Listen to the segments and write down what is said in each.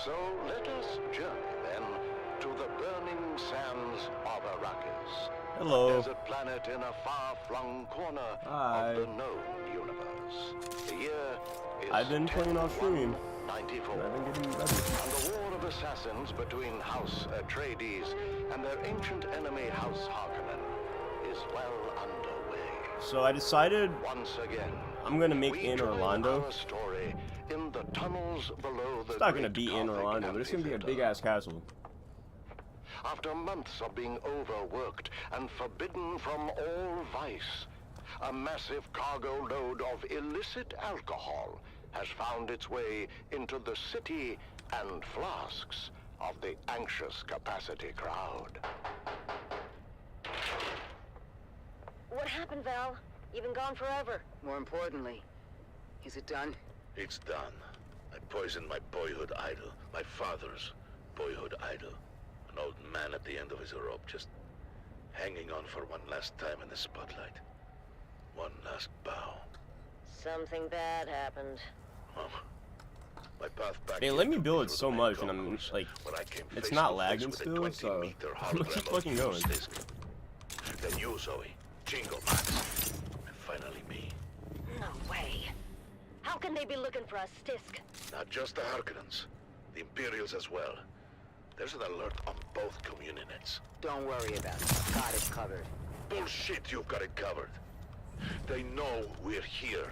So let us journey then to the burning sands of Arrakis. Hello. A desert planet in a far-flung corner Hi. of the known universe. The year is I've been playing off stream. 94. I've been getting better. And the war of assassins between House Atreides and their ancient enemy House Harkonnen is well underway. So I decided Once again, I'm gonna make we Anor join Londo. our story in the tunnels below the It's not gonna great be Anor Gothic Londo, but it's gonna be a amphitheater. big ass castle. After months of being overworked and forbidden from all vice, a massive cargo load of illicit alcohol has found its way into the city and flasks of the anxious capacity crowd. What happened, Val? You've been gone forever. More importantly, is it done? It's done. I poisoned my boyhood idol, my father's boyhood idol. An old man at the end of his rope, just hanging on for one last time in the spotlight. One last bow. Something bad happened. Well, my path back They here let me took build it through so the much, main and I'm concourse like, when I came it's face not to face lagging with a still, 20 so meter I'm just hologram fucking of going. Disc. Then you, Zoe, Jingle Max, and finally me. No way. How can they be looking for us, Stisk? Not just the Harkonnens, the Imperials as well. There's an alert on both communionets. Don't worry about it. Got it covered. Bullshit, you've got it covered. They know we're here.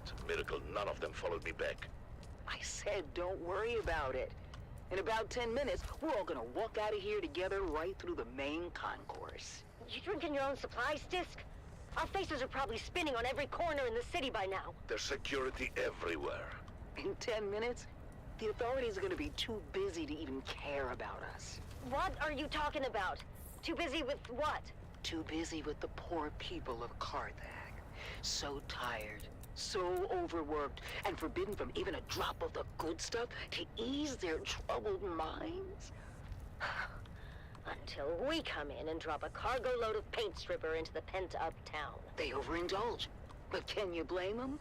It's a miracle none of them followed me back. I said don't worry about it. In about 10 minutes, we're all gonna walk out of here together right through the main concourse. You drinking your own supplies, Stisk? Our faces are probably spinning on every corner in the city by now. There's security everywhere. In 10 minutes, the authorities are gonna be too busy to even care about us. What are you talking about? Too busy with what? Too busy with the poor people of Carthag. So tired, so overworked, and forbidden from even a drop of the good stuff to ease their troubled minds. Until we come in and drop a cargo load of paint stripper into the pent-up town. They overindulge. But can you blame them?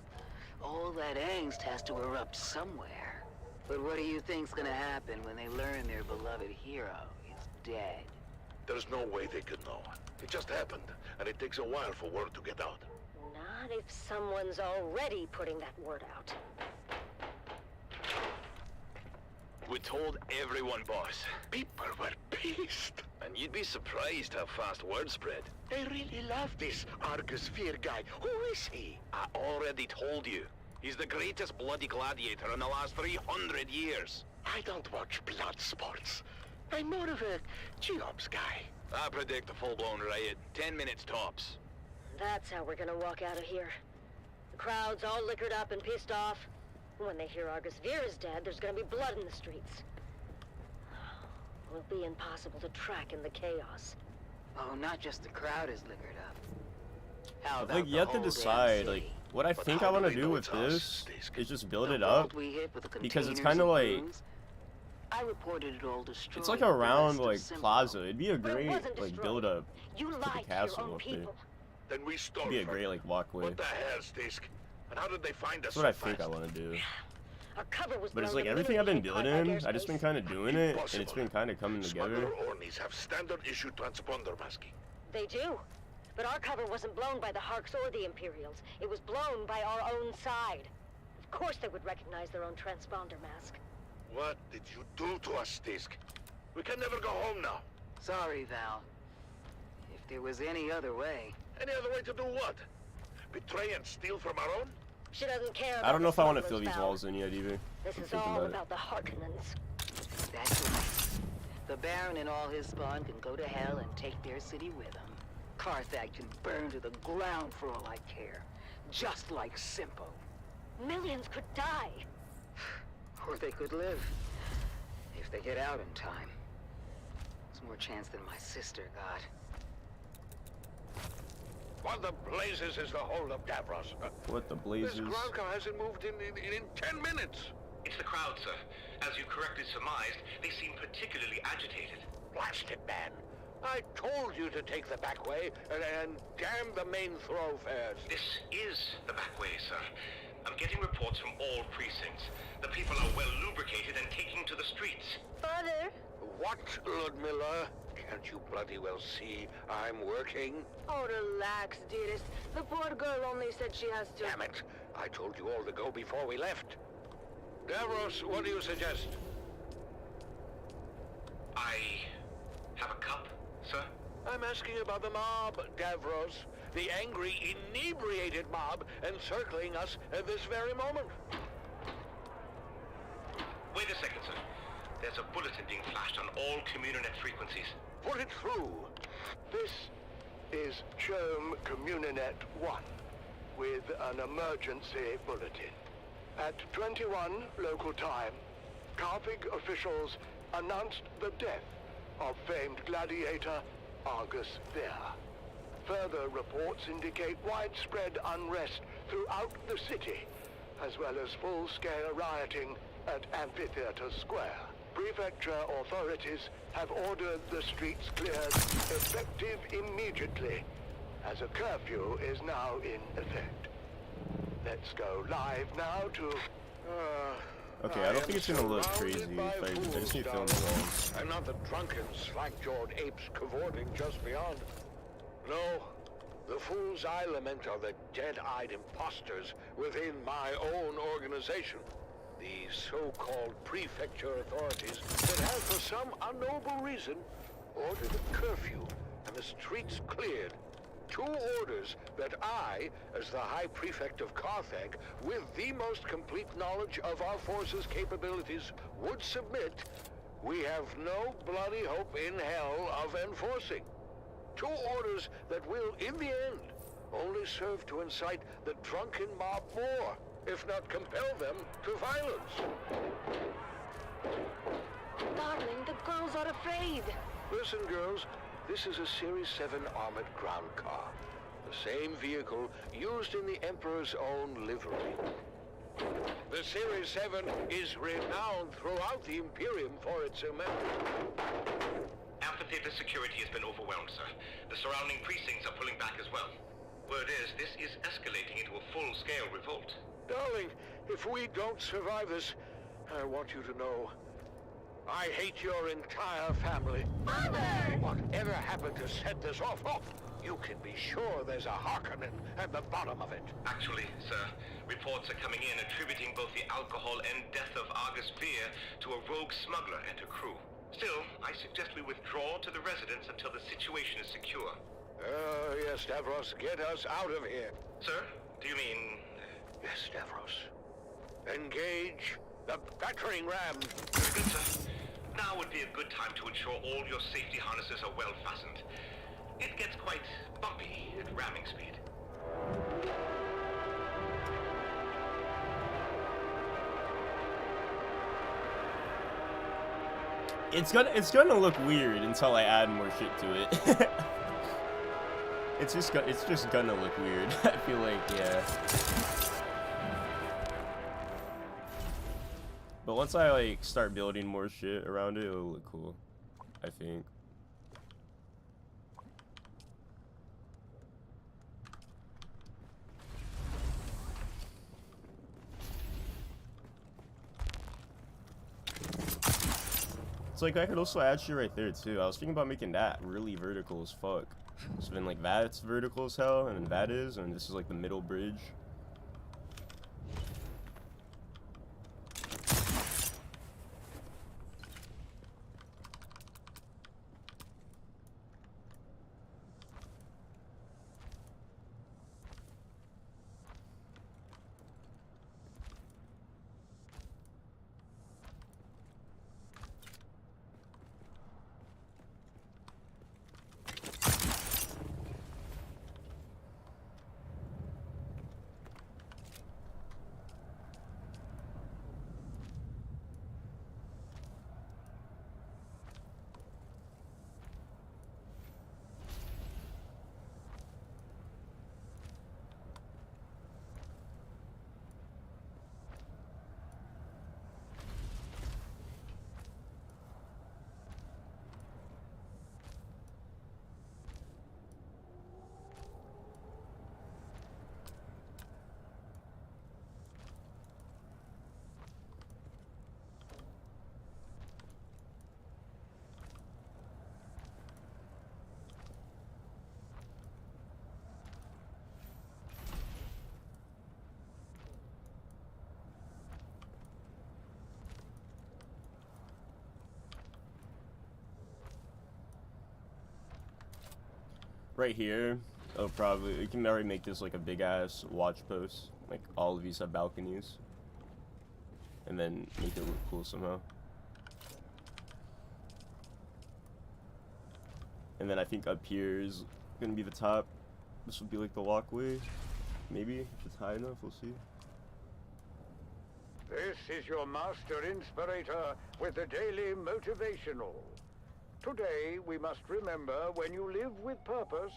All that angst has to erupt somewhere. But what do you think's gonna happen when they learn their beloved hero is dead? There's no way they could know. It just happened, and it takes a while for word to get out. Not if someone's already putting that word out. We told everyone, boss. People were pissed. And you'd be surprised how fast word spread. They really love this Argus Fear guy. Who is he? I already told you. He's the greatest bloody gladiator in the last 300 years. I don't watch blood sports. I'm more of a Geops guy. I predict a full-blown riot. 10 minutes tops. That's how we're gonna walk out of here. The crowd's all liquored up and pissed off. When they hear Argus Vir is dead, there's gonna be blood in the streets. It'll be impossible to track in the chaos. Oh, not just the crowd is liquored up. How about Like, the you have to whole damn decide, city? like, what I But think how I do want to they do know with it's us, this Stisk? is just build The it vault up, we hit with the because it's containers kind of and like, booze, I reported it all destroyed. it's like with a the round, rest of like, Simcoe. plaza. It'd be a But it great, wasn't like, destroyed. build up. You the lied to your castle own up there. people. Then we stole It'd be a from great, them. like, walkway. What the hell, Stisk? And how did they find us That's what I so think I fast? want to do. Our cover was But it's blown like up everything I've been literally building, high I just been airspace. kind of doing it, and it's Impossible. been kind of coming Smuggler together. Ornies have standard issue transponder masking. They do. But our cover wasn't blown by the Harks or the Imperials. It was blown by our own side. Of course they would recognize their own transponder mask. What did you do to us, Stisk? We can never go home now. Sorry, Val. If there was any other way. Any other way to do what? Betray and steal from our own? She doesn't care about I don't know the if I want to smugglers, fill these Val. walls in yet, either. This I'm is thinking all about it. about the Harkonnens. That's right. The Baron and all his spawn can go to hell and take their city with them. Carthag can burn to the ground for all I care. Just like Simpo. Millions could die. Or they could live. If they get out in time. There's more chance than my sister got. What the blazes is the hold of Davros? What the This blazes? ground car hasn't moved in 10 minutes. It's the crowd, sir. As you correctly surmised, they seem particularly agitated. Blast it, man. I told you to take the back way and damn the main thoroughfares. This is the back way, sir. I'm getting reports from all precincts. The people are well lubricated and taking to the streets. Father? What, Ludmilla? Can't you bloody well see I'm working? Oh, relax, dearest. The poor girl only said she has to... Damn it! I told you all to go before we left. Davros, what do you suggest? I have a cup, sir? I'm asking about the mob, Davros. The angry, inebriated mob encircling us at this very moment. Wait a second, sir. There's a bulletin being flashed on all Communinet frequencies. Put it through. This is CHOAM Communinet 1 with an emergency bulletin. At 21 local time, Carthage officials announced the death of famed gladiator Argus Ver. Further reports indicate widespread unrest throughout the city, as well as full-scale rioting at Amphitheater Square. Prefecture authorities have ordered the streets cleared, effective immediately, as a curfew is now in effect. Let's go live now to... Okay, I don't think it's gonna look crazy. I just need to film the walls. I'm not the drunken, slack-jawed apes cavorting just beyond. No, the fools I lament are the dead-eyed imposters within my own organization. The so-called prefecture authorities that have, for some unknowable reason, ordered a curfew and the streets cleared. 2 orders that I, as the High Prefect of Carthage, with the most complete knowledge of our forces' capabilities, would submit, we have no bloody hope in hell of enforcing. 2 orders that will, in the end, only serve to incite the drunken mob more, if not compel them to violence. Darling, the girls are afraid. Listen, girls, this is a Series 7 armored ground car. The same vehicle used in the Emperor's own livery. The Series 7 is renowned throughout the Imperium for its immense... Amphitheater security has been overwhelmed, sir. The surrounding precincts are pulling back as well. Word is, this is escalating into a full-scale revolt. Darling, if we don't survive this, I want you to know, I hate your entire family. Father! Whatever happened to set this off? Oh, you can be sure there's a Harkonnen at the bottom of it. Actually, sir, reports are coming in attributing both the alcohol and death of Argus Fear to a rogue smuggler and her crew. Still, I suggest we withdraw to the residence until the situation is secure. Yes, Davros, get us out of here. Sir, do you mean... Yes, Davros. Engage the battering ram. Very good, sir. Now would be a good time to ensure all your safety harnesses are well fastened. It gets quite bumpy at ramming speed. It's gonna look weird until I add more shit to it. It's just gonna look weird. I feel like, yeah. But once I like start building more shit around it, it'll look cool, I think. It's like I could also add shit right there too. I was thinking about making that really vertical as fuck. So then like that's vertical as hell, and then that is, and this is like the middle bridge. Right here, oh, probably, we can already make this like a big ass watch post. Like, all of these have balconies. And then make it look cool somehow. And then I think up here is gonna be the top. This would be like the walkway. Maybe, if it's high enough, we'll see. This is your master inspirator with the daily motivational. Today, we must remember when you live with purpose,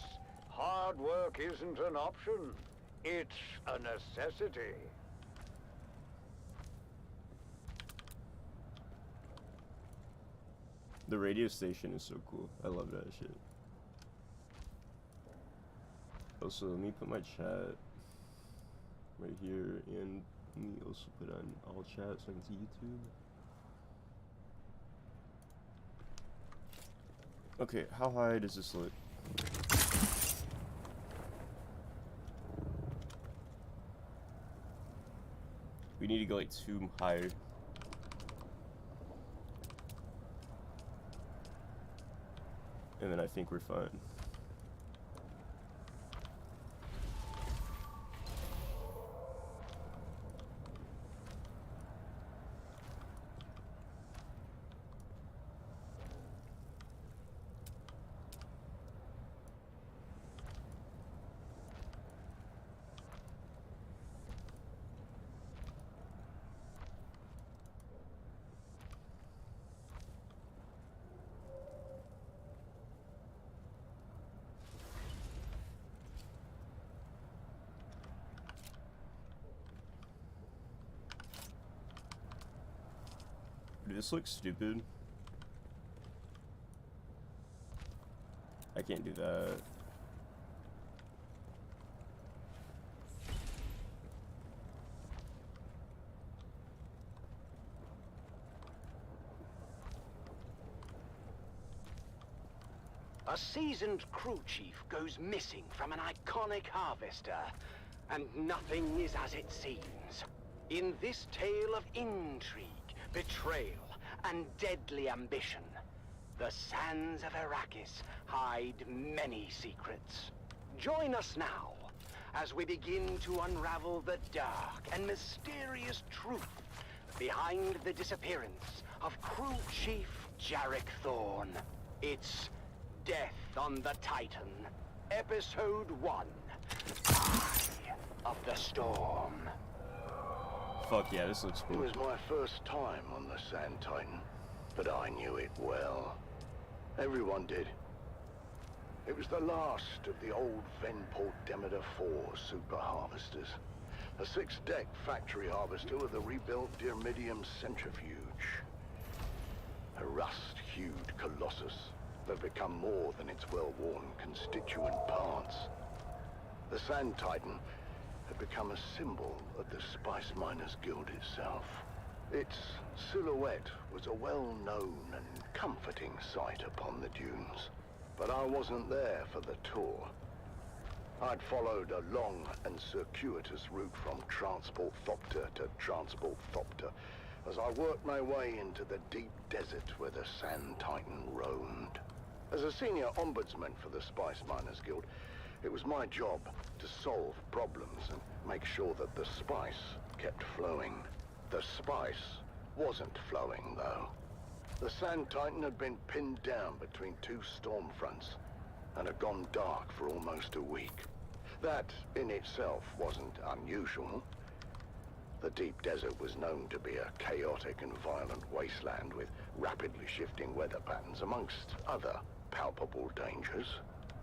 hard work isn't an option. It's a necessity. The radio station is so cool. I love that shit. Also, let me put my chat right here, and let me also put on all chat so I can see YouTube. Okay, how high does this look? We need to go like 2 higher. And then I think we're fine. Dude, this looks stupid. I can't do that. A seasoned crew chief goes missing from an iconic harvester, and nothing is as it seems. In this tale of intrigue, betrayal, and deadly ambition, the sands of Arrakis hide many secrets. Join us now as we begin to unravel the dark and mysterious truth behind the disappearance of Crew Chief Jarek Thorne. It's Death on the Titan, Episode 1, Eye of the Storm. Fuck yeah, this looks It cool. was my first time on the Sand Titan, but I knew it well. Everyone did. It was the last of the old Venport Demeter 4 super harvesters. A 6-deck factory harvester with a rebuilt Dyrmidium centrifuge. A rust-hued colossus that had become more than its well-worn constituent parts. The Sand Titan had become a symbol of the Spice Miners Guild itself. Its silhouette was a well-known and comforting sight upon the dunes. But I wasn't there for the tour. I'd followed a long and circuitous route from Transport Thopter to Transport Thopter as I worked my way into the deep desert where the Sand Titan roamed. As a senior ombudsman for the Spice Miners Guild, it was my job to solve problems and make sure that the spice kept flowing. The spice wasn't flowing, though. The Sand Titan had been pinned down between 2 storm fronts and had gone dark for almost a week. That, in itself, wasn't unusual. The deep desert was known to be a chaotic and violent wasteland with rapidly shifting weather patterns, amongst other palpable dangers.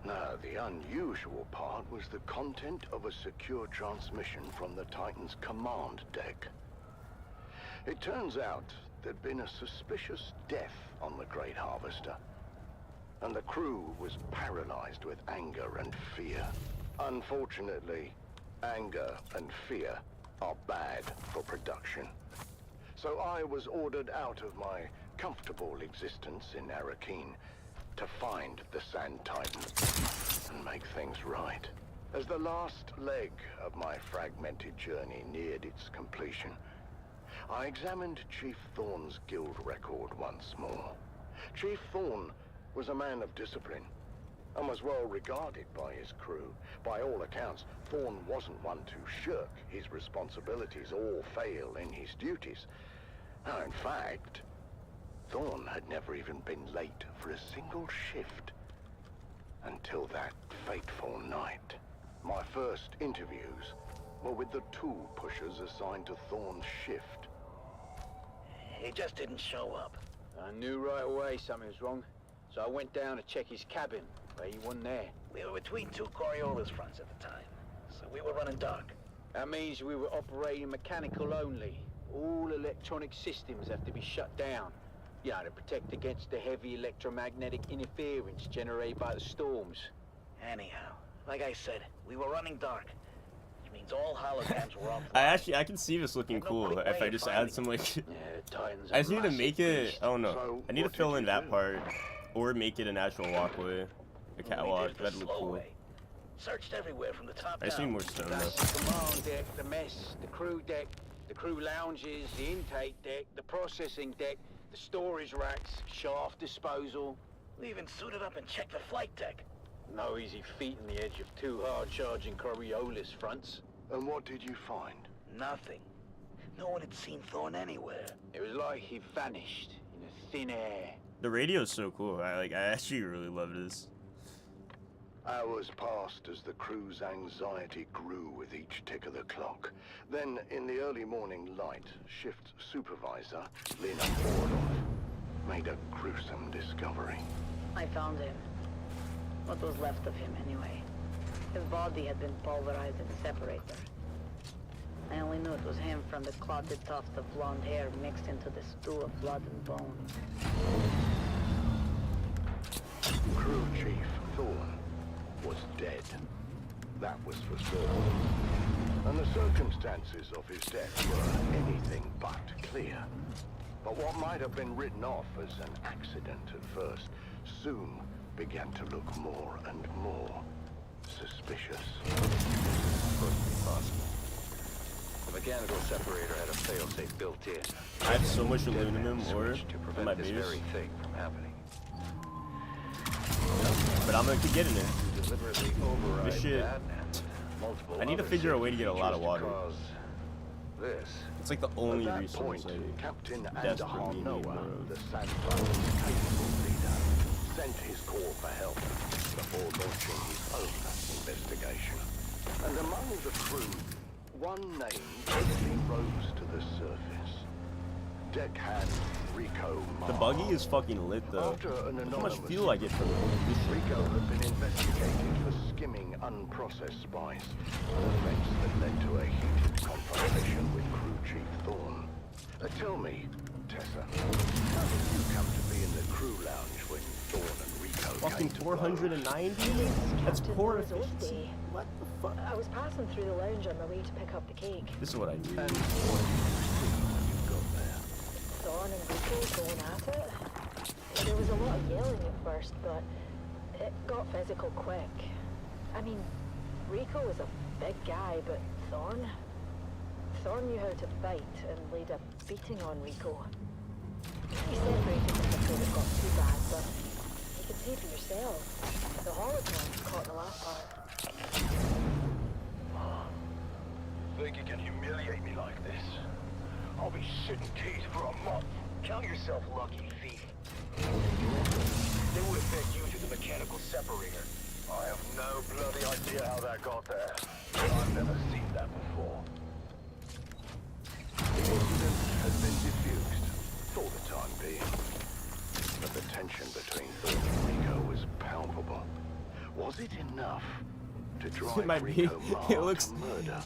No, the unusual part was the content of a secure transmission from the Titan's command deck. It turns out there'd been a suspicious death on the Great Harvester, and the crew was paralyzed with anger and fear. Unfortunately, anger and fear are bad for production. So I was ordered out of my comfortable existence in Arrakeen to find the Sand Titan and make things right. As the last leg of my fragmented journey neared its completion, I examined Chief Thorne's guild record once more. Chief Thorne was a man of discipline, and was well regarded by his crew. By all accounts, Thorne wasn't one to shirk his responsibilities or fail in his duties. Now, in fact, Thorne had never even been late for a single shift until that fateful night. My first interviews were with the tool pushers assigned to Thorne's shift. He just didn't show up. I knew right away something was wrong, so I went down to check his cabin, but he wasn't there. We were between two Coriolis fronts at the time, so we were running dark. That means we were operating mechanical only. All electronic systems have to be shut down. Yeah, to protect against the heavy electromagnetic interference generated by the storms. Anyhow, like I said, we were running dark. Which means all holograms were off. I can see this looking cool if I just add some like. Yeah, the Titans I just need to make it. beast. I don't know. So, I need to what fill did in you that do? part, or make it an actual walkway, a catwalk. That'd look cool. Searched everywhere from the top I just need down. more stone That's though. the command deck, the mess, the crew deck, the crew lounges, the intake deck, the processing deck, the storage racks, shaft disposal. We even suited up and checked the flight deck. No easy feat on the edge of two hard-charging Coriolis fronts. And what did you find? Nothing. No one had seen Thorne anywhere. It was like he vanished in a thin air. The radio's so cool. I actually really love this. Hours passed as the crew's anxiety grew with each tick of the clock. Then, in the early morning light, shift supervisor, Lena Fordorf, made a gruesome discovery. I found him. What was left of him, anyway. His body had been pulverized in a separator. I only knew it was him from the clotted tuft of blonde hair mixed into the stew of blood and bone. Crew Chief Thorne was dead. That was for certain. And the circumstances of his death were anything but clear. But what might have been written off as an accident at first soon began to look more and more suspicious. Supposed to be possible. The mechanical separator had a failsafe built in. I have so much aluminum ore Switch to on prevent my this base, very thing from happening. but I'm gonna keep getting it. To deliberately override This shit- that and multiple I need to other figure a way to safety get a lot of features water. cause This. It's like the only At that resource point, I Captain desperately Andahar need Noah, more of. the San Francisco capable leader, sent his call for help before launching his own investigation. And among the crew, one name quickly rose to the surface. Deckhand Rico The Marr. buggy is fucking lit though. After an Look how anonymous much fuel I get from it. This shit. Rico had been investigated for skimming unprocessed spice, an offense that led to a heated confrontation with Crew Chief Thorne. Tell me, Tessa, how did you come to be in the crew lounge when Thorne and Rico Fucking came to blows? 490? That's Captain poor Noah's old efficiency. day. What the fuck? I was passing through the lounge on my way to pick up the cake. This is what I need. And what did you see when you got there? Thorne and Rico going at it. There was a lot of yelling at first, but it got physical quick. I mean, Rico was a big guy, but Thorne knew how to fight and laid a beating on Rico. He separated them before it got too bad, but you can see for yourself. The hologram caught the last part. Think you can humiliate me like this? I'll be sitting keys for a month. Count yourself lucky, thief. They would have fed you to the mechanical separator. I have no bloody idea how that got there. I've never seen that before. The incident has been diffused, for the time being. But the tension between Thorne and Rico was palpable. Was it enough to drive might be. Rico Marr It looks- to murder?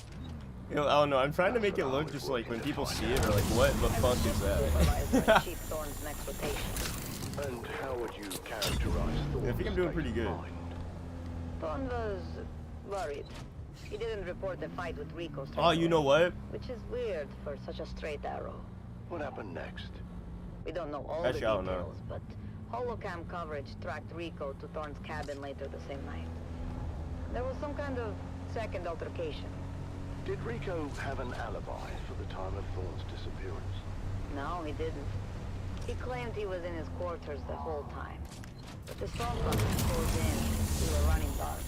You know, I don't know. I'm trying to make it look just like when people see it, they're like, what the fuck is Supervised by that? Chief Thorne's next rotation. And how would you characterize Thorne's I think I'm doing state pretty of good. mind? Thorne was worried. He didn't report the fight with Rico straight Oh, you know away, what? which is weird for such a straight arrow. What happened next? We don't know all Actually, I the don't know. details, but holocam coverage tracked Rico to Thorne's cabin later the same night. There was some kind of second altercation. Did Rico have an alibi for the time of Thorne's disappearance? No, he didn't. He claimed he was in his quarters the whole time. But the stormfront was closed in. We were running dark.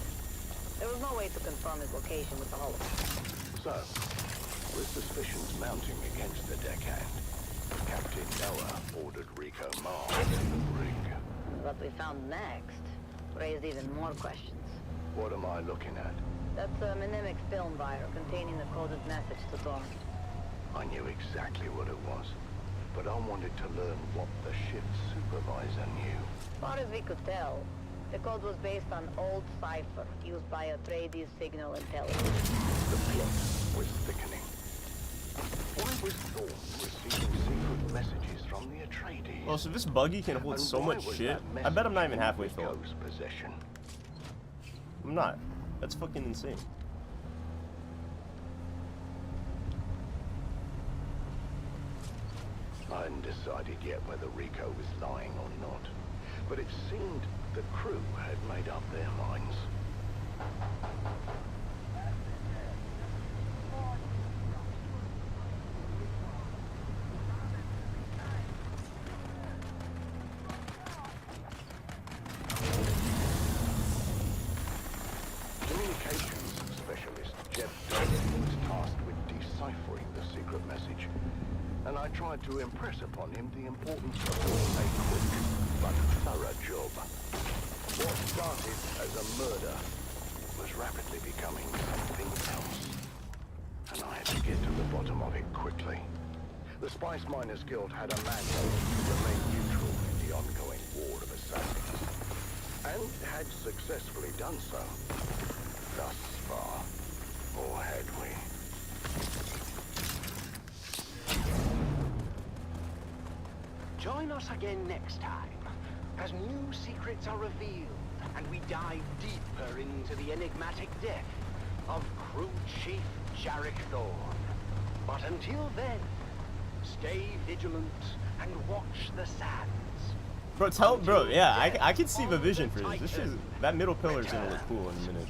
There was no way to confirm his location with the hologram. So, with suspicions mounting against the deckhand, Captain Noah ordered Rico Mars to the brig. What we found next raised even more questions. What am I looking at? That's a mnemonic film wire containing the coded message to Dawn. I knew exactly what it was, but I wanted to learn what the ship's supervisor knew. As far as we could tell, the code was based on old cipher used by Atreides signal intelligence. The plot was thickening. Why was Thorn receiving secret messages from the Atreides? Well, so this buggy can hold And so why much was shit. that I bet I'm not even message halfway in through. Rico's possession? I'm not. That's fucking insane. I hadn't decided yet whether Rico was lying or not, but it seemed the crew had made up their minds. Communications specialist Jeff Dune was tasked with deciphering the secret message, and I tried to impress upon him the importance of a quick but thorough job. What started as a murder was rapidly becoming something else, and I had to get to the bottom of it quickly. The Spice Miners Guild had a mandate to remain neutral in the ongoing war of assassins, and had successfully done so. Thus far, or had we? Join us again next time, as new secrets are revealed, and we dive deeper into the enigmatic death of Crew Chief Jarek Thorne. But until then, stay vigilant and watch the sands. Bro, yeah, I can see the vision for this. This shit, that middle pillar is gonna look cool in a minute.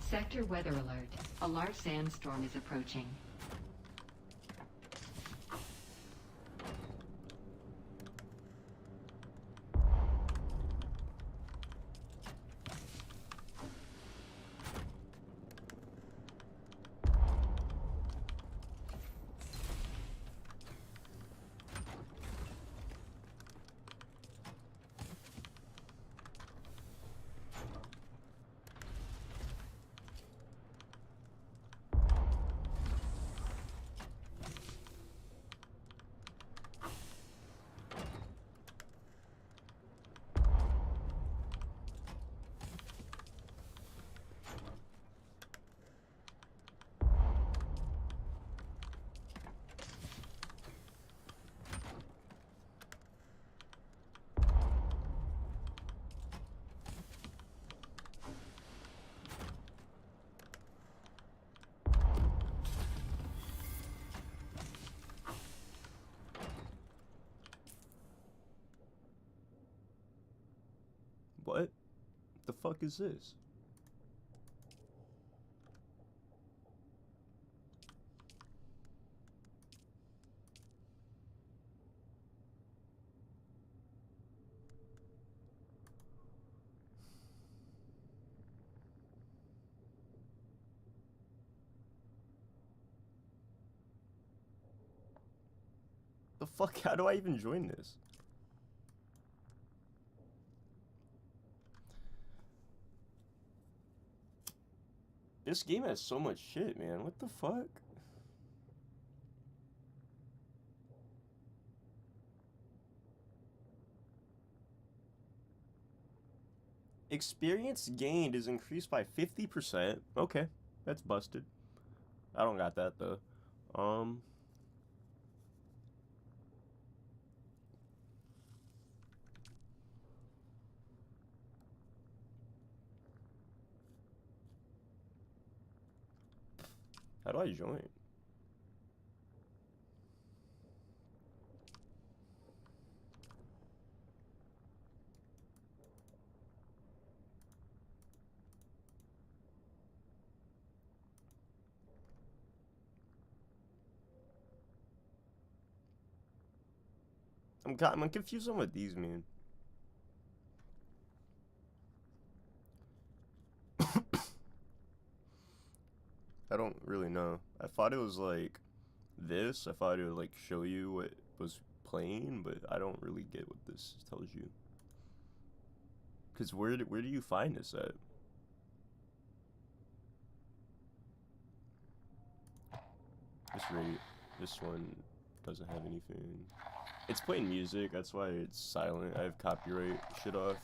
Sector weather alert. A large sandstorm is approaching. What the fuck is this? The fuck? How do I even join this? This game has so much shit, man. What the fuck? Experience gained is increased by 50%. Okay, that's busted. I don't got that though. How do I join? I'm confused on what these mean. I don't really know. I thought it was like this. I thought it would like show you what was playing, but I don't really get what this tells you. Cause where do you find this at? This one doesn't have anything. It's playing music, that's why it's silent. I have copyright shit off.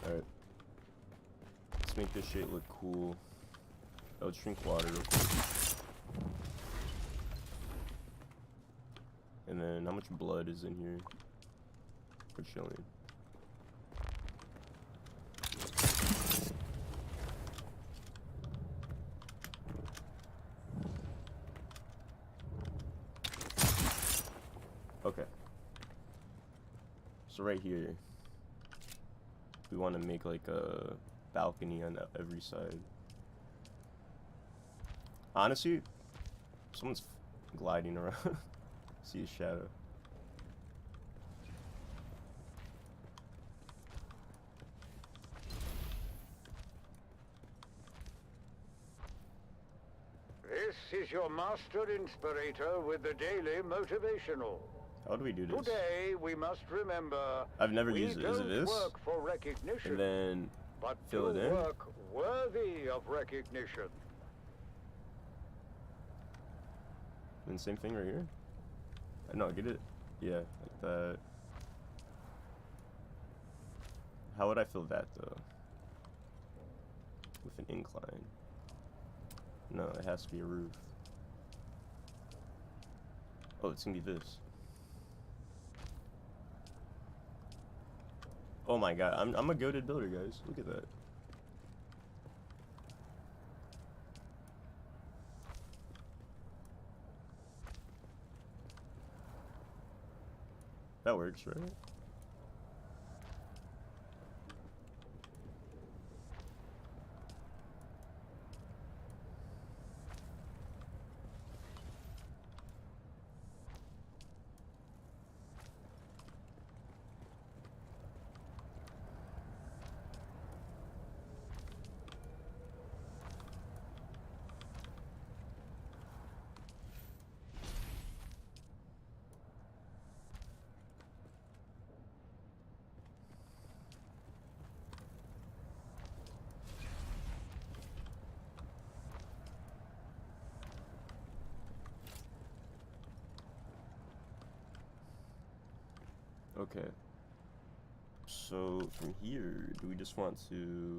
Alright. Let's make this shit look cool. Oh, let's drink water real quick. And then how much blood is in here? We're chilling. Okay. So right here, we want to make like a balcony on every side. Honestly, someone's gliding around. See a shadow. This is your master inspirator with the daily motivational. How do we do this? Today we must remember I've never used it. Is it this? Work for recognition, and then but fill it in. Work worthy of recognition. And same thing right here. No, get it. Yeah, like that. How would I fill that though? With an incline. No, it has to be a roof. Oh, it's gonna be this. Oh my god, I'm a goated builder, guys. Look at that. That works, right? Okay. So from here, do we just want to...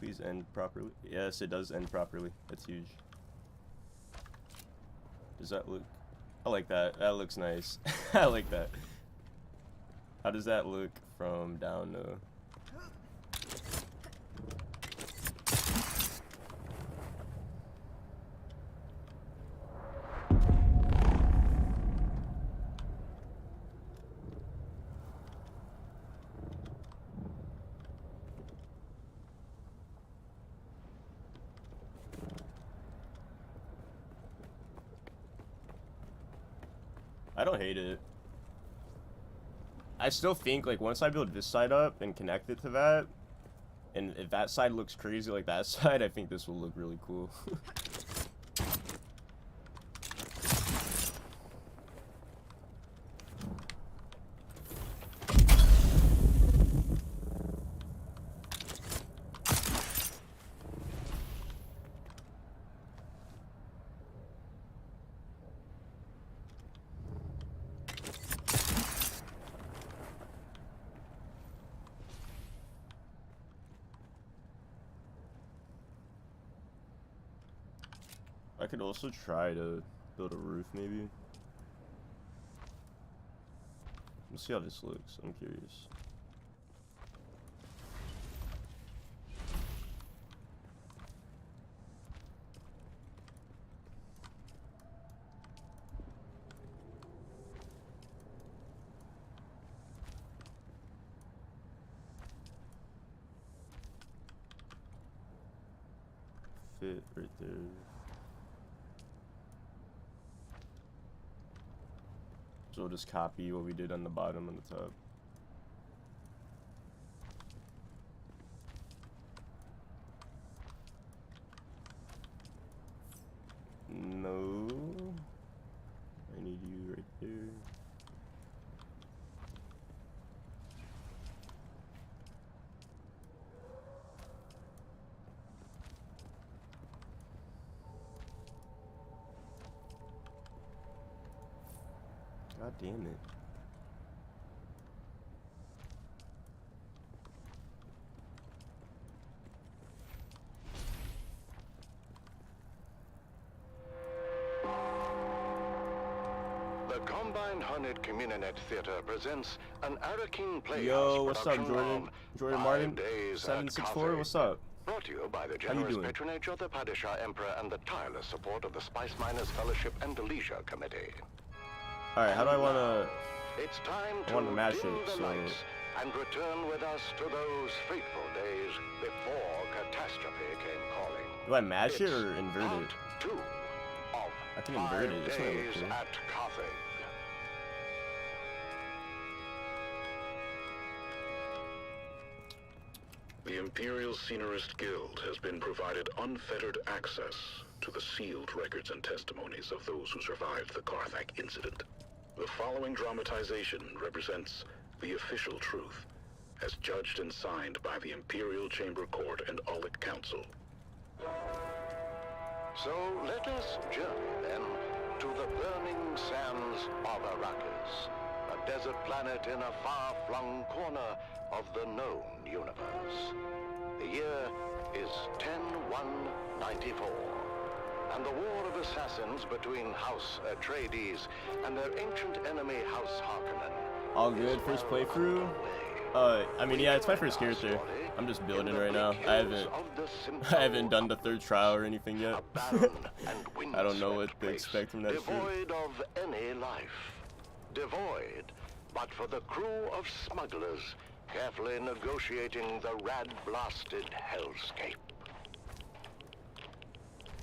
Please end properly. Yes, it does end properly. That's huge. Does that look... I like that. That looks nice. I like that. How does that look from down though? I don't hate it. I still think, like, once I build this side up and connect it to that, and if that side looks crazy like that side, I think this will look really cool. I could also try to build a roof, maybe. Let's see how this looks. I'm curious. Fit right there. So we'll just copy what we did on the bottom and the top. No. I need you right there. God damn it. The Combined Hornet Communinet Theater presents an Arakeen Playhouse Yo, what's up, production Jordan? of Jordan 5 Martin, Days at 764, Cathay. what's up? Brought to you by the How you generous doing? patronage of the Padishah Emperor and the tireless support of the Spice Miners Fellowship and the Leisure Committee. Alright, how do I wanna... It's time I to wanna match dim it, the so... lights and return with us to those fateful days before catastrophe came calling. Do I match it It's or invert part it? 2 of I can invert 5 it, it's not Days cool. at Cathay. The Imperial Scenarist Guild has been provided unfettered access to the sealed records and testimonies of those who survived the Carthag incident. The following dramatization represents the official truth, as judged and signed by the Imperial Chamber Court and Aulic Council. So let us journey then to the burning sands of Arrakis, a desert planet in a far-flung corner of the known universe. The year is 10-1-94, and the war of assassins between House Atreides and their ancient enemy House Harkonnen. All good, first playthrough? I mean, yeah, it's my first character. I'm just building right now. I haven't done the third trial or anything yet. I don't know what to expect from that shit. Devoid of any life. Devoid, but for the crew of smugglers carefully negotiating the rat-blasted hellscape.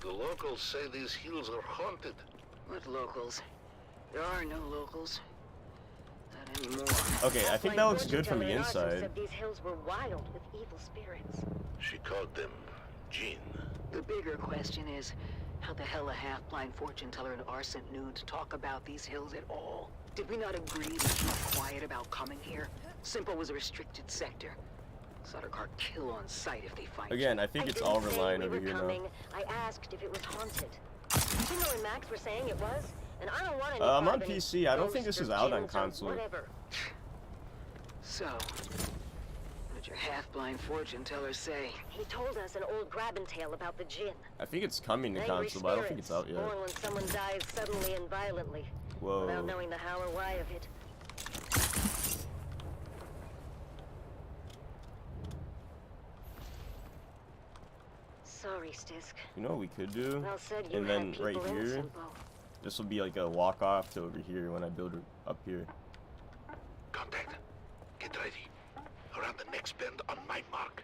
The locals say these hills are haunted. What locals? There are no locals. Not anymore. Okay, I think that looks good from the inside. Said these hills were wild with evil spirits. She called them Jinn. The bigger question is, how the hell a half-blind fortune teller and Arsent knew to talk about these hills at all? Did we not agree to keep quiet about coming here? Simple was a restricted sector. Sardaukar kill on sight if they find Again, you. I think it's all relying over here now. I asked if it was haunted. Jimmo and Max were saying it was, and I don't want any I'm part on of any PC. I don't think ghosts this is or out on jinns or console. whatever. So, what did your half-blind fortune teller say? He told us an old grabbing tale about the Jinn. I think it's coming to Angry console, but I don't think it's out spirits, yet. born when someone dies suddenly and violently, Whoa. without knowing the how or why of it. Sorry, Stisk. You know what we could do? Well said, you And then had right people in here, Simpo. this will be like a walk off to over here when I build it up here. Contact. Get ready. Around the next bend on my mark.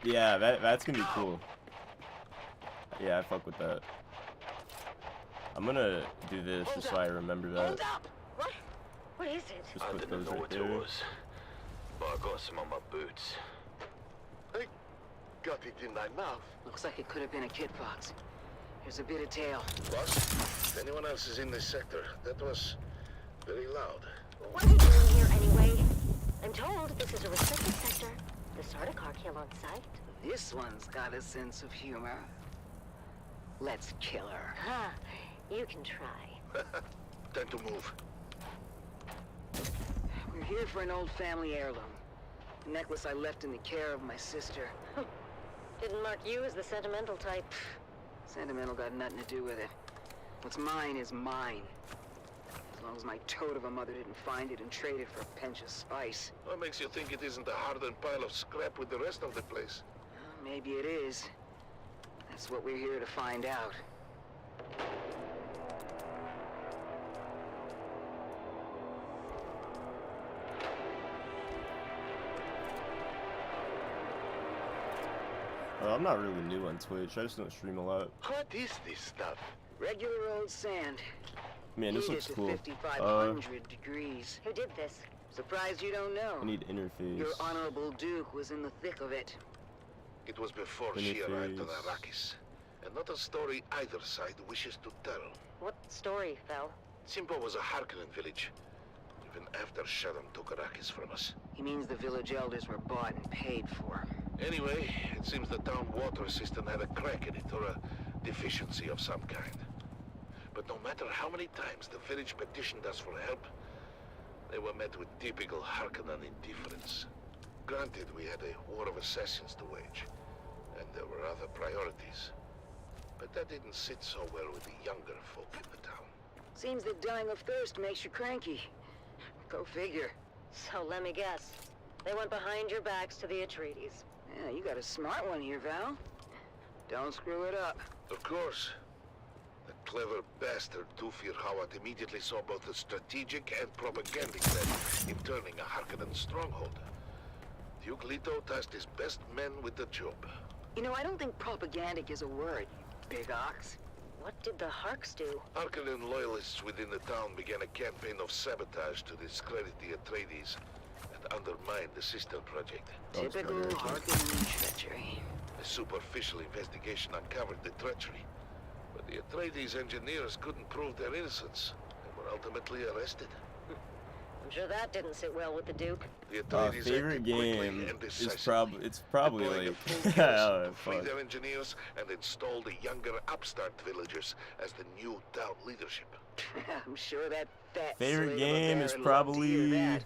Yeah, that's gonna be cool. Yeah, I fuck with that. I'm gonna do this just so I remember that. Hold up! What is it? Just I put didn't those know right what there. it was, but I got some on my boots. I got it in my mouth. Looks like it could have been a kit box. Here's a bit of tail. Boss, if anyone else is in this sector, that was very loud. What are you doing here anyway? I'm told this is a restricted sector. The Sardaukar kill on sight. This one's got a sense of humor. Let's kill her. Ha! You can try. Time to move. We're here for an old family heirloom. A necklace I left in the care of my sister. Didn't mark you as the sentimental type. Sentimental got nothing to do with it. What's mine is mine. As long as my toad of a mother didn't find it and trade it for a pinch of spice. What makes you think it isn't a hardened pile of scrap with the rest of the place? Well, maybe it is. That's what we're here to find out. I'm not really new on Twitch. I just don't stream a lot. What is this stuff? Regular old sand. Man, this looks Heated cool. to 5,500 degrees. Who did this? Surprised you don't know. I need interface. Your Honorable Duke was in the thick of it. It was before she arrived on Arrakis. And not a story either side wishes to tell. What story, Fel? Simpo was a Harkonnen village. Even after Shaddam took Arrakis from us. He means the village elders were bought and paid for. Anyway, it seems the town water system had a crack in it, or a deficiency of some kind. But no matter how many times the village petitioned us for help, they were met with typical Harkonnen indifference. Granted, we had a war of assassins to wage, and there were other priorities. But that didn't sit so well with the younger folk in the town. Seems that dying of thirst makes you cranky. Go figure. So let me guess. They went behind your backs to the Atreides. Yeah, you got a smart one here, Val. Don't screw it up. Of course. The clever bastard Dufir Hawat immediately saw both the strategic and propagandic value in turning a Harkonnen stronghold. Duke Leto tasked his best men with the job. You know, I don't think propagandic is a word, you big ox. What did the Harks do? Harkonnen loyalists within the town began a campaign of sabotage to discredit the Atreides and undermine the sister project. Typical Harkonnen treachery. A superficial investigation uncovered the treachery, but the Atreides engineers couldn't prove their innocence and were ultimately arrested. I'm sure that didn't sit well with the Duke. The Atreides Favorite acted quickly game and is decisively, it's probably deploying like a full garrison oh, to free fuck. their engineers and install the younger upstart villagers as the new town leadership. I'm sure that fat Favorite slave of a game is Baron loved to hear probably that.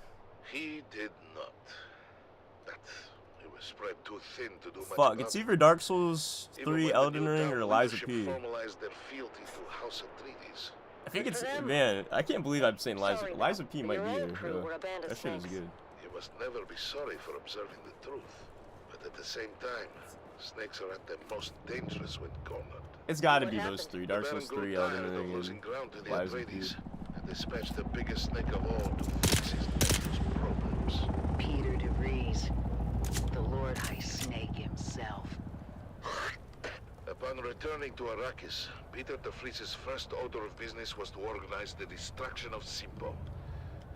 He did not. But he was spread too thin to do much fuck. about It's it. either Dark Souls Even 3, when the Elden new Ring, town or Liza leadership P. formalized their fealty to House Atreides. I think Good it's for them. man. I can't believe I'm saying Liza. Sorry, Liza Mel. P might Your be own here. crew were a band of That shit is snakes. good. You must never be sorry for observing the truth. But at the same time, snakes are at their most dangerous when cornered. It's got to What be those happened? three: Dark The Souls Baron 3, grew Elden tired of Ring, losing and ground to the Liza P. Atreides and dispatched the biggest snake of all to fix his nephew's problems. Peter de Vries, the Lord High Snake himself. Upon returning to Arrakis, Peter de Vries's first order of business was to organize the destruction of Simpo,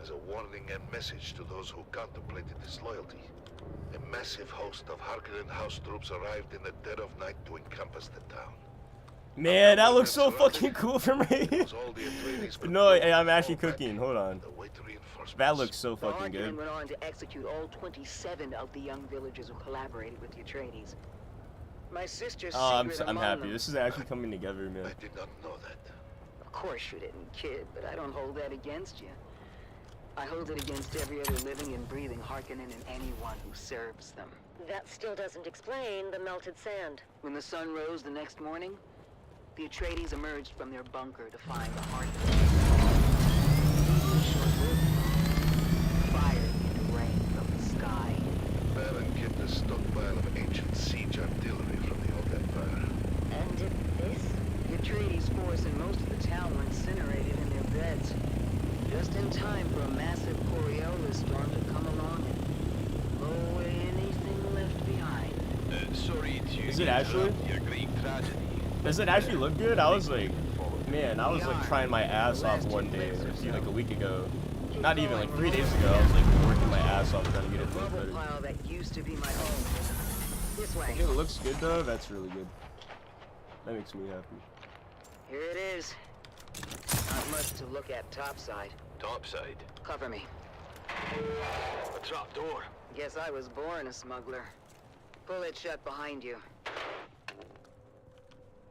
as a warning and message to those who contemplated disloyalty. A massive host of Harkonnen house troops arrived in the dead of night to encompass the town. Man, that looks so fucking cool for me. It was all the Atreides but No, hey, I'm fought actually back cooking. Hold on. the way to reinforcements. That looks so The fucking Harkonnen good. went on to execute all 27 of the young villagers who collaborated with the Atreides. My sister's Oh, secret I'm among happy. them. This is actually coming together, man. I did not know that. Of course you didn't, kid, but I don't hold that against you. I hold it against every other living and breathing Harkonnen and anyone who serves them. That still doesn't explain the melted sand. When the sun rose the next morning, the Atreides emerged from their bunker to find the Harkonnen. Fire began to rain from the sky. Baron kept a stockpile of ancient siege artillery from the old empire. And did this? The Atreides force and most of the town were incinerated in their beds. Just in time for a massive Coriolis storm to come along and blow away anything left behind. Sorry to Is it actually? interrupt your great tragedy. Does it actually look good? I was like, Man, I was like trying my ass off one day, like a week ago. Not even like 3 days ago. I was like working my ass off trying to get it to look better. Pile that used to be my home. This way. If it looks good though, that's really good. That makes me happy. Here it is. Not much to look at topside. Topside? Cover me. A trap door. Guess I was born a smuggler. Pull it shut behind you.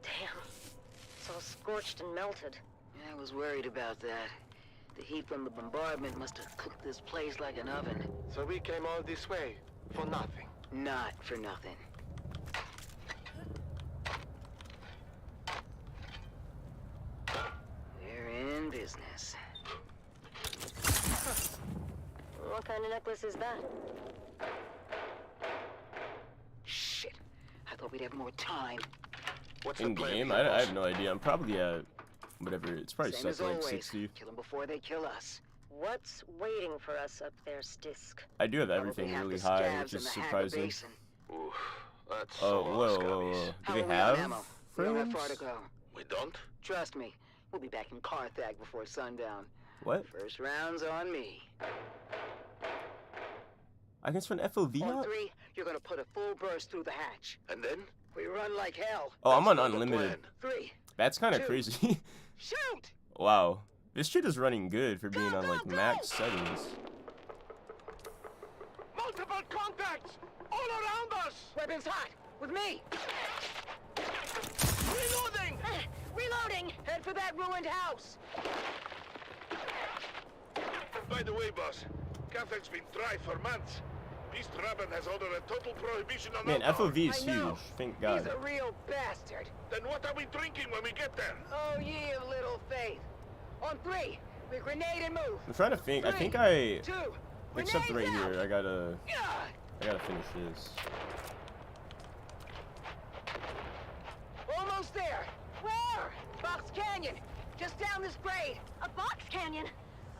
Damn. It's all scorched and melted. I was worried about that. The heat from the bombardment must have cooked this place like an oven. So we came all this way for nothing. Not for nothing. We're in business. What kind of necklace is that? Shit. I thought we'd have more time. What's In the plan? game, I have no idea. I'm probably at whatever. It's probably Same set as to like always. 60. Kill them before they kill us. What's waiting for us up there, Stisk? I do have everything Probably really have the high, scabs which is in the Hacker surprising. Basin. Oof, that's Oh, so whoa. Do they have ammo. We don't have frames? far to go. We don't? Trust me, we'll be back in Carthag before sundown. What? First round's on me. I can spend FOV On out? 3, you're gonna put a full burst through the hatch. And then? We run like hell. Oh, I'm on That's not the unlimited. plan. 3, That's kind of 2. crazy. Shoot! Wow. This shit is running good for being on like go! max settings. Multiple contacts! All around us! Weapons hot! With me! Reloading! Reloading! Head for that ruined house! By the way, boss, Carthag's been dry for months. East Raben has ordered a total prohibition on Man, alcohol. FOV is I know. huge. Thank God. He's a real bastard. Then what are we drinking when we get there? Oh, ye of little faith. On 3, we grenade and move. I'm trying to think. I think 2, except right grenades out. here. I gotta Yeah. finish this. Almost there. Where? Box Canyon. Just down this grade. A box canyon?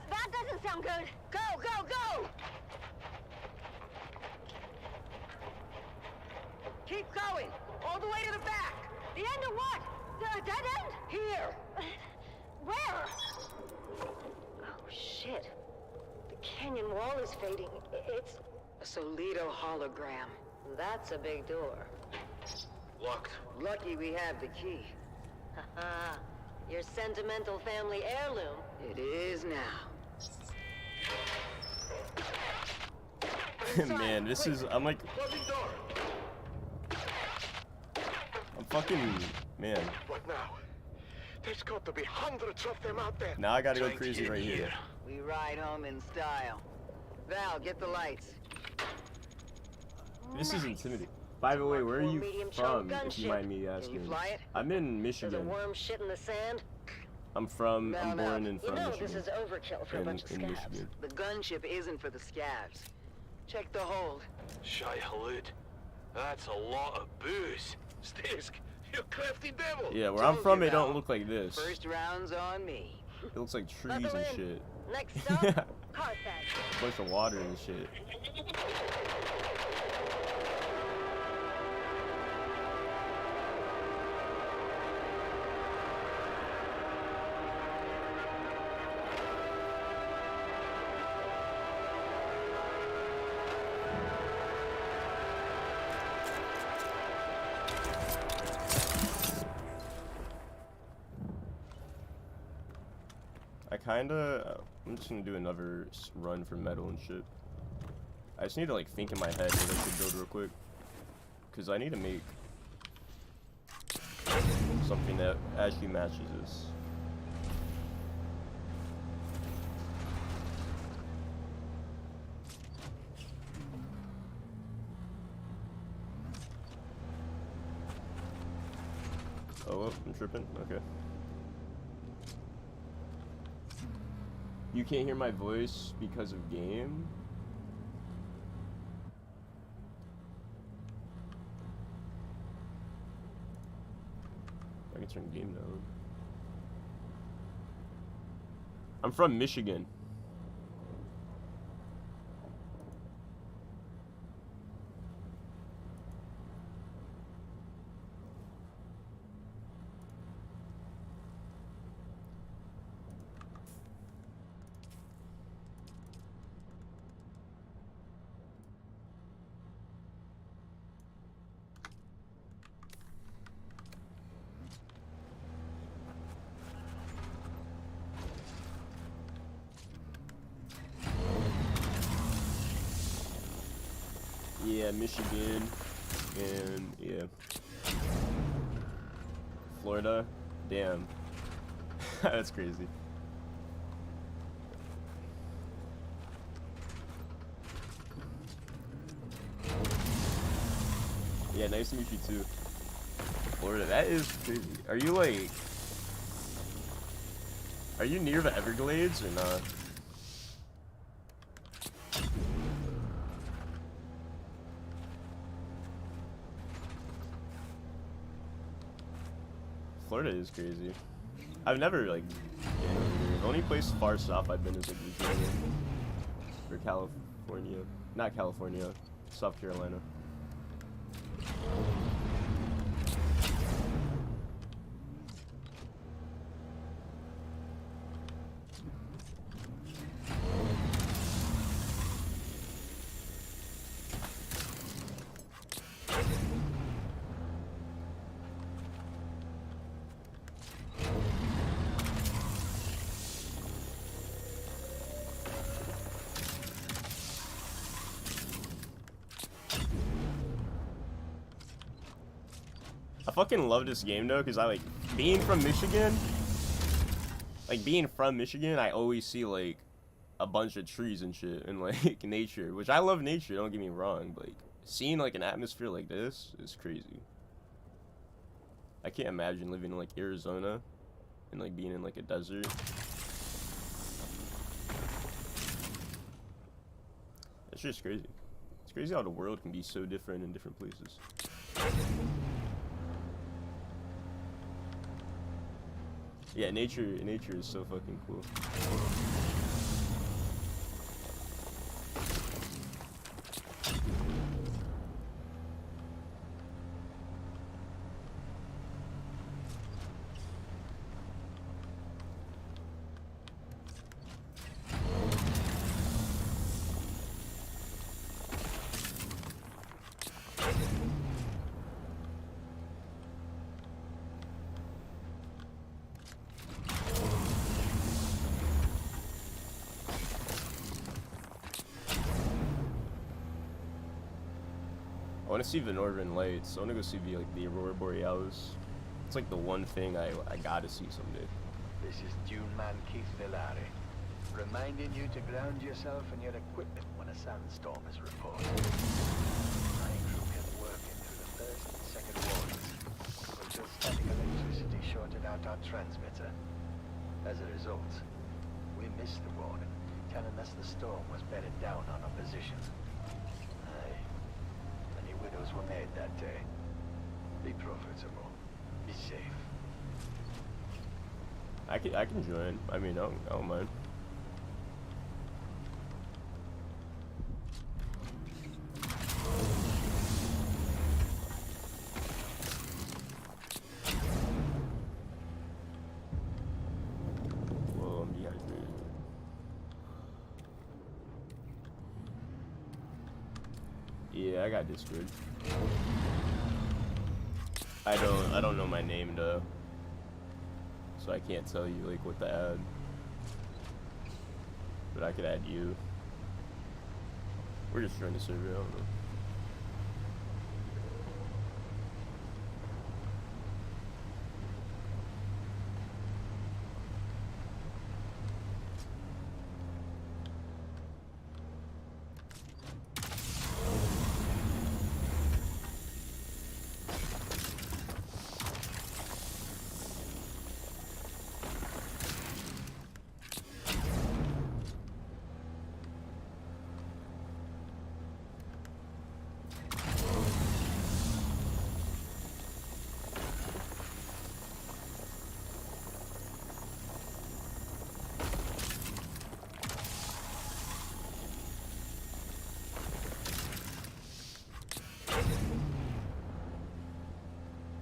That doesn't sound good. Go, go, go! Keep going. All the way to the back. The end of what? The dead end? Here. Where? Oh, shit. The canyon wall is fading. It's... A Solido hologram. That's a big door. Locked. Lucky we have the key. Haha. Your sentimental family heirloom. It is now. Man, this is. I'm like. Closing door. I'm fucking. Man. What now? There's got to be hundreds of them out there. Now I gotta go Tank crazy in right here. We ride home in style. Val, get the lights. This is intimidating. By the way, where are you Medium from, chunk if you gunship. mind me Can you asking? fly it? I'm in There's a Michigan. worm shit in the sand. I'm No, no. born and You from know Michigan. this is overkill for a bunch of in scabs. Michigan. The gunship isn't for the scabs. Check the hold. Shy halud. That's a lot of booze. Stisk, you crafty devil. Yeah, where I'm Told from, you, it don't Val. look like this. First round's on me. It looks like trees Buckle and in. shit. Next stop, Yeah. Carthage. Bunch of water and shit. I'm just gonna do another run for metal and shit. I just need to like think in my head what I should build real quick, cause I need to make something that actually matches this. Oh, well, I'm tripping. Okay. You can't hear my voice because of game? I can turn game down. I'm from Michigan. Yeah, Michigan, and yeah, Florida. Damn, that's crazy. Yeah, nice to meet you too. Florida, that is crazy. Are you like, are you near the Everglades or not? Florida is crazy. I've never like been over there. The only place far south I've been is like Virginia or California. Not California, South Carolina. I fucking love this game though, cause I like being from Michigan. Like being from Michigan, I always see like a bunch of trees and shit and like nature, which I love nature. Don't get me wrong, but like, seeing like an atmosphere like this is crazy. I can't imagine living in like Arizona and like being in like a desert. It's just crazy. It's crazy how the world can be so different in different places. Yeah, nature is so fucking cool. I want to see the Northern Lights. I want to go see the Aurora Borealis. It's like the one thing I gotta see someday. This is Dune man Keith Villari, reminding you to ground yourself and your equipment when a sandstorm is reported. My crew kept working through the first and second warnings until static electricity shorted out our transmitter. As a result, we missed the warning, telling us the storm was bedded down on our position. Widows were made that day. Be profitable. Be safe. I can join. I mean, I don't mind. Whoa, I'm dehydrated. Yeah, I got Discord. I don't know my name though, so I can't tell you like what to add. But I could add you. We're just trying to serve it. I don't know.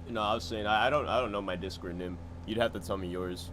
No, I was saying I don't know my Discord name. You'd have to tell me yours.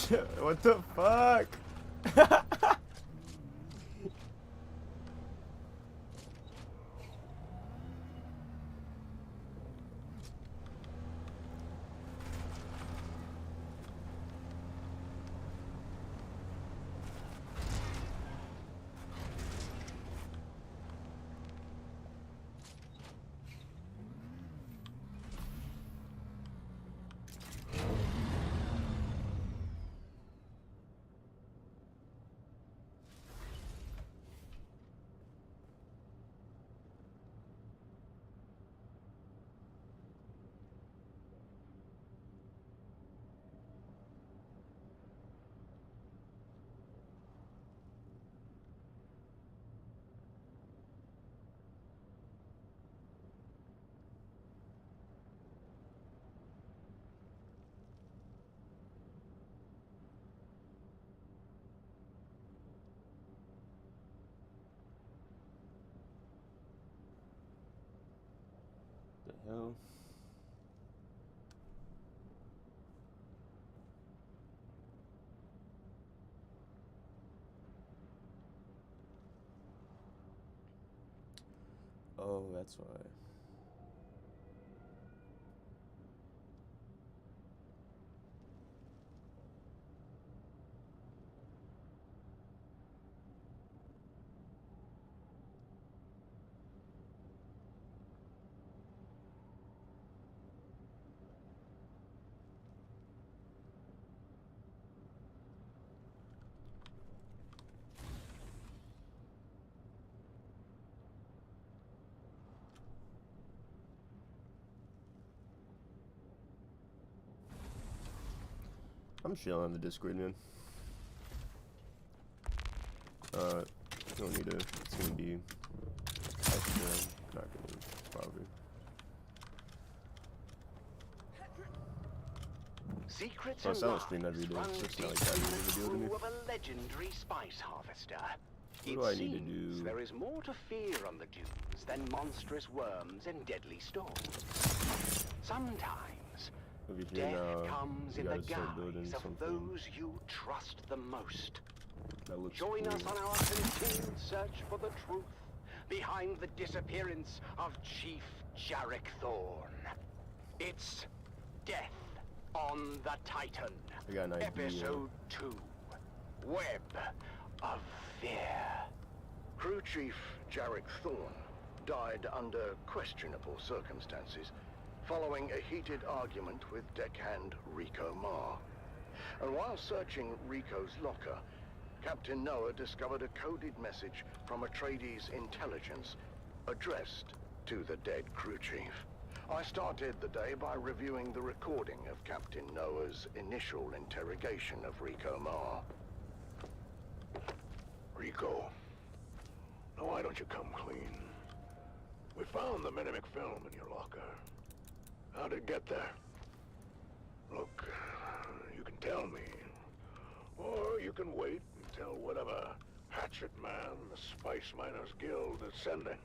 What the fuck? The hell? Oh, that's why. I'm chilling on the Discord, man. Don't need to. It's gonna be. Actually, I'm not gonna bother. Secrets Oh, and so I don't stream every day, run so it's not deep like that in big the of a deal to me. crew of a legendary spice harvester. What do I need to do? There is more to fear on the dunes than monstrous worms and deadly storms. Sometimes Over here death now, comes we in the gotta start building guise of something those you trust the most. that looks Join cool. us on our continued search for the truth behind the disappearance of Chief Jarek Thorne. It's Death on the Titan. I got an idea. Episode 2. Web of Fear. Crew Chief Jarek Thorne died under questionable circumstances following a heated argument with deckhand Rico Marr. And while searching Rico's locker, Captain Noah discovered a coded message from Atreides intelligence addressed to the dead crew chief. I started the day by reviewing the recording of Captain Noah's initial interrogation of Rico Marr. Rico, now why don't you come clean? We found the Mimic film in your locker. How did it get there? Look, you can tell me, or you can wait until whatever hatchet man the Spice Miners Guild is sending.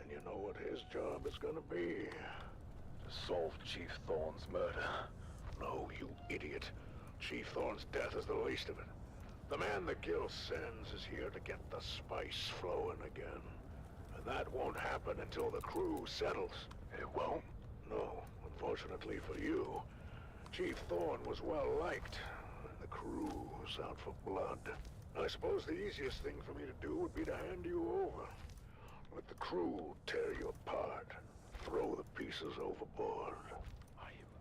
And you know what his job is gonna be. To solve Chief Thorne's murder. No, you idiot. Chief Thorne's death is the least of it. The man the Guild sends is here to get the spice flowing again. And that won't happen until the crew settles. It won't? No, unfortunately for you. Chief Thorne was well liked, and the crew was out for blood. I suppose the easiest thing for me to do would be to hand you over. Let the crew tear you apart, throw the pieces overboard.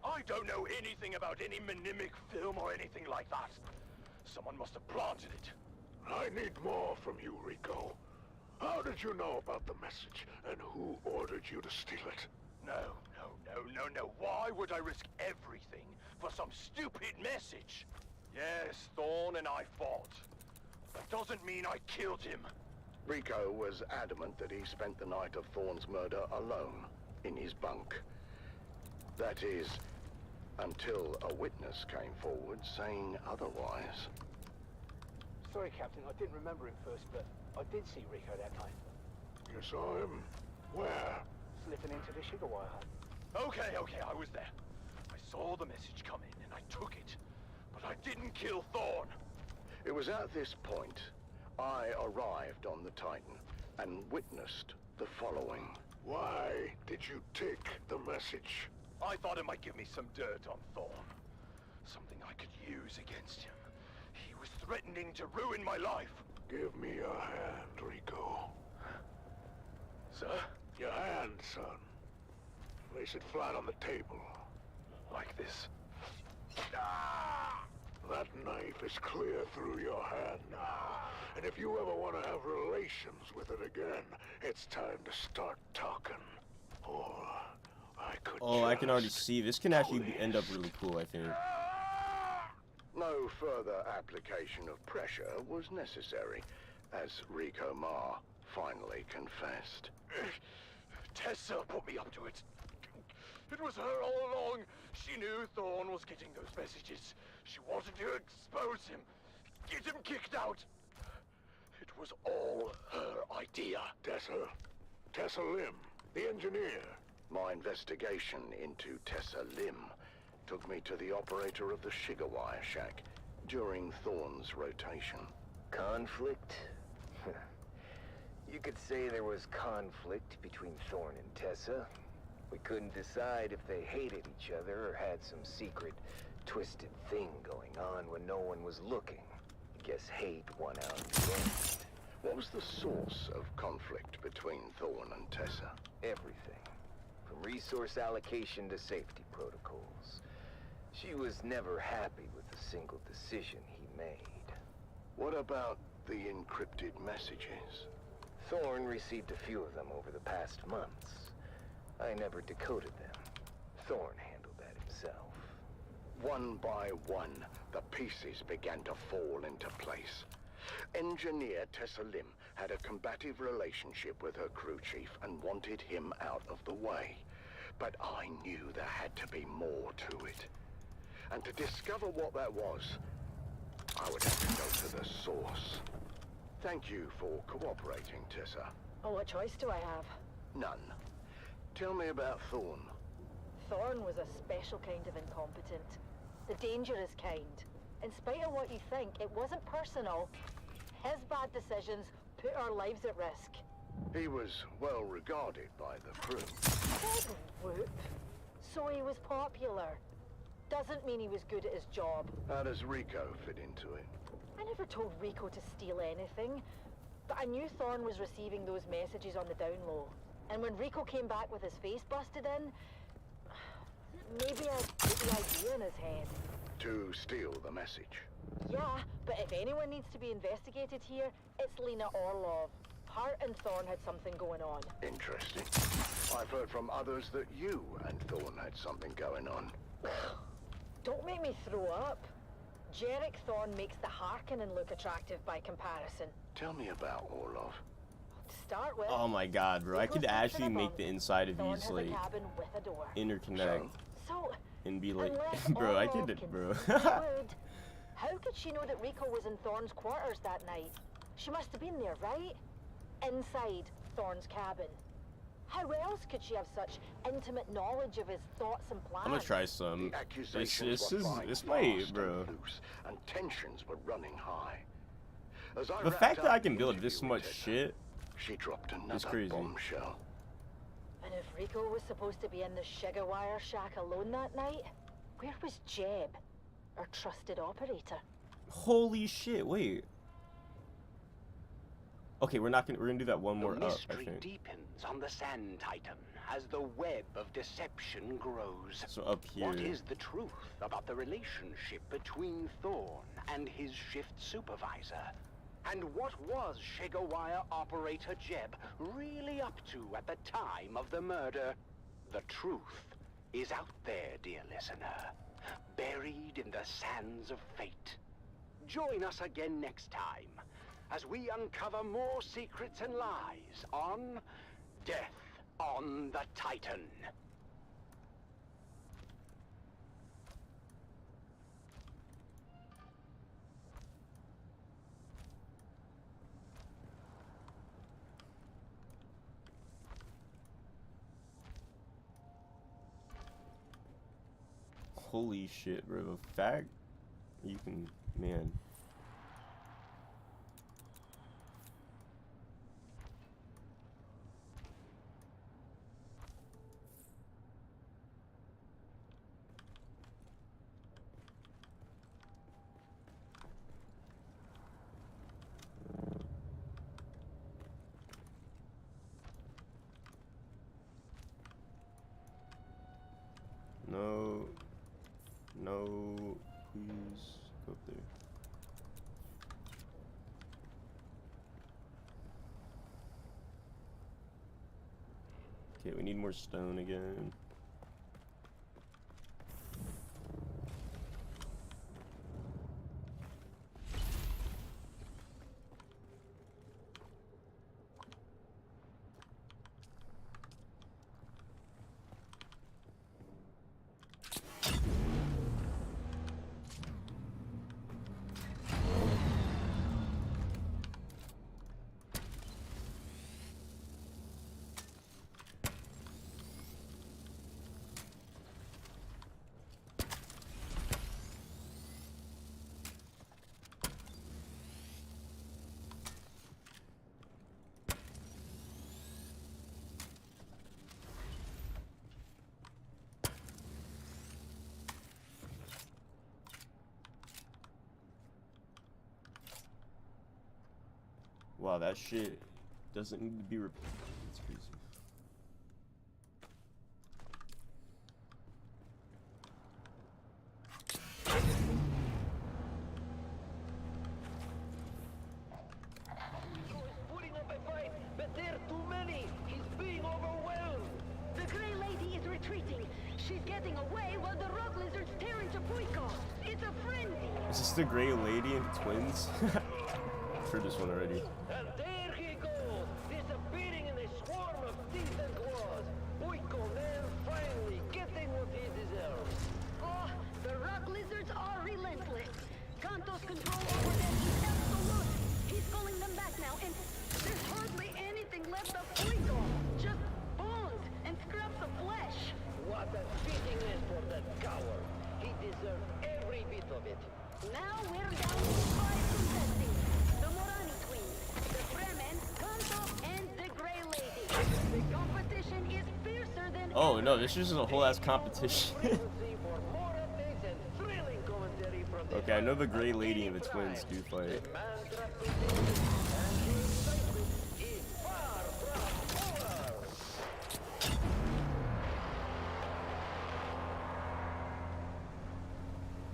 I don't know anything about any Mimic film or anything like that. Someone must have planted it. I need more from you, Rico. How did you know about the message, and who ordered you to steal it? No. Why would I risk everything for some stupid message? Yes, Thorne and I fought. That doesn't mean I killed him. Rico was adamant that he spent the night of Thorne's murder alone, in his bunk. That is, until a witness came forward saying otherwise. Sorry, Captain, I didn't remember him first, but I did see Rico that night. You saw him? Where? Slipping into the sugar wire hut. Okay, I was there. I saw the message come in and I took it. But But I didn't kill Thorn. It was at this point I arrived on the Titan and witnessed the following. Why did you take the message? I thought it might give me some dirt on Thorn. Something I could use against him. He was threatening to ruin my life. Give me your hand, Rico. Sir? Your hand, son. Place it flat on the table. Like this. Ah! That knife is clear through your hand now. And if you ever want to have relations with it again, it's time to start talking. Or I could I can already see. This can actually end up really cool, I think. No further application of pressure was necessary, as Rico Ma finally confessed. Tessa put me up to it. It was her all along. She knew Thorn was getting those messages. She wanted to expose him, get him kicked out. It was all her idea. Tessa Lim, the engineer. My investigation into Tessa Lim took me to the operator of the Shigawire Shack during Thorn's rotation. Conflict? You could say there was conflict between Thorn and Tessa. We couldn't decide if they hated each other or had some secret, twisted thing going on when no one was looking. Guess hate won out in the end. What was the source of conflict between Thorn and Tessa? Everything. From resource allocation to safety protocols. She was never happy with a single decision he made. What about the encrypted messages? Thorn received a few of them over the past months. I never decoded them. Thorn handled that himself. One by one, the pieces began to fall into place. Engineer Tessa Lim had a combative relationship with her crew chief and wanted him out of the way. But I knew there had to be more to it. And to discover what that was, I would have to go to the source. Thank you for cooperating, Tessa. Oh, what choice do I have? None. Tell me about Thorn. Thorn was a special kind of incompetent. The dangerous kind. In spite of what you think, it wasn't personal. His bad decisions put our lives at risk. He was well regarded by the crew. Big whoop. So he was popular. Doesn't mean he was good at his job. How does Rico fit into it? I never told Rico to steal anything. But I knew Thorn was receiving those messages on the down low. And when Rico came back with his face busted in, maybe I put the idea in his head. To steal the message. Yeah, but if anyone needs to be investigated here, it's Lena Orlov. Hart and Thorn had something going on. Interesting. I've heard from others that you and Thorn had something going on. Don't make me throw up. Jarek Thorn makes the Harkonnen look attractive by comparison. Tell me about Orlov. To start with, Oh my god, bro. I could actually make the inside of Thorn these, has a like, cabin with a door. interconnect. So, And be like, unless bro, I Orlov did it, can bro. see wood, how could she know that Rico was in Thorn's quarters that night? She must have been there, right? Inside Thorn's cabin. How else could she have such intimate knowledge of his thoughts and plans? I'm gonna try some. The accusations This might, bro. and loose, and tensions were running high. As I The wrapped fact that up I can the build interview this with much Tessa, shit she dropped is another crazy. bombshell. And if Rico was supposed to be in the Shigawire shack alone that night, where was Jeb, our trusted operator? Holy shit! Wait. Okay, we're gonna do that one more The up. I mystery think. deepens on the Sand Titan as the web of deception grows. So up here. What is the truth about the relationship between Thorn and his shift supervisor? And what was Shigawire operator Jeb really up to at the time of the murder? The truth is out there, dear listener, buried in the sands of fate. Join us again next time as we uncover more secrets and lies on Death on the Titan. Holy shit, bro. The fact You can, man. No, no, please go up there. Okay, we need more stone again. Wow, that shit doesn't need to be repeated. That's crazy. Putting up a fight, but there are too many. He's being overwhelmed. The Grey Lady is retreating. She's getting away while the rock lizards tear into Puico. It's a frenzy. Is this the Grey Lady and the twins? I've heard this one already. And there he goes, disappearing in a swarm of teeth and claws. Puico man finally getting what he deserves. Oh, the rock lizards are relentless. Kanto's control over them is absolute. He's calling them back now, and there's hardly anything left of Puico. Just bones and scraps of flesh. What a fitting end for that coward. He deserved every bit of it. Now we're down to 5 contestants. The Morani twins, the Fremen, Kanto, and the Grey Lady. The competition is fiercer than Oh no, this is just a whole ass competition. Okay, I know the Grey Lady and the twins do fight.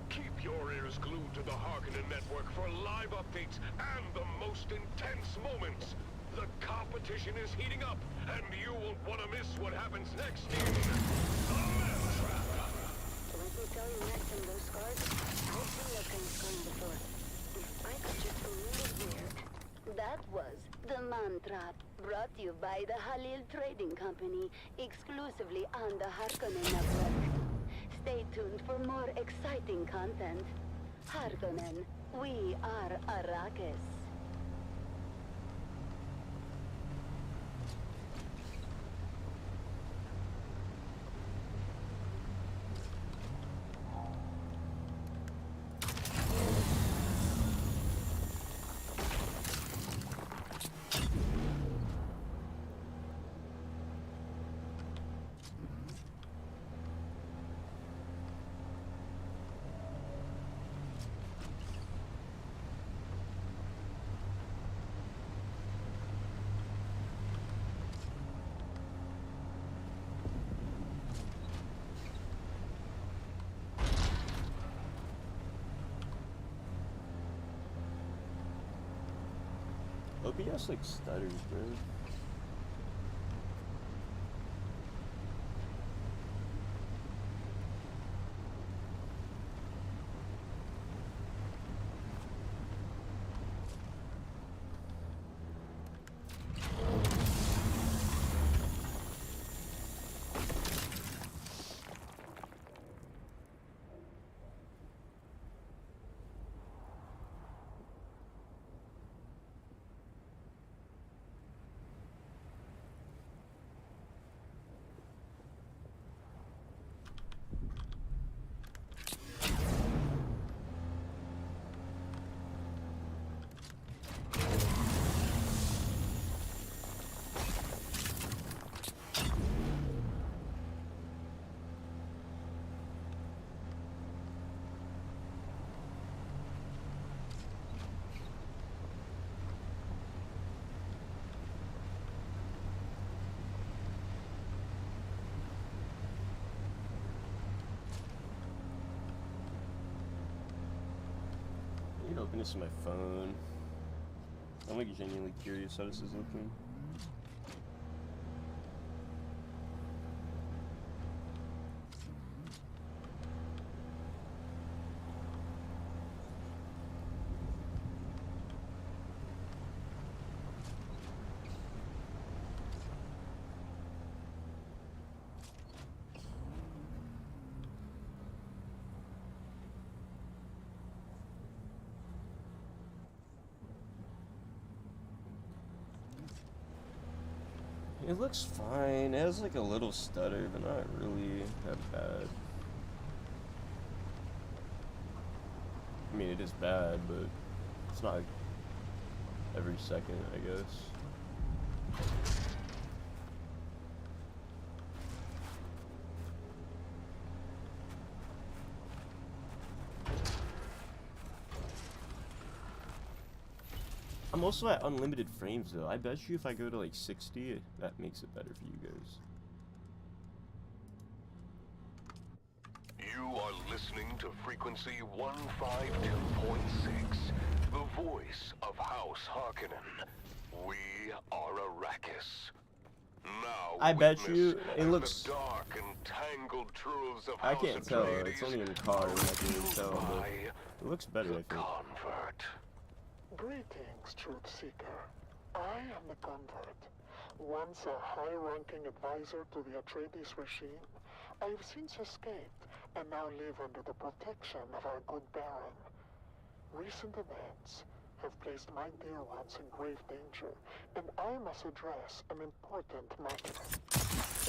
Keep your ears glued to the Harkonnen network for live updates and the most intense moments. The competition is heating up, and you won't want to miss what happens next in The Mantrap. Let me tell you next in those scars, I've seen that kind of scarring before. If I could just remember where. That was the Mantrap, brought to you by the Halil Trading Company, exclusively on the Harkonnen network. Stay tuned for more exciting content. Harkonnen, we are Arrakis. OBS like stutters, bro. Open this on my phone. I'm like genuinely curious how this is looking. It looks fine. It has like a little stutter, but not really that bad. I mean, it is bad, but it's not every second, I guess. I'm also at unlimited frames though. I bet you if I go to like 60, that makes it better for you guys. You are listening to frequency 152.6, the voice of House Harkonnen. We are Arrakis. Now I bet you it looks. the dark and tangled truths of I House can't tell. Atreides It's only in car. I can't even tell. But it looks better, I think. convert. Greetings, Truth Seeker. I am the Convert. Once a high-ranking advisor to the Atreides regime, I have since escaped and now live under the protection of our good Baron. Recent events have placed my dear ones in grave danger, and I must address an important matter.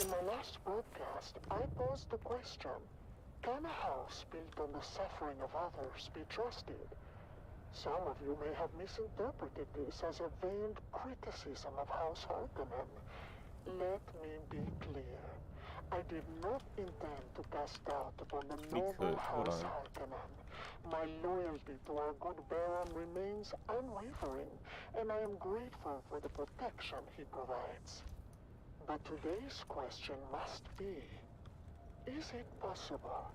In my last broadcast, I posed the question, can a house built on the suffering of others be trusted? Some of you may have misinterpreted this as a veiled criticism of House Harkonnen. Let me be clear. I did not intend to cast doubt upon the noble House Harkonnen. My loyalty to our good Baron remains unwavering, and I am grateful for the protection he provides. But today's question must be, is it possible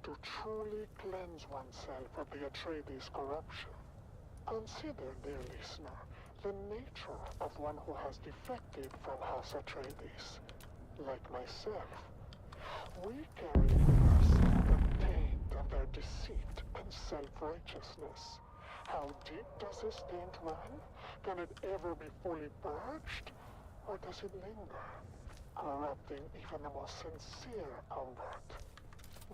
to truly cleanse oneself of the Atreides corruption? Consider, dear listener, the nature of one who has defected from House Atreides. Like myself, we carry with us the taint of their deceit and self-righteousness. How deep does this taint run? Can it ever be fully purged? Or does it linger, corrupting even the most sincere convert?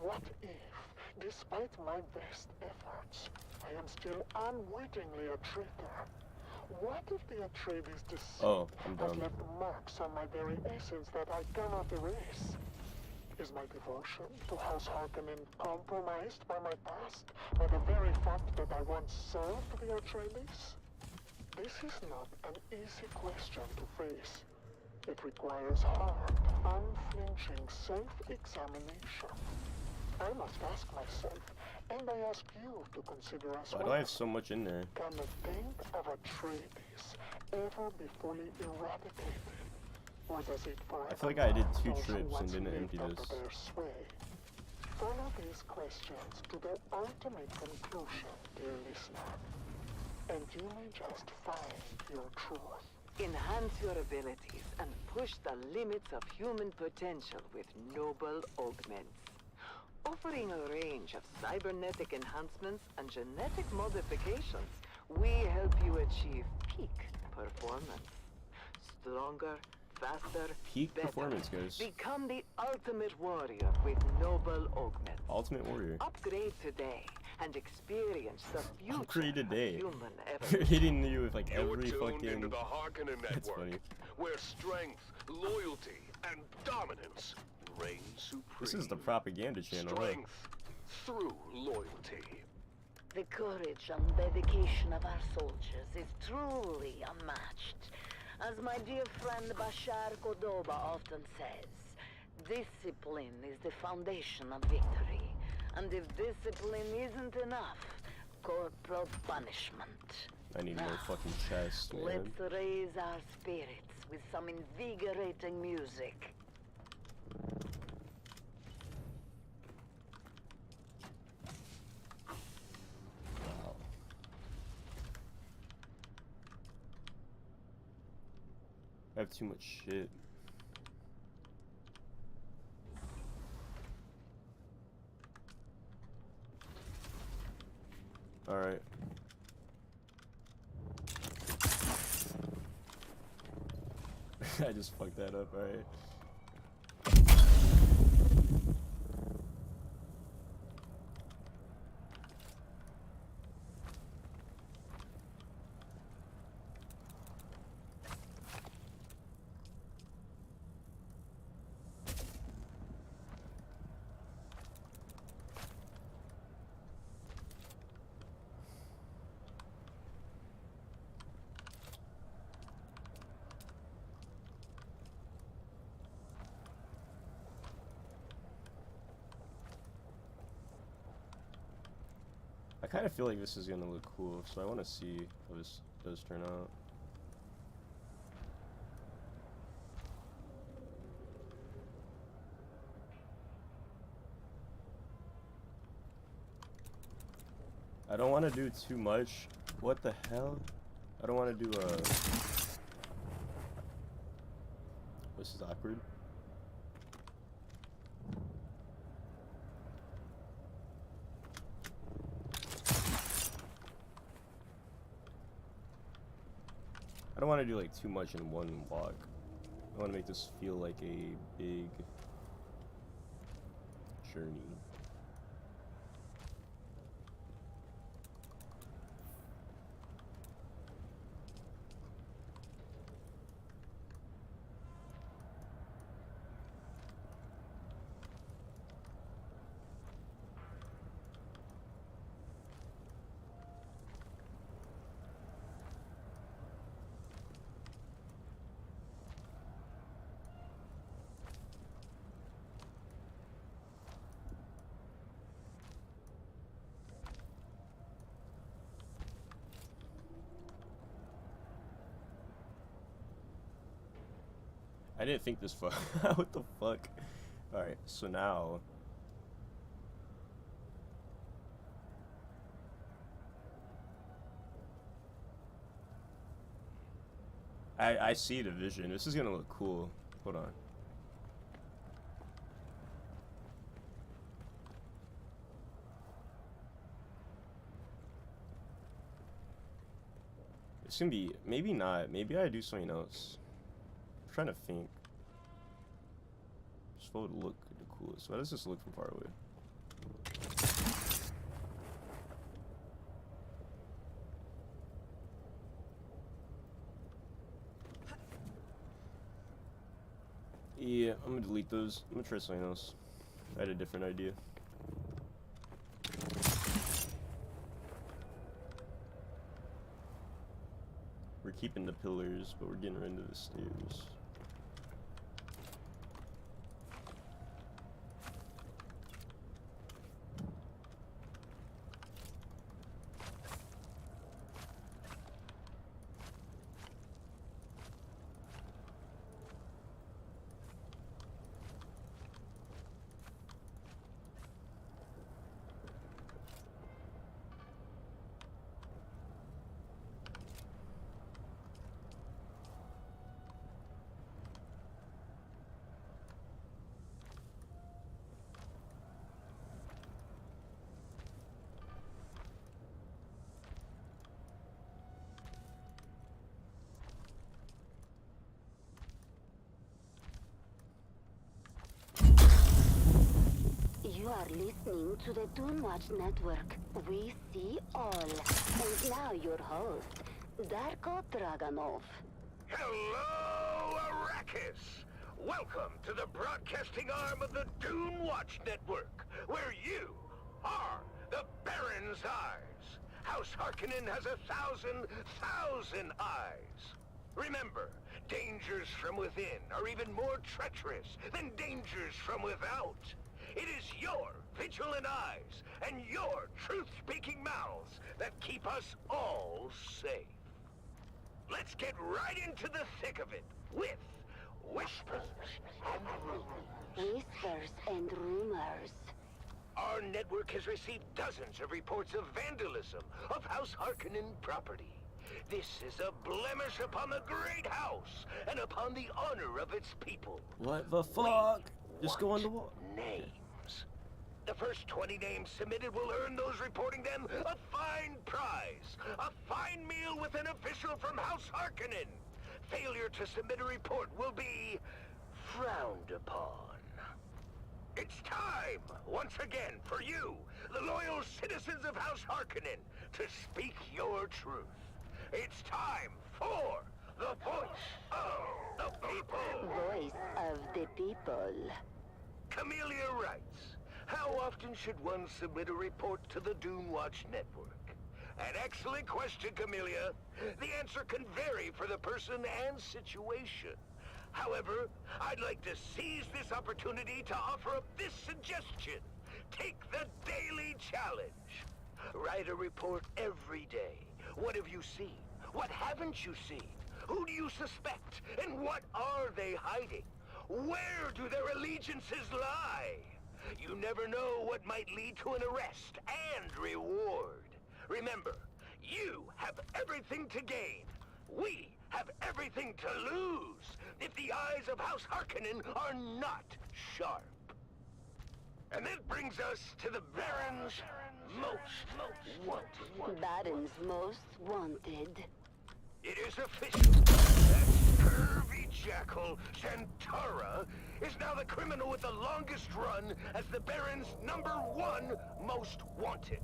What if, despite my best efforts, I am still unwittingly a traitor? What if the Atreides deceit has left marks on my very essence that I cannot erase? Is my devotion to House Harkonnen compromised by my past, by the very fact that I once served the Atreides? This is not an easy question to face. It requires hard, unflinching self-examination. I must ask myself, and I ask you to consider as well. Why do I have so much in there? Can the taint of Atreides ever be fully eradicated? Or does it forever I feel like I did 2 trips and didn't empty this. Follow these questions to their ultimate conclusion, dear listener, and you may just find your truth. Enhance your abilities and push the limits of human potential with noble augments. Offering a range of cybernetic enhancements and genetic modifications, we help you achieve peak performance. Stronger, faster, Peak better. performance, guys. Become the ultimate warrior with noble augments. Ultimate warrior. Upgrade today and experience the future Upgrade today. of human evolution. Hitting you with like every You're tuned fucking. into the Harkonnen That's network, funny. where strength, loyalty, and dominance reign supreme. This is the propaganda channel. Strength through loyalty. The courage and dedication of our soldiers is truly unmatched. As my dear friend Bashar Cordoba often says, discipline is the foundation of victory. And if discipline isn't enough, corporal punishment. I need more fucking chest, man. Let's raise our spirits with some invigorating music. Wow. 1 I have too much shit. Alright. I just fucked that up, alright. I kind of feel like this is gonna look cool, so I want to see how this does turn out. I don't want to do too much. What the hell? I don't want to do This is awkward. I don't want to do like too much in one walk. I want to make this feel like a big journey. I didn't think this far. What the fuck? Alright, so now I see the vision. This is gonna look cool. Hold on. It's gonna be, maybe not. Maybe I do something else. I'm trying to think. Just what would look the coolest. Why does this look from far away? Yeah, I'm gonna delete those. I'm gonna try something else. I had a different idea. We're keeping the pillars, but we're getting rid of the stairs. You are listening to the Dune Watch Network. We see all. And now your host, Darko Draganov. Hello, Arrakis! Welcome to the broadcasting arm of the Dune Watch Network, where you are the Baron's eyes. House Harkonnen has 1,000,000 eyes. Remember, dangers from within are even more treacherous than dangers from without. It is your vigilant eyes and your truth-speaking mouths that keep us all safe. Let's get right into the thick of it with Whispers and Rumors. Whispers and Rumors. Our network has received dozens of reports of vandalism of House Harkonnen property. This is a blemish upon the great house and upon the honor of its people. What the fuck? Just go on the wall. Names. The first 20 names submitted will earn those reporting them a fine prize. A fine meal with an official from House Harkonnen. Failure to submit a report will be frowned upon. It's time, once again, for you, the loyal citizens of House Harkonnen, to speak your truth. It's time for the voice of the people. Voice of the people. Camellia writes, how often should one submit a report to the Dune Watch Network? An excellent question, Camellia. The answer can vary for the person and situation. However, I'd like to seize this opportunity to offer up this suggestion. Take the daily challenge. Write a report every day. What have you seen? What haven't you seen? Who do you suspect? And what are they hiding? Where do their allegiances lie? You never know what might lead to an arrest and reward. Remember, you have everything to gain. We have everything to lose if the eyes of House Harkonnen are not sharp. And that brings us to the Baron's most wanted. Baron's most wanted. It is official. That curvy jackal, Zantara, is now the criminal with the longest run as the Baron's #1 most wanted.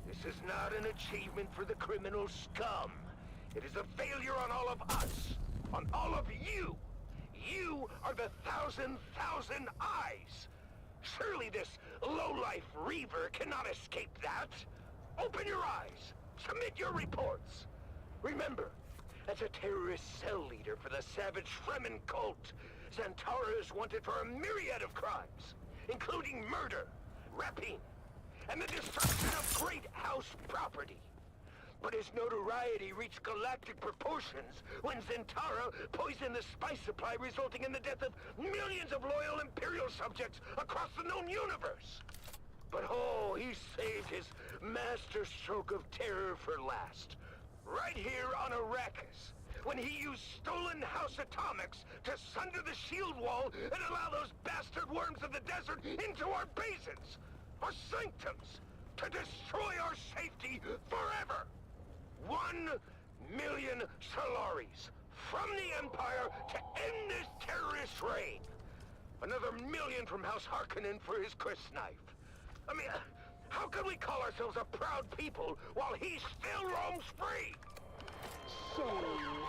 This is not an achievement for the criminal scum. It is a failure on all of us, on all of you. You are the thousand eyes. Surely this lowlife Reaver cannot escape that. Open your eyes. Submit your reports. Remember, as a terrorist cell leader for the savage Fremen cult, Zantara is wanted for a myriad of crimes, including murder, rapine, and the destruction of great house property. But his notoriety reached galactic proportions when Zantara poisoned the spice supply, resulting in the death of millions of loyal Imperial subjects across the known universe. But oh, he saved his master stroke of terror for last. Right here on Arrakis, when he used stolen house atomics to sunder the shield wall and allow those bastard worms of the desert into our basins, our sanctums, to destroy our safety forever. 1 million Solaris from the Empire to end this terrorist reign. Another million from House Harkonnen for his crysknife. I mean, how can we call ourselves a proud people while he still roams free? Shame.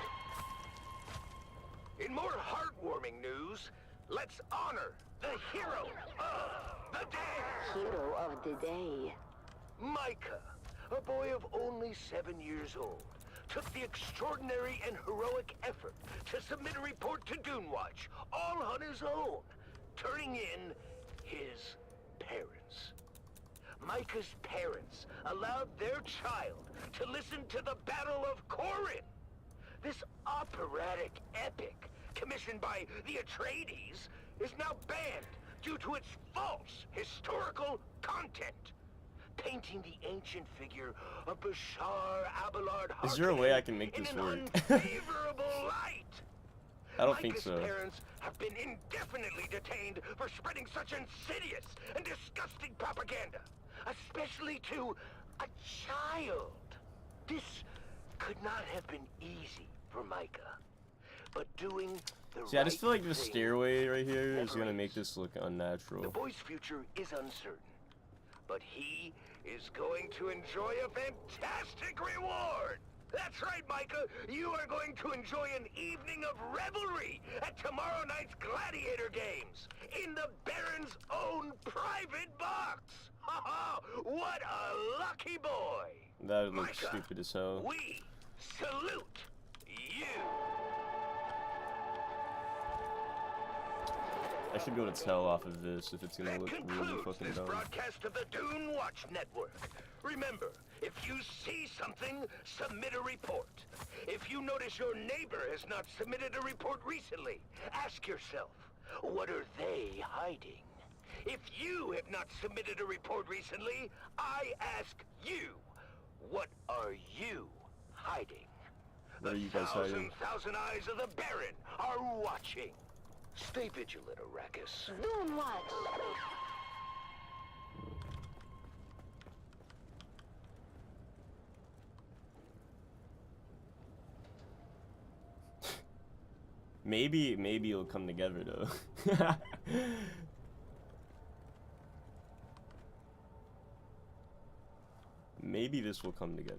In more heartwarming news, let's honor the hero of the day. Hero of the day. Micah, a boy of only 7 years old, took the extraordinary and heroic effort to submit a report to Dune Watch, all on his own, turning in his parents. Micah's parents allowed their child to listen to the Battle of Corin. This operatic epic, commissioned by the Atreides, is now banned due to its false historical content, painting the ancient figure of Bashar Abelard Harkonnen. Is there a way I can make this work? Unfavorable light. I don't think so. Micah's parents have been indefinitely detained for spreading such insidious and disgusting propaganda, especially to a child. This could not have been easy for Micah, but doing the See, I just feel like this thing stairway right here is never gonna is. make this look The unnatural. boy's future is uncertain, but he is going to enjoy a fantastic reward. That's right, Micah. You are going to enjoy an evening of revelry at tomorrow night's Gladiator Games in the Baron's own private box. Ha ha! What a lucky boy! That would look Micah, stupid as hell. we salute you. I should be able to tell off of this if it's gonna look really Concludes fucking this dumb. broadcast of the Dune Watch Network. Remember, if you see something, submit a report. If you notice your neighbor has not submitted a report recently, ask yourself, what are they hiding? If you have not submitted a report recently, I ask you, what are you hiding? What are you guys hiding? Thousand eyes of the Baron are watching. Stay vigilant, Arrakis. Dune watch. Maybe it'll come together though. Maybe this will come together.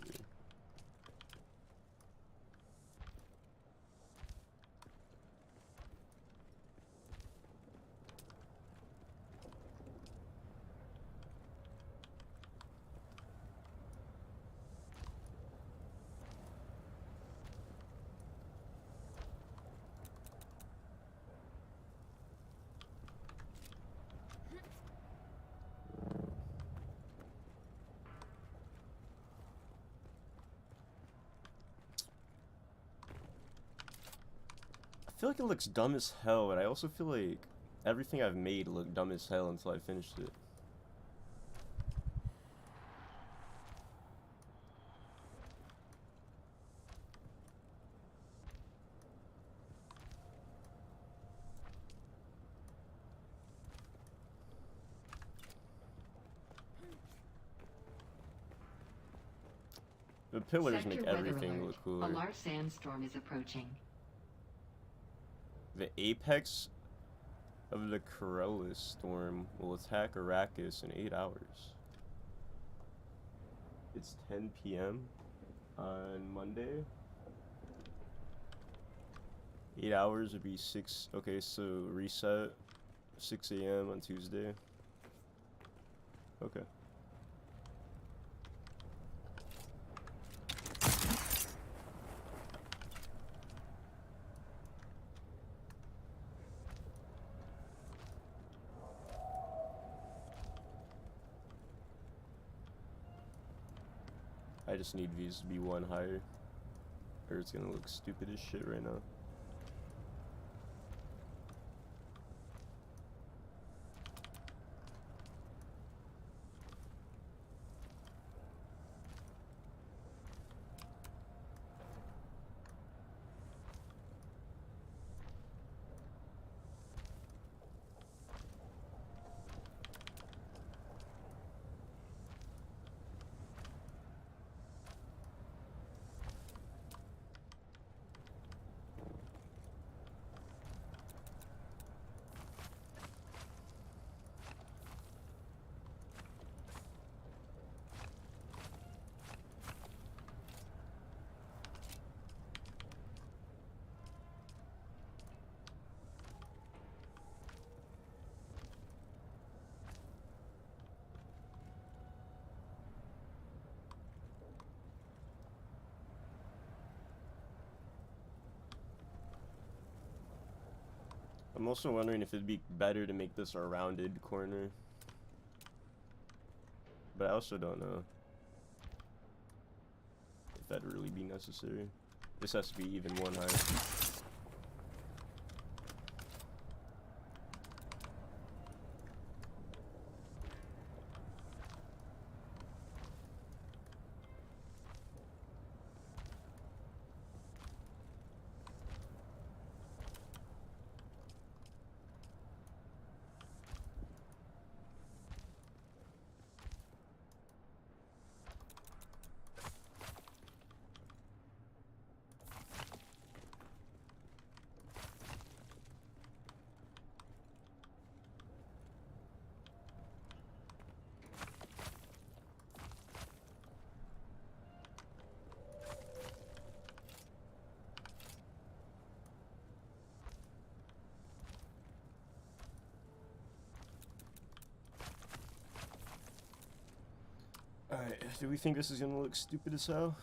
I feel like it looks dumb as hell, and I also feel like everything I've made looked dumb as hell until I finished it. The pillars make everything look cooler. A large sandstorm is approaching. The apex of the Corellis storm will attack Arrakis in 8 hours. It's 10 p.m. on Monday. 8 hours would be 6. Okay, so reset 6 a.m. on Tuesday. Okay. I just need these to be one higher, or it's gonna look stupid as shit right now. I'm also wondering if it'd be better to make this a rounded corner. But I also don't know if that'd really be necessary. This has to be even one higher. Alright, do we think this is gonna look stupid as hell?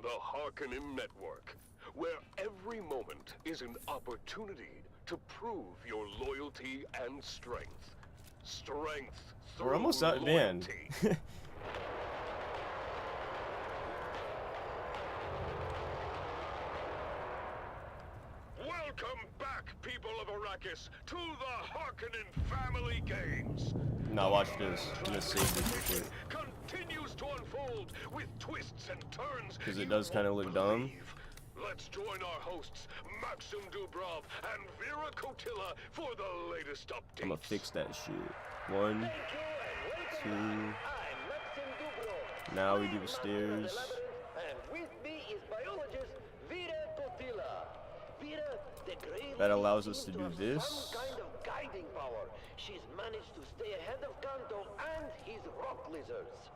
The Harkonnen Network, where every moment is an opportunity to prove your loyalty and strength. Strength through We're almost out, man. Welcome back, people of Arrakis, to the Harkonnen Family Games. Now watch this. I'm gonna save this real quick. Continues to unfold with twists and turns. Because it does kind of look dumb. Let's join our hosts, Maxim Dubrov and Vera Kotila, for the latest updates. I'm gonna fix that shit. 1, 2. Now we do the stairs. And with me is biologist Vera Kotila. Vera, the Grey That Lady allows us to seems do have this. some kind of guiding power. She's managed to stay ahead of Kanto and his rock lizards.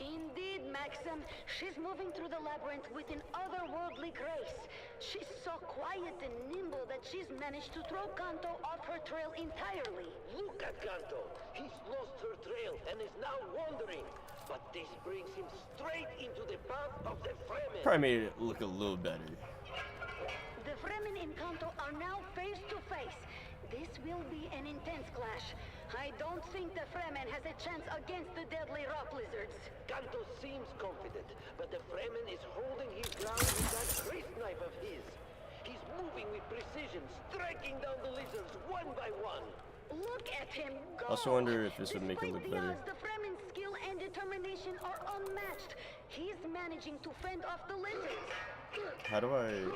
Indeed, Maxim. She's moving through the labyrinth with an otherworldly grace. She's so quiet and nimble that she's managed to throw Kanto off her trail entirely. Look at Kanto. He's lost her trail and is now wandering. But this brings him straight into the path of the Fremen. Probably made it look a little better. The Fremen and Kanto are now face to face. This will be an intense clash. I don't think the Fremen has a chance against the deadly rock lizards. Kanto seems confident, but the Fremen is holding his ground with that wrist knife of his. He's moving with precision, striking down the lizards one by one. Look at him go! Also wonder if this would make it look Despite better. the odds, the Fremen's skill and determination are unmatched. He's managing to fend off the lizards. How do I...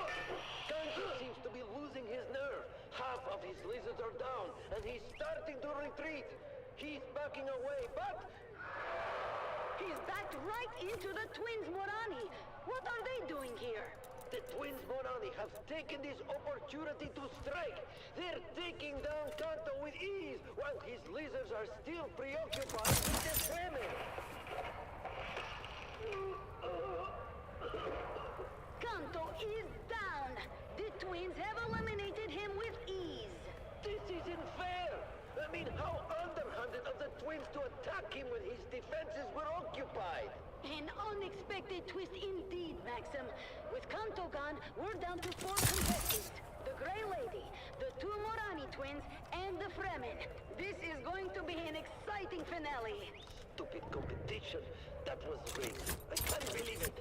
Kanto seems to be losing his nerve. Half of his lizards are down, and he's starting to retreat. He's backing away, but... He's backed right into the twins Morani. What are they doing here? The twins Morani have taken this opportunity to strike. They're taking down Kanto with ease, while his lizards are still preoccupied with the Fremen. Kanto is down. The twins have eliminated him with ease. This isn't fair. I mean, how underhanded of the twins to attack him when his defenses were occupied. An unexpected twist indeed, Maxim. With Kanto gone, we're down to 4 contestants. The Grey Lady, the 2 Morani twins, and the Fremen. This is going to be an exciting finale. Stupid competition. That was rigged. I can't believe it.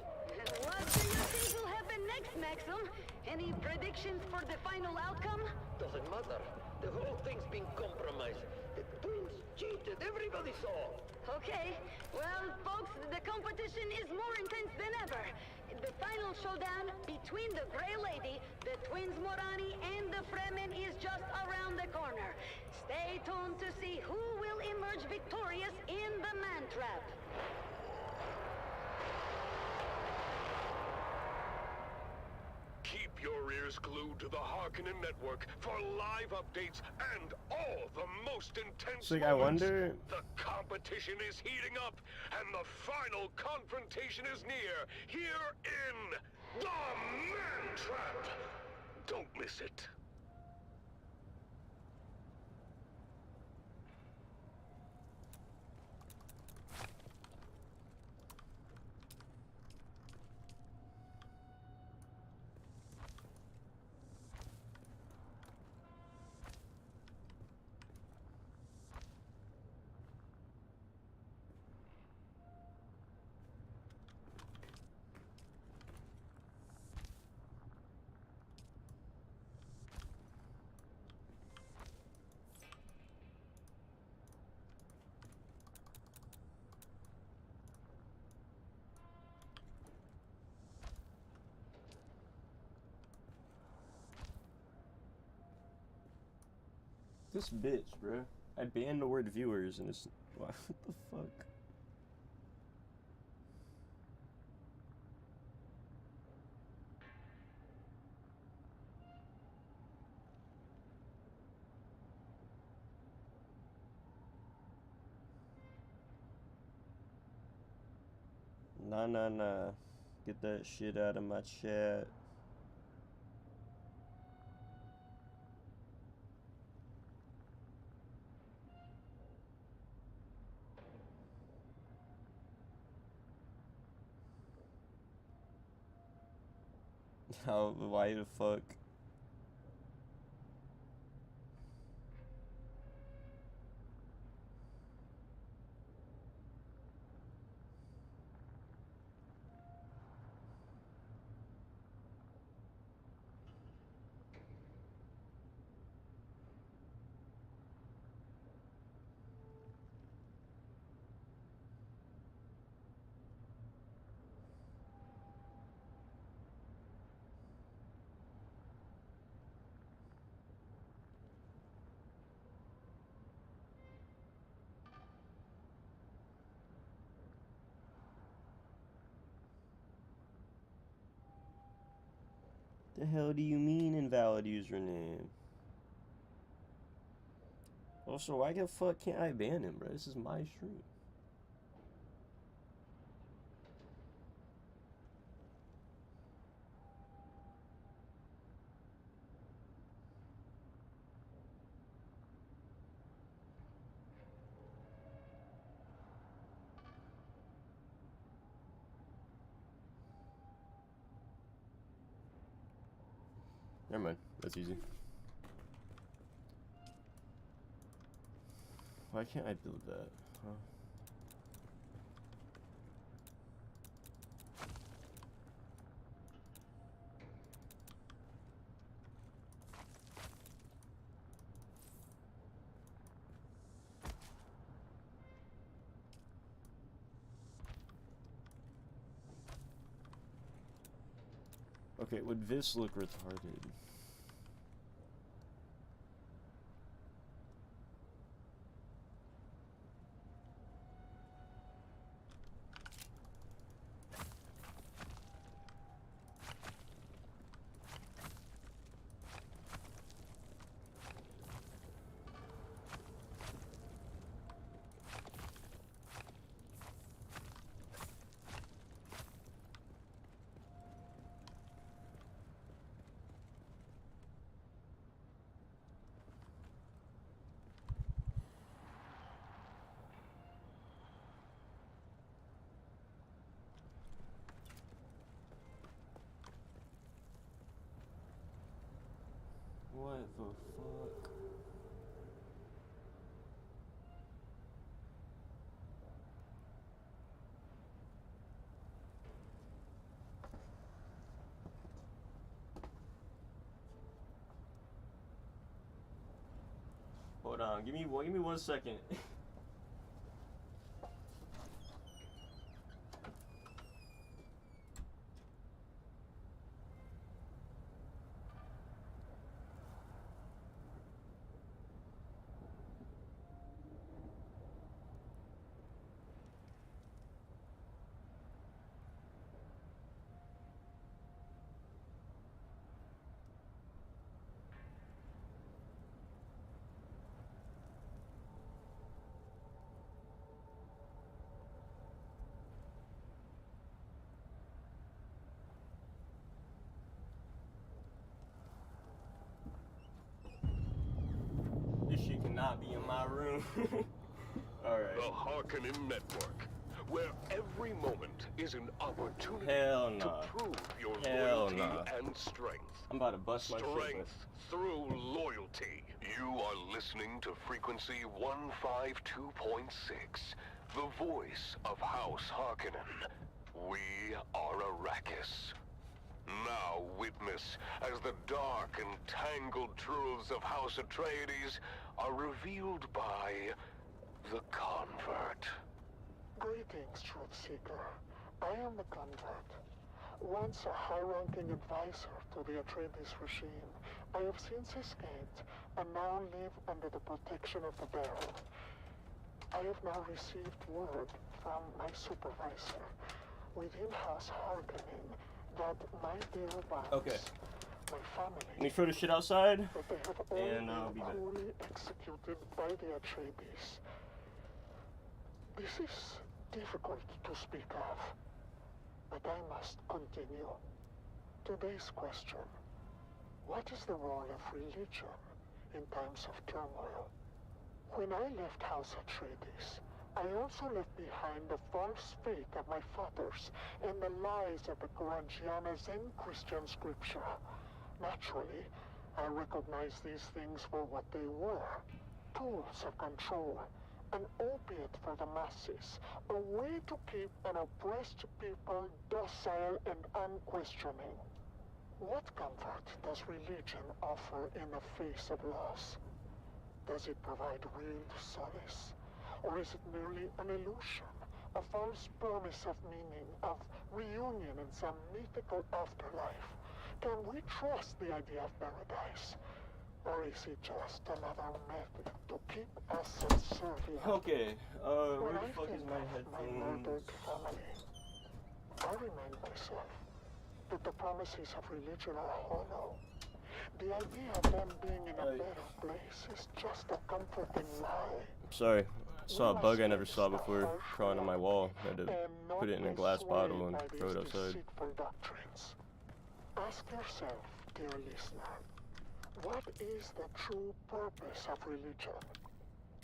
What do you think will happen next, Maxim? Any predictions for the final outcome? Doesn't matter. The whole thing's been compromised. The twins cheated. Everybody saw. Okay. Well, folks, the competition is more intense than ever. The final showdown between the Grey Lady, the twins Morani, and the Fremen is just around the corner. Stay tuned to see who will emerge victorious in the man trap. Keep your ears glued to the Harkonnen network for live updates and all the most intense So, like, I moments. wonder... The competition is heating up, and the final confrontation is near, here in the Man Trap. Don't miss it. This bitch, bro. I banned the word viewers and it's... What the fuck? Nah. Get that shit out of my chat. How, why the fuck? The hell do you mean invalid username? Also, why the fuck can't I ban him, bro? This is my stream. Never mind. That's easy. Why can't I build that? Huh? Okay, would this look retarded? What the fuck? Hold on, give me 1 second. This shit cannot be in my room. Alright. The Harkonnen Network, where every moment is an opportunity to prove your loyalty and strength. I'm about to bust my shit. Strength through loyalty. You are listening to frequency 152.6, the voice of House Harkonnen. We are Arrakis. Now witness as the dark and tangled truths of House Atreides are revealed by the Convert. Greetings, Truthseeker. I am the Convert. Once a high-ranking advisor to the Atreides regime, I have since escaped and now live under the protection of the Baron. I have now received word from my supervisor within House Harkonnen that my dear ones, my family, let me throw this shit outside, and I'll be back. cruelly executed by the Atreides. This is difficult to speak of, but I must continue. Today's question: what is the role of religion in times of turmoil? When I left House Atreides, I also left behind the false faith of my fathers and the lies of the Qurangiana Zen Christian scripture. Naturally, I recognized these things for what they were: tools of control, an opiate for the masses, a way to keep an oppressed people docile and unquestioning. What comfort does religion offer in the face of loss? Does it provide real solace? Or is it merely an illusion, a false promise of meaning, of reunion in some mythical afterlife? Can we trust the idea of paradise? Or is it just another method to keep us subservient? Okay, where When the fuck is my my headphones? murdered family, I remind myself that the promises of religion are hollow. The idea of them being in a better place is just a comforting lie. Sorry, I saw a bug I never saw before crawling on my wall. I had to put it in a glass bottle and throw it outside. Doctrines. Ask yourself, dear listener, what is the true purpose of religion?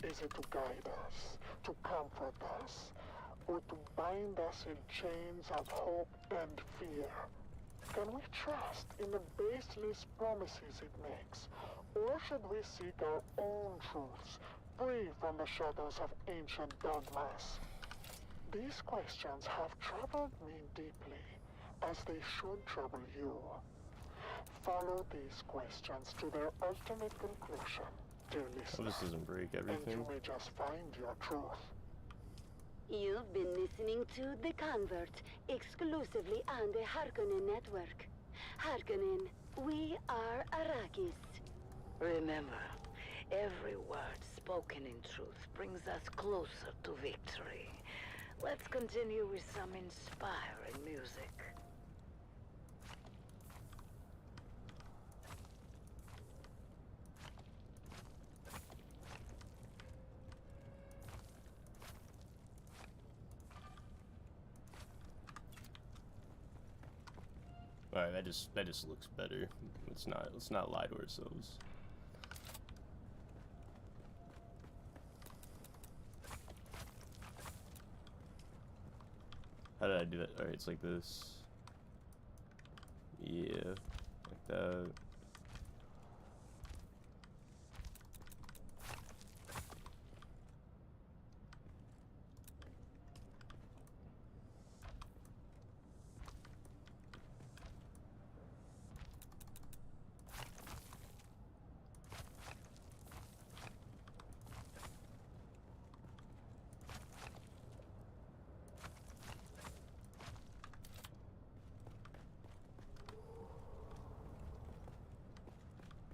Is it to guide us, to comfort us, or to bind us in chains of hope and fear? Can we trust in the baseless promises it makes, or should we seek our own truths, free from the shadows of ancient dogmas? These questions have troubled me deeply, as they should trouble you. Follow these questions to their ultimate conclusion, dear listener. Oh, this doesn't break everything. And you may just find your truth. You've been listening to The Convert, exclusively on the Harkonnen network. Harkonnen, we are Arrakis. Remember, every word spoken in truth brings us closer to victory. Let's continue with some inspiring music. Alright, that just looks better. Let's not lie to ourselves. How did I do that? Alright, it's like this. Yeah, like that.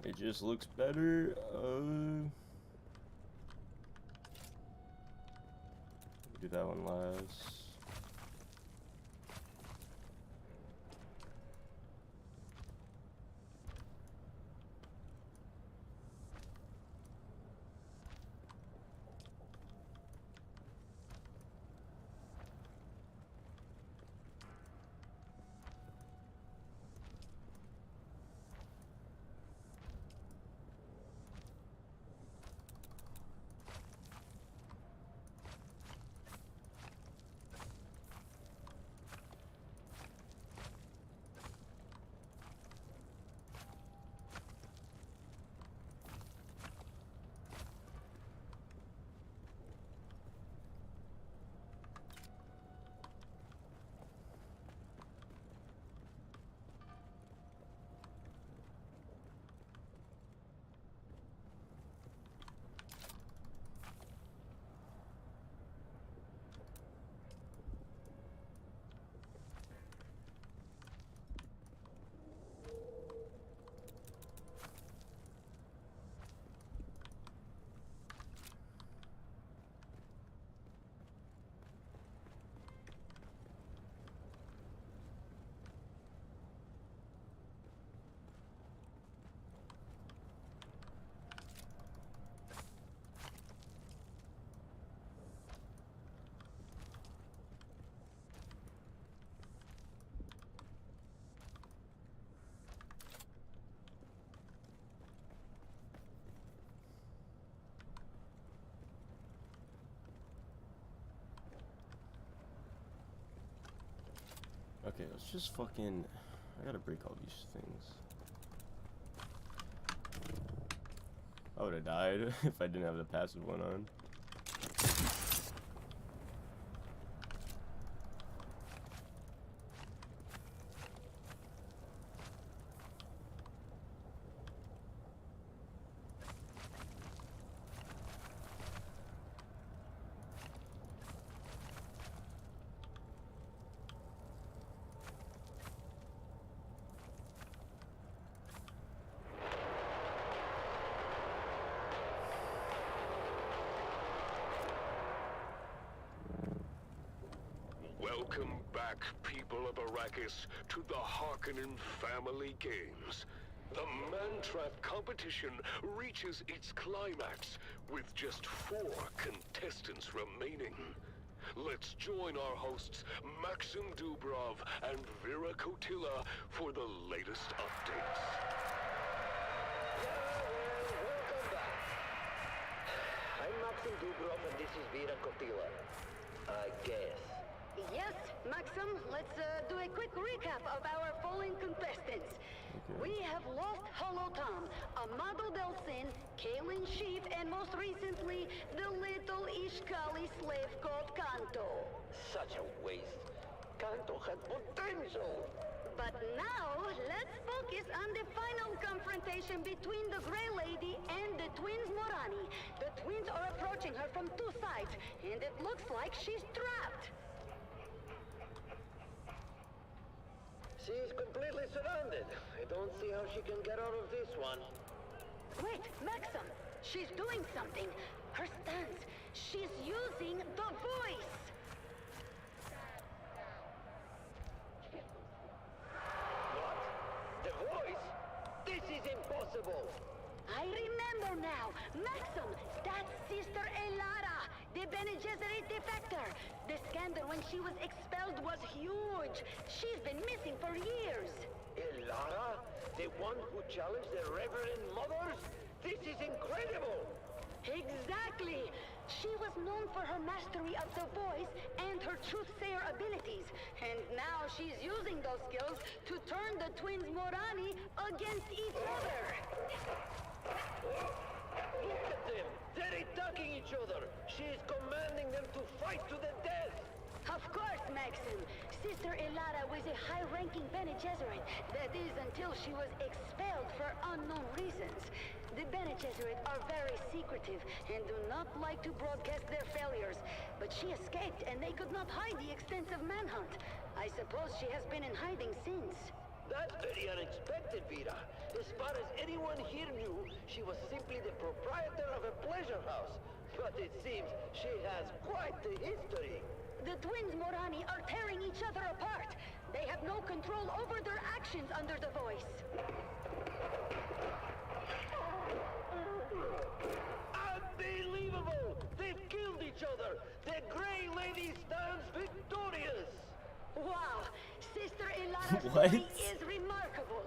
It just looks better. Do that one last. Okay, let's just fucking... I gotta break all these things. I would've died if I didn't have the passive one on. Welcome back, people of Arrakis, to the Harkonnen Family Games. The Mantrap competition reaches its climax with just 4 contestants remaining. Let's join our hosts, Maxim Dubrov and Vera Kotila, for the latest updates. Welcome back. I'm Maxim Dubrov and this is Vera Kotila. I guess. Yes, Maxim, let's do a quick recap of our fallen contestants. We have lost Hollow Tom, Amado Delsin, Kalen Sheep, and most recently, the little Ishkali slave called Kanto. Such a waste. Kanto had potential. But now, let's focus on the final confrontation between the Grey Lady and the twins Morani. The twins are approaching her from 2 sides, and it looks like she's trapped. She's completely surrounded. I don't see how she can get out of this one. Wait, Maxim! She's doing something. Her stance. She's using the voice. What? The voice? This is impossible. I remember now. Maxim, that's Sister Elara, the Bene Gesserit defector. The scandal when she was expelled was huge. She's been missing for years. Elara? The one who challenged the Reverend Mothers? This is incredible! Exactly! She was known for her mastery of the voice and her truth-sayer abilities. And now she's using those skills to turn the twins Morani against each other. Look at them! They're attacking each other! She's commanding them to fight to the death! Of course, Maxim. Sister Elara was a high-ranking Bene Gesserit. That is, until she was expelled for unknown reasons. The Bene Gesserit are very secretive and do not like to broadcast their failures. But she escaped, and they could not hide the extensive manhunt. I suppose she has been in hiding since. That's very unexpected, Vera. As far as anyone here knew, she was simply the proprietor of a pleasure house. But it seems she has quite the history. The twins Morani are tearing each other apart. They have no control over their actions under the voice. Unbelievable! They've killed each other! The Grey Lady stands victorious! Wow! Sister Elara's What? story is remarkable.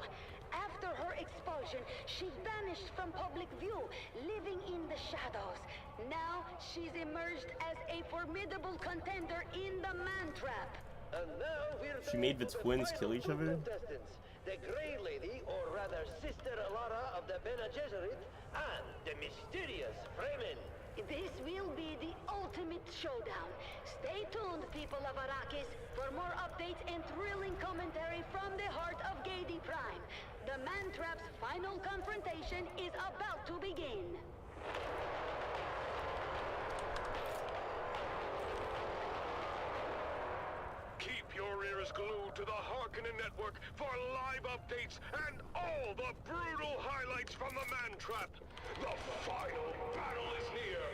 After her expulsion, she vanished from public view, living in the shadows. Now, she's emerged as a formidable contender in the Mantrap. And now we're She made the twins kill each other? contestants. The Grey Lady, or rather Sister Elara of the Bene Gesserit, and the mysterious Fremen. This will be the ultimate showdown. Stay tuned, people of Arrakis, for more updates and thrilling commentary from the heart of Gedi Prime. The Mantrap's final confrontation is about to begin. Keep your ears glued to the Harkonnen Network for live updates and all the brutal highlights from the Mantrap. The final battle is near,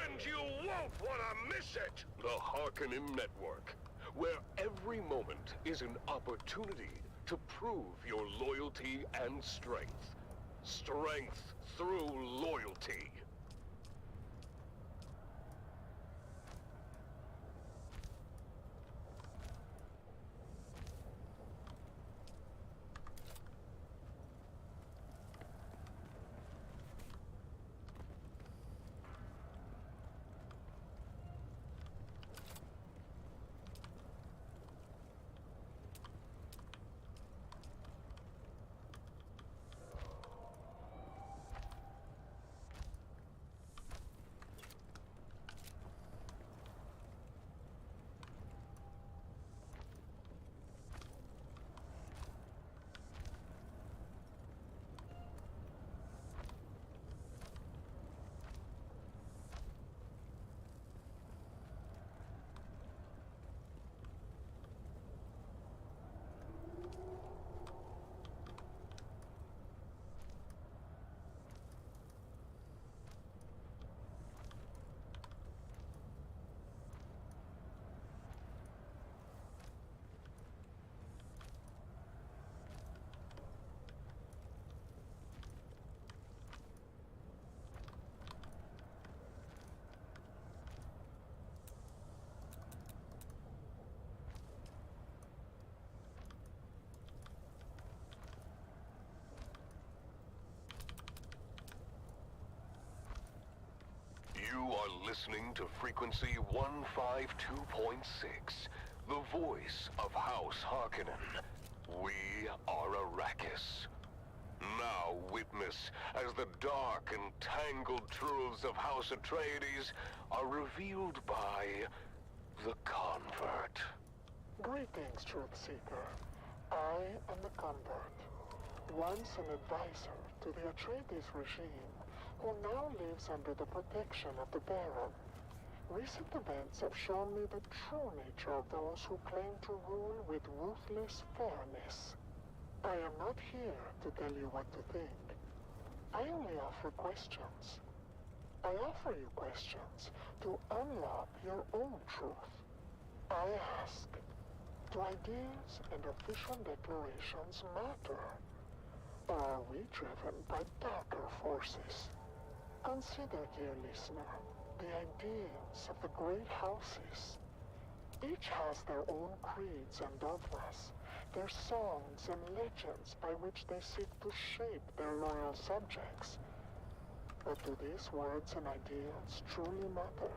and you won't want to miss it. The Harkonnen Network, where every moment is an opportunity to prove your loyalty and strength. Strength through loyalty. You are listening to frequency 152.6, the voice of House Harkonnen. We are Arrakis. Now witness as the dark and tangled truths of House Atreides are revealed by the Convert. Greetings, Truthseeker. I am the Convert, once an advisor to the Atreides regime, who now lives under the protection of the Baron. Recent events have shown me the true nature of those who claim to rule with ruthless fairness. I am not here to tell you what to think. I only offer questions. I offer you questions to unlock your own truth. I ask, do ideas and official declarations matter? Or are we driven by darker forces? Consider, dear listener, the ideals of the great houses. Each has their own creeds and dogmas, their songs and legends by which they seek to shape their loyal subjects. But do these words and ideals truly matter?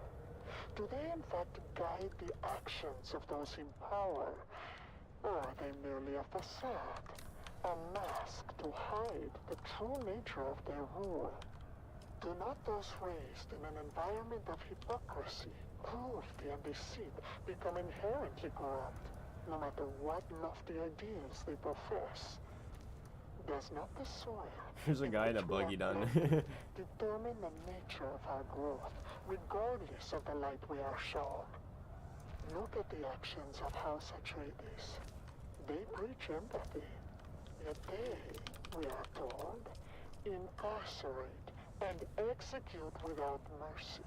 Do they in fact guide the actions of those in power? Or are they merely a facade, a mask to hide the true nature of their rule? Do not those raised in an environment of hypocrisy, cruelty, and deceit become inherently corrupt, no matter what lofty ideals they profess? Does not the soil There's a guy in a buggy down there determine the nature of our growth, regardless of the light we are shown? Look at the actions of House Atreides. They preach empathy, yet they, we are told, incarcerate and execute without mercy.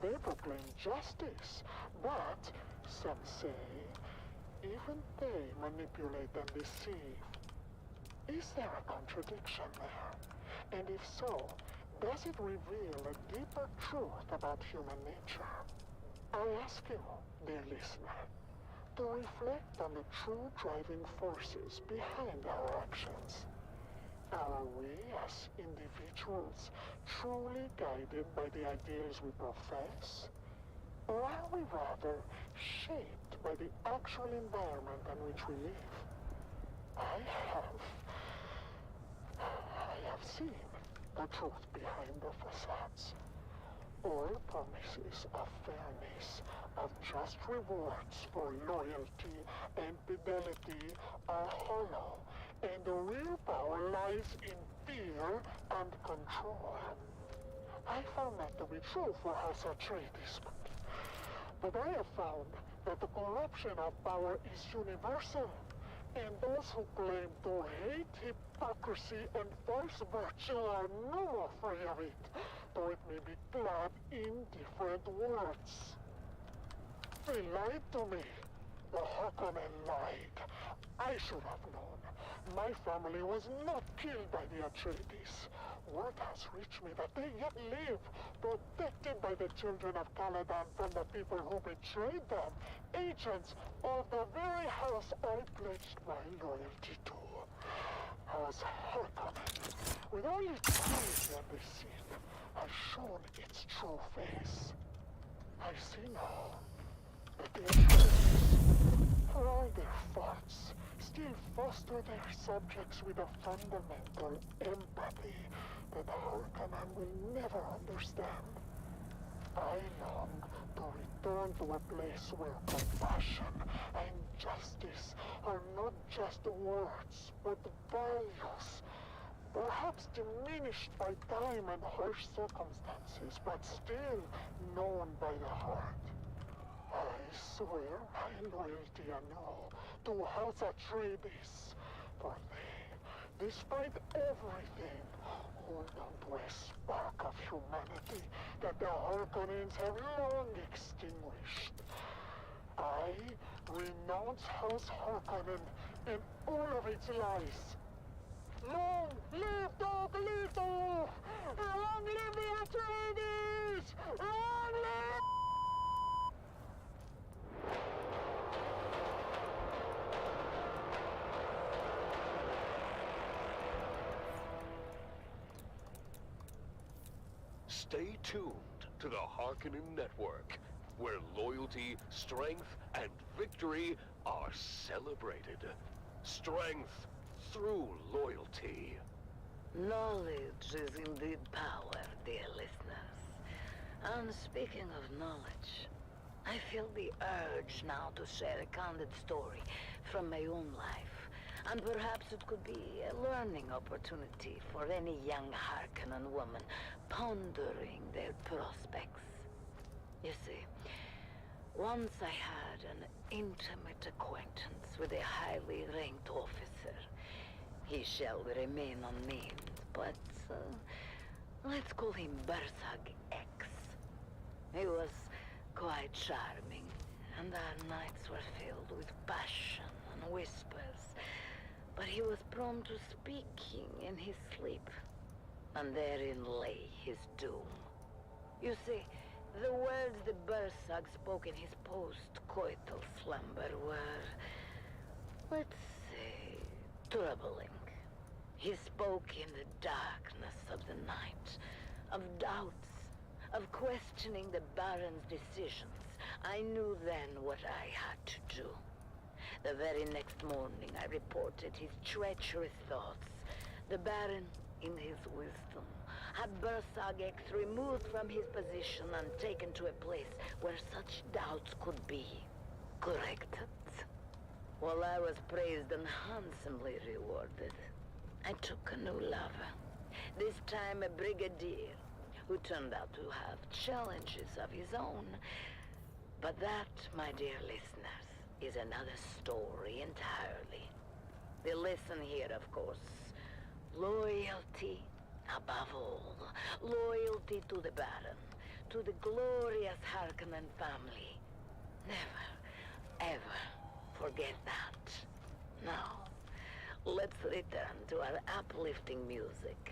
They proclaim justice, but, some say, even they manipulate and deceive. Is there a contradiction there? And if so, does it reveal a deeper truth about human nature? I ask you, dear listener, to reflect on the true driving forces behind our actions. Are we, as individuals, truly guided by the ideals we profess? Or are we rather shaped by the actual environment in which we live? I have seen the truth behind the facades. All promises of fairness, of just rewards for loyalty and fidelity are hollow, and the real power lies in fear and control. I found that to be true for House Atreides, but I have found that the corruption of power is universal, and those who claim to hate hypocrisy and false virtue are no more free of it, though it may be clad in different words. They lied to me. The Harkonnen lied. I should have known. My family was not killed by the Atreides. Word has reached me that they yet live, protected by the children of Caladan from the people who betrayed them, agents of the very house I pledged my loyalty to. House Harkonnen, with all its cruelty and deceit, has shown its true face. I see now that the Atreides, for all their faults, still foster their subjects with a fundamental empathy that Harkonnen will never understand. I long to return to a place where compassion and justice are not just words, but values. Perhaps diminished by time and harsh circumstances, but still known by the heart. I swear my loyalty anew to House Atreides, for they, despite everything, hold on to a spark of humanity that the Harkonnens have long extinguished. I renounce House Harkonnen and all of its lies. Long live Dark Leto! Long live the Atreides! Long live... Stay tuned to the Harkonnen Network, where loyalty, strength, and victory are celebrated. Strength through loyalty. Knowledge is indeed power, dear listeners. And speaking of knowledge, I feel the urge now to share a candid story from my own life. And perhaps it could be a learning opportunity for any young Harkonnen woman pondering their prospects. You see, once I had an intimate acquaintance with a highly ranked officer. He shall remain unnamed, but let's call him Bersag X. He was quite charming, and our nights were filled with passion and whispers. But he was prone to speaking in his sleep, and therein lay his doom. You see, the words that Bersag spoke in his post-coital slumber were, let's say, troubling. He spoke in the darkness of the night, of doubts, of questioning the Baron's decisions. I knew then what I had to do. The very next morning I reported his treacherous thoughts. The Baron, in his wisdom, had Bersag X removed from his position and taken to a place where such doubts could be corrected. While I was praised and handsomely rewarded, I took a new lover. This time a brigadier, who turned out to have challenges of his own. But that, my dear listeners, is another story entirely. The lesson here, of course, loyalty above all. Loyalty to the Baron, to the glorious Harkonnen family. Never, ever forget that. Now, let's return to our uplifting music.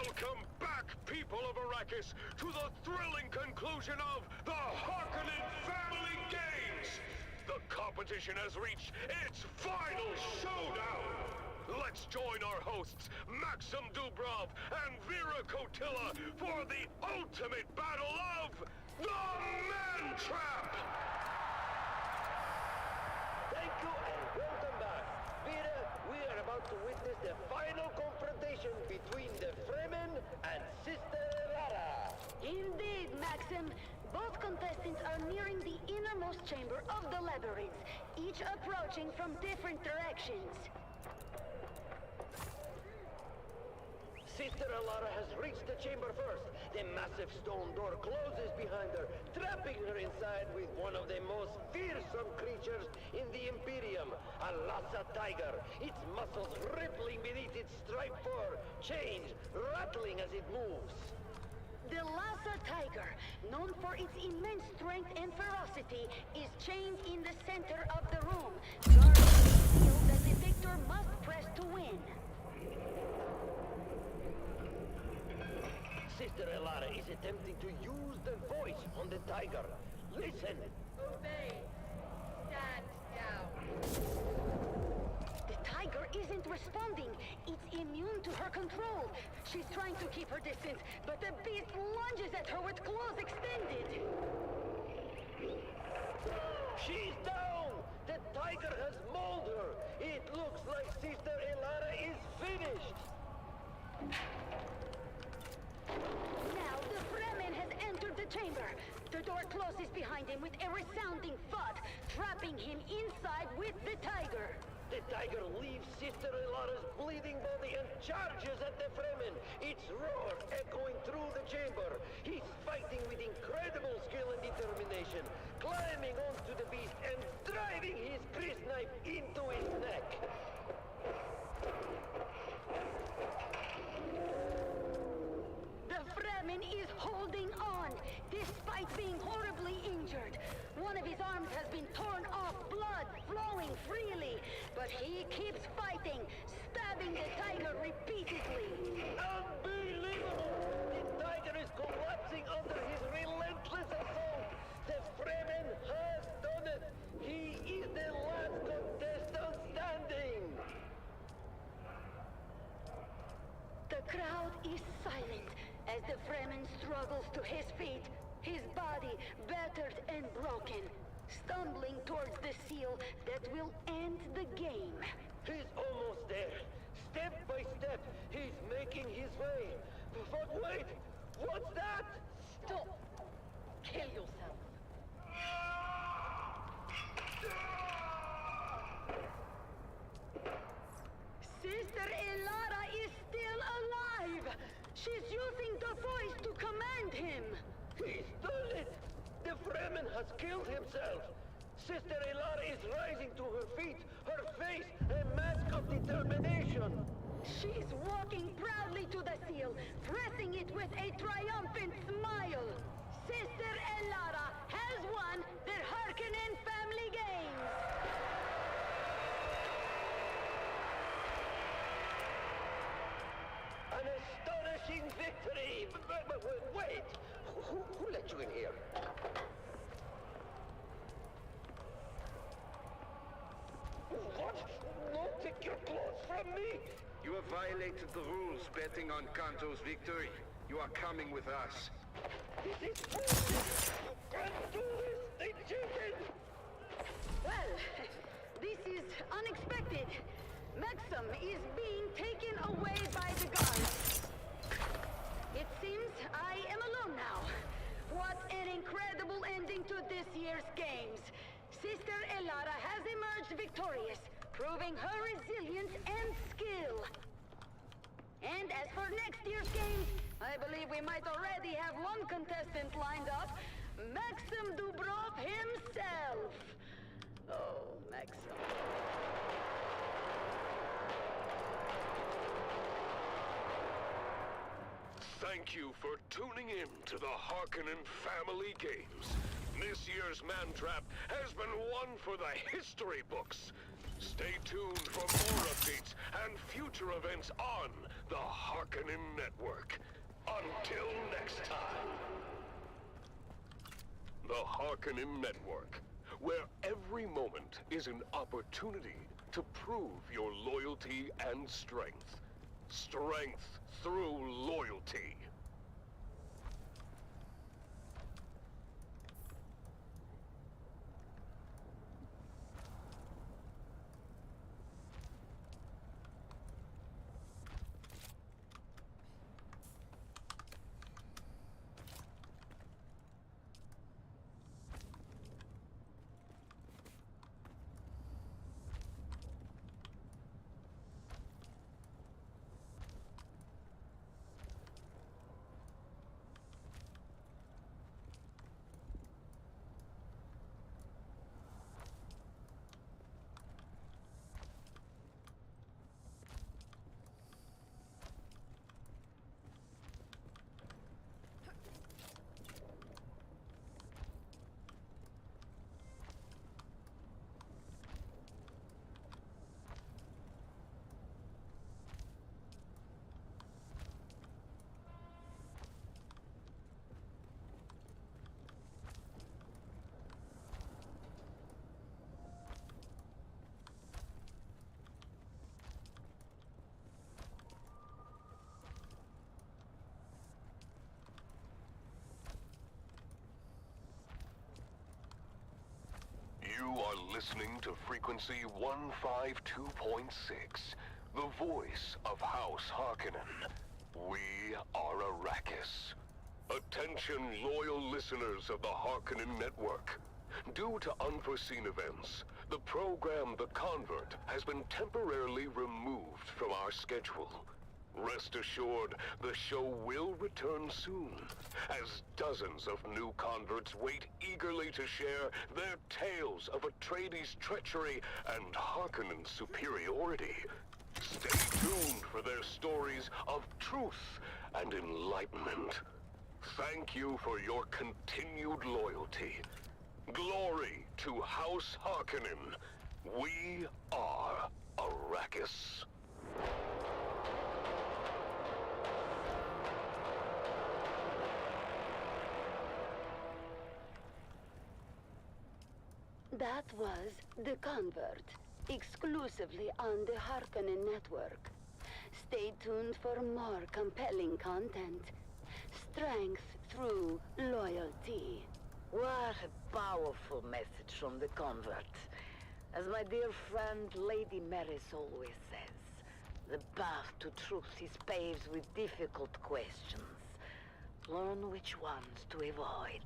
Welcome back, people of Arrakis, to the thrilling conclusion of the Harkonnen Family Games! The competition has reached its final showdown! Let's join our hosts, Maxim Dubrov and Vera Kotila, for the ultimate battle of the Man Trap! Thank you and welcome back. Vera, we are about to witness the final confrontation between the Fremen and Sister Lara. Indeed, Maxim. Both contestants are nearing the innermost chamber of the labyrinth, each approaching from different directions. Sister Alara has reached the chamber first. The massive stone door closes behind her, trapping her inside with one of the most fearsome creatures in the Imperium, a Lhasa tiger, its muscles rippling beneath its striped fur, chains rattling as it moves. The Lhasa tiger, known for its immense strength and ferocity, is chained in the center of the room, guarding the seal that the victor must press to win. Sister Alara is attempting to use the voice on the tiger. Listen! Obey! Stand down! The tiger isn't responding. It's immune to her control. She's trying to keep her distance, but the beast lunges at her with claws extended. She's down! The tiger has mauled her. It looks like Sister Alara is finished. Now the Fremen has entered the chamber. The door closes behind him with a resounding thud, trapping him inside with the tiger. The tiger leaves Sister Alara's bleeding body and charges at the Fremen, its roar echoing through the chamber. He's fighting with incredible skill and determination, climbing onto the beast and driving his grist knife into his neck. The Fremen is holding on, despite being horribly injured. One of his arms has been torn off, blood flowing freely, but he keeps fighting, stabbing the tiger repeatedly. Unbelievable! The tiger is collapsing under his relentless assault. The Fremen has done it. He is the last contestant standing. The crowd is silent as the Fremen struggles to his feet, his body battered and broken, stumbling towards the seal that will end the game. He's almost there. Step by step, he's making his way. But wait, what's that? Stop! Kill yourself. Sister Elara is still alive! She's using the voice to command him! He's done it! The Fremen has killed himself! Sister Elara is rising to her feet, her face a mask of determination! She's walking proudly to the seal, pressing it with a triumphant smile! Sister Elara has won the Harkonnen Family Games! An astonishing victory! But wait! Who let you in here? What? No, take your clothes from me! You have violated the rules betting on Kanto's victory. You are coming with us. This is bullshit! You can't do this! They cheated! Well, this is unexpected. Maxim is being taken away by the guards. It seems I am alone now. What an incredible ending to this year's games. Sister Elara has emerged victorious, proving her resilience and skill. And as for next year's games, I believe we might already have one contestant lined up, Maxim Dubrov himself. Oh, Maxim. Thank you for tuning in to the Harkonnen Family Games. This year's Man Trap has been one for the history books. Stay tuned for more updates and future events on the Harkonnen Network. Until next time. The Harkonnen Network, where every moment is an opportunity to prove your loyalty and strength. Strength through loyalty. You are listening to frequency 152.6, the voice of House Harkonnen. We are Arrakis. Attention, loyal listeners of the Harkonnen Network. Due to unforeseen events, the program The Convert has been temporarily removed from our schedule. Rest assured, the show will return soon, as dozens of new converts wait eagerly to share their tales of Atreides' treachery and Harkonnen's superiority. Stay tuned for their stories of truth and enlightenment. Thank you for your continued loyalty. Glory to House Harkonnen. We are Arrakis. That was The Convert, exclusively on the Harkonnen Network. Stay tuned for more compelling content. Strength through loyalty. What a powerful message from The Convert. As my dear friend Lady Maris always says, the path to truth is paved with difficult questions. Learn which ones to avoid.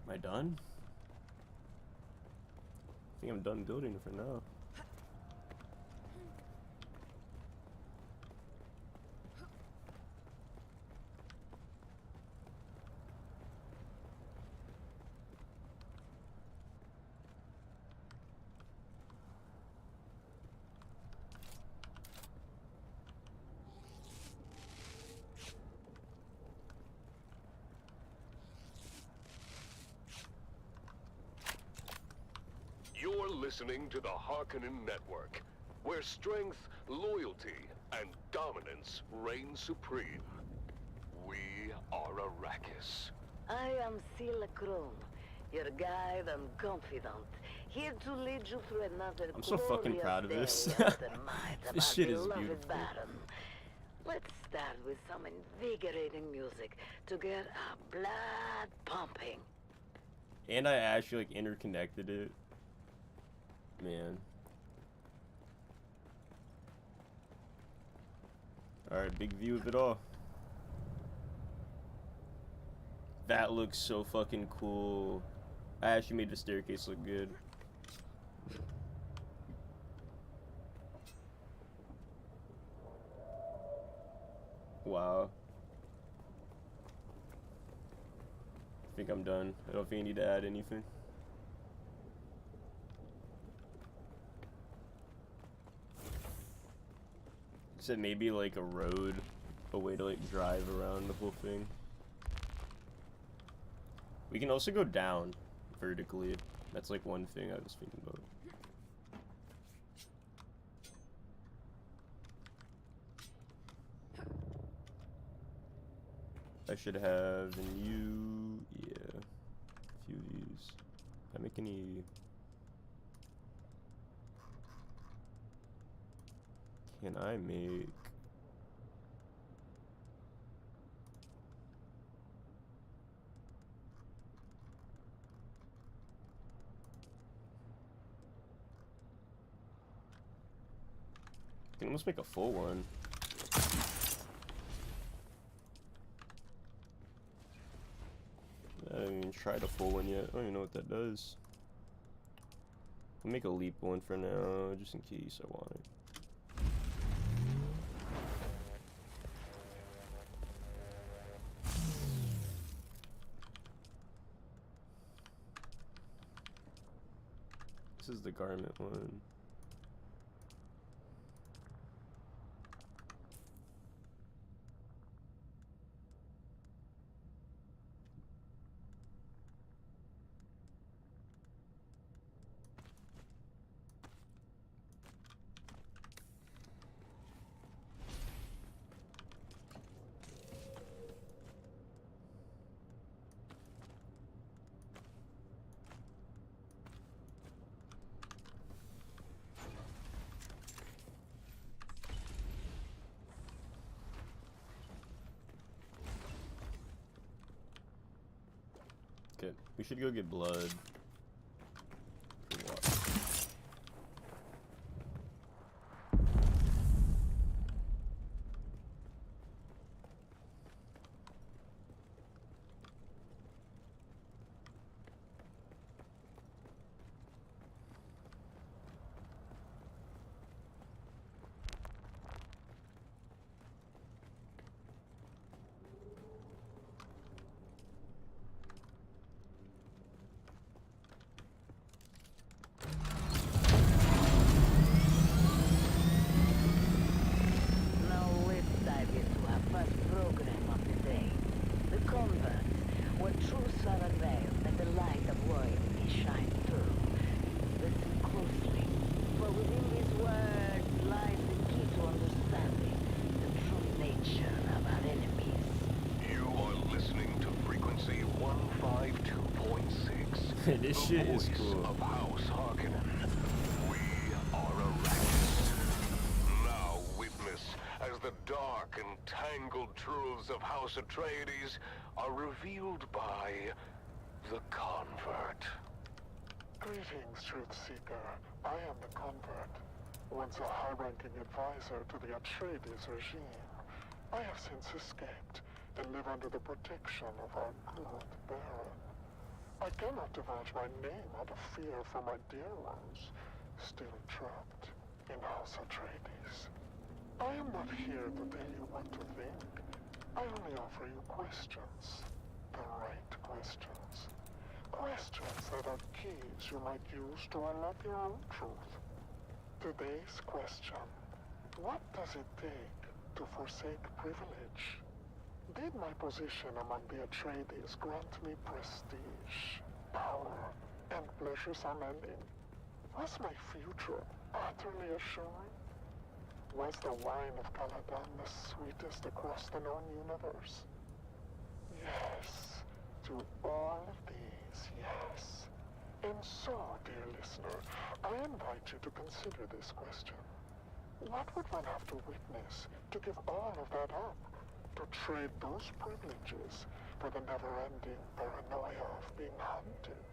Am I done? I think I'm done building for now. You're listening to the Harkonnen Network, where strength, loyalty, and dominance reign supreme. We are Arrakis. I am Sela Krum, your guide and confidant, here to lead you through another I'm so fucking proud of this. day under the might of This our shit is beloved beautiful. Baron. Let's start with some invigorating music to get our blood pumping. And I actually like interconnected it. Man. Alright, big view of it all. That looks so fucking cool. I actually made the staircase look good. Wow. I think I'm done. I don't think I need to add anything. Except maybe like a road, a way to like drive around the whole thing. We can also go down vertically. That's like one thing I was thinking about. I should have in you, yeah, a few of these. Can I make any? Can I make? I can almost make a full one. I haven't even tried a full one yet. I don't even know what that does. I'll make a leap one for now, just in case I want it. This is the garment one. Okay, we should go get blood. For what? This shit is cool. Of House Harkonnen. We are Arrakis. Now witness as the dark and tangled truths of House Atreides are revealed by the Convert. Greetings, Truth Seeker. I am the Convert. Once a high-ranking advisor to the Atreides regime, I have since escaped and live under the protection of our good Baron. I cannot divulge my name out of fear for my dear ones, still trapped in House Atreides. I am not here to tell you what to think. I only offer you questions. The right questions. Questions that are keys you might use to unlock your own truth. Today's question: what does it take to forsake privilege? Did my position among the Atreides grant me prestige, power, and pleasures unending? Was my future utterly assured? Was the wine of Caladan the sweetest across the known universe? Yes, to all of these, yes. And so, dear listener, I invite you to consider this question. What would one have to witness to give all of that up? To trade those privileges for the never-ending paranoia of being hunted?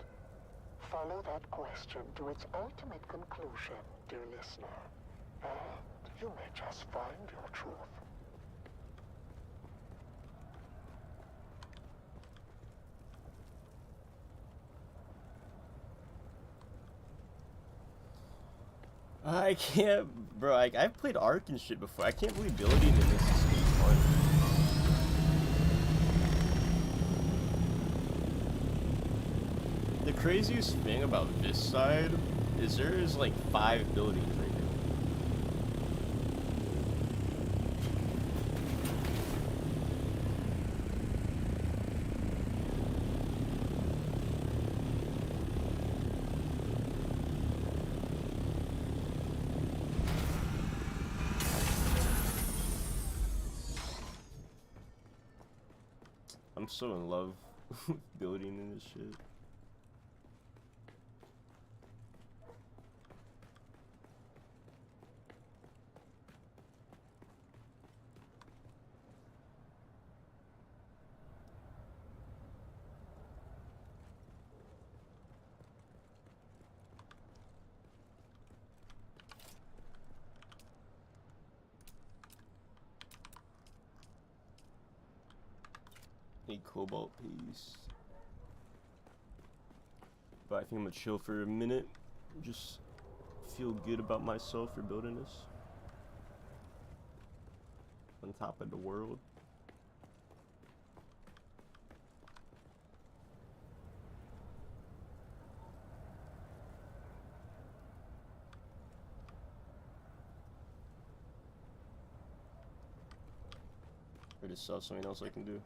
Follow that question to its ultimate conclusion, dear listener, and you may just find your truth. I can't, bro. I've played Ark and shit before. I can't believe building in this is fun. The craziest thing about this side is there is like 5 buildings right here. I'm so in love with building in this shit. Need cobalt piece. But I think I'm gonna chill for a minute. Just feel good about myself for building this. On top of the world. Or just saw something else I can do.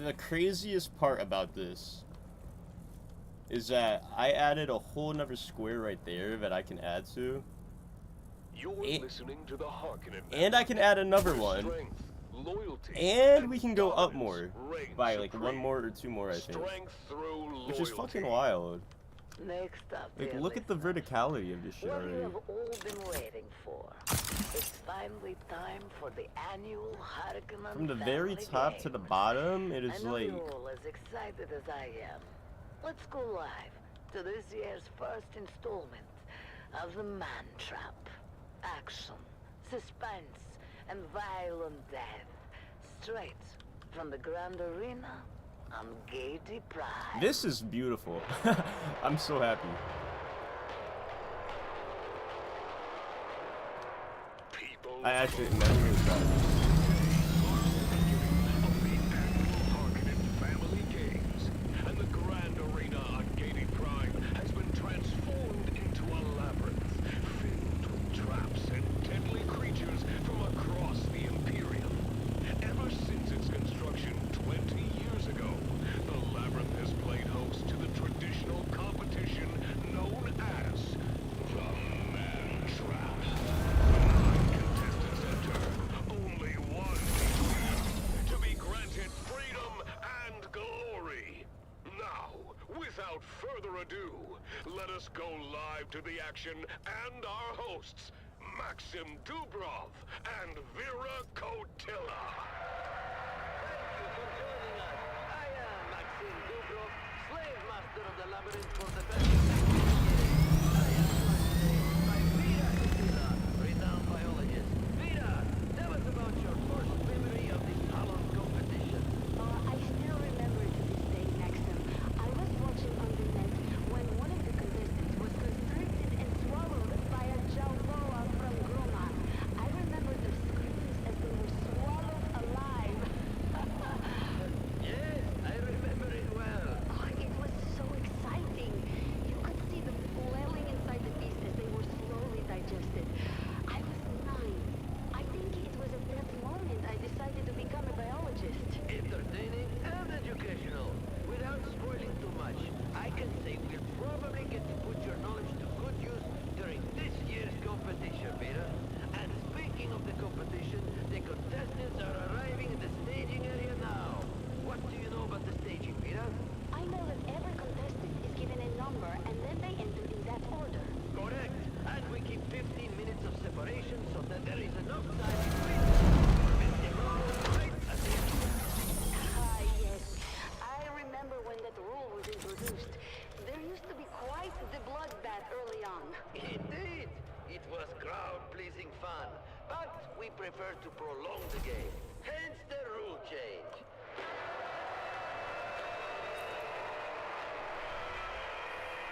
The craziest part about this is that I added a whole another square right there that I can add to. You're listening to the Harkonnen. And I can add another one. Strength, loyalty, and we can go up more by like 1 more or 2 more, I think. Which is fucking wild. Next up, Like, dear look at the verticality of this shit what already. you have all been waiting for. It's finally time for the annual Harkonnen From the very family top game. to the bottom, it is I know like you're all as excited as I am. let's go live to this year's first installment of The Man Trap. Action, suspense, and violent death. Straight from the Grand Arena on Gaiety Pride. This is beautiful. I'm so happy. I actually never really tried it. Family Games, and the Grand Arena on Gaiety Prime has been transformed into a labyrinth filled with traps and deadly creatures from across the Imperium. Ever since its construction 20 years ago, the labyrinth has played host to the traditional competition known as the Man Trap. 9 contestants enter, only one to be granted freedom and glory. Now, without further ado, let us go live to the action and our hosts, Maxim Dubrov and Vera Kotila. Thank you for joining us. I am Maxim Dubrov, slave master of the labyrinth for the best of 60 years. I am joined today by Vera Kotila, renowned biologist. Vera, tell us about your first memory of this hallowed competition. I still remember to this day, Maxim. I was watching on the net when one of the contestants was constricted and swallowed by a Jalboa from Groma. I remember the screams as they were swallowed alive. Yes, I remember it well. It was so exciting. You could see them flailing inside the beast as they were slowly digested. I was 9. I think it was at that moment I decided to become a biologist. Entertaining and educational. Without spoiling too much, I can say we'll probably get to put your knowledge to good use during this year's competition, Vera. And speaking of the competition, the contestants are arriving at the staging area now. What do you know about the staging, Vera? I know that every contestant is given a number and then they enter in that order. Correct. And we keep 15 minutes of separation so that there is enough time between right at the end. Yes. I remember when that rule was introduced. There used to be quite the bloodbath early on. Indeed. It was crowd-pleasing fun, but we prefer to prolong the game. Hence the rule change.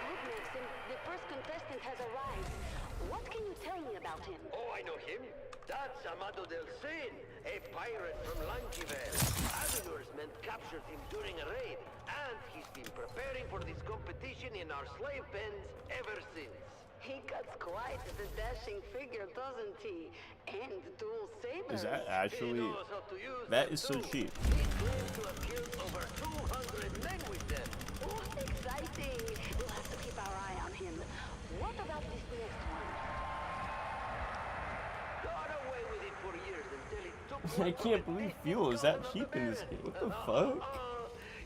Look, Maxim, the first contestant has arrived. What can you tell me about him? Oh, I know him. That's Amado del Cid, a pirate from Lankivel. Avinor's men captured him during a raid, and he's been preparing for this competition in our slave pens ever since. He cuts quite the dashing figure, doesn't he? And dual sabers. Is that actually... That is so cheap. He claims to have killed over 200 men with them. Oh, exciting. We'll have to keep our eye on him. What about this next one? Got away with it for years until it took I can't believe fuel is that cheap in this game. What the fuck?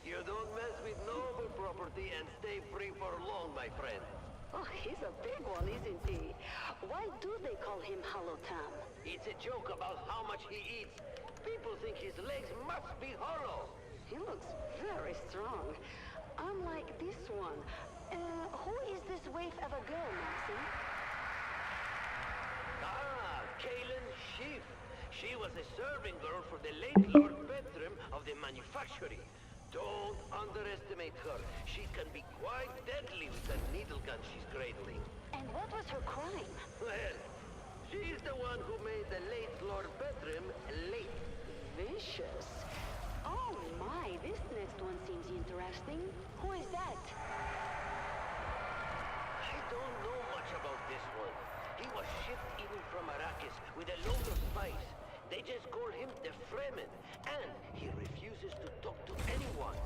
You don't mess with noble property and stay free for long, my friend. Oh, he's a big one, isn't he? Why do they call him Holotam? It's a joke about how much he eats. People think his legs must be hollow. He looks very strong. Unlike this one. Who is this waif of a girl, Maxim? Ah, Kaylin Schiff. She was a serving girl for the late Lord Bertram of the manufactory. Don't underestimate her. She can be quite deadly with that needle gun she's cradling. And what was her crime? Well, she's the one who made the late Lord Bertram late. Vicious. Oh my, this next one seems interesting. Who is that? I don't know much about this one. He was shipped in from Arrakis with a load of spice. They just call him the Fremen, and he refuses to talk to anyone.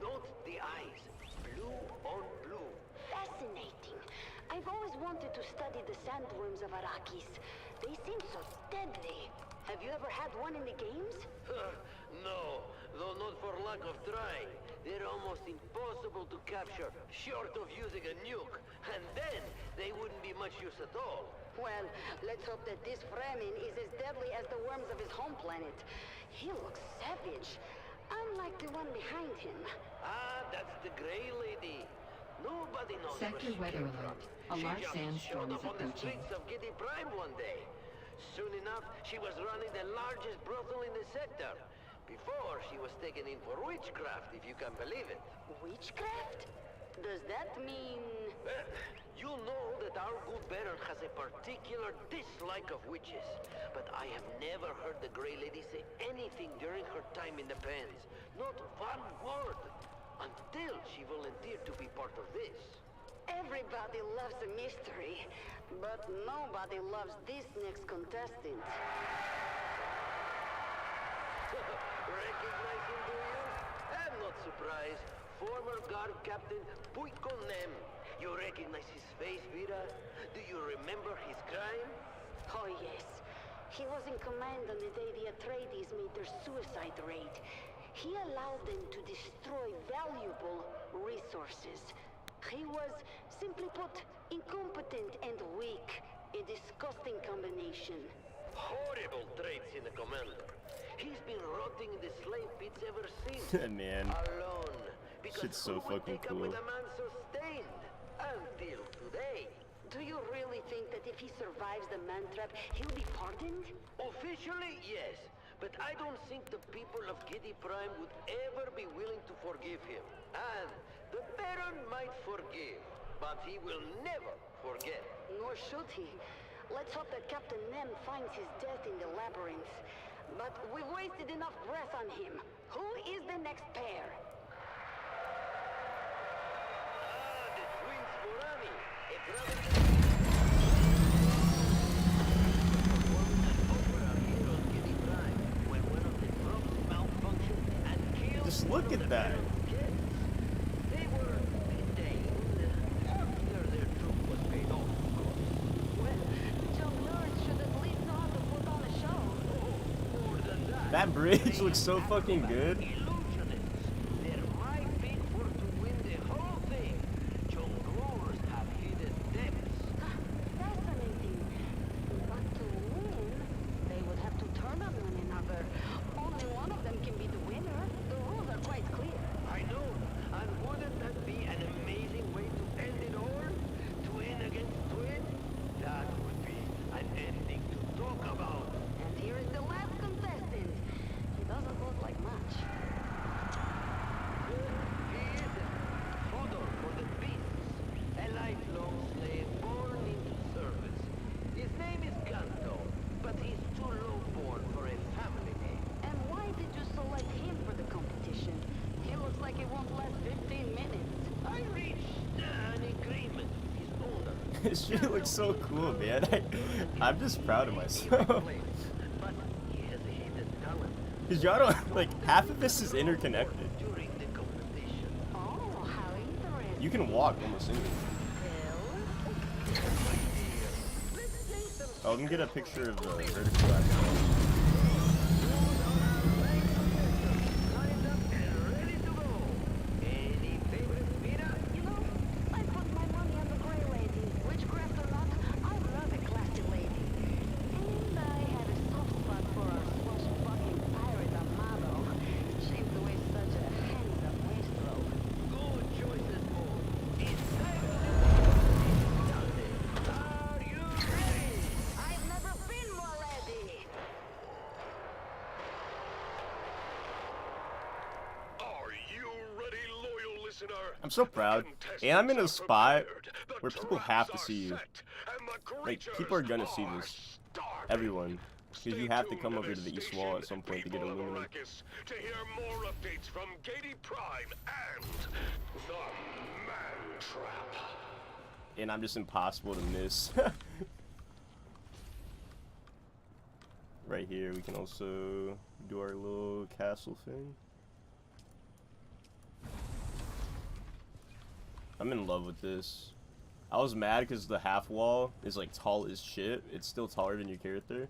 Note the eyes, blue on blue. Fascinating. I've always wanted to study the sandworms of Arrakis. They seem so deadly. Have you ever had one in the games? No, though not for lack of trying. They're almost impossible to capture, short of using a nuke. And then, they wouldn't be much use at all. Well, let's hope that this Fremen is as deadly as the worms of his home planet. He looks savage. Unlike like the one behind him. Ah, that's the Grey Lady. Nobody knows Sector where she weather came alert. from. A She large just sandstorm showed is up on the approaching. streets of Giddy Prime one day. Soon enough, she was running the largest brothel in the sector. Before, she was taken in for witchcraft, if you can believe it. Witchcraft? Does that mean... Well, you know that our good Baron has a particular dislike of witches. But I have never heard the Grey Lady say anything during her time in the pens. Not one word. Until she volunteered to be part of this. Everybody loves a mystery, but nobody loves this next contestant. Recognize him, do you? I'm not surprised. Former guard captain Puikonem. You recognize his face, Vera? Do you remember his crime? Oh, yes. He was in command on the day the Atreides made their suicide raid. He allowed them to destroy valuable resources. He was, simply put, incompetent and weak. A disgusting combination. Horrible traits in a commander. He's been rotting in the slave pits ever since. Man. Alone. Because Shit's so who would fucking take up cool. with a man so stained? Until today. Do you really think that if he survives the man trap, he'll be pardoned? Officially, yes. But I don't think the people of Giddy Prime would ever be willing to forgive him. And the Baron might forgive, but he will never forget. Nor should he. Let's hope that Captain Nem finds his death in the labyrinth. But we've wasted enough breath on him. Who is the next pair? Ah, the twins Morani. A brother... Just look at that. They were detained after their troop was paid off, of course. Well, John Lawrence should at least know how to put on a show. More than that. That bridge looks so fucking good. Illusionists. They're my big for to win the whole thing. John Growers have hidden depths. Fascinating. But to win, they would have to turn on one another. Only one of them can be the winner. The rules are quite clear. I know. And wouldn't that be an amazing way to end it all? Twin against twin? That would be an ending to talk about. And here is the last contestant. He doesn't look like much. He is fodder for the beasts. A lifelong slave born into service. His name is Ganto, but he's too low-born for a family name. And why did you select him for the competition? He looks like it won't last 15 minutes. I reached an agreement with his owner. This shit looks so cool, man. I'm just proud of myself. But he has a hidden talent. Cause y'all don't, like, half of this is interconnected. During the competition. Oh, how interesting. You can walk almost anywhere. Oh, let me get a picture of the vertical aspect. You know, I put my money on the Grey Lady. Witchcraft or not, I love a classy lady. And I had a soft spot for a swashbuckling pirate Amado. Shame to waste such a handsome wastrel. Good choices, both. It's time to Are you ready? I've never been more ready. Are you ready, loyal listener? I'm so proud. And I'm in a spot where people have to see you. Like, people are gonna see this. Everyone. Because you have to come over to the East Wall at some point to get illuminated. To hear more updates from Giddy Prime and the Man Trap. And I'm just impossible to miss. Right here, we can also do our little castle thing. I'm in love with this. I was mad because the half wall is like tall as shit. It's still taller than your character,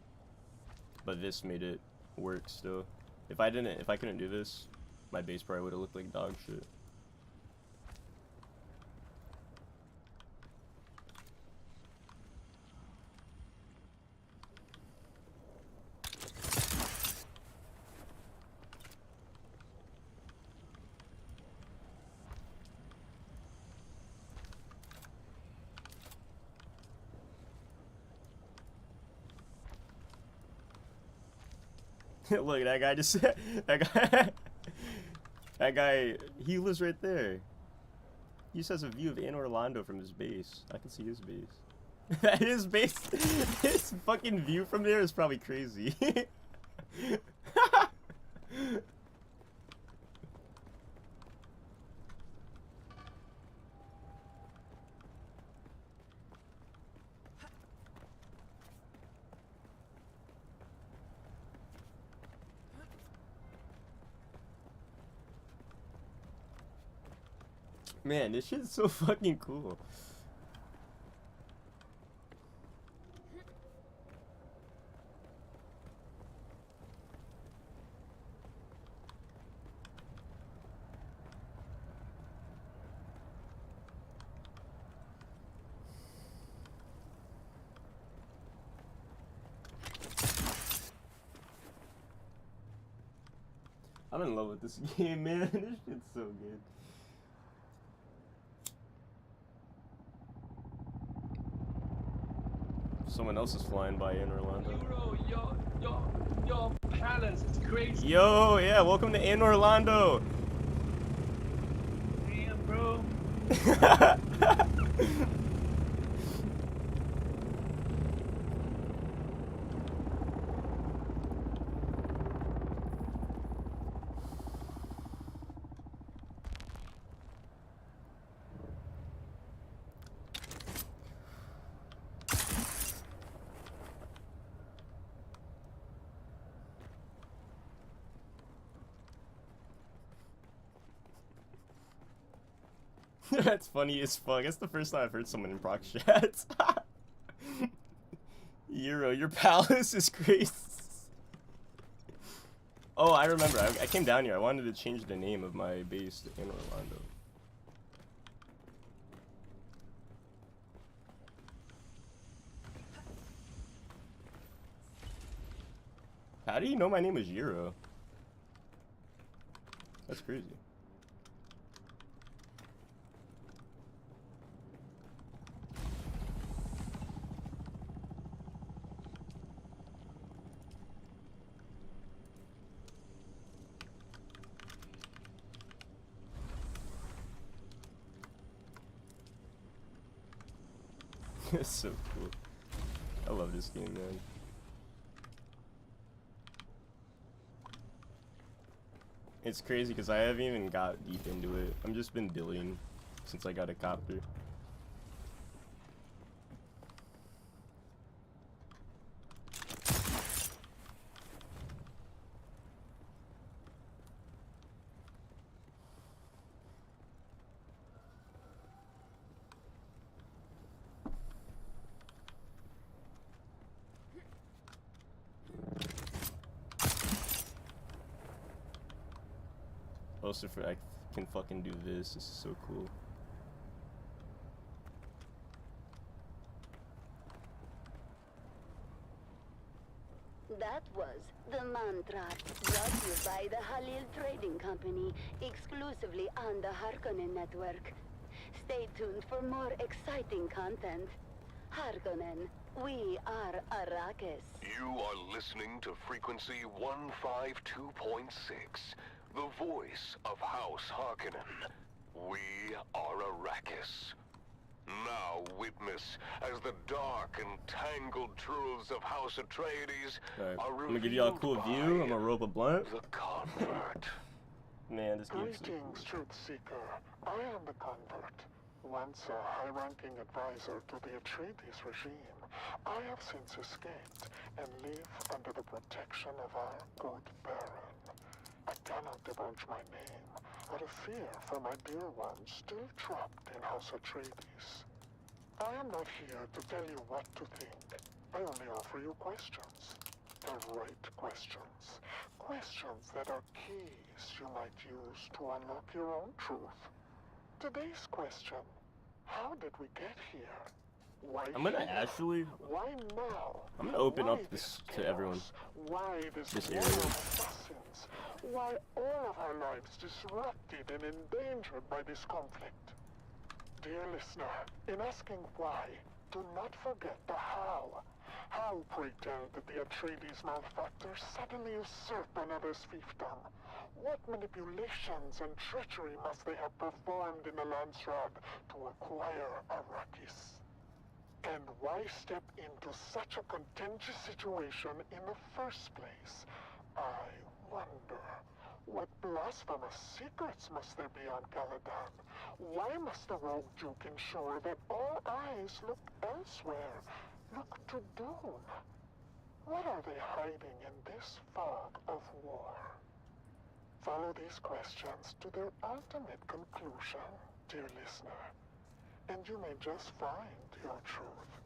but this made it work still. If I couldn't do this, my base probably would have looked like dog shit. Look, that guy just that guy, he lives right there. He just has a view of Anor Londo from his base. I can see his base. His base, his fucking view from there is probably crazy. Man, this shit's so fucking cool. I'm in love with this game, man. This shit's so good. Someone else is flying by in Orlando. Your palace is crazy. Yo, yeah, welcome to Anor Londo. Damn, bro. That's funny as fuck. That's the first time I've heard someone in proc chat. Euro, your palace is crazy. Oh, I remember. I came down here. I wanted to change the name of my base to Anor Londo. How do you know my name is Euro? That's crazy. It's so cool. I love this game, man. It's crazy because I haven't even got deep into it. I've just been billing since I got a copter. Also, for I can fucking do this. This is so cool. That was the mantra, brought to you by the Halil Trading Company, exclusively on the Harkonnen network. Stay tuned for more exciting content. Harkonnen, we are Arrakis. You are listening to frequency 152.6, the voice of House Harkonnen. We are Arrakis. Now witness as the dark and tangled truths of House Atreides are I'm gonna give y'all a cool view. I'm gonna rope a blunt. The convert. Man, this game's so cool. Greetings, Truth Seeker. I am the Convert. Once a high-ranking advisor to the Atreides regime, I have since escaped and live under the protection of our good Baron. I cannot divulge my name, out of fear for my dear ones still trapped in House Atreides. I am not here to tell you what to think. I only offer you questions. The right questions. Questions that are keys you might use to unlock your own truth. Today's question: how did we get here? Why I'm gonna here? actually. Why now? I'm gonna open Why up this to chaos? everyone. Why this area. war of assassins? Why all of our lives disrupted and endangered by this conflict? Dear listener, in asking why, do not forget the how. How, pray tell, did the Atreides malefactors suddenly usurp another's fiefdom? What manipulations and treachery must they have performed in the Landsraad to acquire Arrakis? And why step into such a contentious situation in the first place? I wonder. What blasphemous secrets must there be on Caladan? Why must the rogue Duke ensure that all eyes look elsewhere? Look to Dune. What are they hiding in this fog of war? Follow these questions to their ultimate conclusion, dear listener, and you may just find your truth.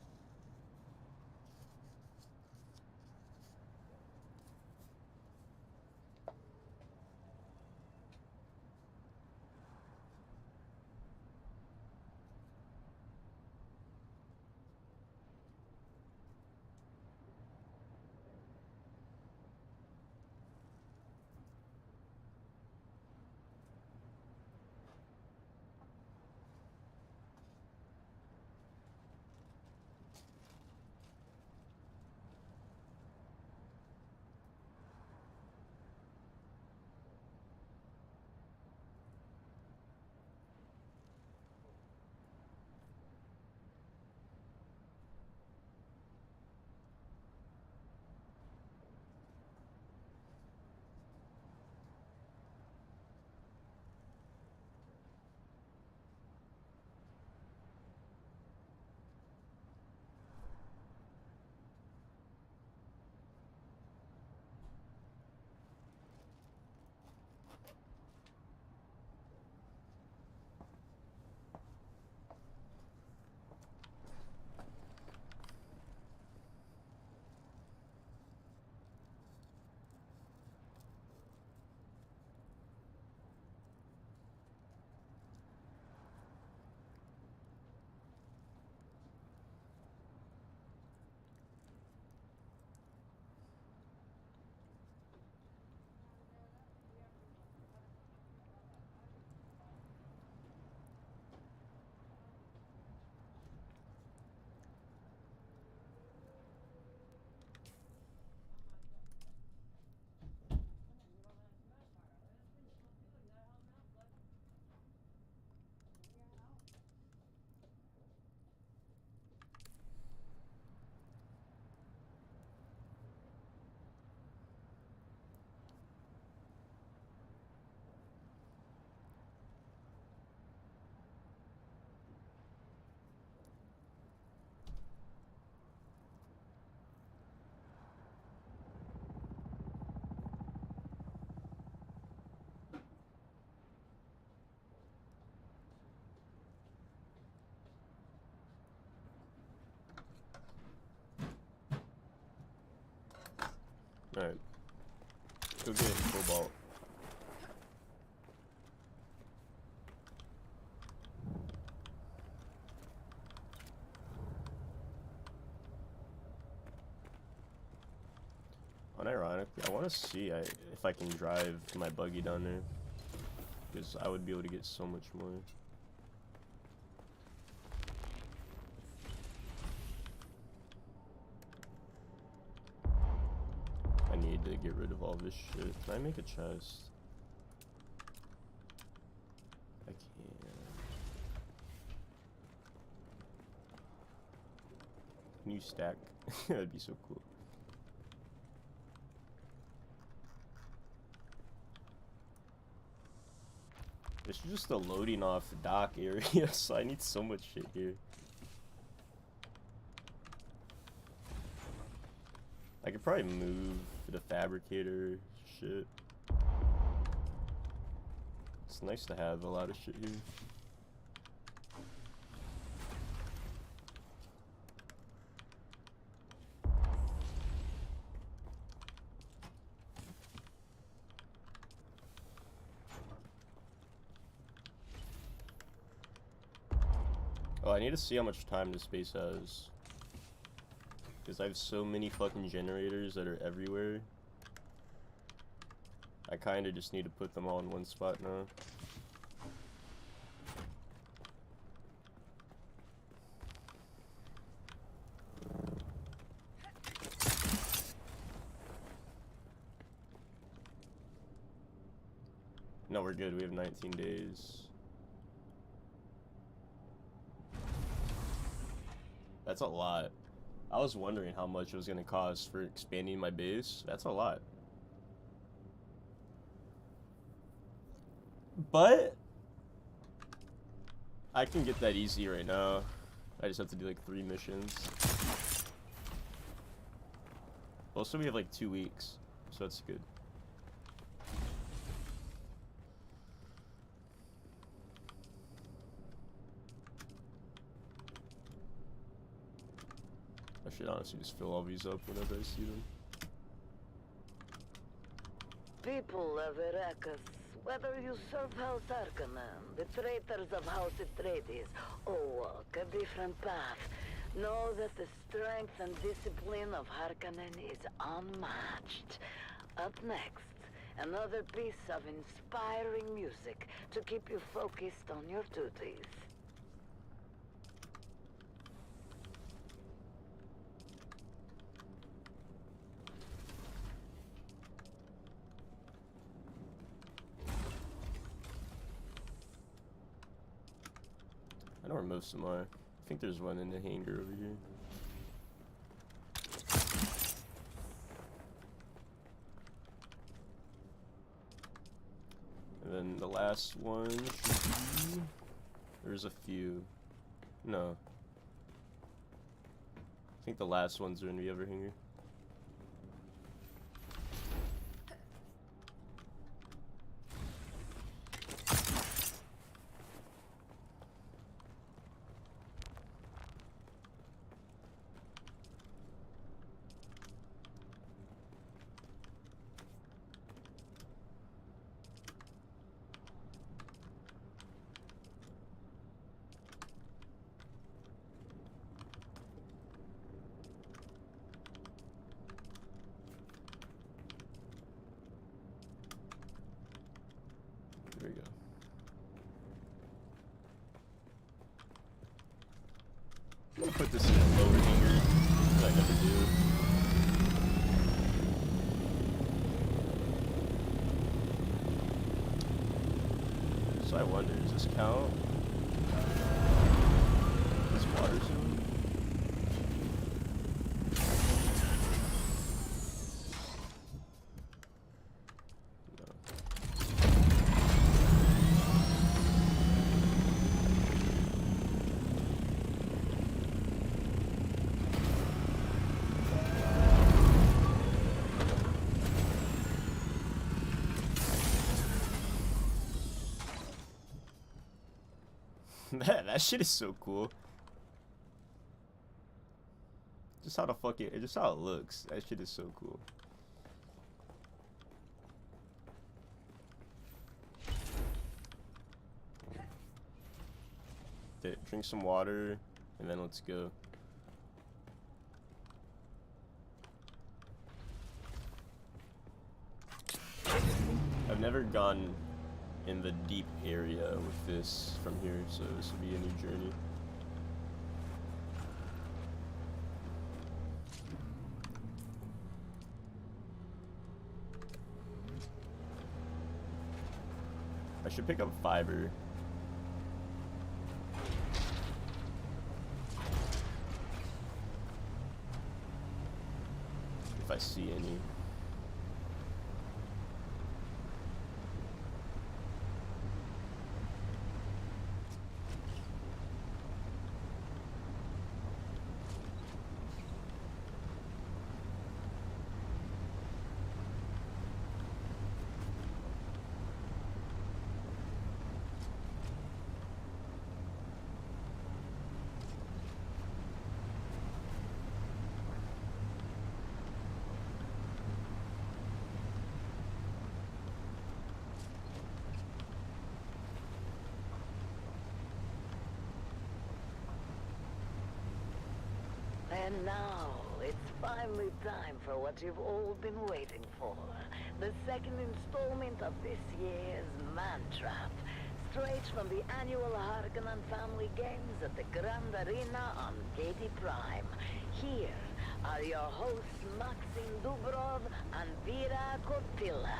Alright. Go get Cobalt. Unironically, I want to see if I can drive my buggy down there. Because I would be able to get so much more. I need to get rid of all this shit. Can I make a chest? I can't. Can you stack? That'd be so cool. This is just a loading off dock area, so I need so much shit here. I could probably move the fabricator shit. It's nice to have a lot of shit here. Oh, I need to see how much time this base has. Because I have so many fucking generators that are everywhere. I kinda just need to put them all in one spot now. we're good. We have 19 days. That's a lot. I was wondering how much it was going to cost for expanding my base. That's a lot. But I can get that easy right now. I just have to do like 3 missions. Also, we have like 2 weeks, so that's good. I should honestly just fill all these up whenever I see them. People of Arrakis, whether you serve House Harkonnen, the traitors of House Atreides, or walk a different path, know that the strength and discipline of Harkonnen is unmatched. Up next, another piece of inspiring music to keep you focused on your duties. I know where most of them are. I think there's one in the hangar over here. And then the last one should be... There's a few. No. I think the last ones are in the other hangar. There we go. I'm gonna put this in a lower hangar, but I never do. So I wonder, does this count? This water zone? That shit is so cool. Just how the fuck it, just how it looks. That shit is so cool. Okay, drink some water, and then let's go. I've never gone in the deep area with this from here, so this will be a new journey. I should pick up fiber. If I see any. And now, it's finally time for what you've all been waiting for. The second installment of this year's Man Trap. Straight from the annual Harkonnen Family Games at the Grand Arena on Katie Prime. Here are your hosts Maxim Dubrov and Vera Kotila.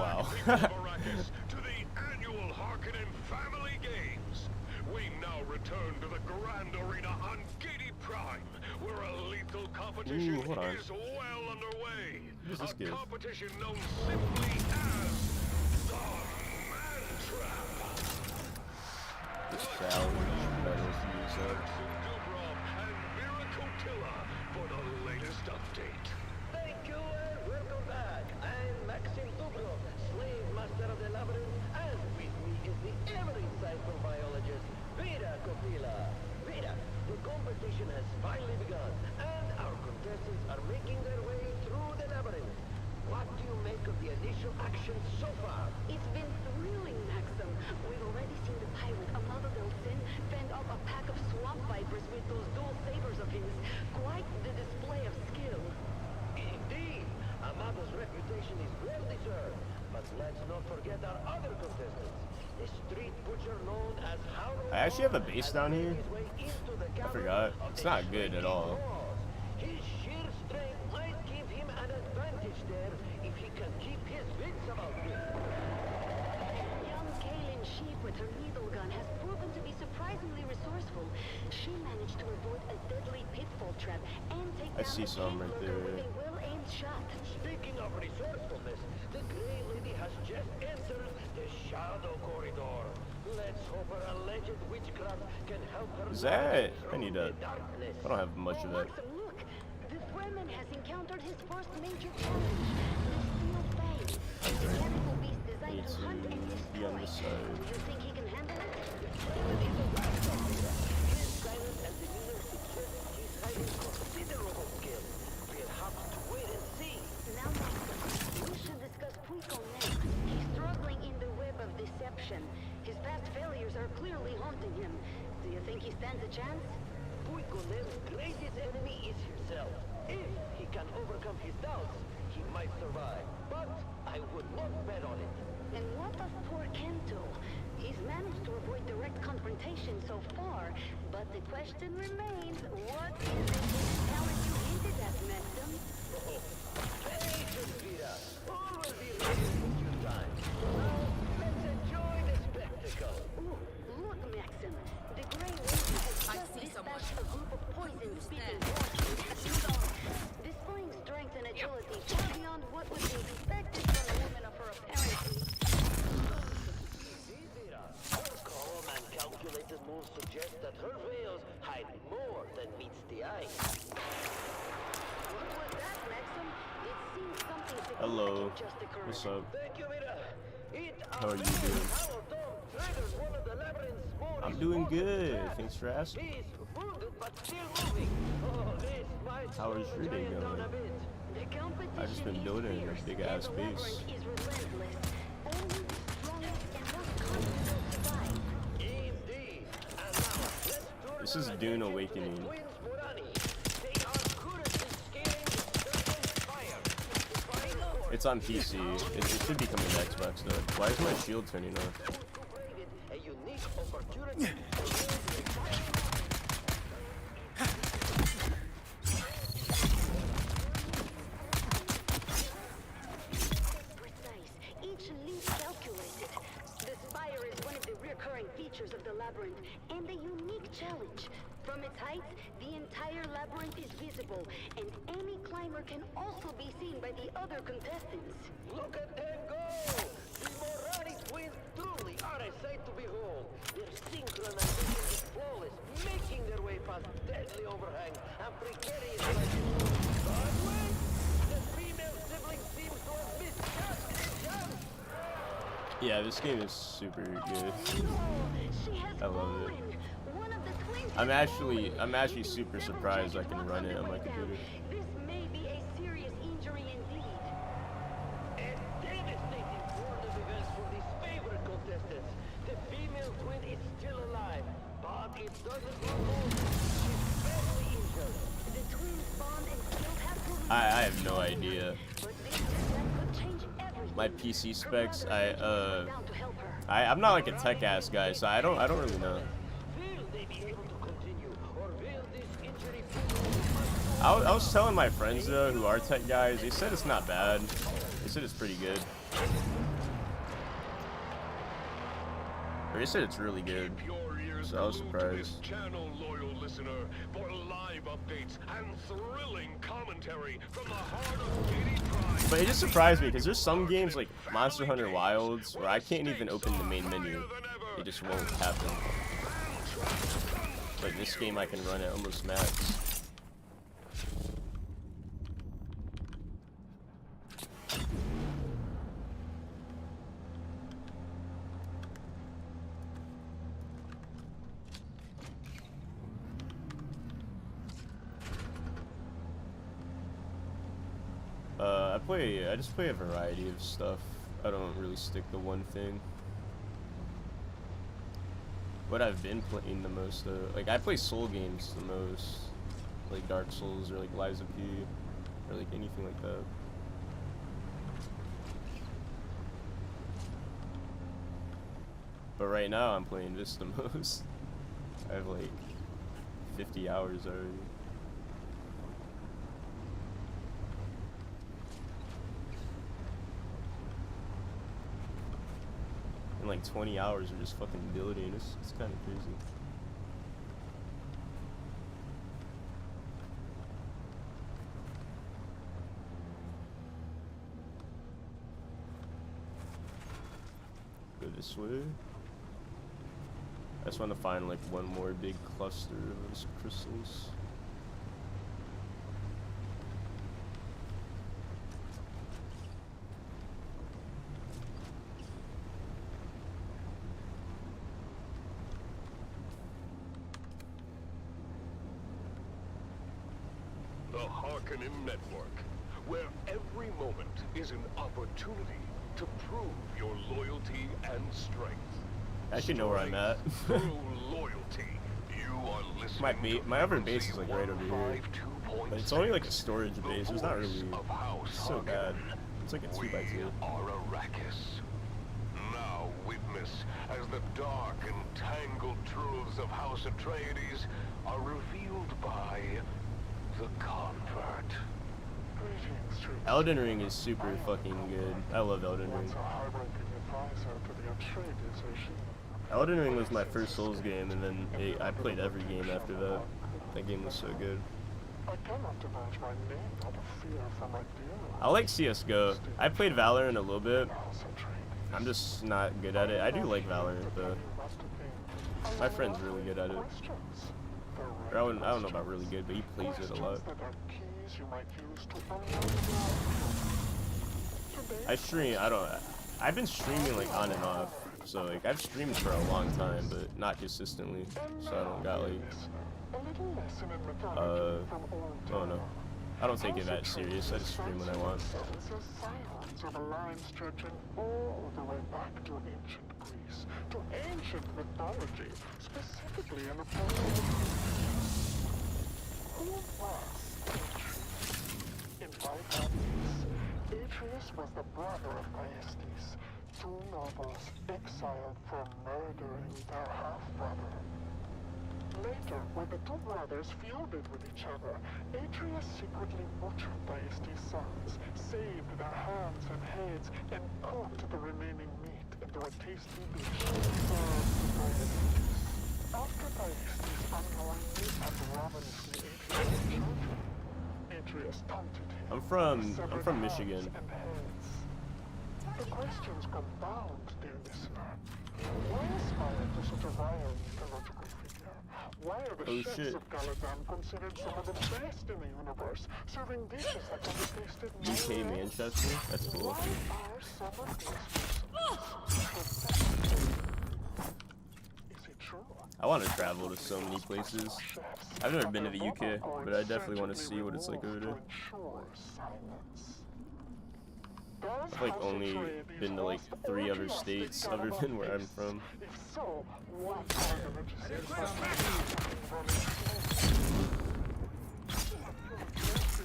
Wow. To the annual Harkonnen Family Games. We now return to the Grand Arena on Gady Prime, where a lethal competition Ooh, hold on. is well underway. What is this A competition known simply as the Man Trap. Challenge. And Miracotilla for the latest update. Thank you and welcome back. I'm Maxim Dubrov, slave master of the labyrinth, and with me is the ever-insightful biologist, Vida Copila. Vida, the competition has finally begun, and our contestants are making their way through the labyrinth. What do you make of the initial action so far? It's been thrilling, Maxim. We've already seen the pirate Amado Del Sin fend off a pack of swamp vipers with those dual sabers of his. Quite the display of skill. Indeed, Amado's reputation is well deserved. But let's not forget our other contestants. The street butcher known as Howard. I actually have a base down here. I forgot. It's not good at all. His sheer strength might give him an advantage there if he can keep his wits about him. Young Kaylin Sheep with her needle gun has proven to be surprisingly resourceful. She managed to avoid a deadly pitfall trap and take down see the some right Kingmaker with there. a well-aimed shot. Speaking of resourcefulness, the Grey Lady has just entered the Shadow Corridor. Let's hope her alleged witchcraft can help her. Is that? I need to. I don't have much of it. Look, the Fremen has encountered his first major challenge, the Steel Fang, a mechanical beast designed to hunt and Be on destroy. this side. You think he can handle it? His silent and demeanor suggests he's hiding considerable skill. We'll have to wait and see. Now, Maxim, we should discuss Puiko next. He's struggling in the web of deception. His past failures are clearly haunting him. Do you think he stands a chance? Puikonem's greatest enemy is himself. If he can overcome his doubts, he might survive. But I would not bet on it. And what of poor Kento? He's managed to avoid direct confrontation so far, but the question remains, what is the hidden talent you hinted at, Maxim? Patience, Vida. All will be ready in due time. Now, let's enjoy the spectacle. Ooh, look, Maxim. The Grey Lady has just dispatched a group of poison-speaking warriors. Displaying strength and agility far beyond what would be expected from a woman of her apparently. Her calm and calculated moves suggest that her veils hide more than meets the eye. What was that, Maxim? It seems something significant Hello. just occurred. What's up? Thank you, Vida. How are you doing? How Tom triggered one of the labyrinth's more I'm doing good. attacks. Thanks for asking. He's wounded but still moving. Oh, this might How is slow your the day giant down going? a bit. The competition I've just been is building a fierce, big and ass the base. labyrinth is relentless. Only the strongest and most confident will survive. Indeed. And now, let's turn This is our Dune attention to the Awakening. twins Morani. They are currently scaling the serpent's fire. The fire core It's on PC. It should be coming to Xbox though. Why is my shield turning off? created a unique opportunity for raising the fire. Precise, each leap calculated. The spire is one of the recurring features of the labyrinth, and a unique challenge. From its height, the entire labyrinth is visible, and any climber can also be seen by the other contestants. Look at them go! The Morani twins truly are a sight to behold. Their synchronization is flawless, making their way past deadly overhangs and precarious ledges. But wait! The female sibling seems to have missed just a chance! Yeah, this game is super good. She has I love it. one of the twins. I'm actually super surprised I can run it on my computer. This may be a serious injury indeed. A devastating turn of events for these favorite contestants. The female twin is still alive, but it doesn't look good. She's badly injured. The twins bond and still have to I have no idea. but this could change everything. My PC specs, I'm Down to help her. not like a tech ass guy, so I don't really know. Will they be able to continue, or will this injury I was telling my friends though, who are tech guys, they said it's not bad. They said it's pretty good. They said it's really good, so I was surprised. Channel, loyal listener, for live updates and thrilling commentary from the heart of Katy Pride. But it just surprised me because there's some games like Monster Hunter Wilds where I can't even open the main menu. It just won't happen. Like this game I can run at almost max. I just play a variety of stuff. I don't really stick to one thing. What I've been playing the most though, like I play Soul games the most, like Dark Souls or like Lies of P, or like anything like that. But right now I'm playing this the most. I have like 50 hours already. And like 20 hours of just fucking building. It's kind of crazy. Go this way. I just want to find like one more big cluster of those crystals. The Harkonnen Network, where every moment is an opportunity to prove your loyalty and strength. I actually know where I'm at. Loyalty. You are listening. My other base is like right over here. But it's only like a storage base. It's not really so bad. It's like a 2x2. We are Arrakis. Now witness as the dark and tangled truths of House Atreides are revealed by the convert. Elden Ring is super fucking good. I love Elden Ring. Elden Ring was my first Souls game, and then I played every game after that. That game was so good. I like CSGO. I played Valorant a little bit. I'm just not good at it. I do like Valorant, though. My friend's really good at it. Or I don't know about really good, but he plays it a lot. I stream, I've been streaming like on and off. So like I've streamed for a long time, but not consistently. So I don't got like, I don't know. I don't take it that serious. I just stream when I want. Atreus was the brother of Thyestes, two nobles exiled for murdering their half-brother. Later, when the two brothers feuded with each other, Atreus secretly butchered Thyestes' sons, saved their hands and heads, and cooked the remaining meat into a tasty dish served to Thyestes. After Thyestes unknowingly and ravenously ate his children, Atreus taunted him. I'm from Michigan. The questions compound, dear listener. Why aspire to such a vile mythological figure? Why are the chefs of Caladan considered some of the best in the universe, serving dishes that can be tasted UK Manchester? That's cool. Why are some of these dishes Is it true? I want to travel to so many places. I've never been to the UK, but I definitely want to see what it's like over there. I've like only been to like 3 other states other than where I'm from.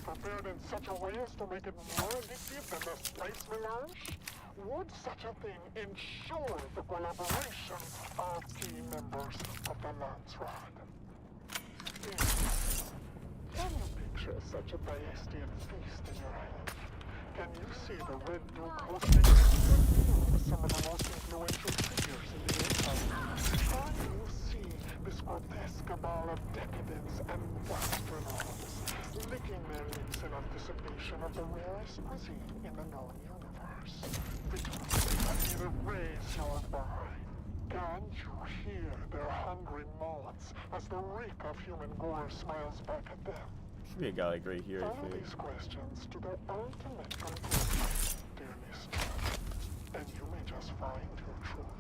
Prepared in such a way as to make it more addictive than the spice melange? Would such a thing ensure the collaboration of key members of the Landsrod? Can you picture such a Thyestian feast in your head? Can you see the Red Duke hosting some of the most influential figures in the Empire? Can you see this grotesque cabal of decadence and gastronomes licking their lips in anticipation of the rarest cuisine in the known universe? Victims that neither raise nor buy. Can't you hear their hungry mouths as the reek of human gore smiles back at them? Should be a guy like right here, I Follow think. these questions to their ultimate conclusion, dear listener, and you may just find your truth.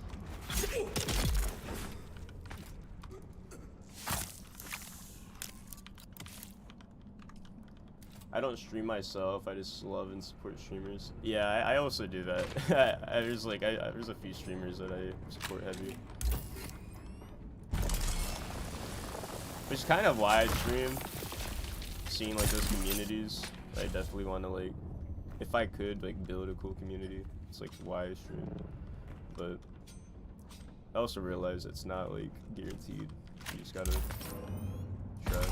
I don't stream myself. I just love and support streamers. Yeah, I also do that. There's a few streamers that I support heavy, which is kind of why I stream. Seeing like those communities, I definitely want to like, if I could like build a cool community. It's like why I stream. But I also realize it's not like guaranteed. You just gotta try.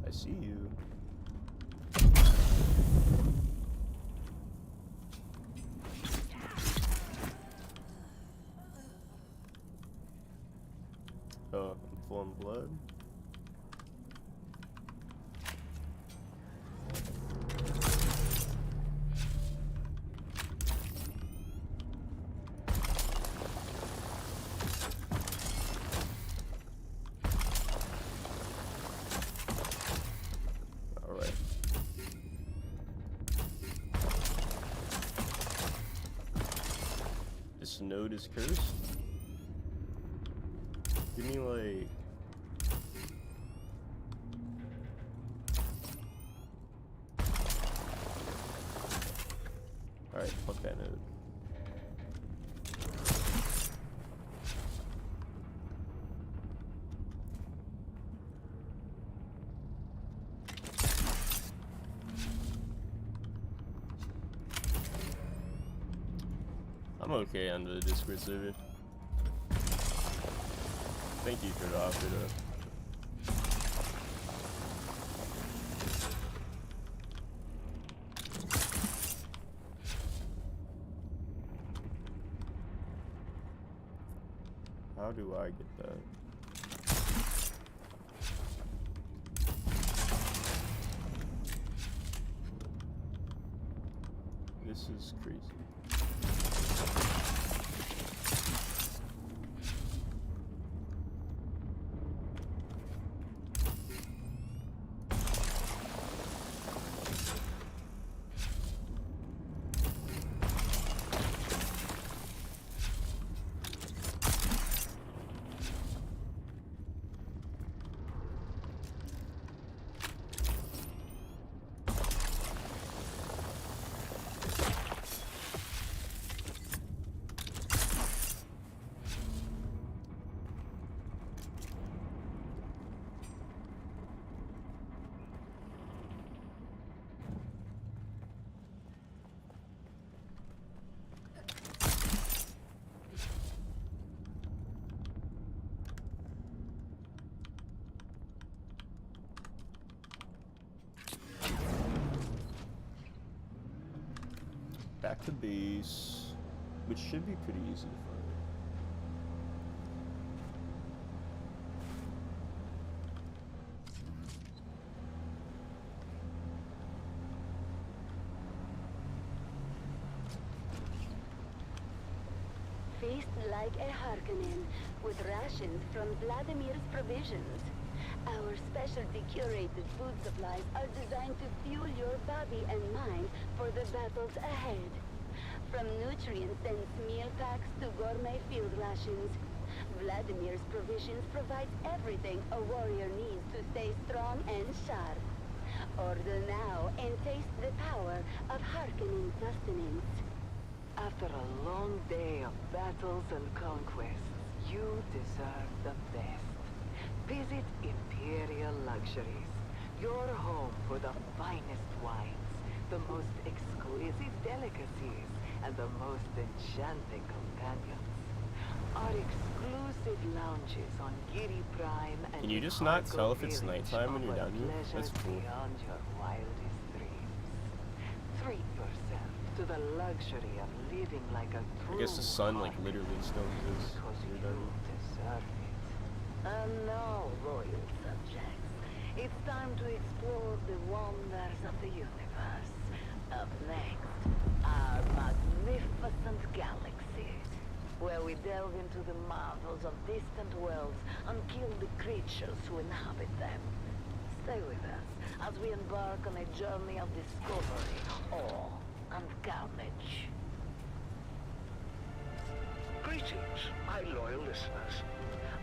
I see you. Oh, I'm full in blood. Alright. This node is cursed? Give me like... Alright, fuck that node. I'm okay on the Discord server. Thank you for the offer though. How do I get that? This is crazy. Back to base, which should be pretty easy to find. Feast like a Harkonnen, with rations from Vladimir's provisions. Our specialty curated food supplies are designed to fuel your body and mind for the battles ahead. From nutrient-dense meal packs to gourmet field rations, Vladimir's provisions provides everything a warrior needs to stay strong and sharp. Order now and taste the power of Harkonnen sustenance. After a long day of battles and conquests, you deserve the best. Visit Imperial Luxuries, your home for the finest wines, The most exquisite delicacies and the most enchanting companions. Our exclusive lounges on Giri Prime and Can you just not tell if it's nighttime when you're down here? That's cool. Beyond your wildest dreams. Treat yourself to the luxury of living like a true I guess the sun like literally still exists. because you deserve it. And now, royal subjects, it's time to explore the wonders of the universe. Up next, our magnificent galaxy, where we delve into the marvels of distant worlds and kill the creatures who inhabit them. Stay with us as we embark on a journey of discovery, awe, and carnage. Greetings, my loyal listeners.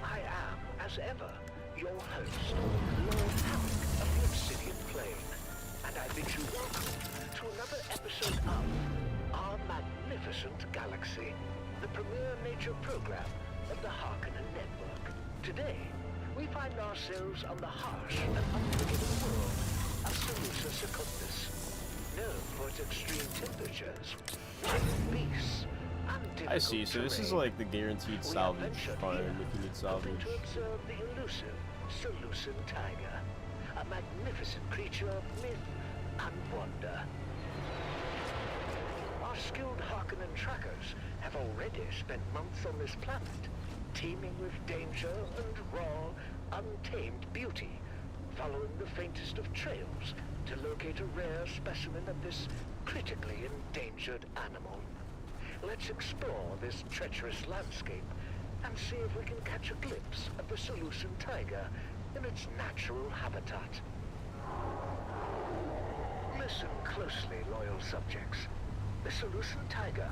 I am, as ever, your host, Lord Havoc of the Obsidian Plain, and I bid you welcome to another episode of Our Magnificent Galaxy, the premier nature program of the Harkonnen Network. Today, we find ourselves on the harsh and unforgiving world of Salusa Secundus, known for its extreme temperatures, wild beasts, and I see, so this is like the guaranteed salvage farm if you need salvage. to observe the elusive Salusan tiger, a magnificent creature of myth and wonder. Our skilled Harkonnen trackers have already spent months on this planet, teeming with danger and raw, untamed beauty, following the faintest of trails to locate a rare specimen of this critically endangered animal. Let's explore this treacherous landscape and see if we can catch a glimpse of the Salusan tiger in its natural habitat. Listen closely, loyal subjects. The Salusan tiger,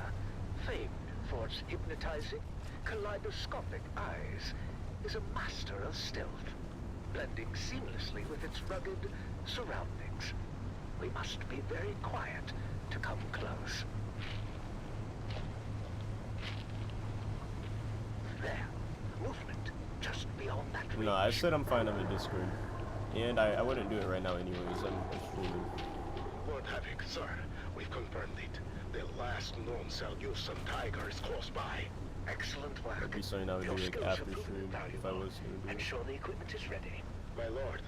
famed for its hypnotizing, kaleidoscopic eyes, is a master of stealth, blending seamlessly with its rugged surroundings. We must be very quiet to come close. There, movement just beyond that range. No, I said I'm fine on the Discord. And I wouldn't do it right now anyways, I'm streaming. Lord Havoc, sir, we've confirmed it. The last known Salusan tiger is close by. Excellent work. I'd be something I would do Your like skills after have proven stream if I invaluable. was gonna do it. Ensure the equipment is ready. My lord,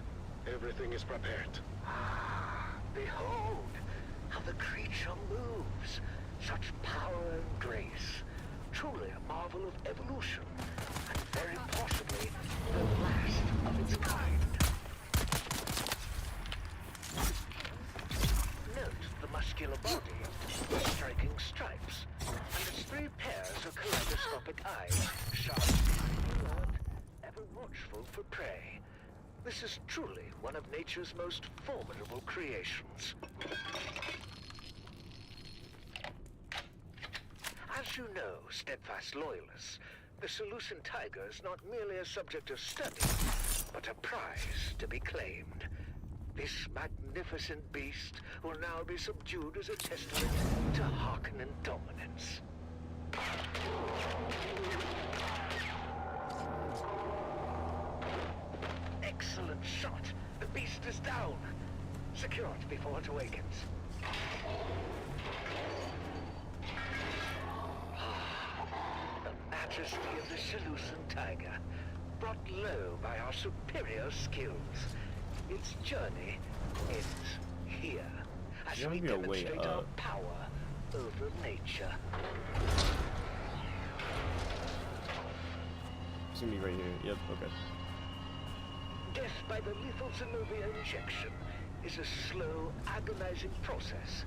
everything is prepared. Ah, behold how the creature moves. Such power and grace. Truly a marvel of evolution, and very possibly the last of its kind. Note the muscular body, the striking stripes, and its 3 pairs of kaleidoscopic eyes, sharp, alert, ever watchful for prey. This is truly one of nature's most formidable creations. As you know, steadfast loyalists, the Salusan tiger is not merely a subject of study, but a prize to be claimed. This magnificent beast will now be subdued as a testament to Harkonnen dominance. Excellent shot. The beast is down. Secure it before it awakens. The majesty of the Salusan tiger, brought low by our superior skills. Its journey ends here, as There's we gotta be a way demonstrate our up. power over nature. It's gonna be right here. Yep, okay. Death by the lethal Zenobia injection is a slow, agonizing process,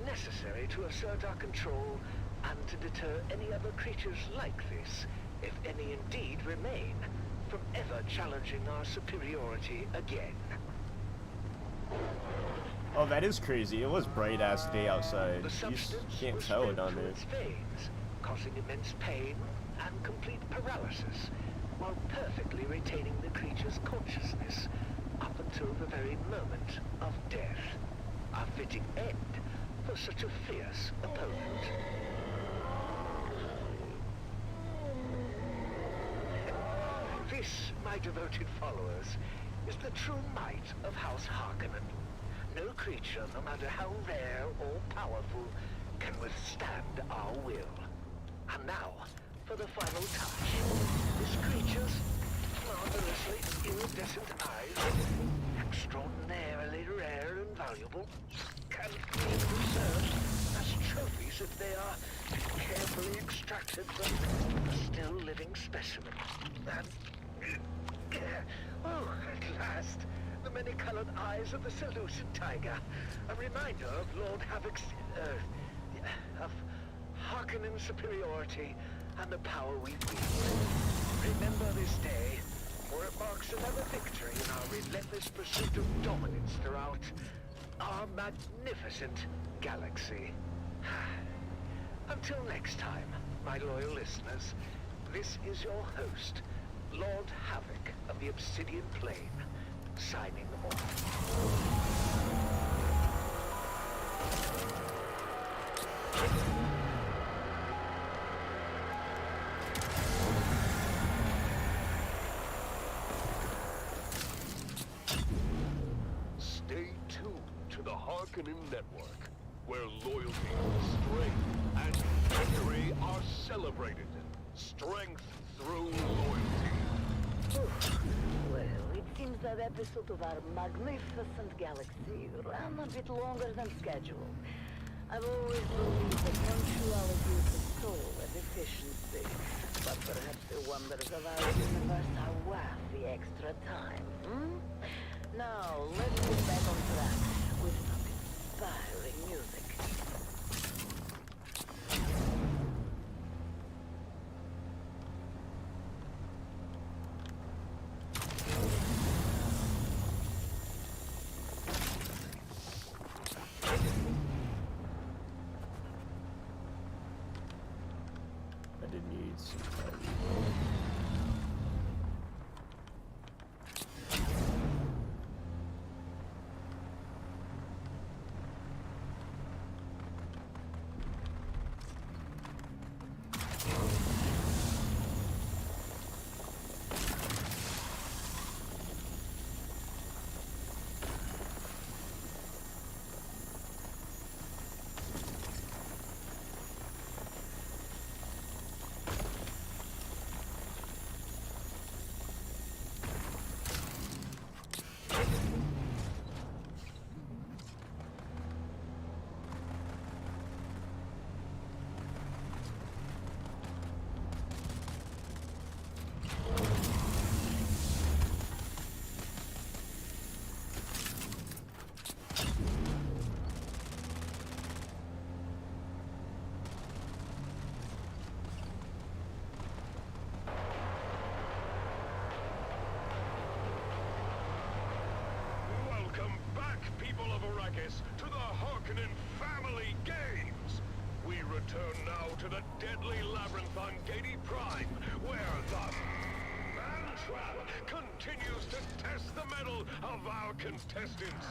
necessary to assert our control and to deter any other creatures like this, if any indeed remain, from ever challenging our superiority again. Oh, that is crazy. It was bright ass day outside. The You just substance can't was tell fed it down through there. its veins, causing immense pain and complete paralysis, while perfectly retaining the creature's consciousness up until the very moment of death. A fitting end for such a fierce opponent. This, my devoted followers, is the true might of House Harkonnen. No creature, no matter how rare or powerful, can withstand our will. And now, for the final touch. This creature's marvelously iridescent eyes, extraordinarily rare and valuable, can be preserved as trophies if they are carefully extracted from a still living specimen. And oh, at last, the many-colored eyes of the Seleucid tiger, a reminder of Lord Havoc's, of Harkonnen's superiority and the power we wield. Remember this day, for it marks another victory in our relentless pursuit of dominance throughout our magnificent galaxy. Until next time, my loyal listeners, this is your host, Lord Havoc of the Obsidian Plain, signing off. Stay tuned to the Harkonnen Network, where loyalty, strength, and victory are celebrated. Strength through loyalty. Well, it seems that episode of our magnificent galaxy ran a bit longer than scheduled. I've always believed that punctuality is the soul of efficiency, but perhaps the wonders of our universe are worth the extra time, Now, let's get back on track with some inspiring music. I did need some time. To the Harkonnen Family Games! We return now to the deadly labyrinth on Gady Prime, where the Man-Trap continues to test the mettle of our contestants.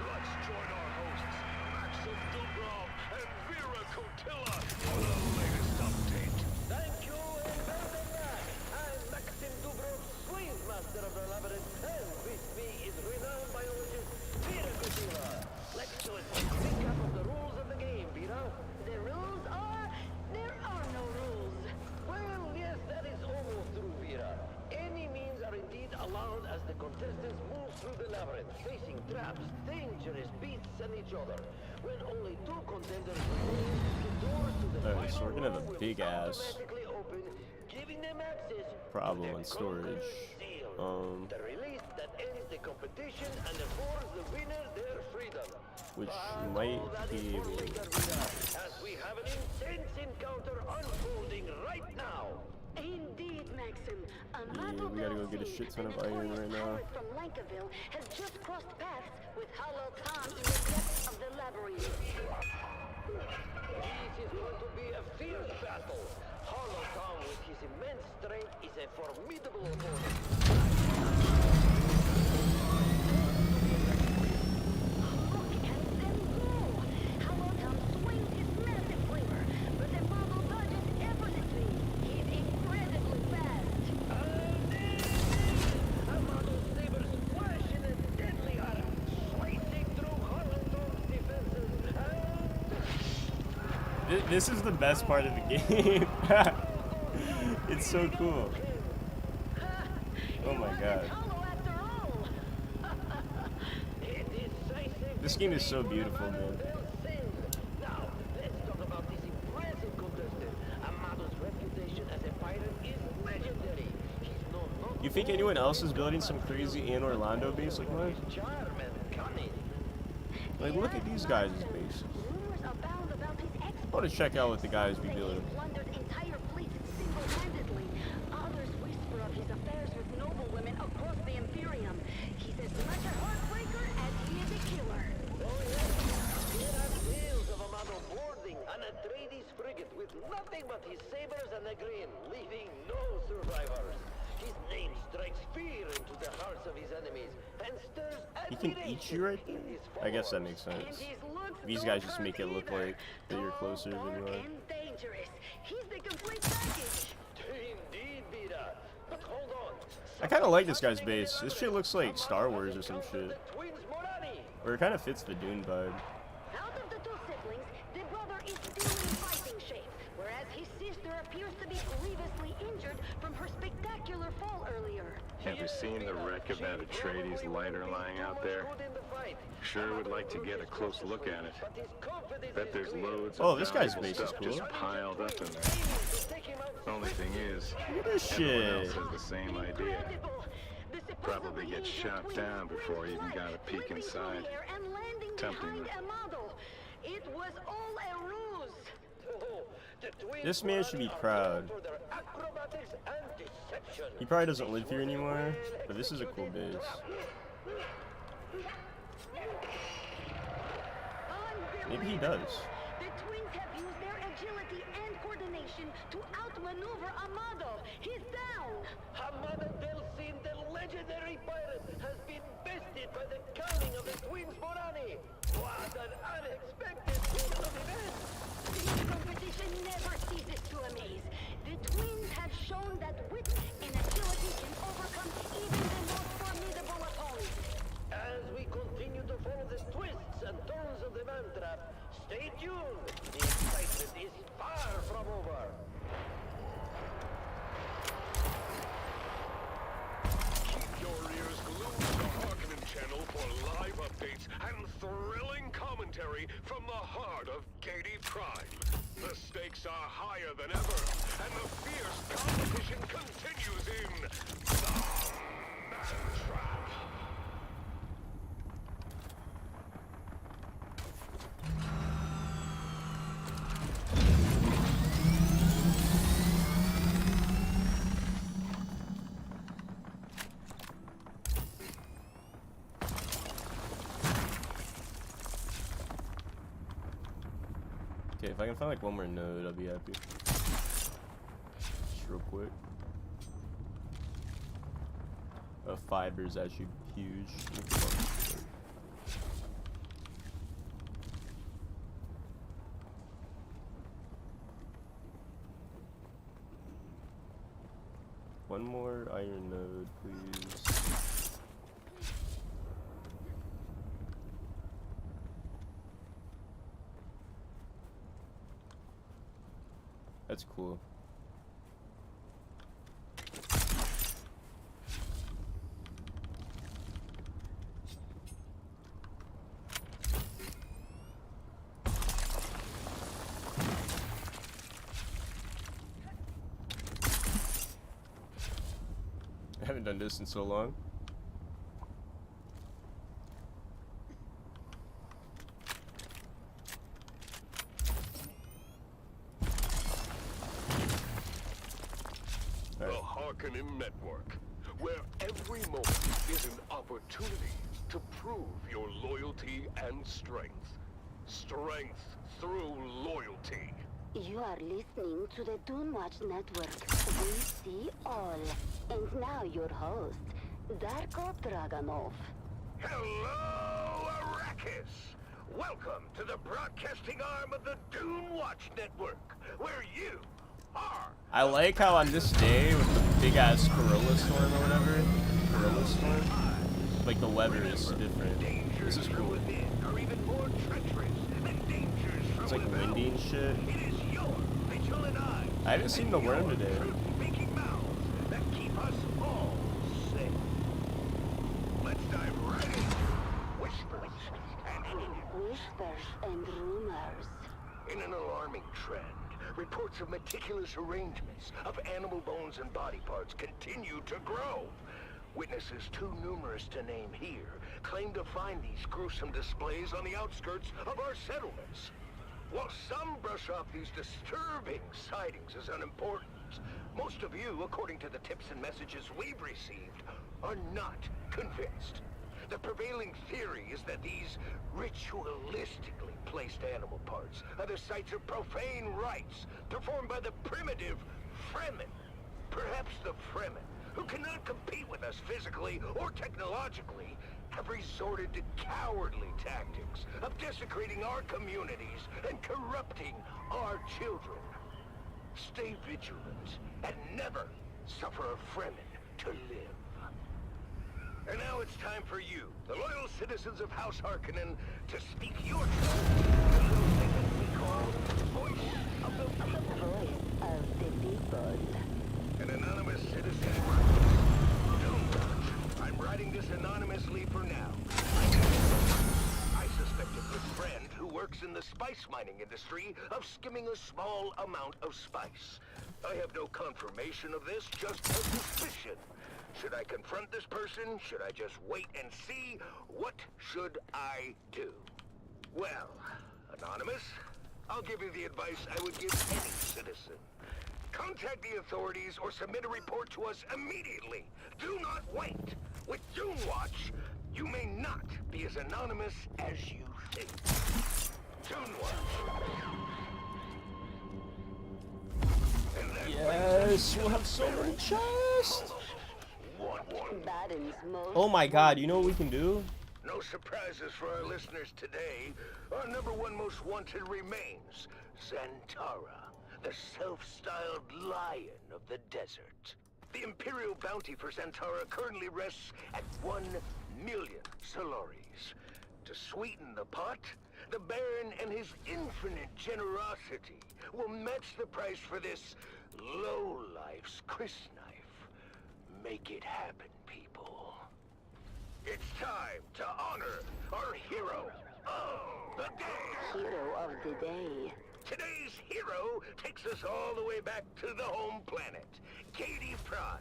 Let's join our hosts, Maxim Dubrov and Vera Kotilla, for the latest update. Thank you and welcome back. I'm Maxim Dubrov, slave master of the labyrinth, and with me is renowned biologist Vera Kotilla. Let's do a quick recap of the rules of the game, Vera. The rules are... there are no rules. Well, yes, that is almost true, Vera. Any means are indeed allowed as the contestants move through the labyrinth, facing traps, dangerous beasts, and each other. When only two contenders remain, the doors to the Alright, so we're gonna have a will big ass automatically open, giving them access problem to on the storage. the release that ends the competition and affords the winner their freedom. Which might be able to... As we have an intense encounter unfolding right now. Indeed, Maxim. Yeah, we gotta go get a shit ton of iron right now. From Lankaville has just crossed paths with Hollow Tom in the depths of the labyrinth. This is going to be a fierce battle. Hollow Tom, with his immense strength, is a formidable opponent. This is the best part of the game. It's so cool. Oh my god. This game is so beautiful, man. Now, let's talk about this impressive contestant. Amado's reputation as a pirate is legendary. He's known not You think anyone else is building some crazy Anor Londo base like mine? charm and cunning. Like, look at these guys' bases. I want to check out what the guys be building. Plundered entire fleets single-handedly. Others whisper of his affairs with noblewomen across the Imperium. He's as much a heartbreaker as he is a killer. Oh yes, there are tales of Amado boarding an Atreides frigate with nothing but his sabers and a grin, leaving no survivors. His name strikes fear into the hearts of his enemies and stirs He can eat you right there? I guess that makes sense. These guys just make it look like that you're closer than you are. Dangerous. He's the complete package. Indeed, Vida. But hold on. I kind of like this guy's base. This shit looks like Star Wars or some shit. Or it kind of fits the Dune vibe. Out of the two siblings, the brother is still in fighting shape, whereas his sister appears to be grievously injured from her spectacular fall earlier. Have you seen the wreck of that Atreides lighter lying out there? Sure would like to get a close look at it. Bet there's loads of this guy's valuable base is stuff cool. just piled up in there. Only thing is, Look at this everyone shit. else has the same idea. Probably get shot down before you even got a peek inside. Tempting, though. It was all a ruse. This man should be proud. He probably doesn't live here anymore, but this is a cool base. Maybe he does. The twins have used their agility and coordination to outmaneuver Amado. He's down. Amado del Sin, the legendary pirate, has been bested by the cunning of the twins Morani. What an unexpected turn of events! This competition never ceases to amaze. The twins have shown that wit and agility can overcome even the most formidable opponents. As we continue to follow the twists and turns of the mantrap, stay tuned. The excitement is far from over. Keep your ears glued to the Harkonnen channel for live updates and thrilling commentary from the heart of Gaiety Prime. The stakes are higher than ever, and the fierce competition continues in the Mantrap. Okay, if I can find like one more node, I'll be happy. Just real quick. Fiber's actually huge. One more iron node, please. That's cool. I haven't done this in so long. The Harkonnen Network, where every moment is an opportunity to prove your loyalty and strength. Strength through loyalty. You are listening to the Dune Watch Network. We see all. And now your host, Darko Draganov. Hello, Arrakis! Welcome to the broadcasting arm of the Dune Watch Network, where you are... I like how on this day with the big ass Corolla storm or whatever, Corolla storm, like the weather is different. This is cool. Are even more treacherous, and dangers from It's like windy and shit. It is your vigilant eyes. I haven't seen the worm today. Truth-speaking mouths that keep us all safe. Let's dive right in. Whispers and Whispers and rumors. in an alarming trend, reports of meticulous arrangements of animal bones and body parts continue to grow. Witnesses too numerous to name here claim to find these gruesome displays on the outskirts of our settlements. While some brush off these disturbing sightings as unimportant, most of you, according to the tips and messages we've received, are not convinced. The prevailing theory is that these ritualistically placed animal parts are the sites of profane rites performed by the primitive Fremen. Perhaps the Fremen, who cannot compete with us physically or technologically, have resorted to cowardly tactics of desecrating our communities and corrupting our children. Stay vigilant and never suffer a Fremen to live. And now it's time for you, the loyal citizens of House Harkonnen, to speak your truth. Voice of the people. An anonymous citizen. Don't watch. I'm writing this anonymously for now. I suspect a good friend who works in the spice mining industry of skimming a small amount of spice. I have no confirmation of this, just a suspicion. Should I confront this person? Should I just wait and see? What should I do? Well, Anonymous, I'll give you the advice I would give any citizen. Contact the authorities or submit a report to us immediately. Do not wait. With Dune Watch, you may not be as anonymous as you think. Dune Watch. Yes, we'll have so many chests. Oh my god, you know what we can do? No surprises for our listeners today. Our #1 most wanted remains Zantara, the self-styled lion of the desert. The imperial bounty for Zantara currently rests at 1 million Solaris. To sweeten the pot, the Baron and his infinite generosity will match the price for this lowlife's crysknife. Make it happen, people. It's time to honor our hero of the day. Hero of the day. Today's hero takes us all the way back to the home planet, Katie Prime.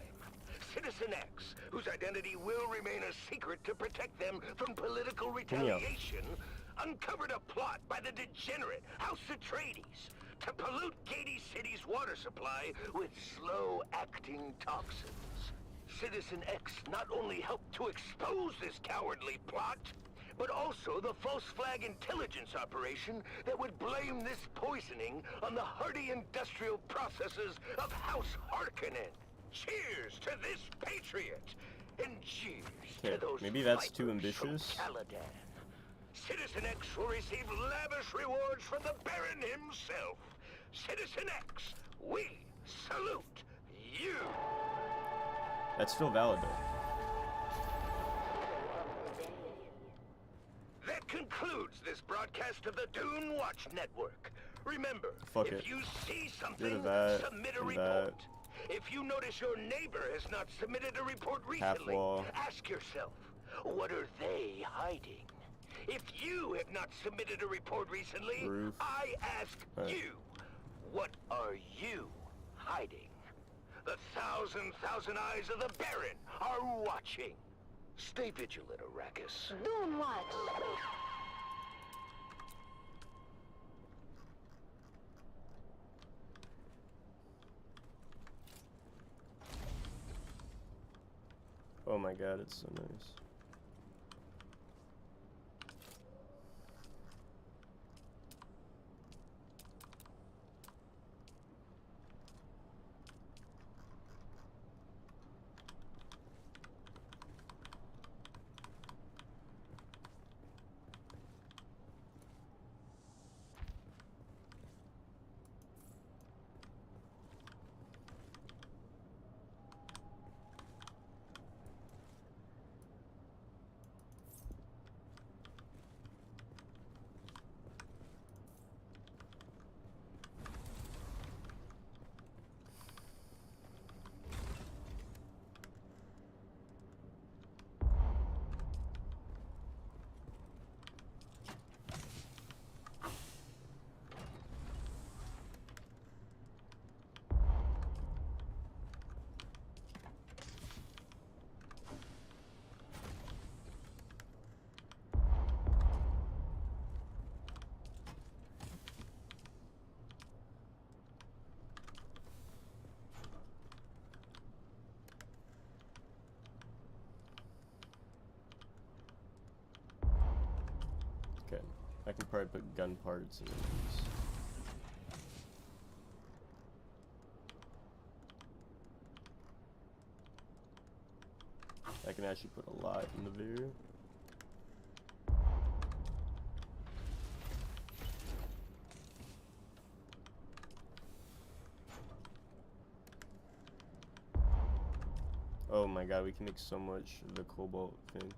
Citizen X, whose identity will remain a secret to protect them from political retaliation, uncovered a plot by the degenerate House Atreides to pollute Katie City's water supply with slow-acting toxins. Citizen X not only helped to expose this cowardly plot, but also the false flag intelligence operation that would blame this poisoning on the hardy industrial processes of House Harkonnen. Cheers to this patriot, and cheers to those maybe that's too vipers from ambitious. Caladan. Citizen X will receive lavish rewards from the Baron himself. Citizen X, we salute you. That's still valid though. That concludes this broadcast of the Dune Watch Network. Remember, Fuck if it. you see Rid something, of that, submit a and report. If you notice your neighbor has not submitted a report Half recently, wall. ask yourself, what are they hiding? If you have not submitted a report recently, Roof. I ask Right. you, what are you hiding? The thousand eyes of the Baron are watching. Stay vigilant, Arrakis. Dune Watch. Oh my god, it's so nice. Okay, I can probably put gun parts in these. I can actually put a lot in the rear. Oh my god, we can make so much of the cobalt thing.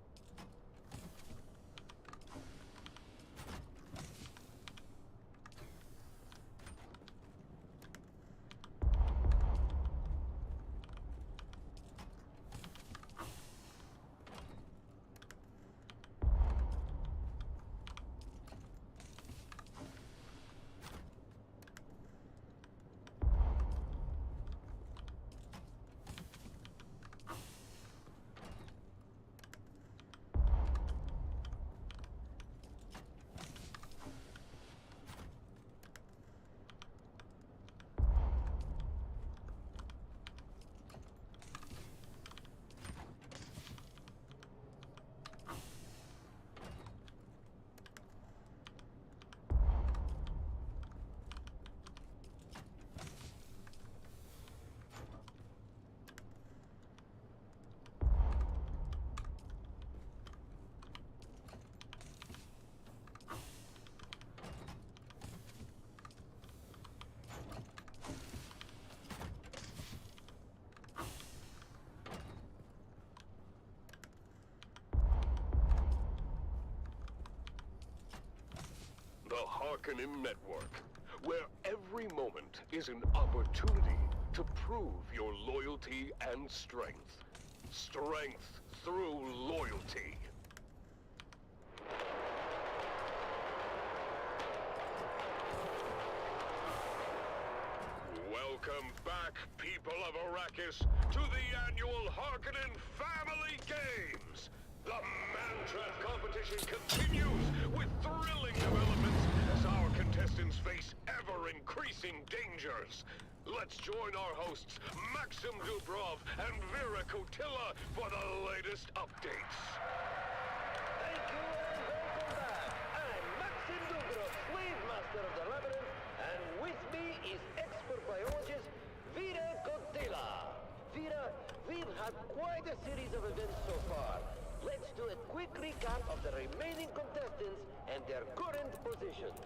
The Harkonnen Network, where every moment is an opportunity to prove your loyalty and strength. Strength through loyalty. Welcome back, people of Arrakis, to the annual Harkonnen Family Games. The Mantrap competition continues with thrilling developments as our contestants face ever-increasing dangers. Let's join our hosts, Maxim Dubrov and Vera Kotila, for the latest updates. Thank you and welcome back. I'm Maxim Dubrov, slave master of the labyrinth, and with me is expert biologist Vera Kotila. Vera, we've had quite a series of events so far. Let's do a quick recap of the remaining contestants and their current positions.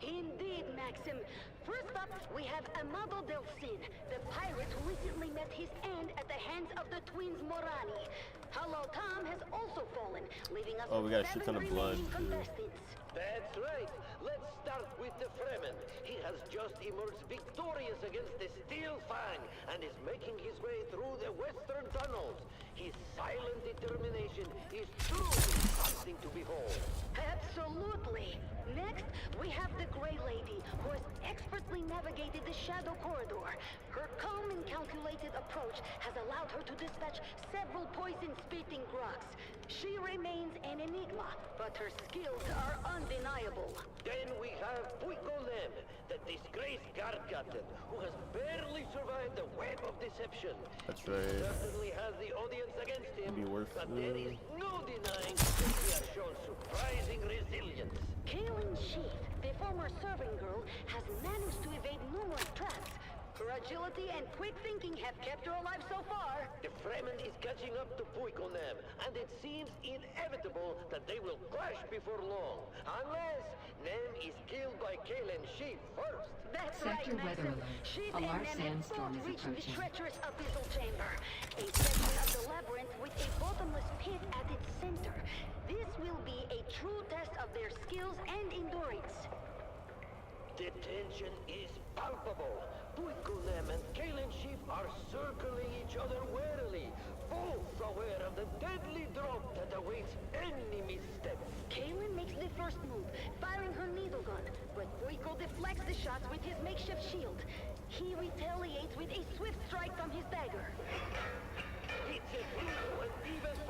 Indeed, Maxim. First up, we have Amado Delcin, the pirate who recently met his end at the hands of the twins Morani. Hello Tom has also fallen, leaving us we got a shit with ton 7 of blood, remaining too. contestants. That's right. Let's start with the Fremen. He has just emerged victorious against the Steel Fang and is making his way through the western tunnels. His silent determination is truly something to behold. Absolutely. Next, we have the Grey Lady, who has expertly navigated the Shadow Corridor. Her calm and calculated approach has allowed her to dispatch several poison-spitting Groks. She remains an enigma, but her skills are undeniable. Then we have Puikonem, the disgraced guard captain, who has barely survived the web of deception. That's He right. certainly has the audience against him, Be worth but there is no denying that he has shown surprising resilience. Kaylin Sheath, the former serving girl, has managed to evade numerous traps. Her agility and quick thinking have kept her alive so far. The Fremen is catching up to Puikonem, and it seems inevitable that they will clash before long, unless Nem is killed by Kaylin Sheath first. That's Sector right, weather Maxim. alert. Sheath A and large Nem have sandstorm both is reached the approaching. treacherous abyssal chamber, a section of the labyrinth with a bottomless pit at its center. This will be a true test of their skills and endurance. The tension is palpable. Puikonem and Kaylin Sheath are circling each other warily, both aware of the deadly drop that awaits any misstep. Kaylin makes the first move, firing her needle gun, but Puiko deflects the shots with his makeshift shield. He retaliates with a swift strike from his dagger.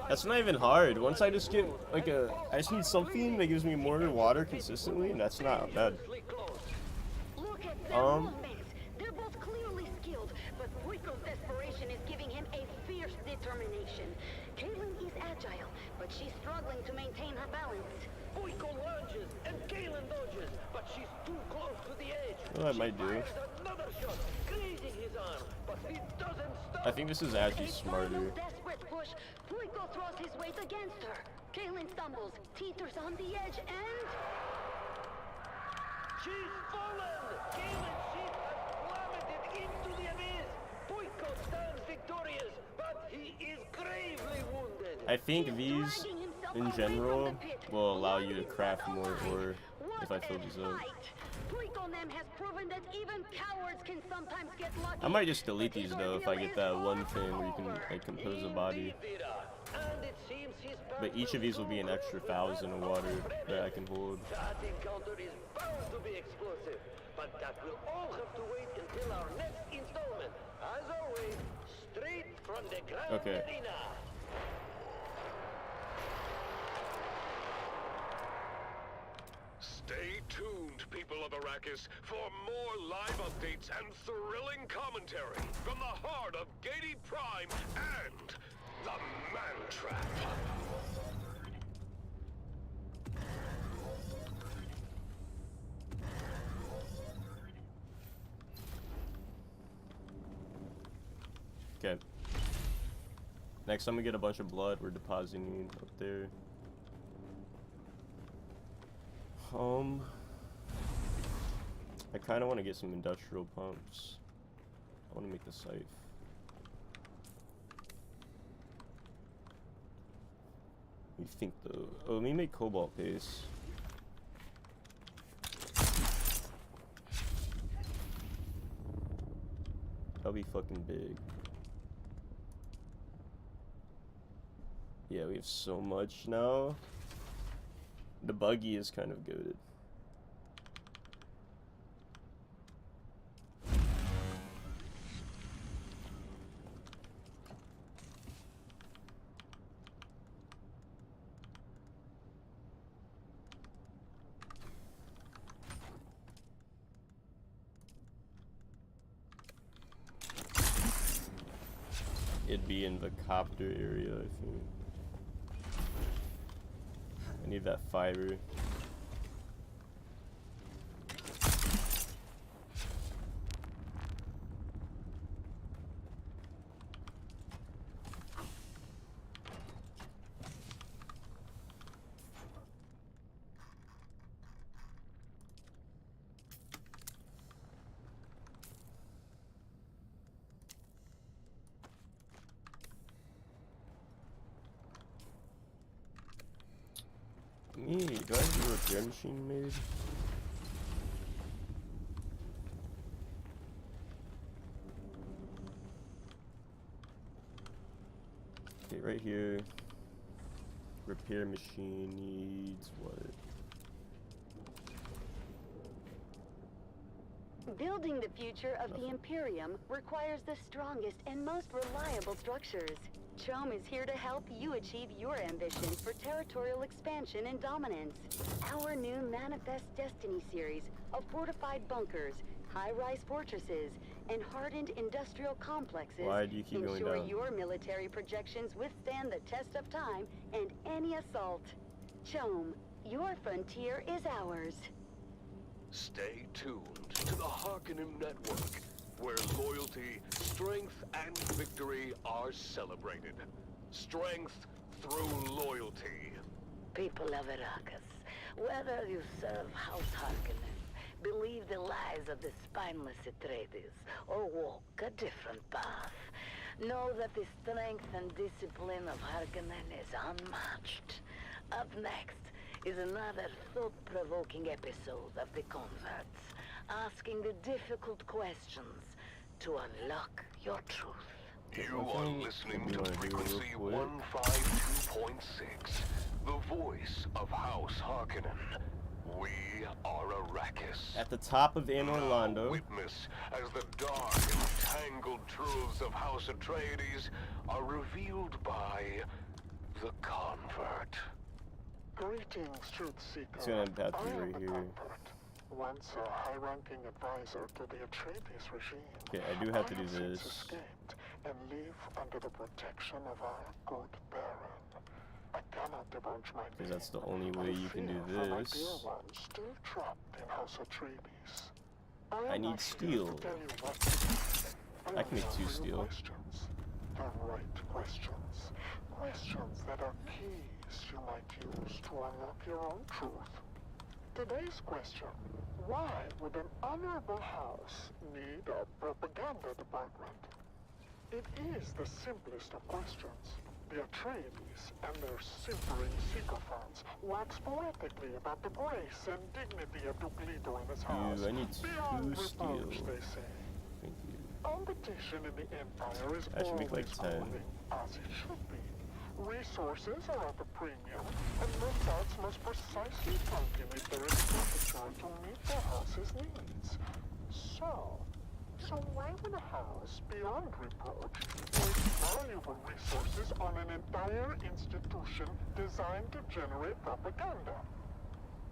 That's not even hard. Once I just get like I just need something that gives me more water consistently, and that's not bad. Look at their movements. They're both clearly skilled, but Puiko's desperation is giving him a fierce determination. Kaylin is agile, but she's struggling to maintain her balance. Puiko lunges and She's too close to the edge. Well, that might do. Another shot, grazing his arm, but he doesn't stop. I think this is actually smarter. Desperate push. Puiko throws his weight against her. Kaylin stumbles, teeters on the edge, and... She's fallen! Kaylin's ship has plummeted into the abyss! Puiko stands victorious, but he is gravely wounded! I think these, in general, will allow you to craft more ore if I fill these up. Puiko Nem has proven that even cowards can sometimes get lucky. I might just delete these though if I get that one thing where you can like compose a body. But each of these will be an extra 1,000 of water that I can hold. That encounter is bound to be explosive, but that will all have to wait until our next installment. As always, straight from the Grand Arena. Stay tuned, people of Arrakis, for more live updates and thrilling commentary from the heart of Gady Prime and the Man Trap. Okay. Next time we get a bunch of blood, we're depositing up there. I kind of want to get some industrial pumps. I want to make the scythe. What do you think though? Oh, let me make cobalt paste. That'll be fucking big. Yeah, we have so much now. The buggy is kind of goated. It'd be in the copter area, I think. I need that fiber. Do I have a repair machine made? Okay, right here. Repair machine needs what? Building the future of the Imperium requires the strongest and most reliable structures. Chom is here to help you achieve your ambitions for territorial expansion and dominance. Our new Manifest Destiny series of fortified bunkers, high-rise fortresses, and hardened industrial complexes ensure your military projections withstand the test of time and any assault. Chom, your frontier is ours. Stay tuned to the Harkonnen Network, where loyalty, strength, and victory are celebrated. Strength through loyalty. People of Arrakis, whether you serve House Harkonnen, believe the lies of the spineless Atreides, or walk a different path, know that the strength and discipline of Harkonnen is unmatched. Up next is another thought-provoking episode of The Converts, asking the difficult questions to unlock your truth. You are listening to Frequency 152.6, the voice of House Harkonnen. We are Arrakis. At the top of Anor Londo. Witness as the dark and tangled truths of House Atreides are revealed by the Convert. Greetings, Truth Seeker. It's gonna have to be right here. Once a high-ranking advisor to the Atreides regime, Okay, I do have to do I this. escaped and live under the protection of our good Baron. I cannot divulge my because that's the only way you can do for my this. dear one still trapped in House Atreides. I need steel. I can make 2 steel. Questions. The right questions. Questions that are keys you might use to unlock your own truth. Today's question: why would an honorable house need a propaganda department? It is the simplest of questions. The Atreides and their simpering sycophants wax poetically about the grace and dignity of Duke Leto and his house. I need 2 steel. They say. Thank you. Competition in the Empire is I should make like 10. as it should be. Resources are at a premium, and Mossadi's must precisely calculate their expenditure to meet their house's needs. So why would a house, beyond reproach, waste valuable resources on an entire institution designed to generate propaganda?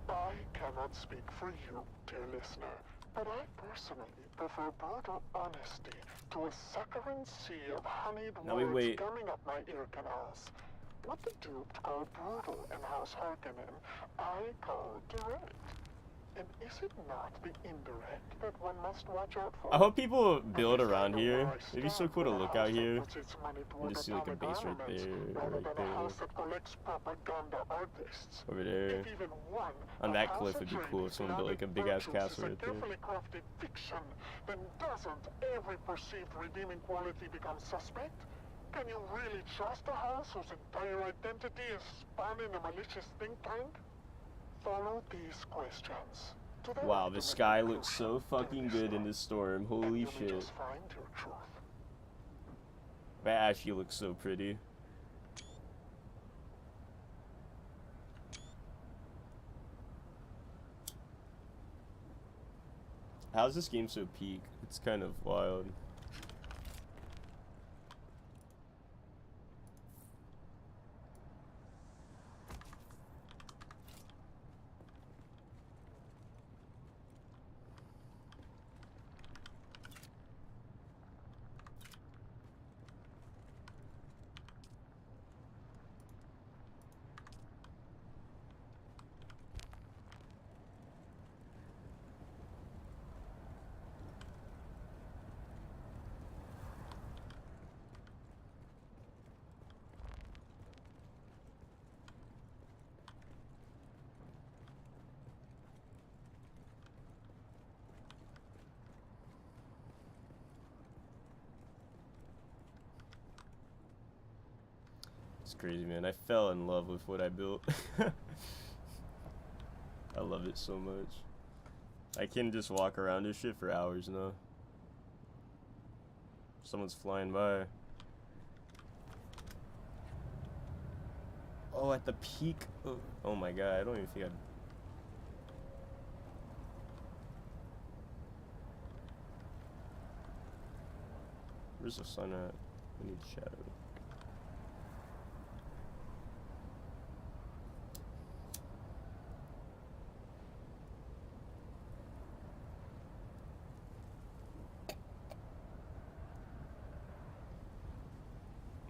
I cannot speak for you, dear listener, but I personally prefer brutal honesty to a saccharine sea of honeyed words gumming up my ear canals. What the duped call brutal in House Harkonnen, I call direct. And is it not the indirect that one must watch out for? I hope people build around here. It'd be so cool to look out here and just see like a base right there, or right there. Over there. On that cliff would be cool if someone built like a big ass castle right there. Then doesn't every perceived redeeming quality become suspect? Can you really trust a house whose entire identity is spun in a malicious think tank? Follow these questions. Wow, the sky looks so fucking good in this storm. Holy shit. That actually looks so pretty. How's this game so peak? It's kind of wild. It's crazy, man. I fell in love with what I built. I love it so much. I can just walk around this shit for hours now. Someone's flying by. Oh, at the peak. Oh my god, I don't even think I'd... Where's the sun at? I need shadow.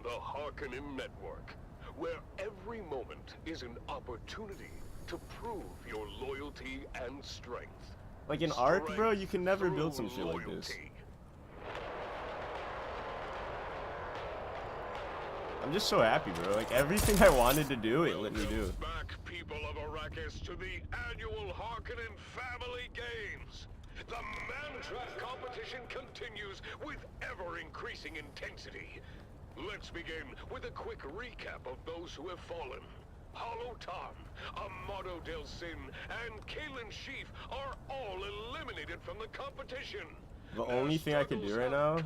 The Harkonnen Network, where every moment is an opportunity to prove your loyalty and strength. Like in Ark, bro, you can never build some shit like this. I'm just so happy, bro. Like everything I wanted to do, it let me do. Back, people of Arrakis, to the annual Harkonnen Family Games. The man-trap competition continues with ever-increasing intensity. Let's begin with a quick recap of those who have fallen. Hollow Tom, Amado Del Sin, and Kalen Sheaf are all eliminated from the competition. The only thing I can do right now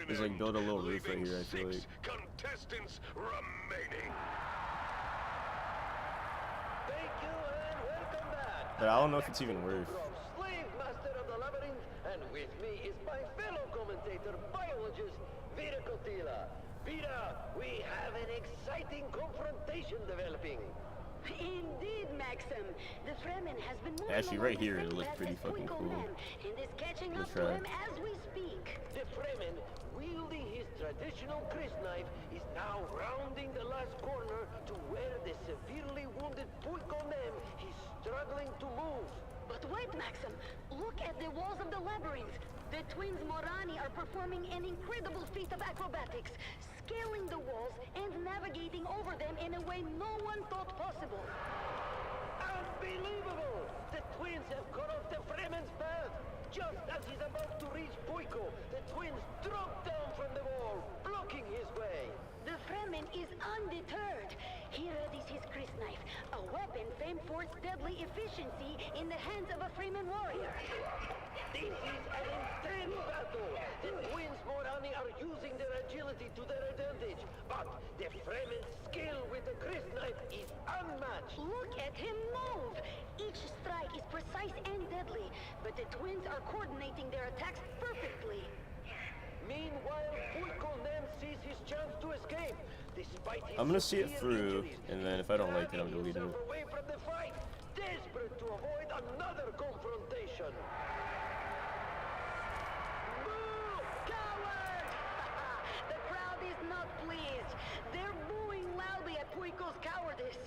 is like build a little roof right here, I feel like. Contestants remaining. Thank you and welcome back. But I don't know if it's even worth. Slave Master of the Labyrinth, and with me is my fellow commentator, biologist Vida Cotila. Vida, we have an exciting confrontation developing. Indeed, Maxim. The Fremen has been moving Actually, right along here the it same looked path pretty as fucking Puico cool. Men, and is catching Let's up to try. him as we speak. The Fremen, wielding his traditional Chris knife, is now rounding the last corner to where the severely wounded Puico Nem is struggling to move. But wait, Maxim. Look at the walls of the labyrinth. The twins Morani are performing an incredible feat of acrobatics, scaling the walls and navigating over them in a way no one thought possible. Unbelievable! The twins have cut off the Fremen's path. Just as he's about to reach Puico, the twins drop down from the wall, blocking his way. The Fremen is undeterred. He readies his Chris knife, a weapon famed for its deadly efficiency in the hands of a Fremen warrior. This is an intense battle. The twins Morani are using their agility to their advantage, but the Fremen's skill with the Chris knife is unmatched. Look at him move! Each strike is precise and deadly, but the twins are coordinating their attacks perfectly. Meanwhile, Puico Nem sees his chance to escape. Despite his I'm gonna see it through, injuries, and then if I don't like it, I'm deleting it. away from the fight, desperate to avoid another confrontation. Boo! Coward! The crowd is not pleased. They're booing loudly at Puico's cowardice.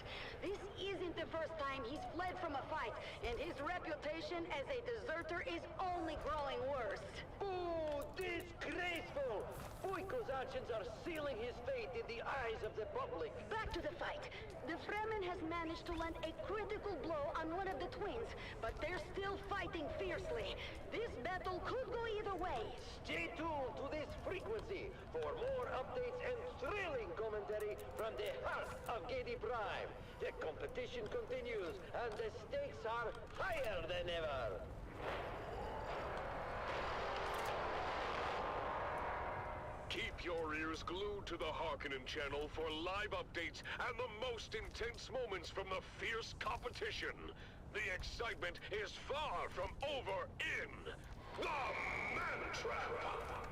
This isn't the first time he's fled from a fight, and his reputation as a deserter is only growing worse. Boo! Disgraceful! Puico's actions are sealing his fate in the eyes of the public. Back to the fight. The Fremen has managed to land a critical blow on one of the twins, but they're still fighting fiercely. This battle could go either way. Stay tuned to this frequency for more updates and thrilling commentary from the heart of Gedi Prime. The competition continues, and the stakes are higher than ever. Keep your ears glued to the Harkonnen channel for live updates and the most intense moments from the fierce competition. The excitement is far from over in the Man Trap.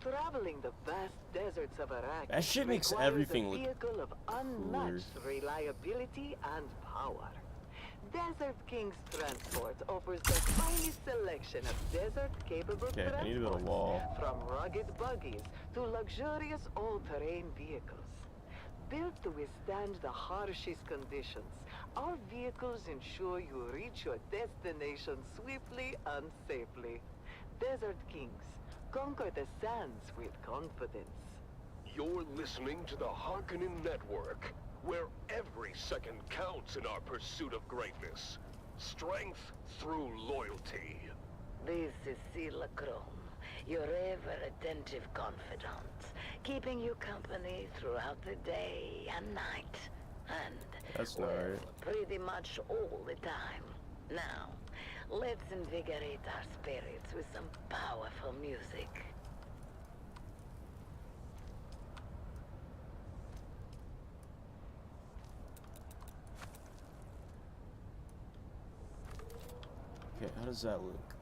Traveling the vast deserts of Iraq That shit makes requires everything a look vehicle of unmatched reliability and power. Desert King's Transport offers the finest selection of desert-capable Okay, I need to build a wall. from rugged buggies to luxurious all-terrain vehicles. Built to withstand the harshest conditions, our vehicles ensure you reach your destination swiftly and safely. Desert Kings, conquer the sands with confidence. You're listening to the Harkonnen Network, where every second counts in our pursuit of greatness. Strength through loyalty. This is Sela Chrome, your ever-attentive confidant, keeping you company throughout the day and night. And, That's not right. pretty much all the time. Now, let's invigorate our spirits with some powerful music. Okay, how does that look?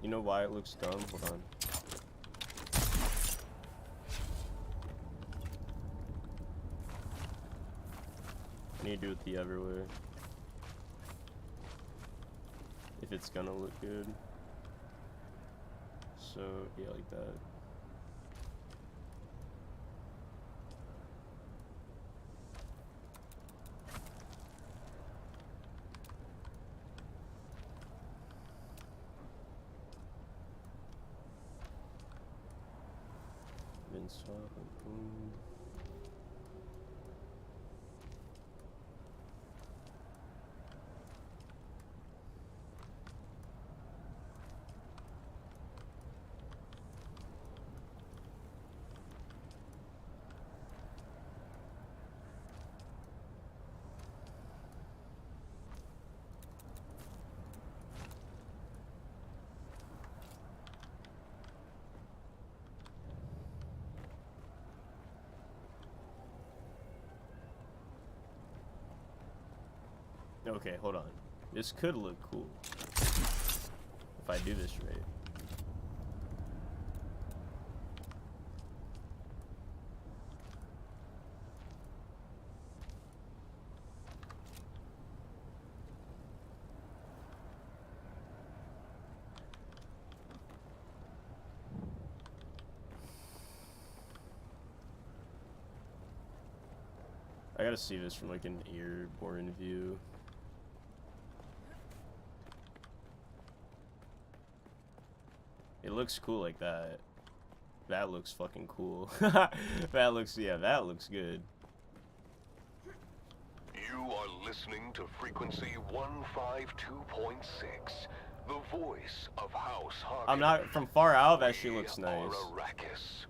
You know why it looks dumb? Hold on. I need to do it the other way. If it's gonna look good. So, yeah, like that. Then swap and boom. Okay, hold on. This could look cool if I do this right. gotta see this from like an airborne view. It looks cool like that. That looks fucking cool. That looks, yeah, that looks good. You are listening to frequency 152.6, the voice of House Harkonnen. I'm not, from far out, that shit looks nice. Arrakis.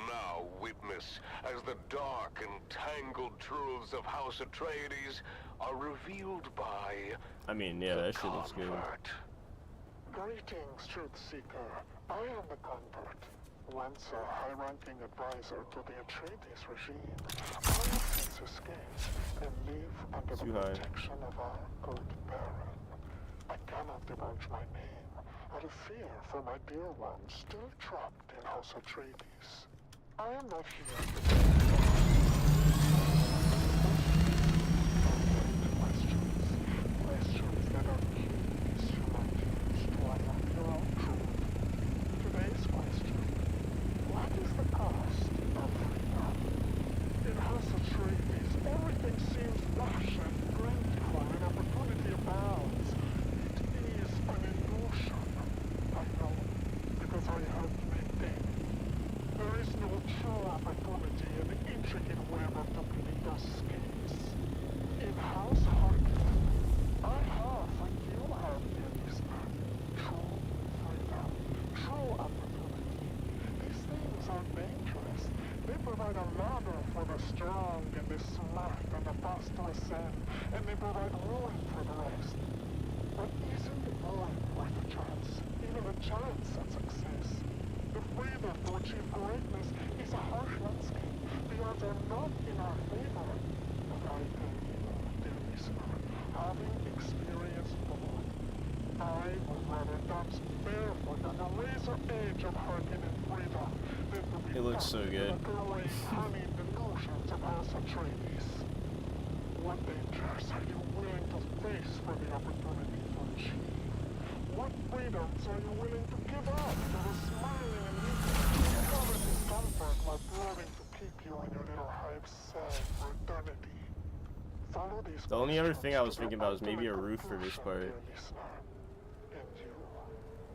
Now witness as the dark and tangled truths of House Atreides are revealed by... I mean, yeah, that shit looks good. Greetings, Truth Seeker. I am the Convert. Once a high-ranking advisor to the Atreides regime, I have since escaped and live under the protection of our good Baron. I cannot divulge my name out of fear for my dear ones still trapped in House Atreides. I am not here to questions that are keys to my teams to unlock your own truth. Today's question: what is the cost of freedom? In House Atreides, everything seems lush and plentiful and opportunity abounds. It is an illusion. I know, because I helped maintain it. There is no true opportunity in the intricate web of the Bleeder skates. In House Harkonnen, I have what you have, dear listener. True freedom, true opportunity. These things are dangerous. They provide a ladder for the strong and the smart and the fast to ascend, and they provide ruin for the rest. But isn't ruin worth a chance, even a chance at success? The freedom to achieve greatness is a harsh landscape. The odds are not in our favor. But I tell you, dear listener, having experienced both, I would rather dance barefoot on the razor edge of Harkonnen freedom than to be It looks so good. the glowing, honeyed delusions of House Atreides. What dangers are you willing to face for the opportunity to achieve? What freedoms are you willing to give up to the smiling and covered discomfort while proving to keep you in your little hive cell for eternity? Follow these The only other thing I was thinking about was maybe a roof for this part. dear listener, and you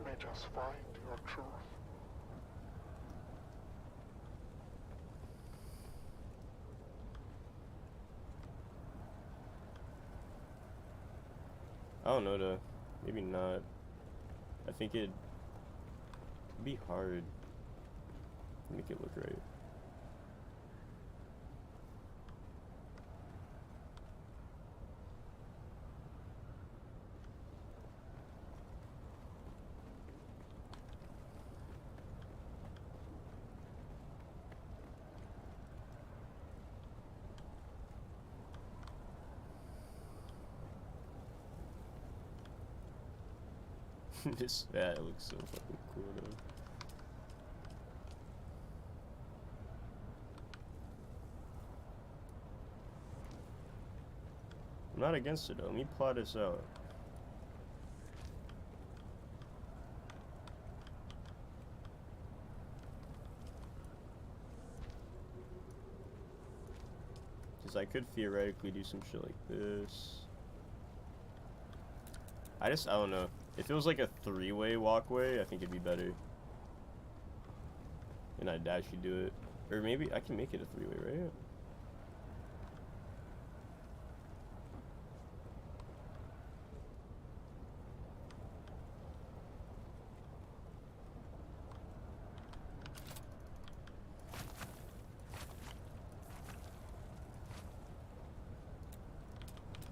may just find your truth. I don't know though. Maybe not. I think it'd be hard to make it look right. That looks so fucking cool though. I'm not against it though. Let me plot this out. Because I could theoretically do some shit like this. I don't know. If it was like a three-way walkway, I think it'd be better. And I'd actually do it. Or maybe I can make it a three-way, right?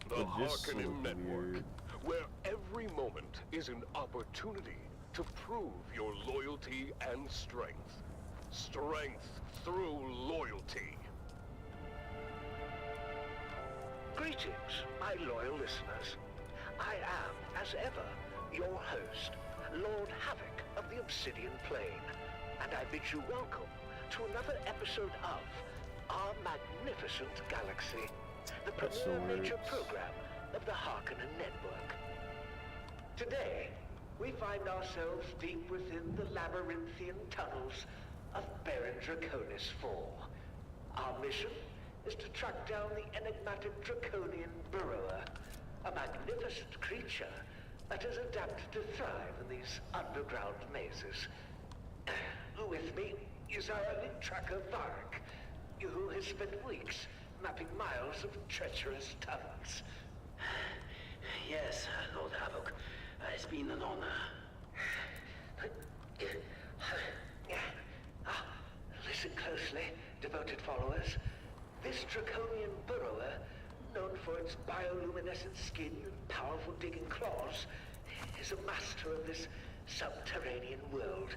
The Harkonnen Network, where every moment is an opportunity to prove your loyalty and strength. Strength through loyalty. Greetings, my loyal listeners. I am, as ever, your host, Lord Havoc of the Obsidian Plain, and I bid you welcome to another episode of Our Magnificent Galaxy, the premier nature program of the Harkonnen Network. Today, we find ourselves deep within the labyrinthian tunnels of Baron Draconis IV. Our mission is to track down the enigmatic draconian burrower, a magnificent creature that has adapted to thrive in these underground mazes. With me is our elite tracker Vark, who has spent weeks mapping miles of treacherous tunnels. Yes, Lord Havoc. It's been an honor. Listen closely, devoted followers. This draconian burrower, known for its bioluminescent skin and powerful digging claws, is a master of this subterranean world.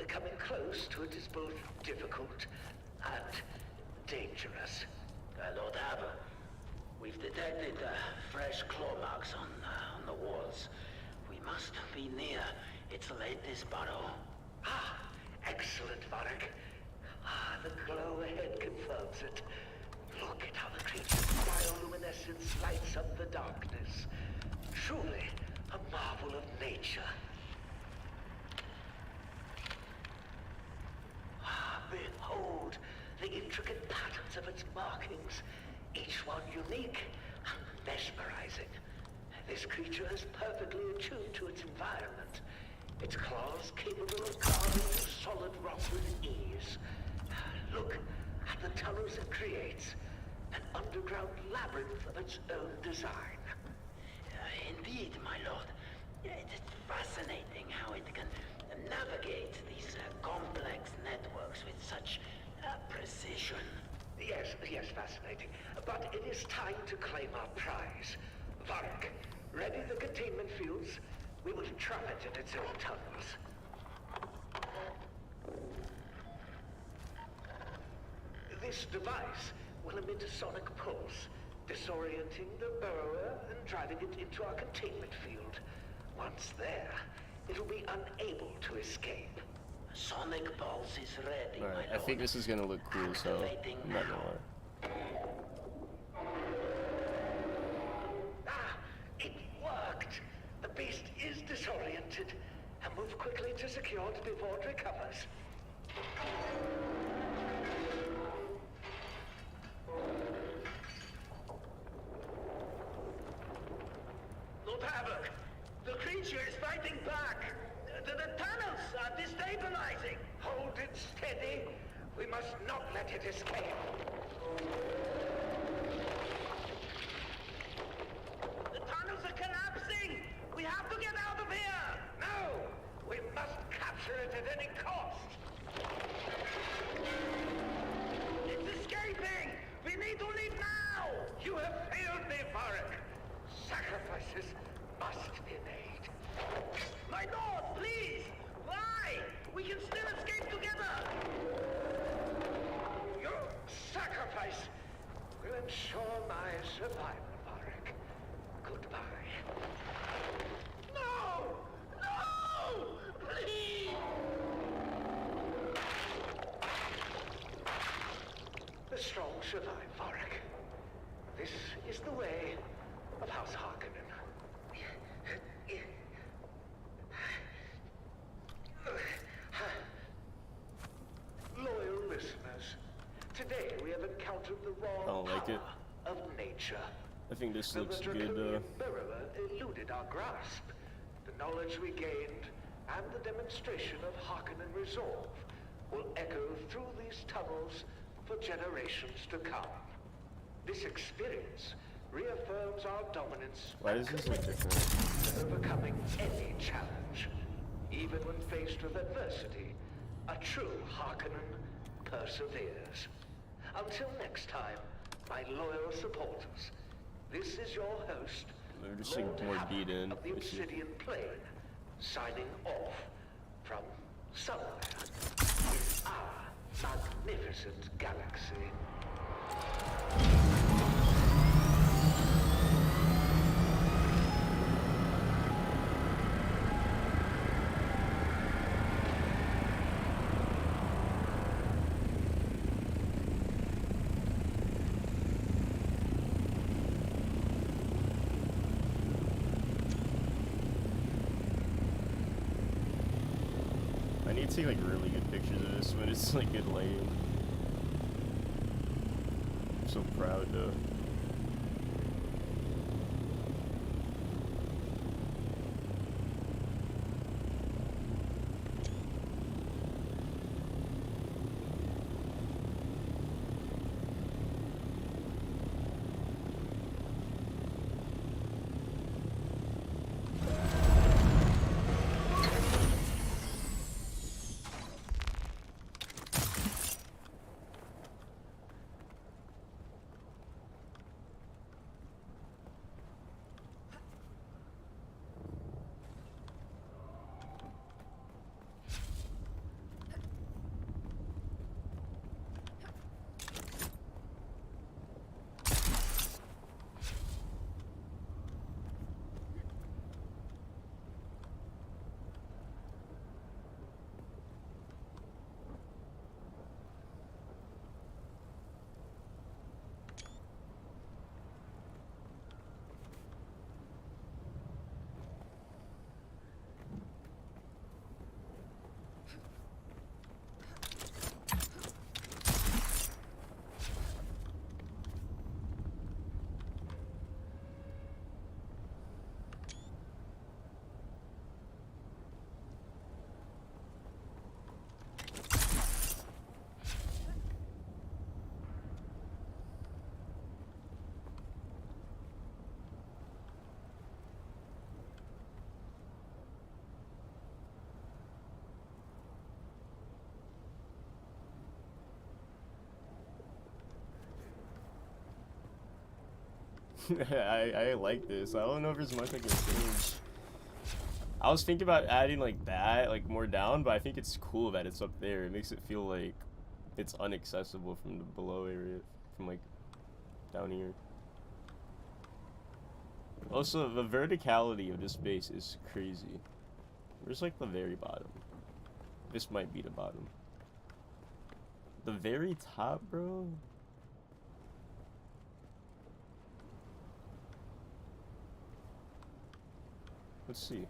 Coming close to it is both difficult and dangerous. Lord Havoc, we've detected fresh claw marks on the walls. We must be near its latest burrow. Excellent, Varric. The glow ahead confirms it. Look at how the creature's bioluminescence lights up the darkness. Truly a marvel of nature. Behold the intricate patterns of its markings, each one unique and mesmerizing. This creature is perfectly attuned to its environment, its claws capable of carving solid rock with ease. Look at the tunnels it creates, an underground labyrinth of its own design. Indeed, my lord. It's fascinating how it can navigate these complex networks with such precision. Yes, fascinating. But it is time to claim our prize. Varric, ready the containment fields. We will trap it in its own tunnels. This device will emit a sonic pulse, disorienting the burrower and driving it into our containment field. Once there, it'll be unable to escape. Sonic pulse is ready. Alright, I think this is gonna look cool, so I'm not gonna lie. It worked! The beast is disoriented. And move quickly to secure it before it recovers. Lord Havoc, the creature is fighting back. The tunnels are destabilizing. Hold it steady. We must not let it escape. The tunnels are collapsing. We have to get out of here. No! We must capture it at any cost. It's escaping. We need to leave now. You have failed me, Varric. Sacrifices must be made. My lord, please! Why? We can still escape together! Your sacrifice will ensure my survival, Varric. Goodbye. No! No! Please! The strong survive, Varric. This is the way of House Harkonnen. Loyal listeners, today we have encountered the raw I don't like it. of nature. I think this Though looks the good, draconian burrower eluded our grasp, the knowledge we gained and the demonstration of Harkonnen resolve will echo through these tunnels for generations to come. This experience reaffirms our dominance Why does this look different? in overcoming any challenge. Even when faced with adversity, a true Harkonnen perseveres. Until next time, my loyal supporters, this is your host, They're just like Lord more Havoc beat in. of the Obsidian Plain, signing off from somewhere in our magnificent galaxy. I need to take like really good pictures of this when it's like good lighting. so proud though. I like this. I don't know if there's much I can change. I was thinking about adding like that, like more down, but I think it's cool that it's up there. It makes it feel like it's inaccessible from the below area, from like down here. Also, the verticality of this base is crazy. Where's like the very bottom? This might be the bottom. The very top, bro? Let's see.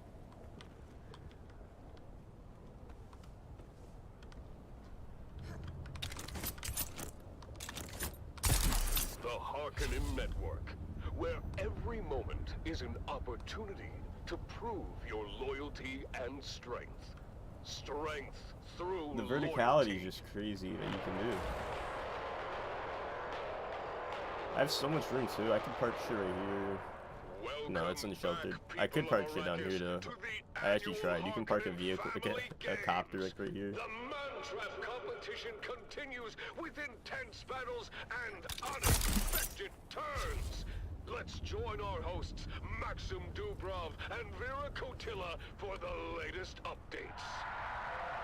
The Harkonnen Network, where every moment is an opportunity to prove your loyalty and strength. Strength through The verticality is just crazy that you can do. I have so much room too. I can park shit right here. No, it's unsheltered. I could park shit down here though. I actually tried. You can park a vehicle, like a copter like right here. The man-trap competition continues with intense battles and unexpected turns. Let's join our hosts, Maxim Dubrov and Vera Kotila, for the latest updates.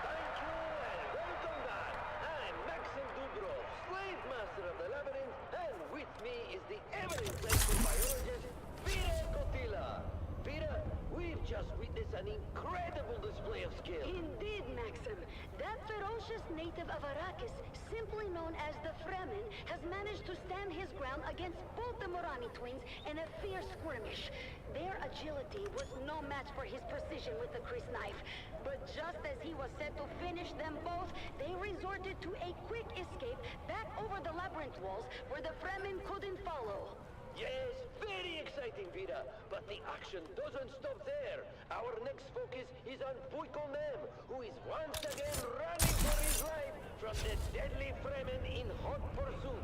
Thank you and welcome back. I'm Maxim Dubrov, slave master of the labyrinth, and with me is the ever-insightful biologist, Vera Kotila. Vera, we've just witnessed an incredible display of skill. Indeed, Maxim. That ferocious native of Arrakis, simply known as the Fremen, has managed to stand his ground against both the Morani twins in a fierce skirmish. Their agility was no match for his precision with the Chris knife. But just as he was set to finish them both, they resorted to a quick escape back over the labyrinth walls where the Fremen couldn't follow. Yes, very exciting, Vera. But the action doesn't stop there. Our next focus is on Puiko Nem, who is once again running for his life from the deadly Fremen in hot pursuit.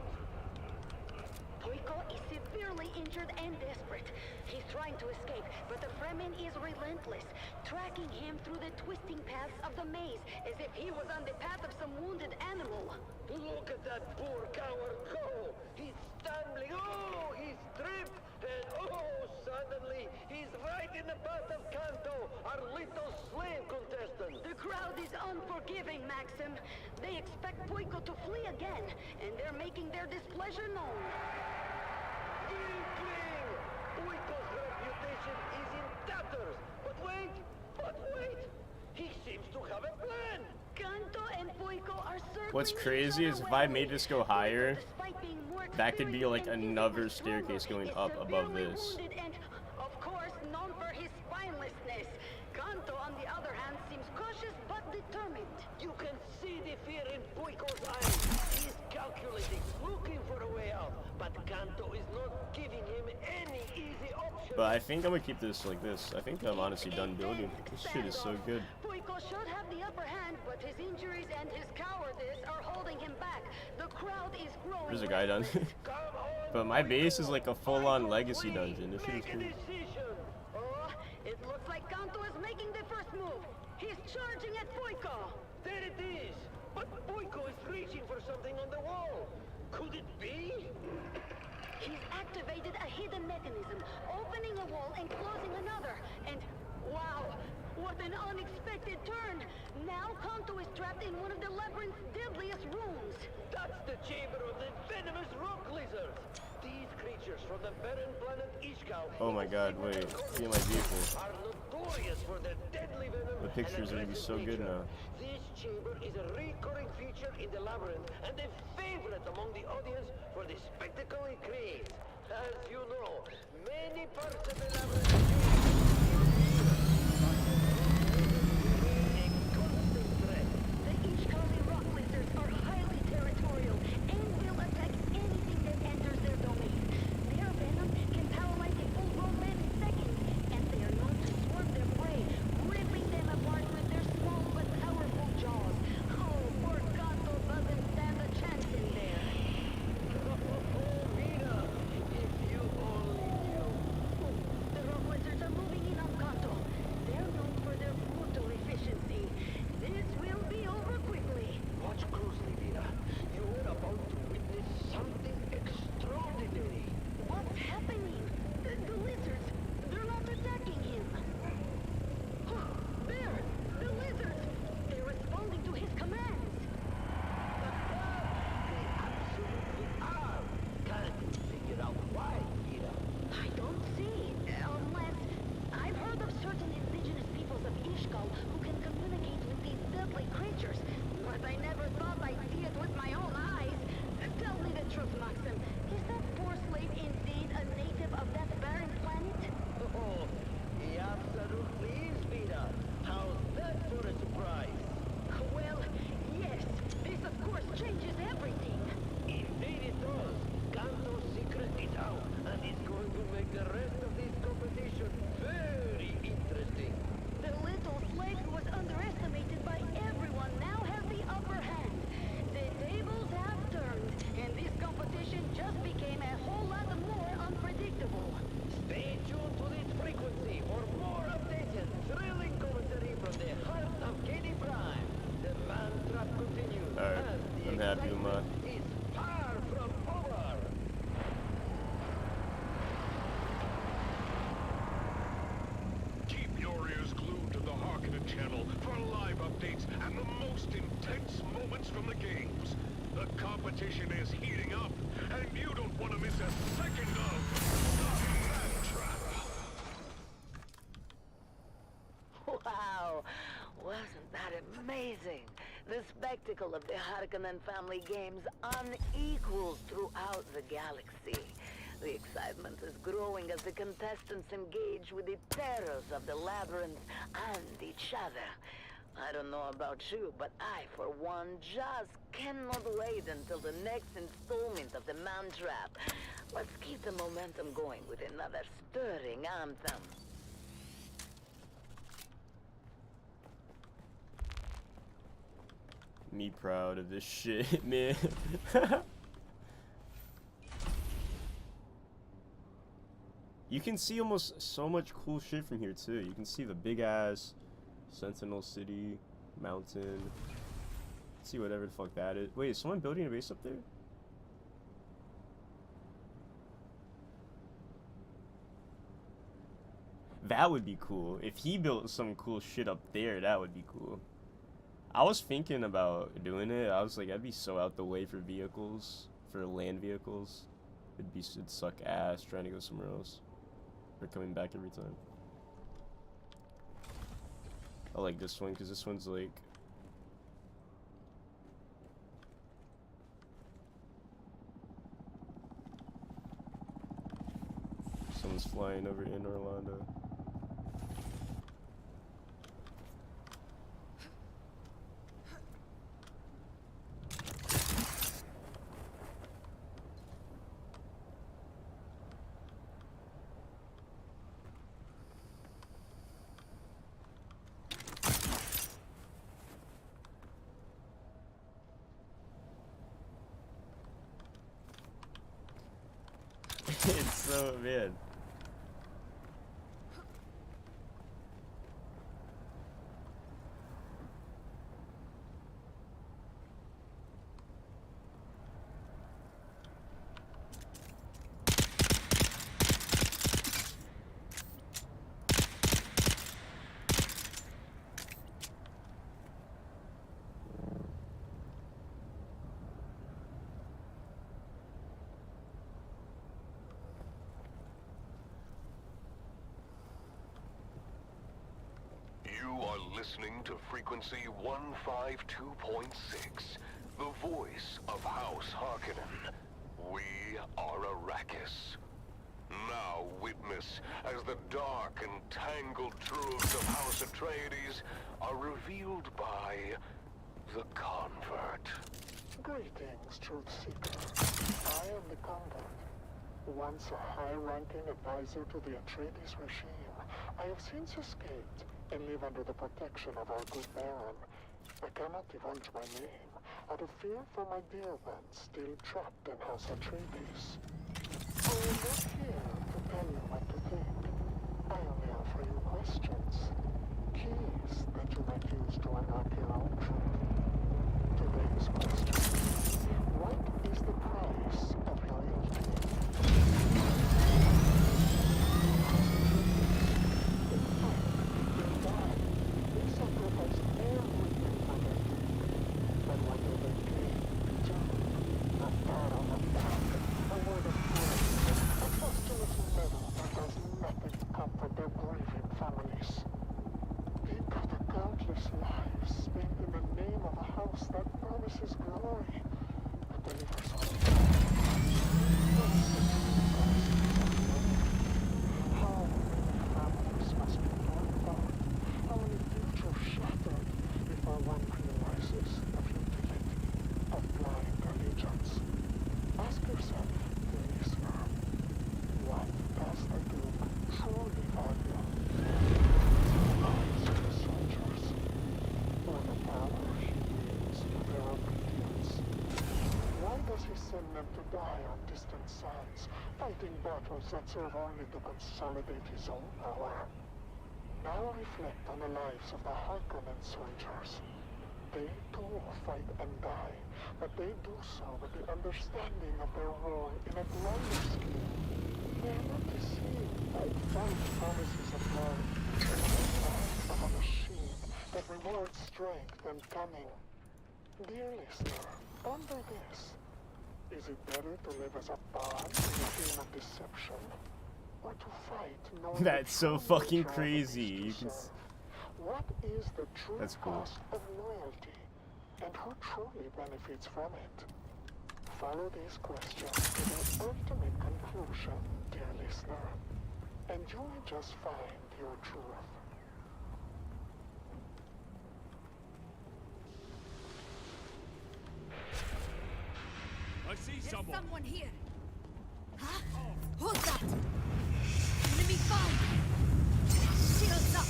Puiko is severely injured and desperate. He's trying to escape, but the Fremen is relentless, tracking him through the twisting paths of the maze as if he was on the path of some wounded animal. Look at that poor coward go! He's stumbling, oh, he's tripped, and oh, suddenly, he's right in the path of Kanto, our little slave contestant. The crowd is unforgiving, Maxim. They expect Puiko to flee again, and they're making their displeasure known. Inkling! Puiko's reputation is in tatters, but wait! He seems to have a plan! Kanto and Puiko are circling. What's crazy is if I made this go higher, that could be like another staircase going up above this. And, of course, known for his spinelessness. Kanto, on the other hand, seems cautious but determined. You can see the fear in Puiko's eyes. He's calculating, looking for a way out. But I think I'm gonna keep this like this. I think I'm honestly done building. This shit is so good. Puiko should have the upper hand, but his injuries and his cowardice are holding him back. The crowd is growing. There's a guy done. But my base is like a full-on legacy dungeon. This shit is cool. Oh, it looks like Kanto is making the first move. He's charging at Puiko. There it is! But Puiko is reaching for something on the wall. Could it be? He's activated a hidden mechanism, opening a wall and closing another. And wow, what an unexpected turn! Now Kanto is trapped in one of the labyrinth's deadliest rooms. That's the chamber of the venomous rock lizards. These creatures from the barren planet Ishkal. Oh my god, wait. See my vehicle. Are notorious for their deadly venom. The pictures are gonna be so good now. This chamber is a recurring feature in the labyrinth and a favorite among the audience for the spectacle it creates. As you know, many parts of the labyrinth a constant threat. The Ishkali rock lizards are highly territorial and will attack anything that enters their domain. Their venom can paralyze a full-grown man in seconds, and they are known to swarm their prey, ripping them apart with their small but powerful jaws. Oh, poor Kanto doesn't stand a chance in there. Mina, if you only knew. The rock lizards are moving in on Kanto. They're known for their brutal efficiency. This will be over quickly. Watch closely, Mina. You are about to witness something extraordinary. What's happening? The lizards, they're not attacking him. There! The lizards! They're responding to his commands. They absolutely are. Can't you figure out why, Mina? I don't see, unless I've heard of certain indigenous peoples of Ishkal who can communicate with these deadly creatures, but I never thought I'd see it with my own eyes. Tell me the truth, Maxim. Is that poor slave indeed a native of that barren planet? Oh, he absolutely is, Mina. How's that for a surprise? Well, yes. This, of course, changes everything. Indeed it does. Kanto's secret is out, and it's going to make the rest of this competition very interesting. The little slave who was underestimated by everyone now has the upper hand. The tables have turned, and this competition just became a whole lot more unpredictable. Stay tuned to this frequency for more updates and thrilling commentary from the heart of Katie Prime. The man trap continues. Alright, and the I'm happy with my... excitement is far from over. Keep your ears glued to the Harkonnen channel for live updates and the most intense moments from the games. The competition is heating up, and you don't want to miss a second of the Man Trap. Wow! Wasn't that amazing? The spectacle of the Harkonnen family games unequaled throughout the galaxy. The excitement is growing as the contestants engage with the terrors of the labyrinth and each other. I don't know about you, but I, for one, just cannot wait until the next installment of the Man Trap. Let's keep the momentum going with another stirring anthem. Me proud of this shit, man. You can see almost so much cool shit from here too. You can see the big ass Sentinel City, mountain. See whatever the fuck that is. Wait, is someone building a base up there? That would be cool. If he built some cool shit up there, that would be cool. I was thinking about doing it. I was like, I'd be so out the way for vehicles, for land vehicles. It'd suck ass trying to go somewhere else. Or coming back every time. I like this one because this one's like... Someone's flying over Anor, Londo. It's so, man. Listening to frequency 152.6, the voice of House Harkonnen. We are Arrakis. Now witness as the dark and tangled truths of House Atreides are revealed by the Convert. Greetings, Truth Seeker. I am the Convert. Once a high-ranking advisor to the Atreides regime, I have since escaped and live under the protection of our good Baron. I cannot divulge my name, out of fear for my dear ones still trapped in House Atreides. I am not here to tell you what to think. I only offer you questions. Keys that you might use to unlock your own truth. Today's question. What is the price of loyalty? Fighting battles that serve only to consolidate his own power. Now reflect on the lives of the Harkonnen soldiers. They too fight and die, but they do so with the understanding of their role in a grander scheme. They are not deceived by false promises of love, but of a machine that rewards strength and cunning. Dear listener, ponder this. Is it better to live as a pawn in a game of deception, or to fight knowing That's so fucking crazy. You can. What is the true That's cool. cost of loyalty, and who truly benefits from it? Follow these questions to their ultimate conclusion, dear listener, and you will just find your truth. I see someone. There's someone here. Huh? Who's that? Enemy found. Shields up.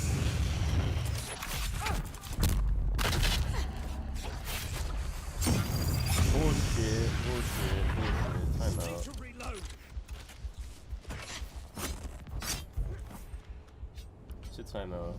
Bullshit, bullshit, bullshit. Time out. To reload. Shit, time out.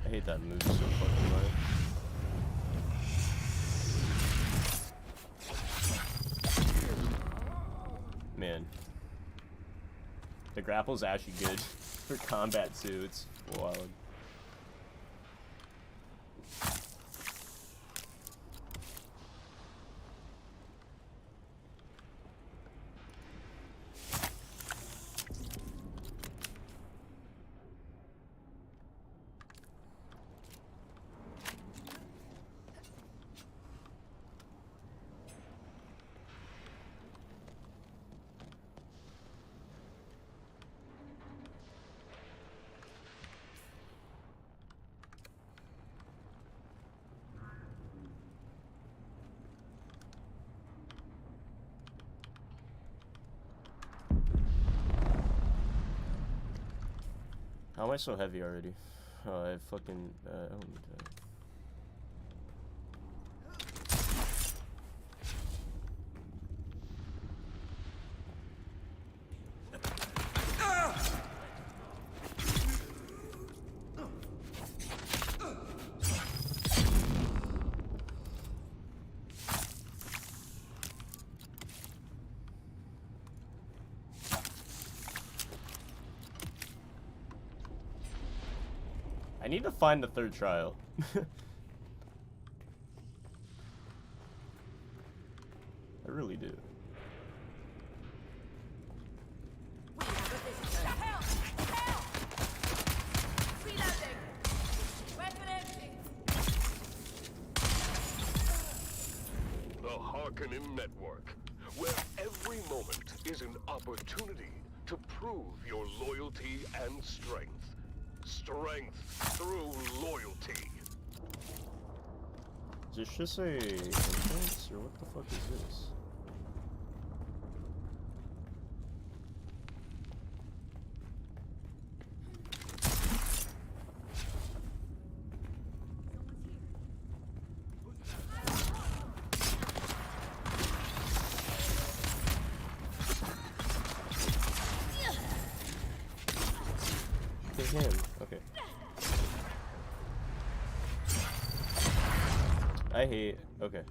I hate that move so fucking much. Man. The grapple's actually good for combat too. It's wild. How am I so heavy already? Oh, I fucking I don't need that. I need to find the third trial. I really do. The Harkonnen Network, where every moment is an opportunity to prove your loyalty and strength. Strength through loyalty. Is this just a entrance, or what the fuck is this? It's him. Okay. I hate. Okay.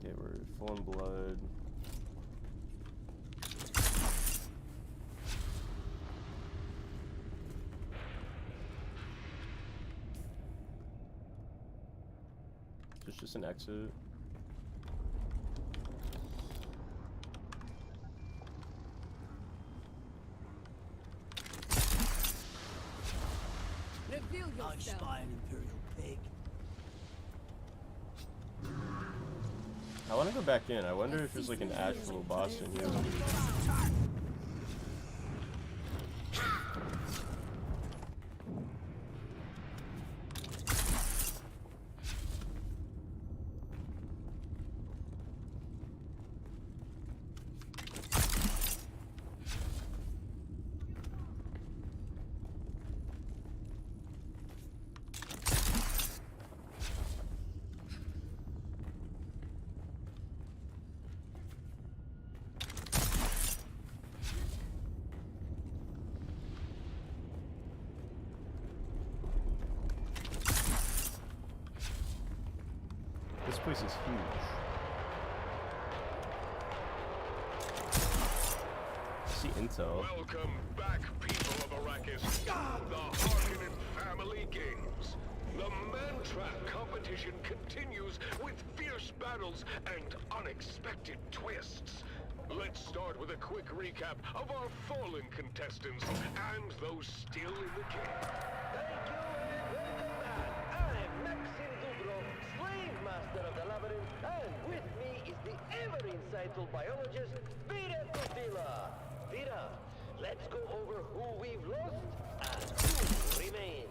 Okay, we're full in blood. It's just an exit. Reveal yourself. I spy an Imperial pig. I want to go back in. I wonder if there's like an actual boss in here. This place is huge. I see intel. Welcome back, people of Arrakis. The Harkonnen Family Games. The man-trap competition continues with fierce battles and unexpected twists. Let's start with a quick recap of our fallen contestants and those still in the game. Master of the Labyrinth, and with me is the ever-insightful biologist, Vira Costilla. Vira, let's go over who we've lost and who remains.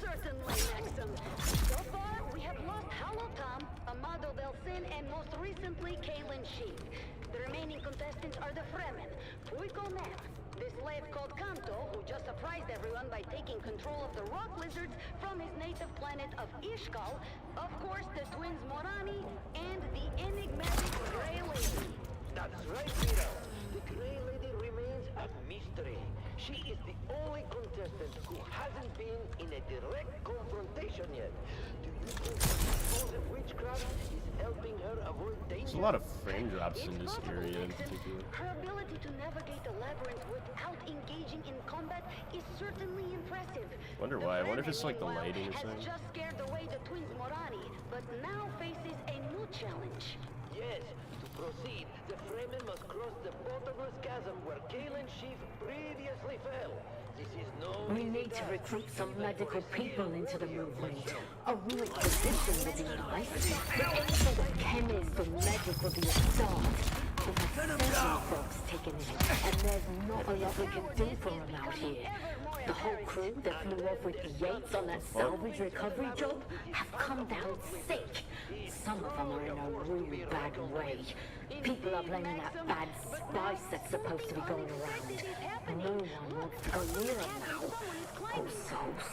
Certainly, Maxim. So far, we have lost Hollow Tom, Amado Belsin, and most recently, Kalen Sheik. The remaining contestants are the Fremen, Puiko Nam, the slave called Kanto, who just surprised everyone by taking control of the rock lizards from his native planet of Ishkal, of course, the twins Morani, and the enigmatic Grey Lady. That's right, Vira. The Grey Lady remains a mystery. She is the only contestant who hasn't been in a direct confrontation yet. Do you think that supposed witchcraft is helping her avoid danger? There's a lot of frame drops in this area in particular. Her ability to navigate the labyrinth without engaging in combat is certainly impressive. Wonder why. I wonder if it's like the lighting or has something. just scared away the twins Morani, but now faces a new challenge. Yes, to proceed, the Fremen must cross the bottomless chasm where Kalen Sheaf previously fell. We need to recruit some medical people into the movement. A ruined position would be nice. The aim for the chemist or medic would be a start. We've had several folks taken in, and there's not a lot we can do for them out here. The whole crew that flew off with Yates on that salvage recovery job have come down sick. Some of them are in a really bad way. People are blaming that bad spice that's supposed to be going around. No one wants to go near them now. Poor souls.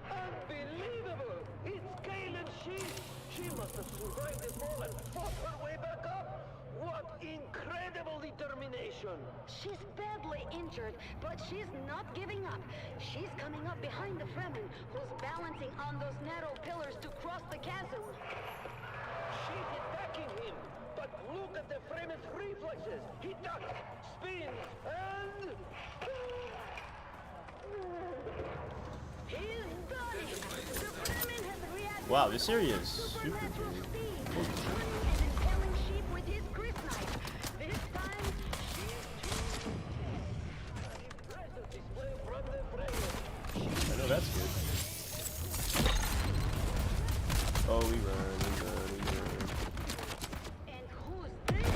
Unbelievable! It's Gail and she must have survived the fall and fought her way back up! What incredible determination! She's badly injured, but she's not giving up. She's coming up behind the Fremen, who's balancing on those narrow pillars to cross the chasm. She's attacking him! But look at the Fremen's reflexes! He ducks, spins, and... He's done it! The Fremen has reacted. Wow, this area is super big. Impaling sheep with his grip knife. This time, impressive display from the Fremen. I know that's good. Oh, we run. And who's this?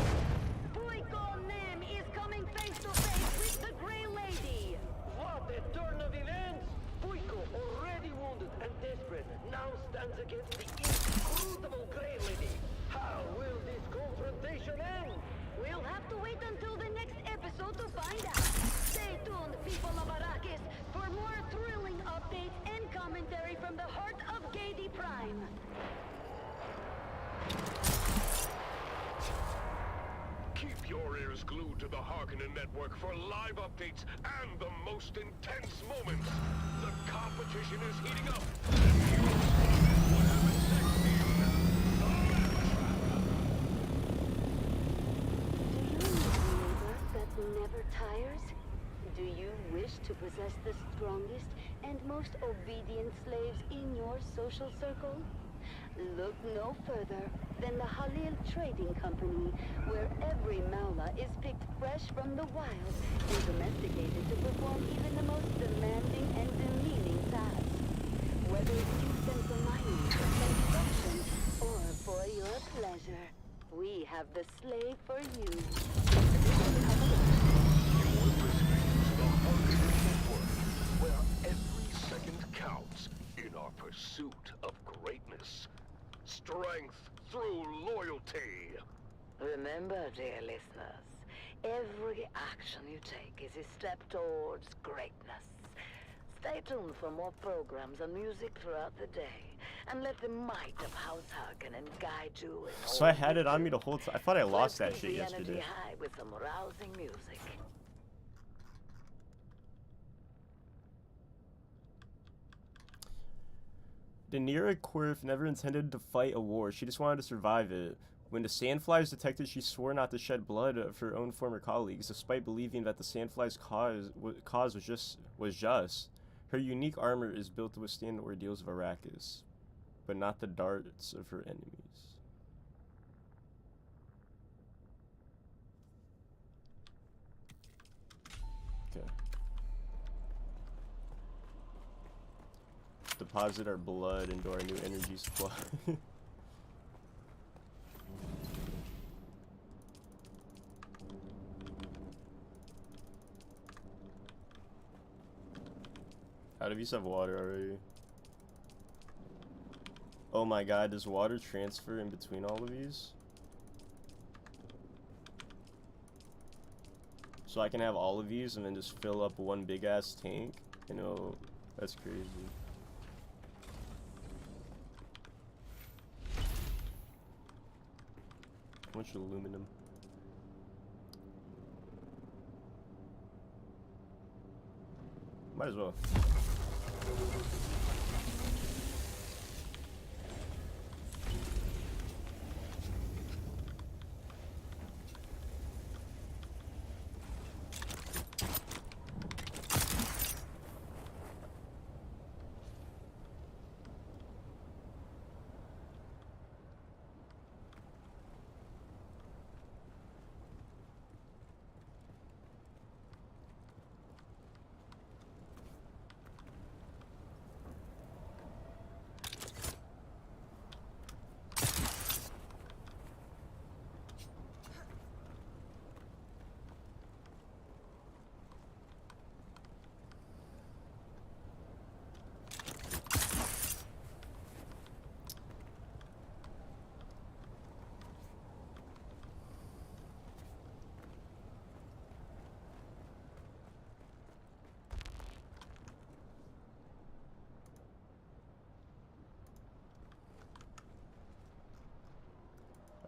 Boyko Nam is coming face to face with the Grey Lady. What a turn of events! Boyko, already wounded and desperate, now stands against the inscrutable Grey Lady. How will this confrontation end? We'll have to wait until the next episode to find out. Stay tuned, people of Arrakis, for more thrilling updates and commentary from the heart of Gadi Prime. Keep your ears glued to the Harkonnen Network for live updates and the most intense moments. The competition is heating up. That never tires? Do you wish to possess the strongest and most obedient slaves in your social circle? Look no further than the Halil Trading Company, where every Maula is picked fresh from the wild and domesticated to perform even the most demanding and demeaning tasks. Whether it's use them for mining, construction, or for your pleasure, we have the slave for you. Where every second counts in our pursuit of greatness. Strength through loyalty. Remember, dear listeners, every action you take is a step towards greatness. Stay tuned for more programs and music throughout the day, and let the might of House Harkonnen guide you in So I had it on me the whole time. I thought I lost that shit Let's keep the yesterday. energy high with some rousing music. Daenerys Quirth never intended to fight a war. She just wanted to survive it. When the Sandflies detected, she swore not to shed blood of her own former colleagues, despite believing that the Sandflies' cause was just. Her unique armor is built to withstand the ordeals of Arrakis, but not the darts of her enemies. Okay. Deposit our blood into our new energy supply. How do these have water already? Oh my god, does water transfer in between all of these? So I can have all of these and then just fill up one big ass tank? You know, that's crazy. How much aluminum? Might as well.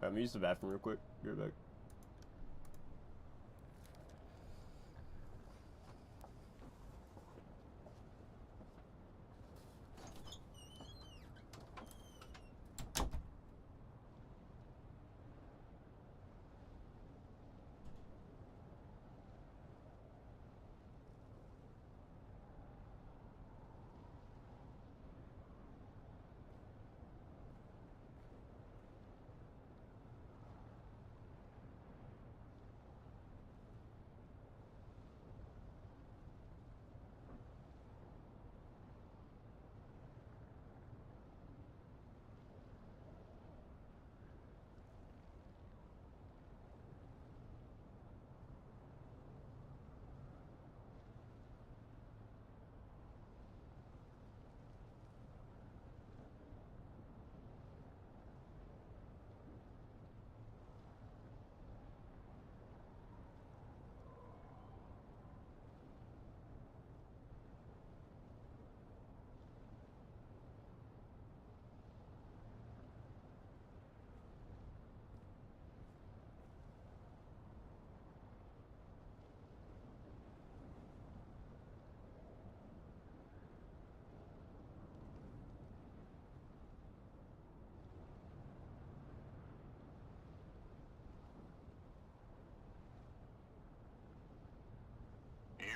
I'm gonna use the bathroom real quick. Be right back.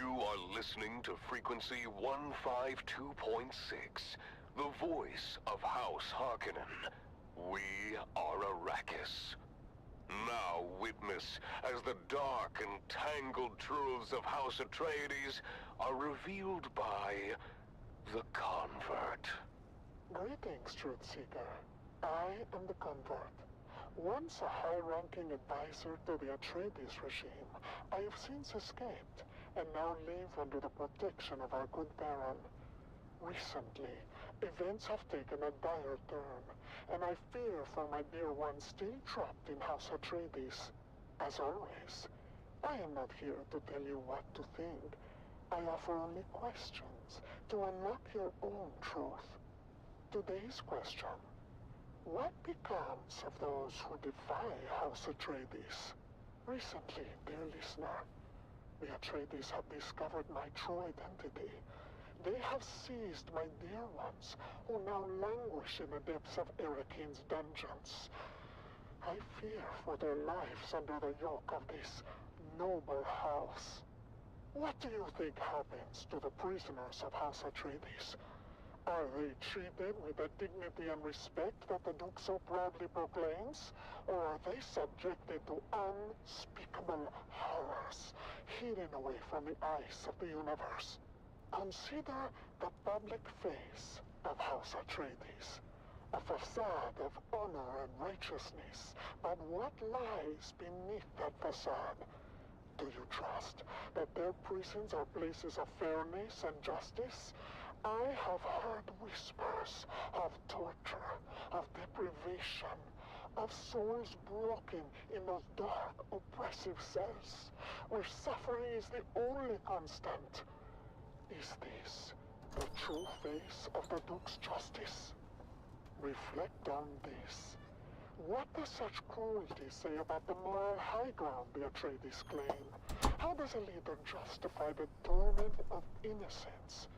You are listening to frequency 152.6, the voice of House Harkonnen. We are Arrakis. Now witness as the dark and tangled truths of House Atreides are revealed by the Convert. Greetings, Truthseeker. I am the Convert. Once a high-ranking advisor to the Atreides regime, I have since escaped, and now live under the protection of our good Baron. Recently, events have taken a dire turn, and I fear for my dear ones still trapped in House Atreides. As always, I am not here to tell you what to think. I offer only questions to unlock your own truth. Today's question: what becomes of those who defy House Atreides? Recently, dear listener, the Atreides have discovered my true identity. They have seized my dear ones, who now languish in the depths of Erakin's dungeons. I fear for their lives under the yoke of this noble house. What do you think happens to the prisoners of House Atreides? Are they treated with the dignity and respect that the Duke so proudly proclaims? Or are they subjected to unspeakable horrors, hidden away from the eyes of the universe? Consider the public face of House Atreides, a facade of honor and righteousness, but what lies beneath that facade? Do you trust that their prisons are places of fairness and justice? I have heard whispers of torture, of deprivation, of souls broken in those dark, oppressive cells, where suffering is the only constant. Is this the true face of the Duke's justice? Reflect on this. What does such cruelty say about the moral high ground the Atreides claim? How does a leader justify the torment of innocence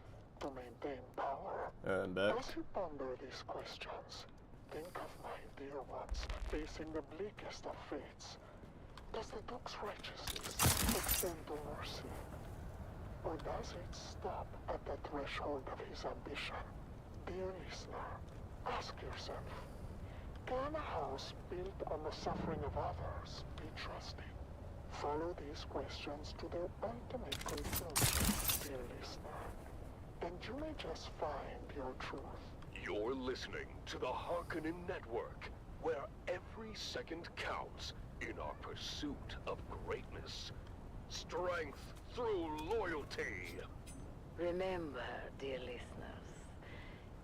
to maintain power? I'm back. As you ponder these questions, think of my dear ones facing the bleakest of fates. Does the Duke's righteousness extend to mercy? Or does it stop at the threshold of his ambition? Dear listener, ask yourself, can a house built on the suffering of others be trusted? Follow these questions to their ultimate conclusion, dear listener, and you may just find your truth. You're listening to the Harkonnen Network, where every second counts in our pursuit of greatness. Strength through loyalty. Remember, dear listeners,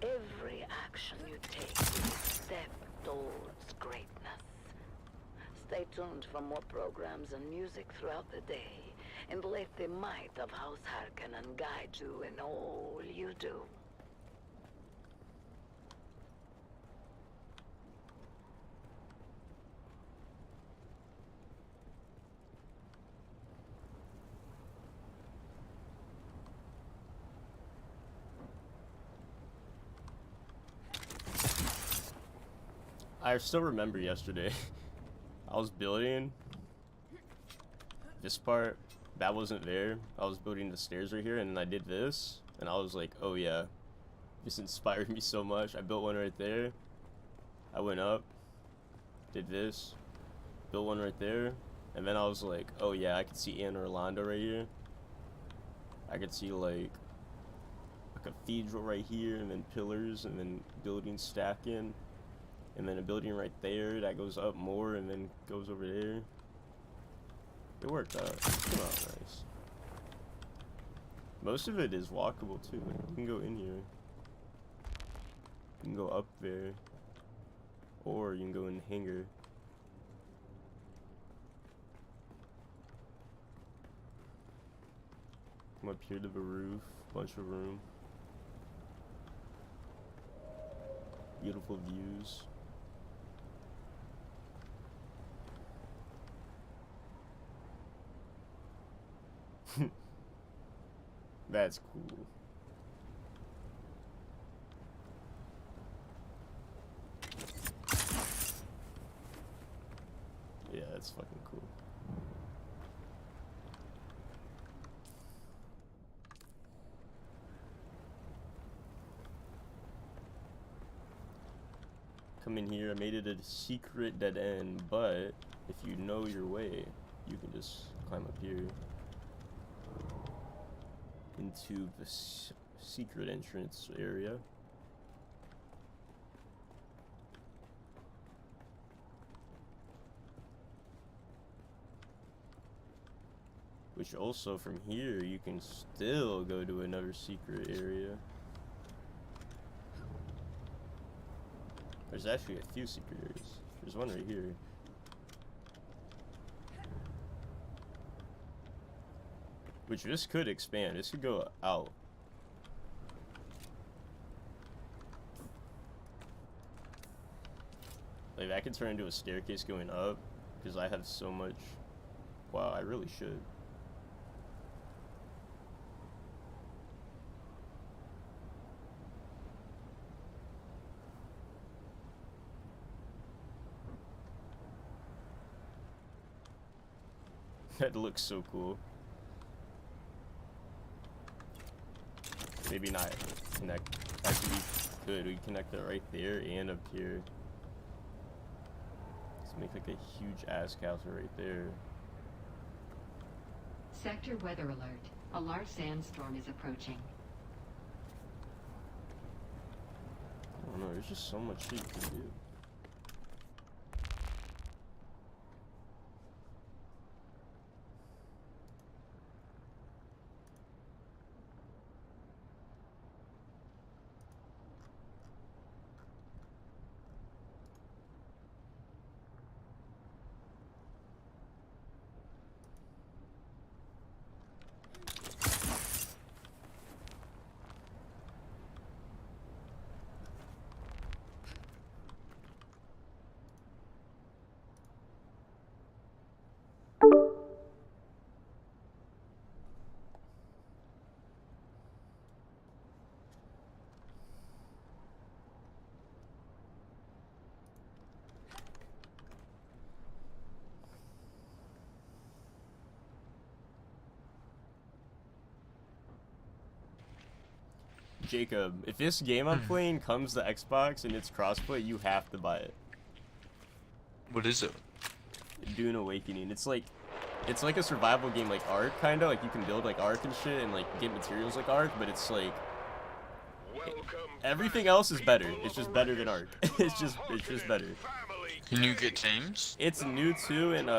every action you take is a step towards greatness. Stay tuned for more programs and music throughout the day, and let the might of House Harkonnen guide you in all you do. I still remember yesterday. I was building this part. That wasn't there. I was building the stairs right here, and then I did this, and I was like, oh yeah, this inspired me so much. I built one right there. I went up, did this, built one right there, and then I was like, oh yeah, I could see Anor Londo right here. I could see like a cathedral right here, and then pillars, and then buildings stacking, and then a building right there that goes up more and then goes over there. It worked out. Come on, nice. Most of it is walkable too. You can go in here. You can go up there. Or you can go in the hangar. Come up here to the roof. Bunch of room. Beautiful views. That's cool. Yeah, that's fucking cool. Come in here. I made it a secret dead end, but if you know your way, you can just climb up here into the secret entrance area. Which also from here you can still go to another secret area. There's actually a few secret areas. There's one right here. Which this could expand. This could go out. Like that could turn into a staircase going up. Because I have so much. Wow, I really should. That looks so cool. Maybe not connect. Actually, we could. We connect it right there and up here. Let's make like a huge ass castle right there. Sector weather alert. A large sandstorm is approaching. I don't know. There's just so much shit you can do. Jacob, if this game I'm playing comes to Xbox and it's crossplay, you have to buy it. What is it? Dune Awakening. It's like a survival game like Ark, kinda. Like you can build like Ark and shit and like get materials like Ark, but it's like everything else is better. It's just better than Ark. it's just better. Can you get teams? It's new too, and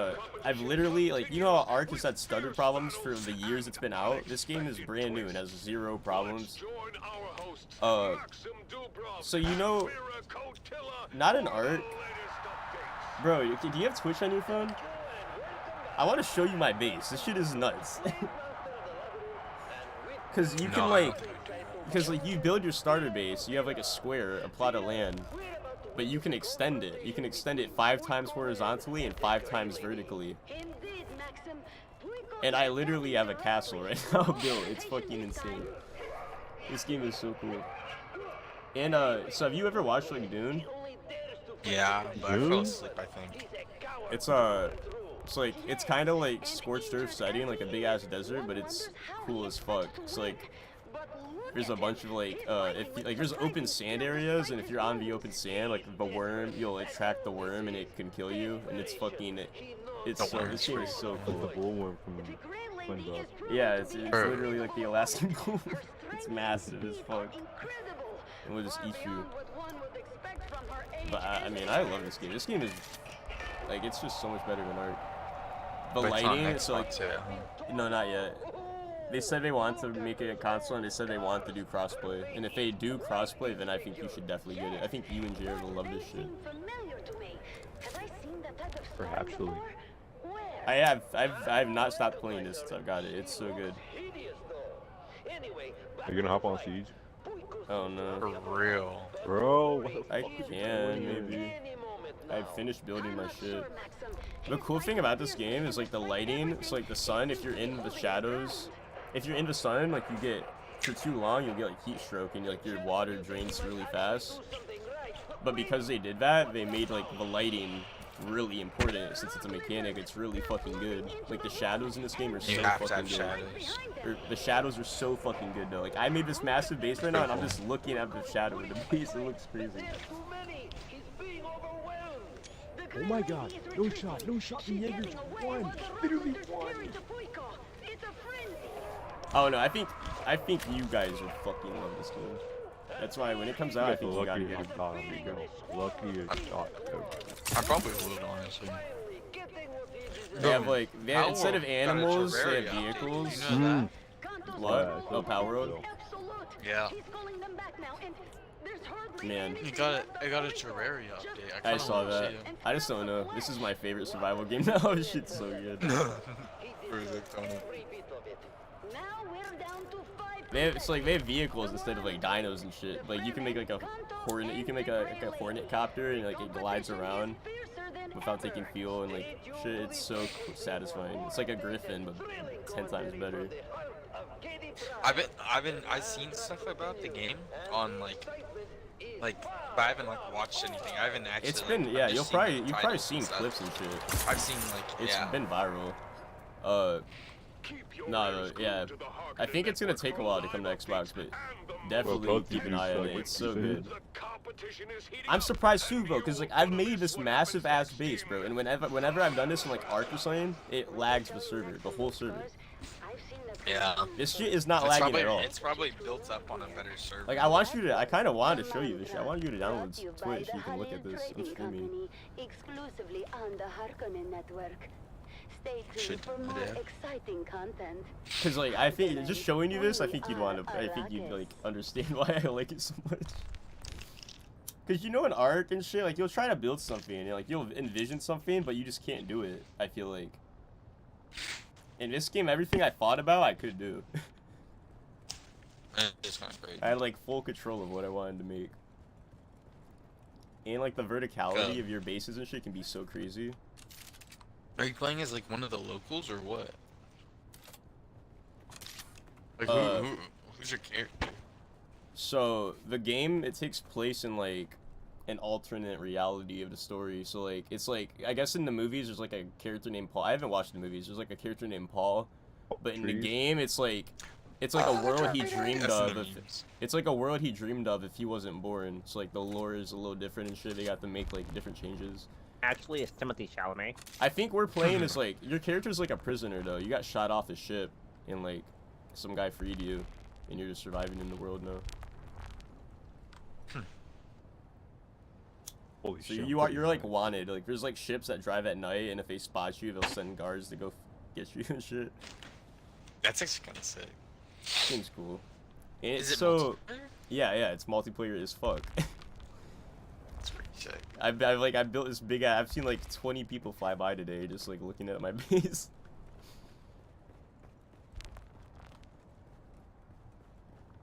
I've literally like, you know how Ark has had stutter problems for the years it's been out. This game is brand new and has 0 problems. So you know, not an Ark. Bro, do you have Twitch on your phone? I want to show you my base. This shit is nuts. Cause you can like, you build your starter base. You have like a square, a plot of land. But you can extend it. You can extend it 5 times horizontally and 5 times vertically. And I literally have a castle right now built. It's fucking insane. This game is so cool. And so have you ever watched like Dune? Yeah, but I fell asleep, I think. It's like it's kind of like scorched earth setting, like a big ass desert, but it's cool as fuck. It's like there's a bunch of like there's open sand areas, and if you're on the open sand, like the worm, you'll attract the worm and it can kill you, and it's fucking this game is so cool. The bullworm from SpongeBob. Yeah, it's literally like the Alaskan bullworm. It's massive as fuck. And we'll just eat you. But I mean, I love this game. This game is like, it's just so much better than Ark. The lighting, so like, no, not yet. They said they want to make it a console, and they said they want to do crossplay. And if they do crossplay, then I think you should definitely get it. I think you and Jared will love this shit. Perhaps. I've not stopped playing this since I've got it. It's so good. Are you gonna hop on Siege? Oh no. For real. Bro. I can, maybe. I finished building my shit. The cool thing about this game is like the lighting. It's like the sun, if you're in the shadows, if you're in the sun, like you get, for too long, you'll get like heat stroke and like your water drains really fast. But because they did that, they made like the lighting really important. Since it's a mechanic, it's really fucking good. Like the shadows in this game are so fucking good. The shadows are so fucking good though. Like I made this massive base right now, and I'm just looking at the shadow of the base. It looks crazy. Oh my god, no shot, the Jaegers won, literally won. Oh no, I think you guys would fucking love this game. That's why when it comes out, I think you gotta get it. Lucky as shot. I probably would, honestly. They have like, instead of animals, they have vehicles. You know What? Oh, Power Road? Yeah. Man. I got a Terraria update. I saw that. I just don't know. This is my favorite survival game now. This shit's so good. It's like they have vehicles instead of like dinos and shit. Like you can make like a hornet. You can make like a hornet copter, and like it glides around without taking fuel and like shit. It's so satisfying. It's like a griffin, but 10 times better. I've seen stuff about the game on like, but I haven't like watched anything. I haven't actually. It's been, yeah. You've probably seen clips and shit. I've seen like, it's been viral. No, yeah. I think it's gonna take a while to come to Xbox, but definitely keep an eye on it. It's so good. I'm surprised too, bro, because like I've made this massive ass base, bro, and whenever I've done this in like Ark or something, it lags the server, the whole server. Yeah. This shit is not lagging at all. It's probably built up on a better server. Like I kind of wanted to show you this shit. I want you to download Twitch so you can look at this. I'm streaming. Exclusively on the Harkonnen network. Stay tuned for more exciting content. Cause like I think just showing you this, I think you'd like understand why I like it so much. Cause you know in Ark and shit, like you'll try to build something, and like you'll envision something, but you just can't do it. I feel like. In this game, everything I thought about, I could do. It's kind of great. I had like full control of what I wanted to make. And like the verticality of your bases and shit can be so crazy. Are you playing as like one of the locals or what? Like who's your character? So the game, it takes place in like an alternate reality of the story. So like it's like, I guess in the movies there's like a character named Paul. I haven't watched the movies. There's like a character named Paul, but in the game it's like a world he dreamed of. It's like a world he dreamed of if he wasn't born. So like the lore is a little different and shit. They got to make like different changes. Actually, it's Timothy Chalamet. I think we're playing as like, your character's like a prisoner though. You got shot off the ship and like some guy freed you and you're just surviving in the world now. Holy so shit, you're like wanted. Like there's like ships that drive at night, and if they spot you, they'll send guards to go get you and shit. That's actually kind of sick. Seems cool. And it's Is it so yeah, it's multiplayer as fuck. That's pretty sick. I built this big. I've seen like 20 people fly by today, just like looking at my base.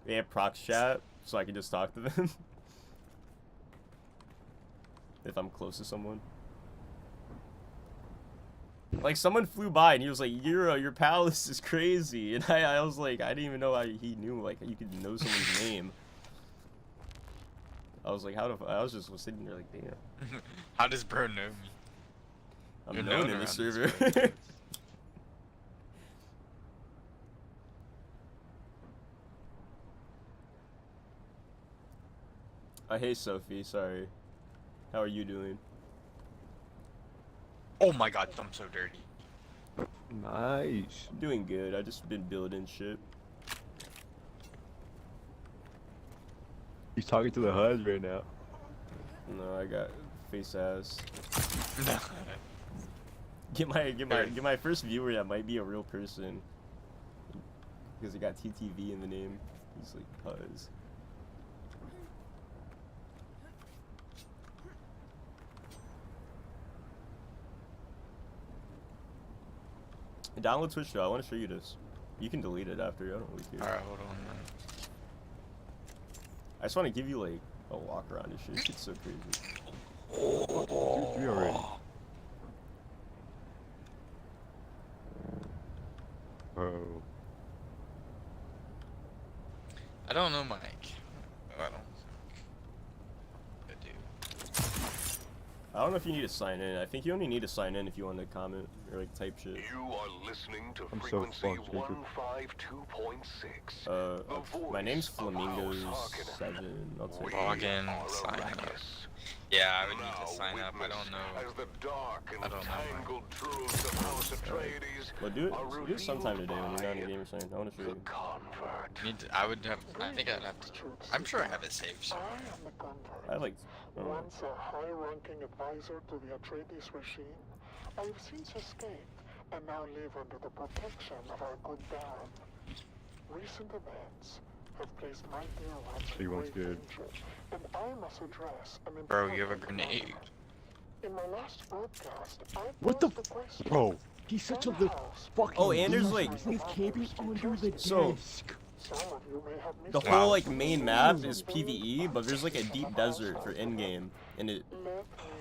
They have prox chat, so I can just talk to them. If I'm close to someone. Like someone flew by and he was like, your palace is crazy, and I was like, I didn't even know how he knew like you could know someone's name. I was like, how do I was just sitting there like, damn. How does bro know me? I'm You're known known in the around server. these parts. Hey Sophie, sorry. How are you doing? Oh my god, I'm so dirty. Nice. Doing good. I just been building shit. He's talking to the HUD right now. No, I got face ass. Get my first viewer that might be a real person. Because he got TTV in the name. He's like Huz. Download Twitch though. I want to show you this. You can delete it after. I don't really care. Alright, hold on, man. I just want to give you like a walk around and shit. It's so crazy. Dude, 3 already. Oh. I don't know, Mike. Oh, I don't. I don't know if you need to sign in. I think you only need to sign in if you want to comment or like type shit. You are listening to I'm so frequency fucked, Jacob. 152.6. My name's Flamingos7. I'll take Log in, sign up. Yeah, I would need to sign up. I don't know. I don't know. Well, do it sometime today when you're not in the game or something. I want to show you. I would have. I think I'd have to. I'm sure I have it saved somewhere. I like. Once a high-ranking advisor to the Atreides regime, I have since escaped and now live under the protection of our good Baron. Recent events have placed my dear ones in great danger, and I must address an important Bro, you have a grenade. In my last broadcast, I What the posed the question. bro? He's such a little fucking. Oh, and there's like. He's camping under the So. desk. The whole like main map is PvE, but there's like a deep desert for in-game, and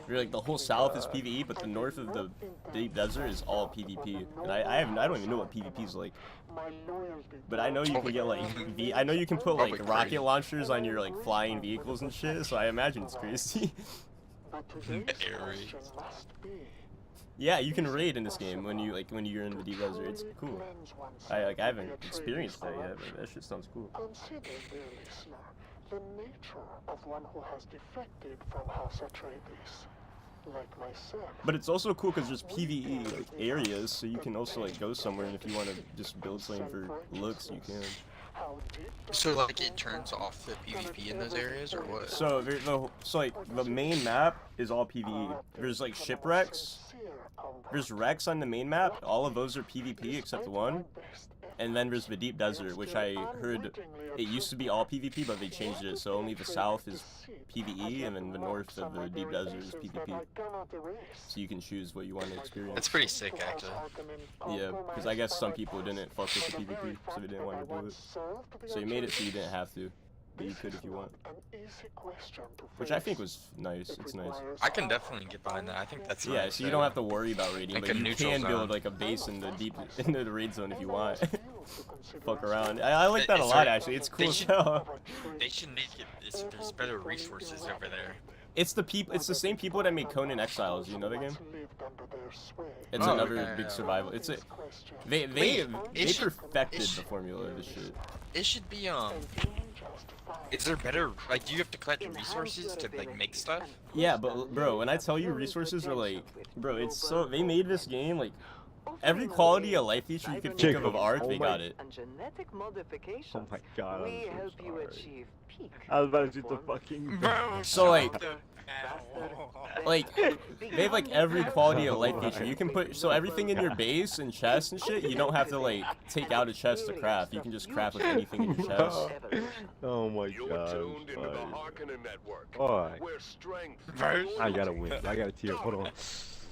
like the whole south is PvE, but the north of the deep desert is all PvP. And I don't even know what PvP is like. But I know you can get like I know you can put like rocket launchers on your like flying vehicles and shit. So I imagine it's crazy. Yeah, you can raid in this game when you're in the deep desert. It's cool. I haven't experienced that yet, but that shit sounds cool. Consider, dear listener, the nature of one who has defected from House Atreides, like myself. But it's also cool because there's PvE like areas, so you can also like go somewhere, and if you want to just build something for looks, you can. So like it turns off the PvP in those areas, or what? So the main map is all PvE. There's like shipwrecks. There's wrecks on the main map. All of those are PvP except one. And then there's the deep desert, which I heard it used to be all PvP, but they changed it. So only the south is PvE, and then the north of the deep desert is PvP. So you can choose what you want to experience. That's pretty sick, actually. Yeah, because I guess some people didn't fuck with the PvP, so they didn't want to do it. So you made it so you didn't have to. But you could if you want. Which I think was nice. It's nice. I can definitely get behind that. I think that's yeah. nice. So you don't have to worry about raiding, like but you can build like a base in the the raid zone if you want. Fuck around. I like that a lot actually. It's cool as hell. They should make it. There's better resources over there. It's the same people that made Conan Exiles. You know the game? It's another big survival. It's they perfected the formula of this shit. It should be Is there better, like, do you have to collect resources to, like, make stuff? Yeah, but, bro, when I tell you resources are, like, bro, it's so, they made this game, like, every quality of life feature you could think of art, they got it. Oh my god, I'm so sorry. I was about to do the fucking... So, like, they have, like, every quality of life feature. You can put, so everything in your base and chest and shit, you don't have to, like, take out a chest to craft. You can just craft with anything in your chest. Oh my god. I gotta win. I gotta tear. Hold on.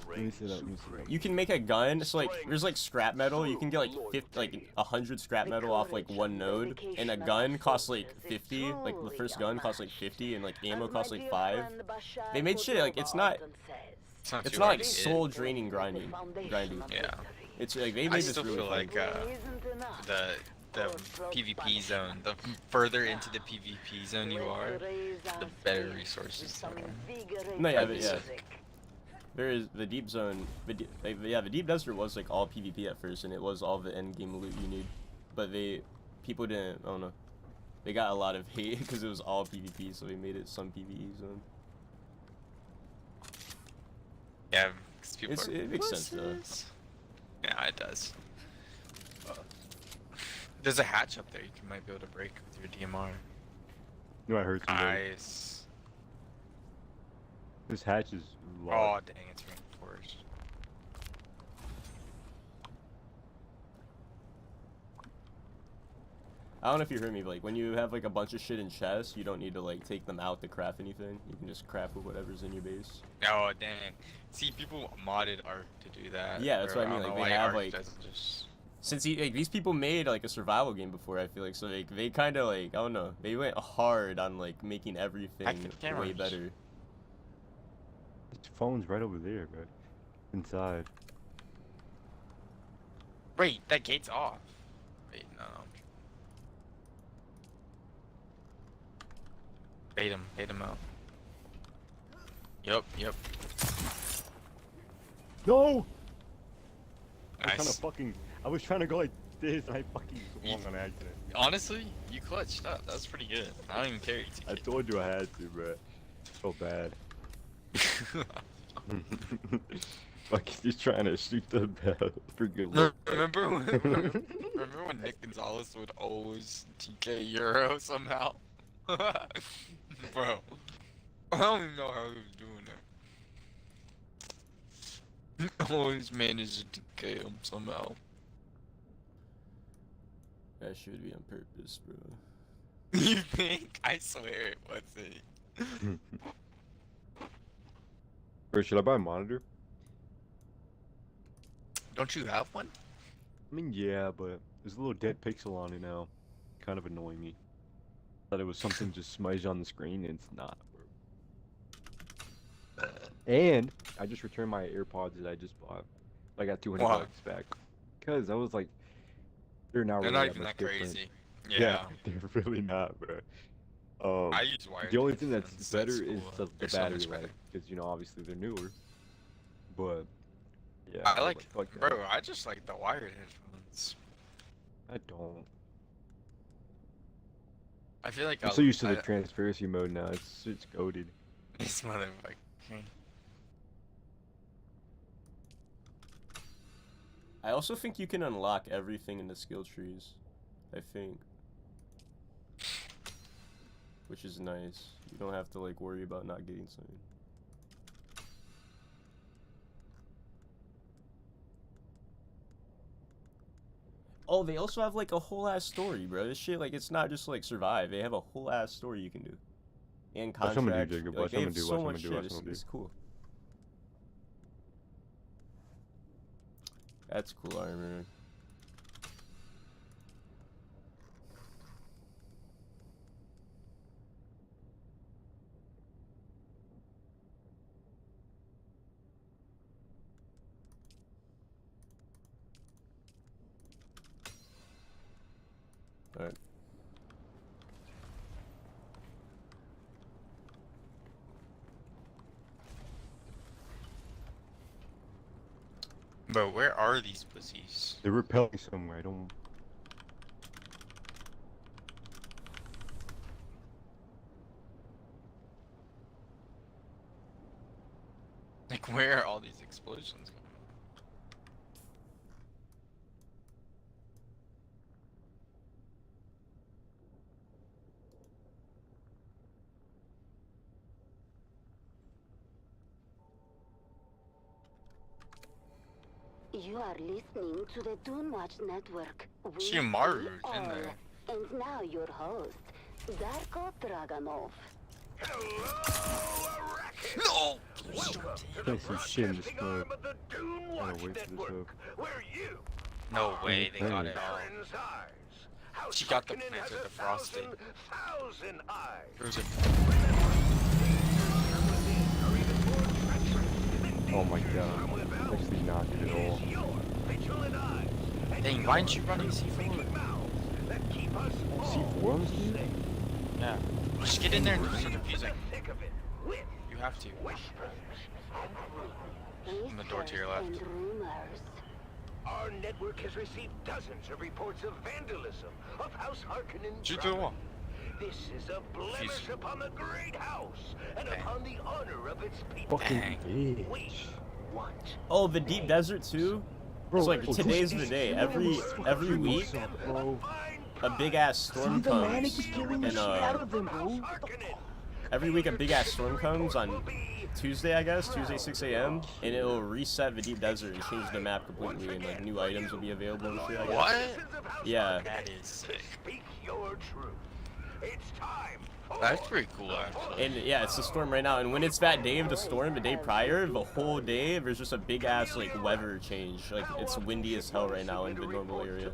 Let me see that. You can make a gun. So like, there's like scrap metal. You can get like 100 scrap metal off like one node, and a gun costs like 50. Like the first gun costs like 50, and like ammo costs like 5. They made shit like it's not like soul draining grinding. Yeah. It's like they made this really feel fun. like the the PvP zone. The further into the PvP zone you are, the better resources there are. No, yeah, but yeah. There is the deep zone. Yeah, the deep desert was like all PvP at first, and it was all the end game loot you need. But people didn't. I don't know. They got a lot of hate because it was all PvP, so they made it some PvE zone. Yeah, because people it makes sense though. Yeah, it does. There's a hatch up there you might be able to break with your DMR. No, I heard somebody. Nice. This hatch is Oh, large. dang, it's reinforced. I don't know if you heard me, but like when you have like a bunch of shit in chests, you don't need to like take them out to craft anything. You can just craft with whatever's in your base. Oh, dang. See, people modded Ark to do that. Yeah, that's what I mean. don't Like know they why have Ark like doesn't just... since these people made like a survival game before, I feel like, so like they kind of like, I don't know, they went hard on like making everything way better. This phone's right over there, bro. Inside. Wait, that gate's off. Wait, no. Bait him out. Yup. No! Nice. I was trying to go like this, and I fucking swung on accident. Honestly, you clutched up. That was pretty good. I don't even care. I told you I had to, bro. So bad. Fucking just trying to shoot the bell for good luck. Remember when Nick Gonzalez would always TK Euro somehow? Bro, I don't even know how he was doing that. He always managed to TK him somehow. That should be on purpose, bro. You think? I swear it wasn't. Or should I buy a monitor? Don't you have one? I mean, yeah, but there's a little dead pixel on it now. Kind of annoying me. Thought it was something just smudged on the screen, and it's not, bro. And I just returned my AirPods that I just bought. I got 200 Why? bucks back. Because I was like, they're not They're really not even much that different. crazy. Yeah. They're really not, bro. I use wired The only thing that's headphones, better that's is cool. the They're so battery much better. life, because, you know, obviously they're newer. But, yeah. I was like, fuck that. bro, I just like the wired headphones. I don't. I feel like I'm so used to the transparency mode now. It's goated. This motherfucker. I also think you can unlock everything in the skill trees. I think. Which is nice. You don't have to like worry about not getting something. Oh, they also have like a whole ass story, bro. This shit, like, it's not just like survive. They have a whole ass story you can do. And Watch someone do, contract. Jacob. Like, Watch they someone have do, so watch much someone do, watch shit. someone do. It's cool. That's cool armor. Alright. Bro, where are these pussies? They're repelling somewhere. I don't. Like, where are all these explosions going? You are listening to the Dune Watch Network. She Maru's in there. And now your host, Darko Draganov. No! There's some shit in this mode. The Dune Gotta Watch wait for this Network, up. where you, No way, they got it all. Baron's eyes. How She got the Harkonnen has planter a defrosted. thousand eyes. Where's it? Oh my god. Actually not good at all. Dang, why didn't you run AC4? that keep us C4 on this game? Yeah. Just get in there and do something confusing. You have to. On the door to your left. Our network has received dozens of reports of vandalism of House Harkonnen. Shoot through the wall. This is a blemish upon the great house and upon the honor of its people. Fucking bitch. Oh, the deep desert too. Bro, it's like today's the day. Every week, a big ass storm comes, and every week a big ass storm comes on Tuesday, I guess, Tuesday 6 a.m. and it'll reset the deep desert and change the map completely, and like new items will be available and shit, I guess. What? Yeah. That is sick. Speak your truth. It's time. That's pretty cool, actually. And yeah, it's the storm right now, and when it's that day of the storm, the day prior, the whole day, there's just a big ass like weather change. Like it's windy as hell right now in the normal area.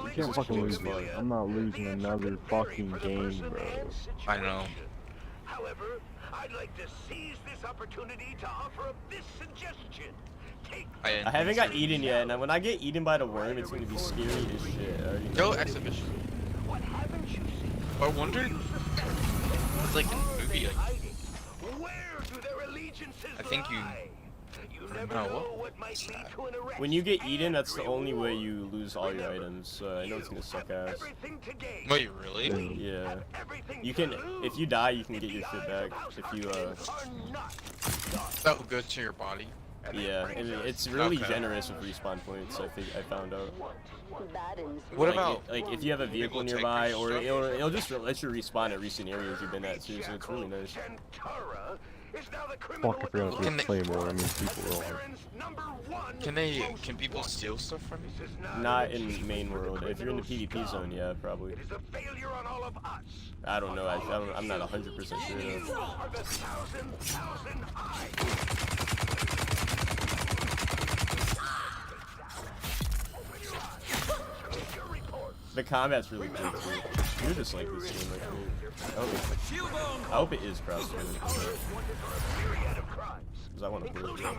You can't fucking lose, bro. I'm not losing another fucking game, bro. I know. However, I'd like to seize this opportunity to offer up this suggestion. I haven't got eaten yet, and when I get eaten by the worm, it's gonna be scary as shit. I already know. Go exhibition. I wondered. It's like a movie. Like, I think you. I don't know what's that? When you get eaten, that's the only way you lose all your items. I know it's gonna suck ass. Wait, really? Yeah. You can, if you die, you can get your shit back. If you That will go to your body. Yeah, and it's really generous with respawn points. I think I found out. What like, about like if you have a vehicle nearby, or it'll just let you respawn at recent areas you've been at too. So it's really nice. Fuck, I forgot to play more. I mean, people will. Can people steal stuff from you? Not in main world. If you're in the PvP zone, yeah, probably. I don't know. I'm not 100% sure though. The combat's really good too. You're just like this game right here. I hope it is cross-play. Because I want to play it.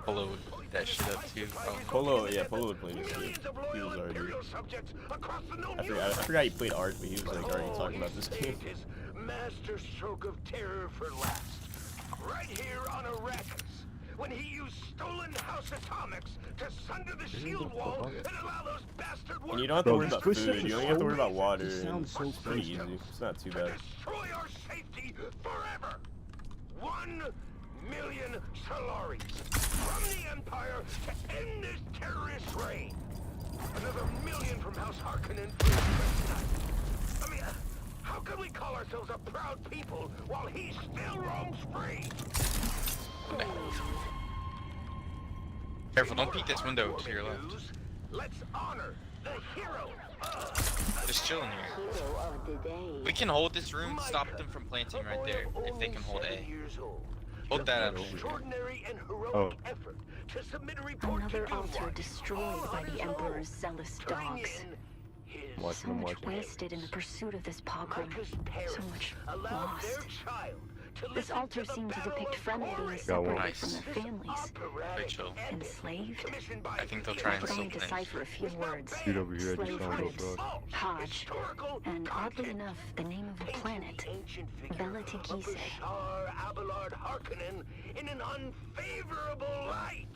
Polo would beat that shit up too. Oh. Polo would play this game. He was already. I forgot he played Ark, but he was like already talking about this game. Master stroke of terror for last. Right here on Arrakis, when he used stolen house atomics to sunder the shield wall and allow those bastard and you don't have to worry about food, you only have to worry about water, and it's pretty easy. It's not too bad. Destroy our safety forever. 1 million Solaris from the Empire to end this terrorist reign. Another million from House Harkonnen for tonight. I mean, how can we call ourselves a proud people while he still roams free? Careful, don't peek this window to your left. Let's honor the hero. Just chilling here. We can hold this room, stop them from planting right there, if they can hold A. Hold that up. Extraordinary and heroic effort to submit a report Another to altar destroyed by the Emperor's zealous dogs. So much wasted in the pursuit of this pogrom. So much lost. This altar seemed to depict friends being separated from their families. Enslaved? I think they'll try and I could only still decipher a few words. Dude over here, I just Slave found cribs, those dogs. Hodge, and oddly enough, the name of a planet, Velatigise. Abelard Harkonnen in an unfavorable light.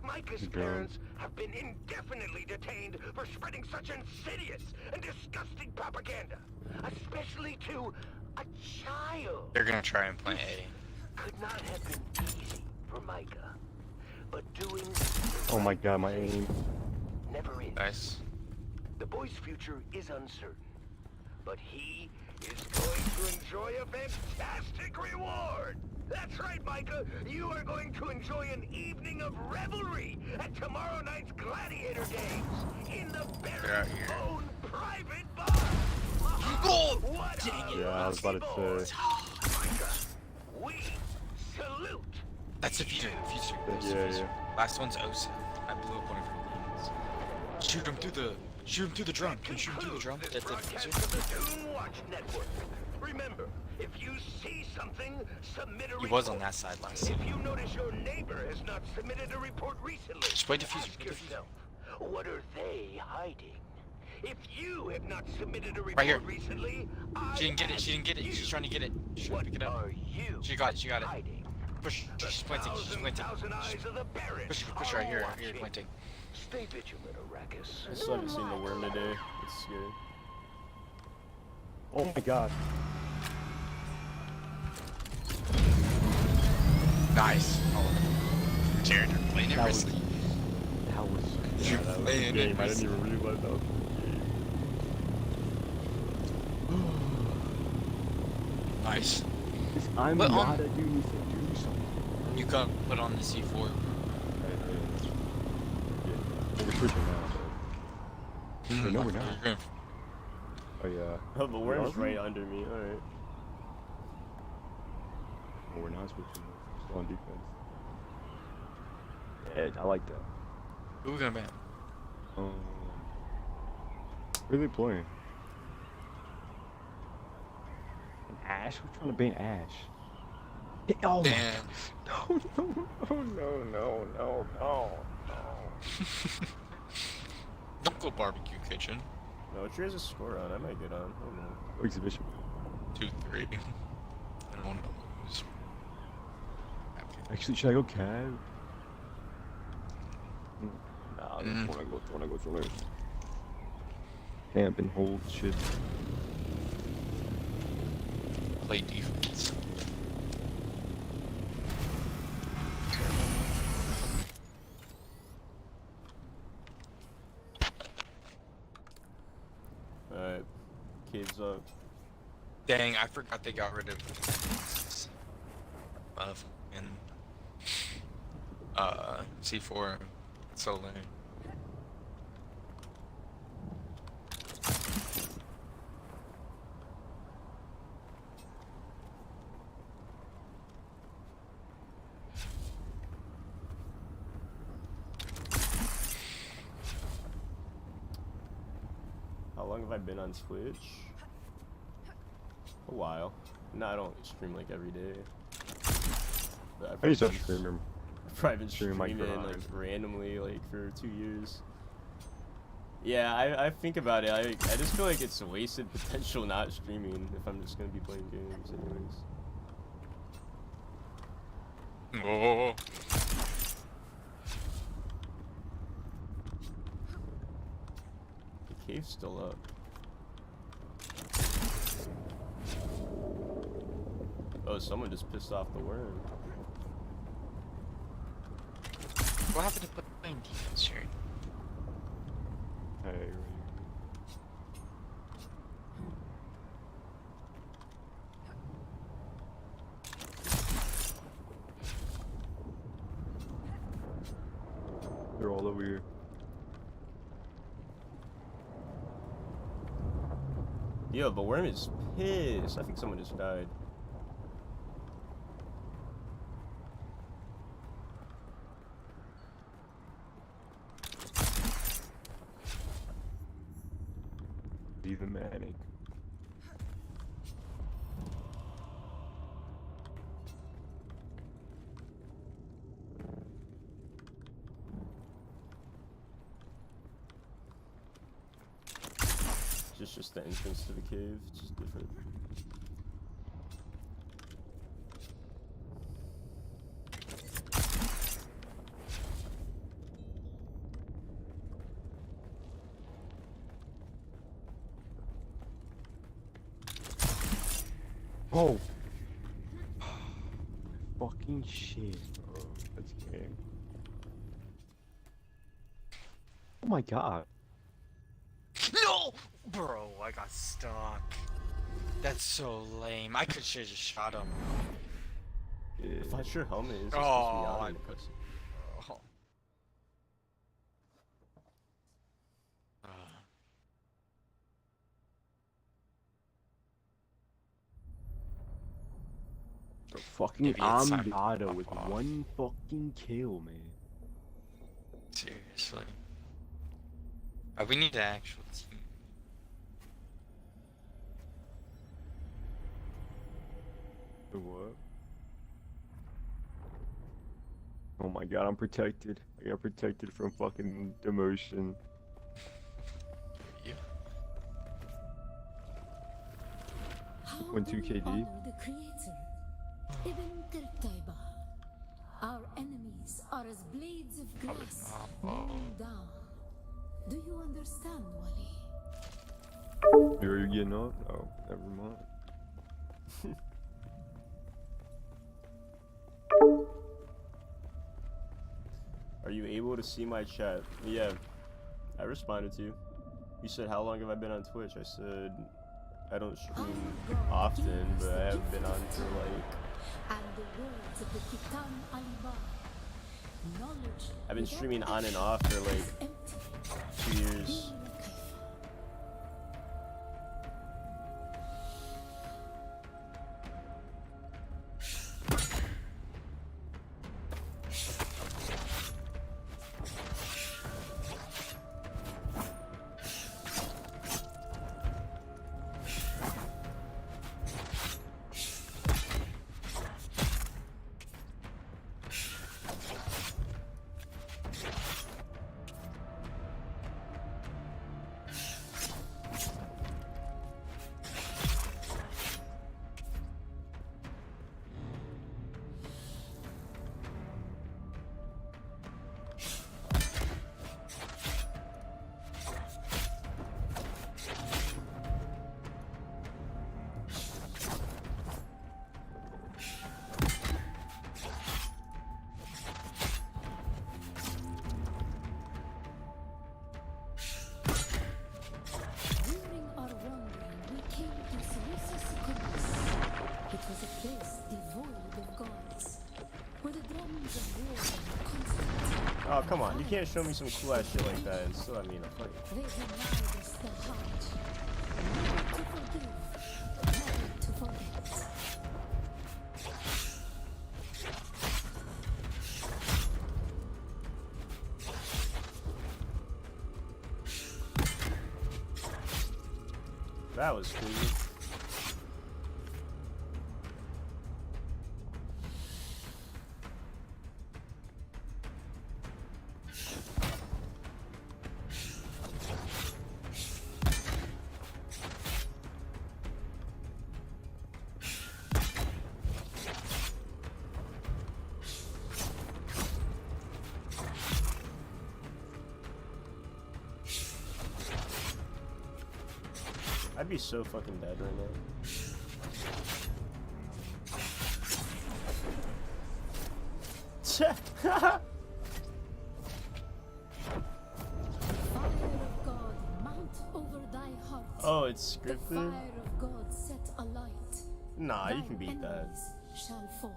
Micah's parents have been indefinitely detained for spreading such insidious and disgusting propaganda, especially to a child. They're gonna try and plant A. Could not have been easy for Micah, but doing. Oh my god, my aim. Never is. Nice. The boy's future is uncertain, but he is going to enjoy a fantastic reward. That's right, Micah. You are going to enjoy an evening of revelry at tomorrow night's gladiator games in the Baron's own private bar. Oh, dang it! Yeah, I was about to say. Micah, we salute. That's a future. Yeah. Last one's Osa. I blew up one of her wings. Shoot him through the drum. Can you shoot him through the drum? That's a future. The Dune Watch Network. Remember, if you see something, submit a He report. was on that side last If time. you notice your neighbor has not submitted a report recently, Just play diffuser, ask play diffuser. yourself, what are they hiding? If you have not submitted a Right here. report recently, She didn't get it, she didn't get it. She's trying to get it. She's trying to pick it up. She got it, she got it. Push, she's planting, she's planting. Push her right here, right here, planting. Stay vigilant, Arrakis. I still haven't seen the worm today. It's scary. Oh my god. Nice. Oh. Jared, you're playing it risky. That was You're that was the playing it game. I didn't risky. even realize that was the game. Nice. I'm But not a Dune, so do something. You got put on the C4. Well, we're switching now. So. No, we're not. Oh yeah. Oh, the worm's right under me. All right. Well, we're not switching. We're still on defense. Yeah, I like that. Who we gonna ban? Who are they playing? Ash? We're trying to ban Ash. Oh damn. No, no. Don't go barbecue kitchen. No, which has a score on? I might get on. I don't know. Exhibition. 2-3. I don't want to lose. Actually, should I go Cav? Nah, I just wanna go to camp and hold shit. Play defense. Alright. Caves up. Dang, I forgot they got rid of and C4 so lame. How long have I been on Twitch? A while. No, I don't stream like every day. But I used to stream. I've probably been Stream streaming like like randomly like for 2 years. Yeah, I think about it. I just feel like it's a wasted potential not streaming if I'm just gonna be playing games anyways. Oh. The cave's still up. Oh, someone just pissed off the worm. What happened to playing defense, Jared? Hey, they're all over here. Yo, the worm is pissed. I think someone just died. Even Manning. It's just the entrance to the cave. It's just different. Oh! Fucking shit, bro. That's game. Oh my god. No! Bro, I got stuck. That's so lame. I could should've just shot him. Yeah. I thought your helmet is. Oh, I put. Oh. The fucking Maybe it's time to Amdada pop with off. one fucking kill, man. Seriously. We need an actual team. The what? Oh my god, I'm protected. I got protected from fucking demotion. Yeah. How Went do 2 we KD. honor the Creator? Ibn Qurtayba. Our enemies are as blades of grass mowing down. Do you understand, Wally? Are you getting up? Oh, never mind. Are you able to see my chat? Yeah, I responded to you. You said, how long have I been on Twitch? I said, I don't stream often, but I have been on for like... And the words of the Kitan Alibar. Knowledge. I've been streaming on and off for like 2 years. During our wandering, we came to Seleucus Compass. It was a place devoid of gods, where the drums of war were constant. Oh, come on. You can't show me some cool ass shit like that and still have me in a fight. They denied us the heart. Never to forgive, never to forget. That was crazy. I'd be so fucking dead right now. Fire of God, mount over thy heart. Oh, it's The scripted? fire of God set alight. Nah, you Thine can beat that. enemies shall fall.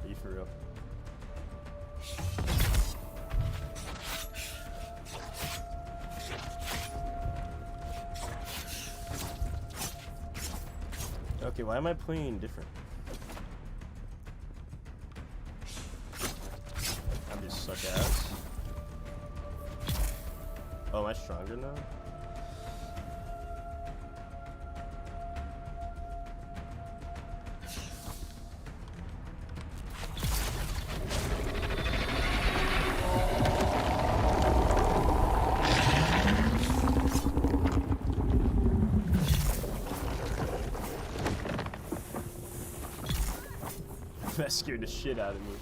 Are you for real? Okay, why am I playing different? I'm just suck ass. Oh, am I stronger now? That scared the shit out of me.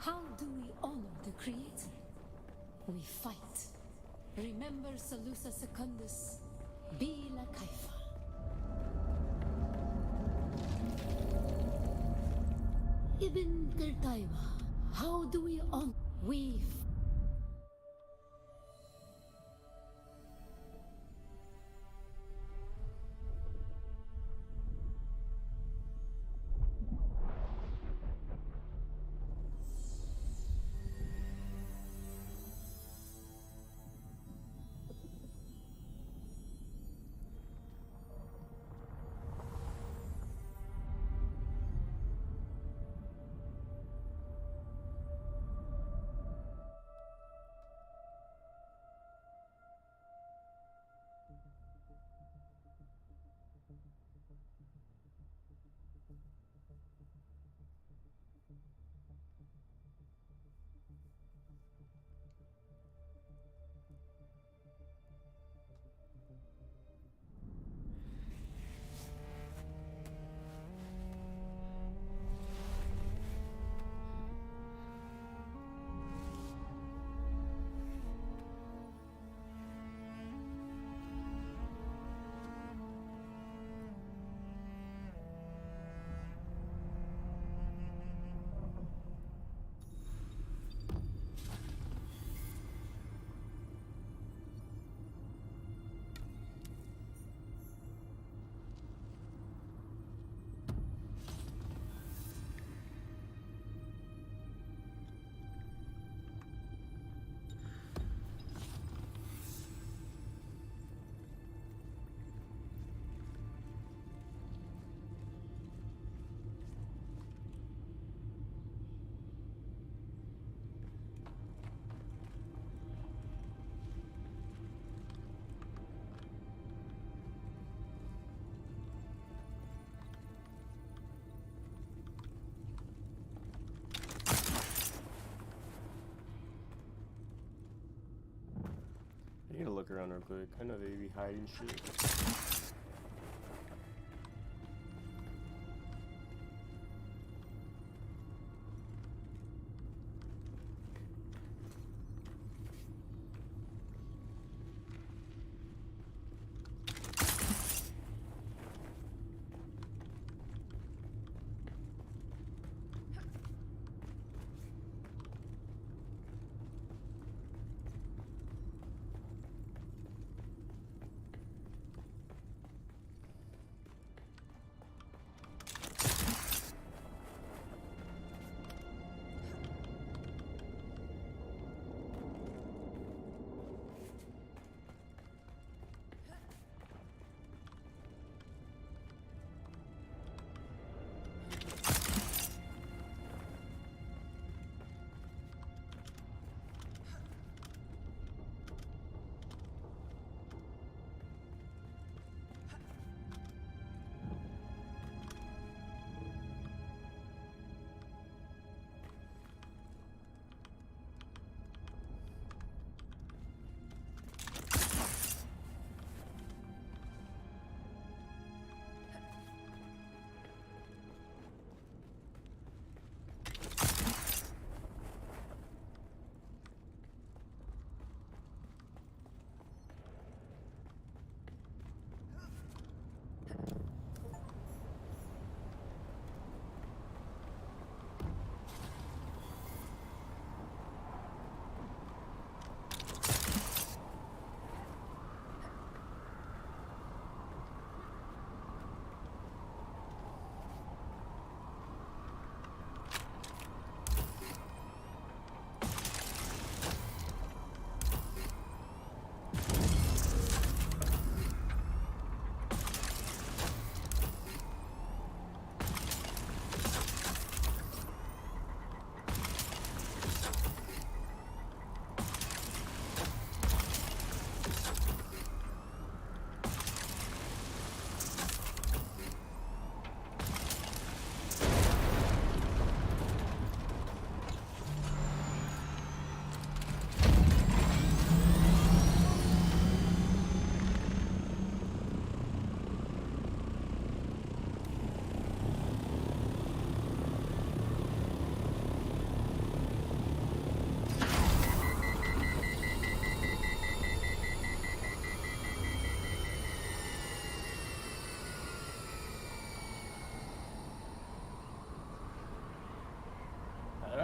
How do we honor the Creator? We fight. Remember Salusa Secundus. Be la Kaifa. Ibn Qirtaiba. How do we on? We I need to look around real quick. I know they be hiding shit.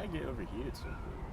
I get overheated so quick?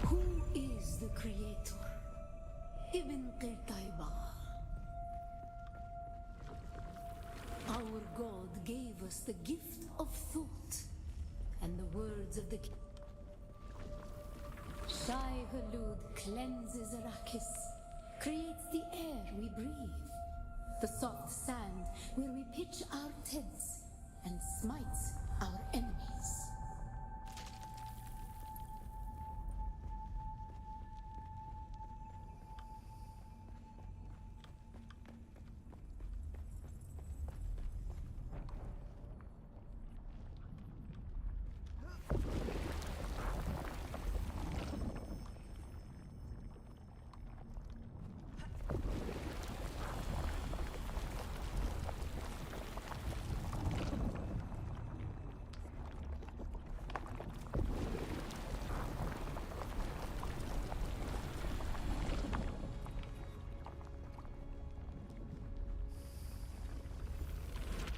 Who is the creator? Ibn Qirtaiba. Our God gave us the gift of thought and the words of the Shai Hulud cleanses Arrakis, creates the air we breathe, the soft sand where we pitch our tents, and smites our enemies.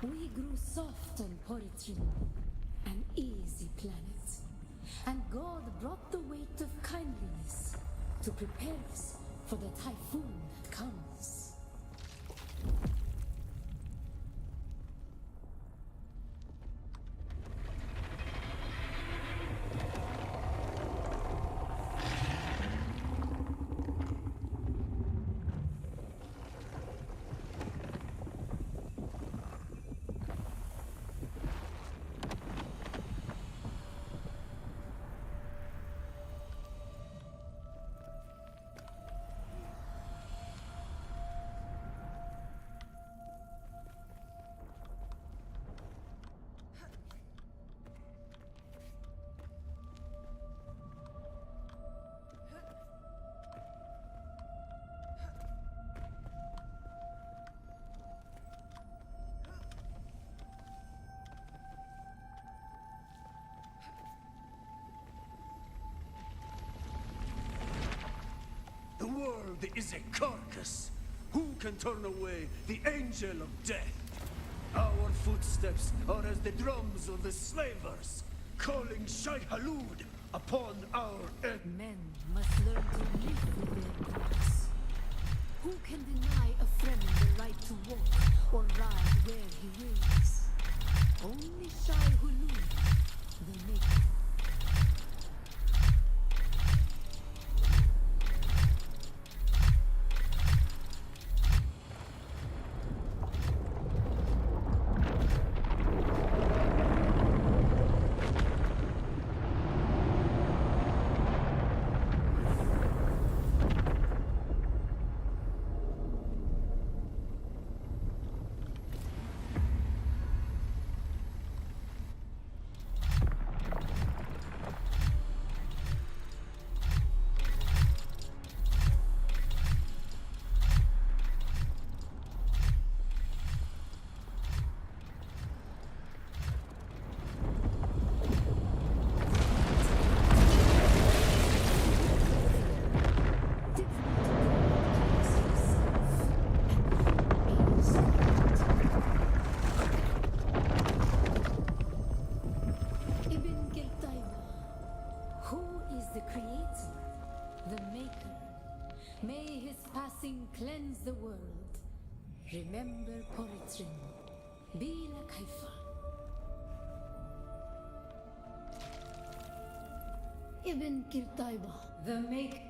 We grew soft on Poritrin, an easy planet, and God brought the weight of kindliness to prepare us for the typhoon that comes. world is a carcass. Who can turn away the angel of death? Our footsteps are as the drums of the slavers, calling Shai Halud upon our end. Men must learn to live with their gods. Who can deny a friend the right to walk or ride where he wills? Only Shai Hulud, the maker. Cleanse the world. Remember Poritrin. Bila Kaifa. Ibn Kirtaiba. The make.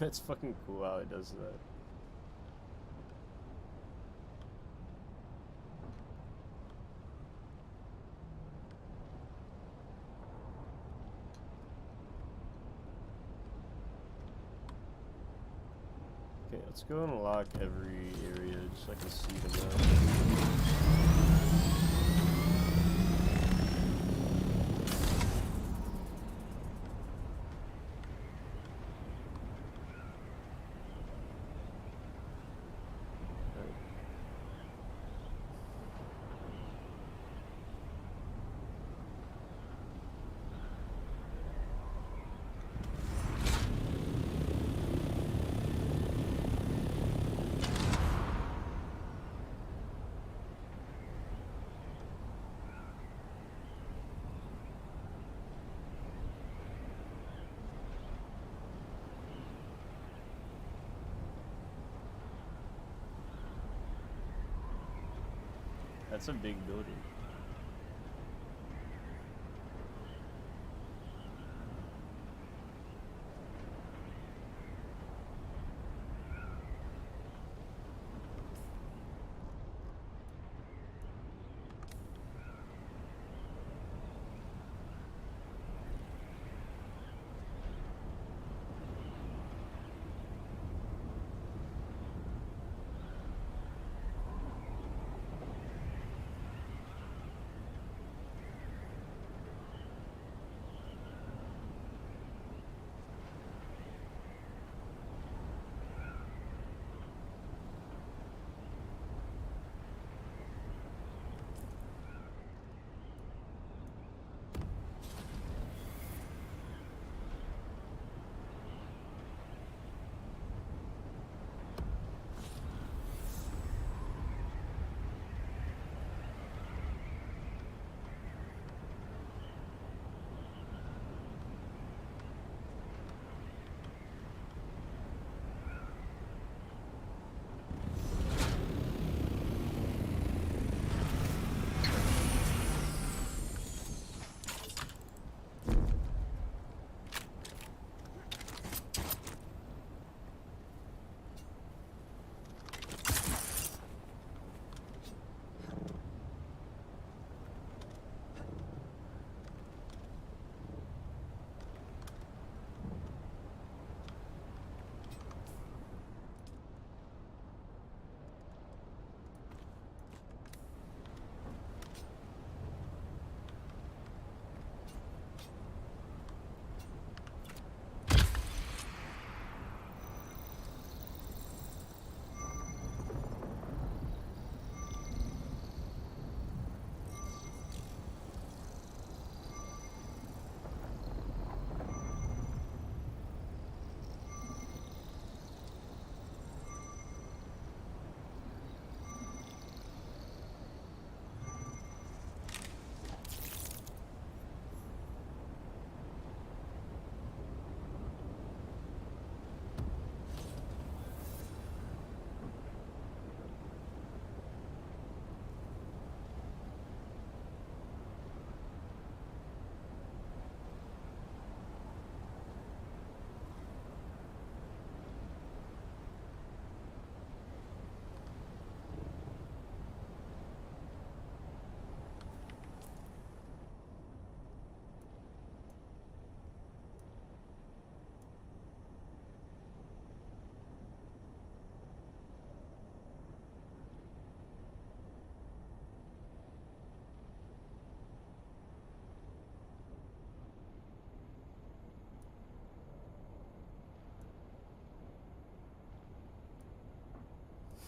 That's fucking cool how it does that. Okay, let's go and lock every area just so I can see them now. That's a big building.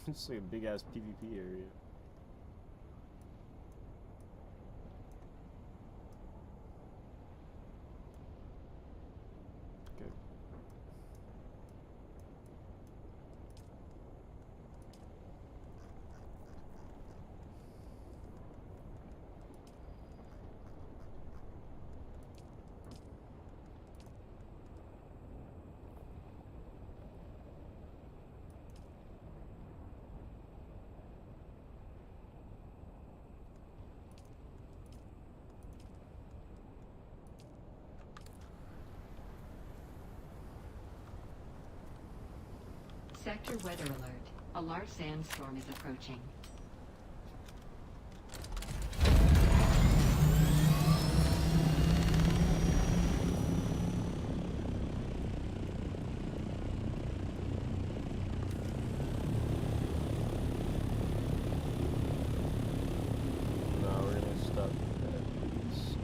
It's like a big ass PvP area. Okay. Sector weather alert. A large sandstorm is approaching. No, we're gonna stop at these.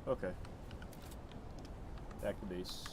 Okay. Back to base.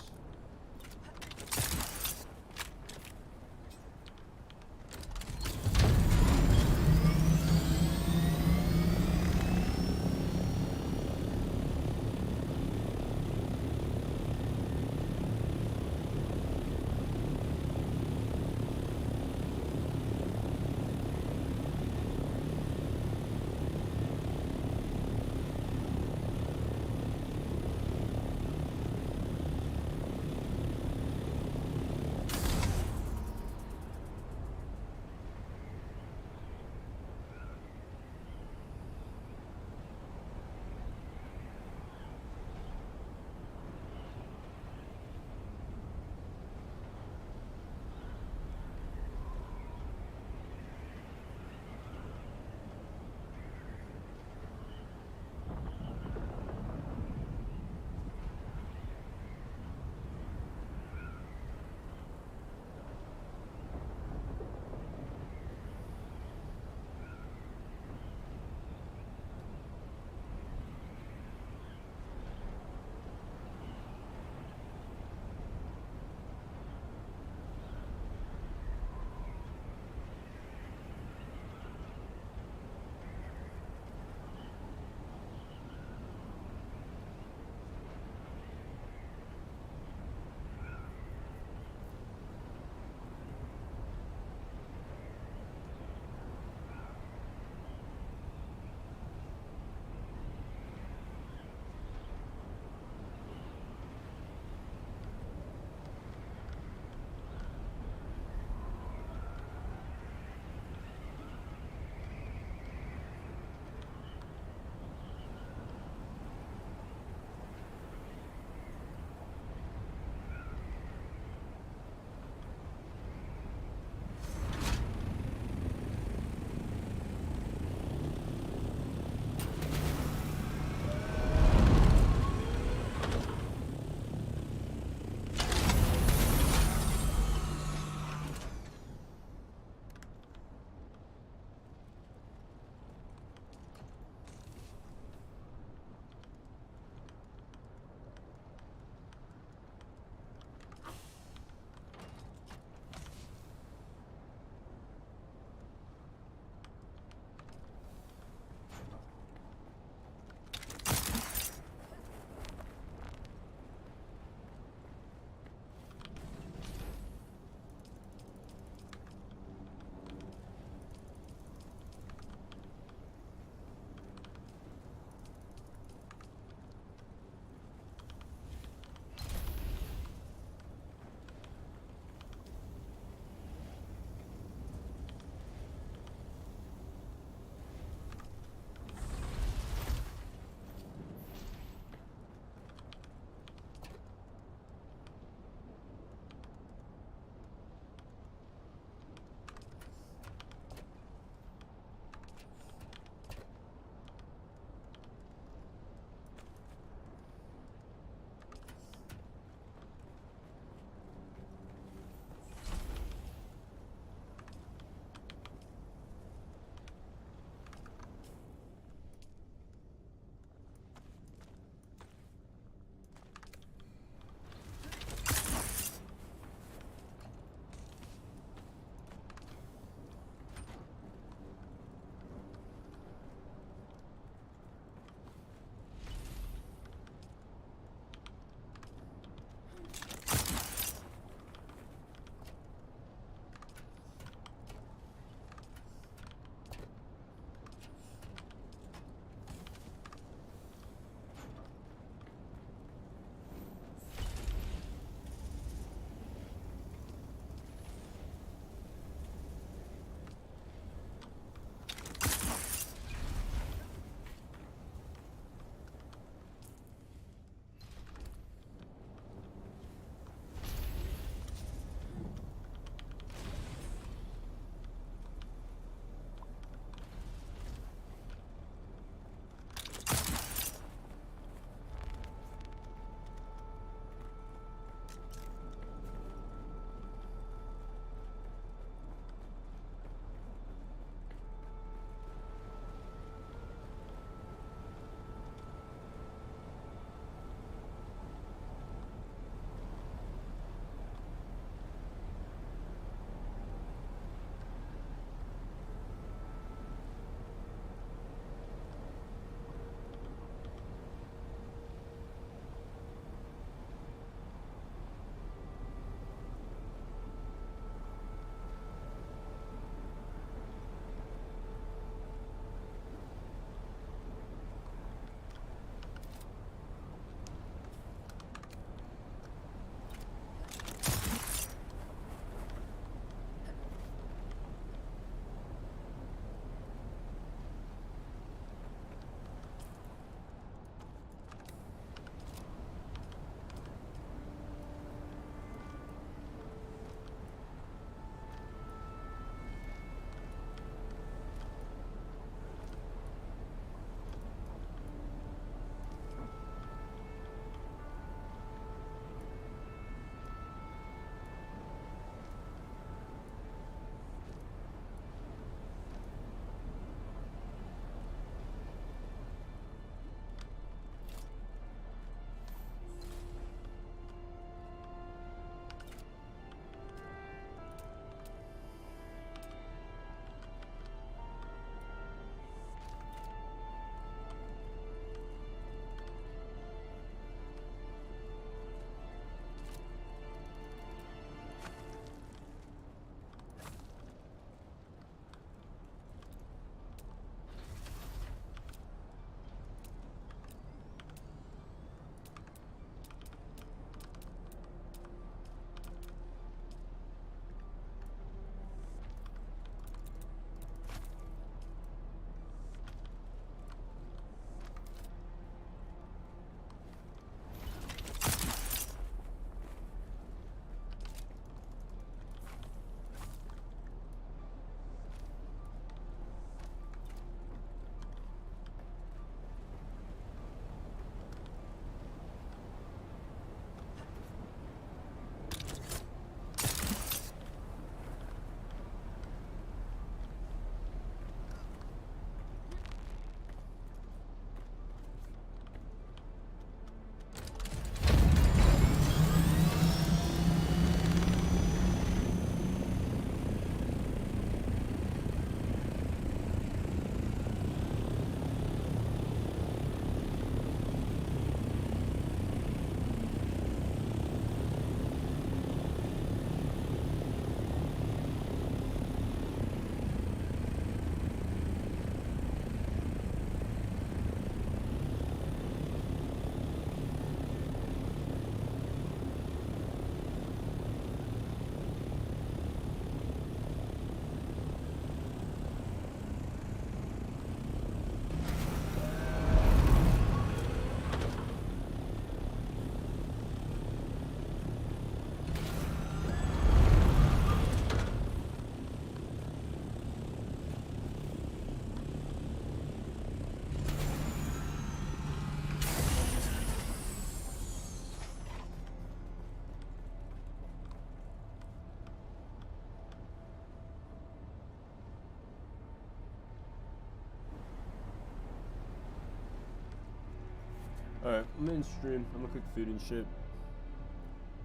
Alright, I'm in stream. I'm gonna cook food and shit.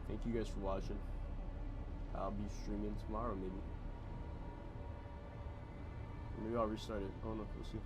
Thank you guys for watching. I'll be streaming tomorrow, maybe. Maybe I'll restart it. I don't know. We'll see.